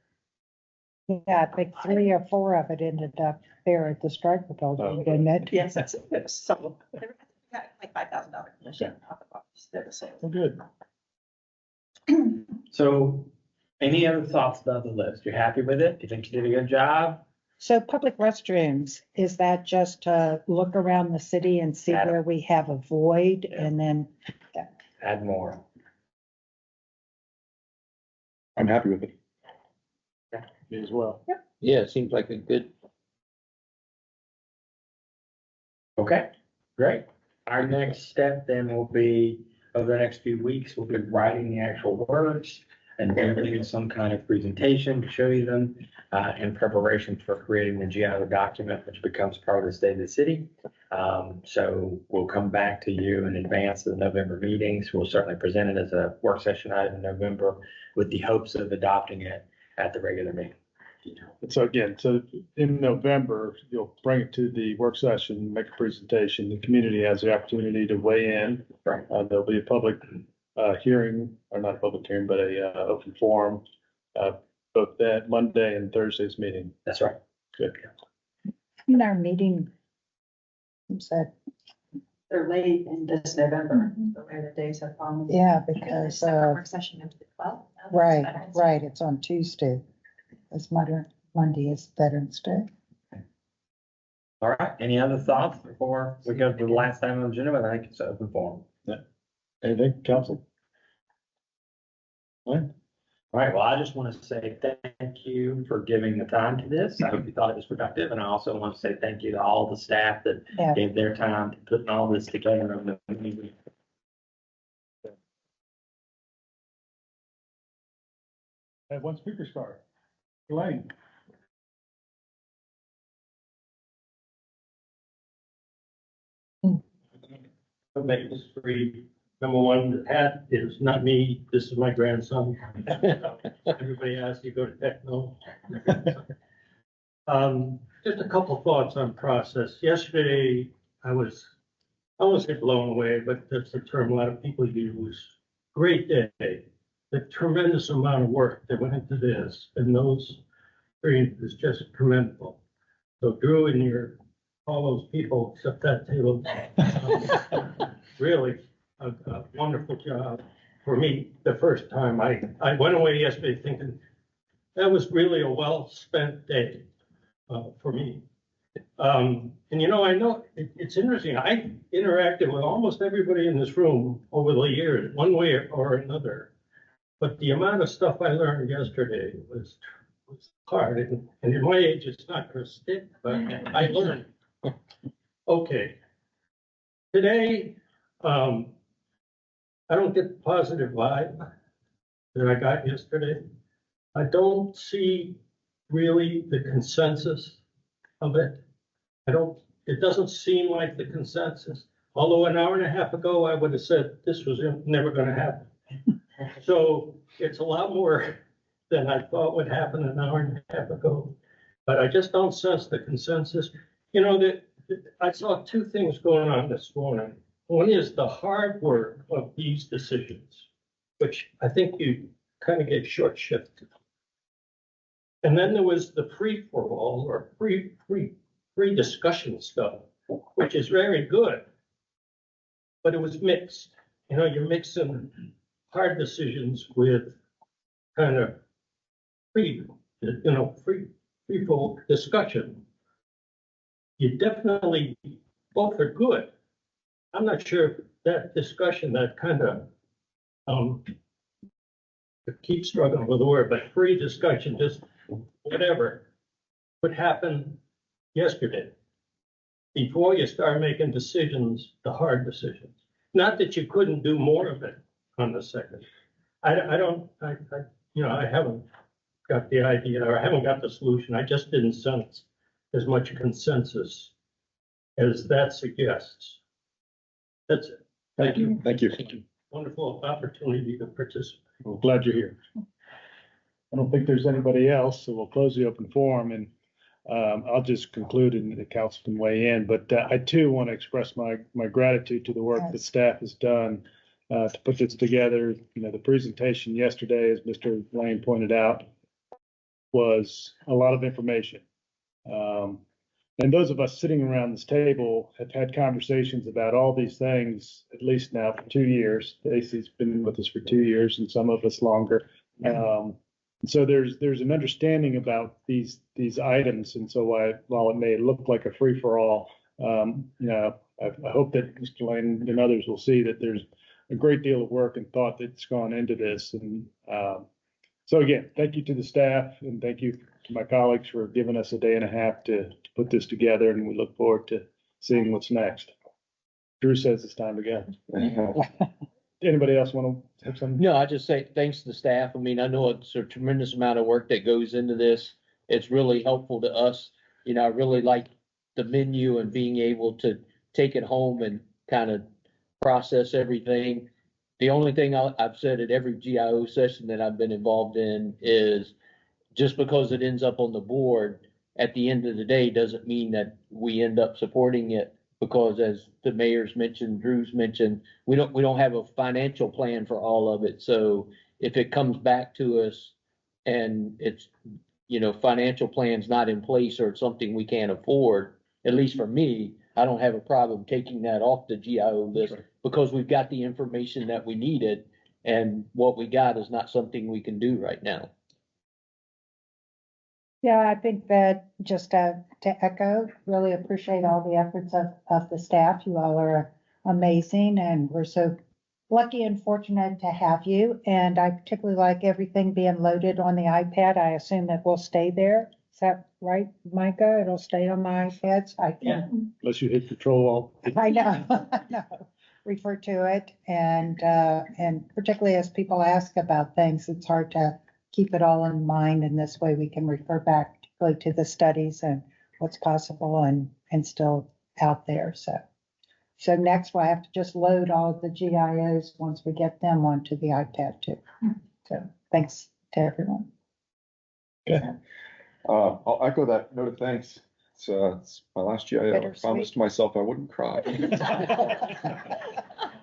Yeah, I think 3 or 4 of it ended up there at the Stryker building, didn't it? Yes, it's sold. They got like $5,000 commission off the box. They're the sale. Oh, good. So any other thoughts about the list? You're happy with it? Do you think you did a good job? So public restrooms, is that just to look around the city and see Add 'em. where we have a void and then? Add more. I'm happy with it. Me as well. Yeah, it seems like a good, Okay, great. Our next step then will be, over the next few weeks, we'll be writing the actual words and doing some kind of presentation to show you them in preparation for creating the GIO document, which becomes part of the state of the city. So we'll come back to you in advance of the November meetings. We'll certainly present it as a work session item in November with the hopes of adopting it at the regular meeting. So again, so in November, you'll bring it to the work session, make a presentation. The community has the opportunity to weigh in. Right. There'll be a public hearing, or not a public hearing, but a open forum, both that Monday and Thursday's meeting. That's right. Good. In our meeting, said, They're late in this November, the way the days have fallen. yeah, because, Work session of the 12th. right, it's on Tuesday. It's Monday is Veterans Day. All right. Any other thoughts before we go to the last item on the agenda? But I think it's open forum. Anything, council? All right, well, I just want to say thank you for giving the time to this. I hope you thought it was productive, and I also want to say thank you to all the staff that Yeah. gave their time to putting all this together over the many weeks. I have one speaker star. Elaine. I'll make this brief. Number one, the hat is not me. This is my grandson. Everybody asks you go to techno. Just a couple thoughts on process. Yesterday, I was get blown away, but that's a term a lot of people use. Great day. The tremendous amount of work that went into this, and those screens is just commendable. So Drew and all those people except that table, really a wonderful job. For me, the first time I went away yesterday thinking that was really a well-spent day for me. And I know it's interesting. I interacted with almost everybody in this room over the years, one way or another. But the amount of stuff I learned yesterday was hard. And at my age, it's not going to stick, but I learned. Okay. Today, I don't get the positive vibe that I got yesterday. I don't see really the consensus of it. It doesn't seem like the consensus. Although an hour and a half ago, I would have said this was never going to happen. So it's a lot more than I thought would happen an hour and a half ago. But I just don't sense the consensus. I saw two things going on this morning. One is the hard work of these decisions, which I think you kind of get short shifted. And then there was the free-for-all or free discussion stuff, which is very good, but it was mixed. You're mixing hard decisions with kind of free-for discussion. You definitely, both are good. I'm not sure if that discussion, that kind of keep struggling with the word, but free discussion, just whatever, would happen yesterday. Before you start making decisions, the hard decisions. Not that you couldn't do more of it on the second. I haven't got the idea, or I haven't got the solution. I just didn't sense as much consensus as that suggests. That's it. Thank you. Thank you. Wonderful opportunity to participate. Well, glad you're here. I don't think there's anybody else, so we'll close the open forum and I'll just conclude and the council can weigh in, but I too want to express my gratitude to the work that staff has done to put this together. You know, the presentation yesterday, as Mr. Lane pointed out, was a lot of information. And those of us sitting around this table have had conversations about all these things, at least now for 2 years. Stacy's been with us for 2 years and some of us longer. So there's an understanding about these items. And so while it may look like a free for all, you know, I hope that Mr. Lane and others will see that there's a great deal of work and thought that's gone into this. And so again, thank you to the staff and thank you to my colleagues for giving us a day and a half to put this together. And we look forward to seeing what's next. Drew says it's time to go. Anybody else want to have something? No, I just say thanks to the staff. I mean, I know it's a tremendous amount of work that goes into this. It's really helpful to us. You know, I really like the menu and being able to take it home and kind of process everything. The only thing I've said at every GIO session that I've been involved in is just because it ends up on the board at the end of the day doesn't mean that we end up supporting it. Because as the mayor's mentioned, Drew's mentioned, we don't have a financial plan for all of it. So if it comes back to us and it's, you know, financial plan's not in place or it's something we can't afford, at least for me, I don't have a problem taking that off the GIO list because we've got the information that we needed and what we got is not something we can do right now. Yeah, I think that just to echo, really appreciate all the efforts of the staff. You all are amazing and we're so lucky and fortunate to have you. And I particularly like everything being loaded on the iPad. I assume that will stay there. Is that right, Micah? It'll stay on my iPad. So I can. Unless you hit control alt. I know, no, refer to it. And particularly as people ask about things, it's hard to keep it all in mind. And this way we can refer back particularly to the studies and what's possible and still out there. So next we'll have to just load all of the GIOs once we get them onto the iPad too. So thanks to everyone. Okay. I'll echo that note of thanks. It's my last GIO. I promised myself I wouldn't cry.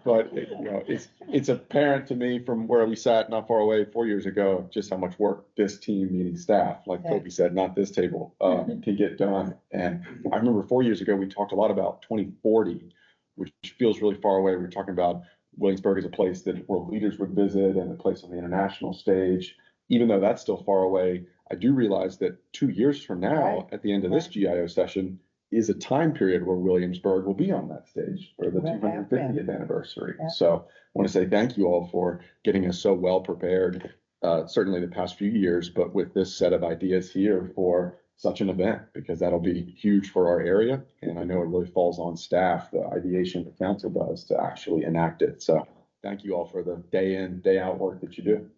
But you know, it's apparent to me from where we sat not far away 4 years ago, just how much work this team, meaning staff, like Toby said, not this table, can get done. And I remember 4 years ago, we talked a lot about 2040, which feels really far away. We were talking about Williamsburg as a place that world leaders would visit and a place on the international stage. Even though that's still far away, I do realize that 2 years from now, at the end of this GIO session, is a time period where Williamsburg will be on that stage for the 250th anniversary. So I want to say thank you all for getting us so well prepared, certainly the past few years, but with this set of ideas here for such an event, because that'll be huge for our area. And I know it really falls on staff, the ideation the council does to actually enact it. So thank you all for the day in, day out work that you do.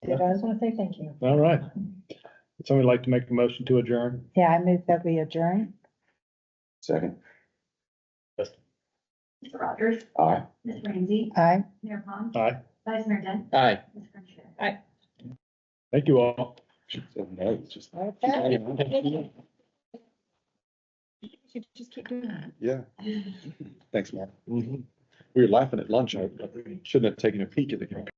I just want to say thank you. All right. Would somebody like to make a motion to adjourn? Yeah, I move that we adjourn. Second. Mr. Rogers? Aye. Ms. Ramsey? Aye. Mayor Pond? Aye. Vice Mayor Dent? Aye. Ms. Frenchco. Aye. Thank you all. Okay. You should just keep doing that. Yeah. Thanks, Mark. We were laughing at lunch. I shouldn't have taken a peek at the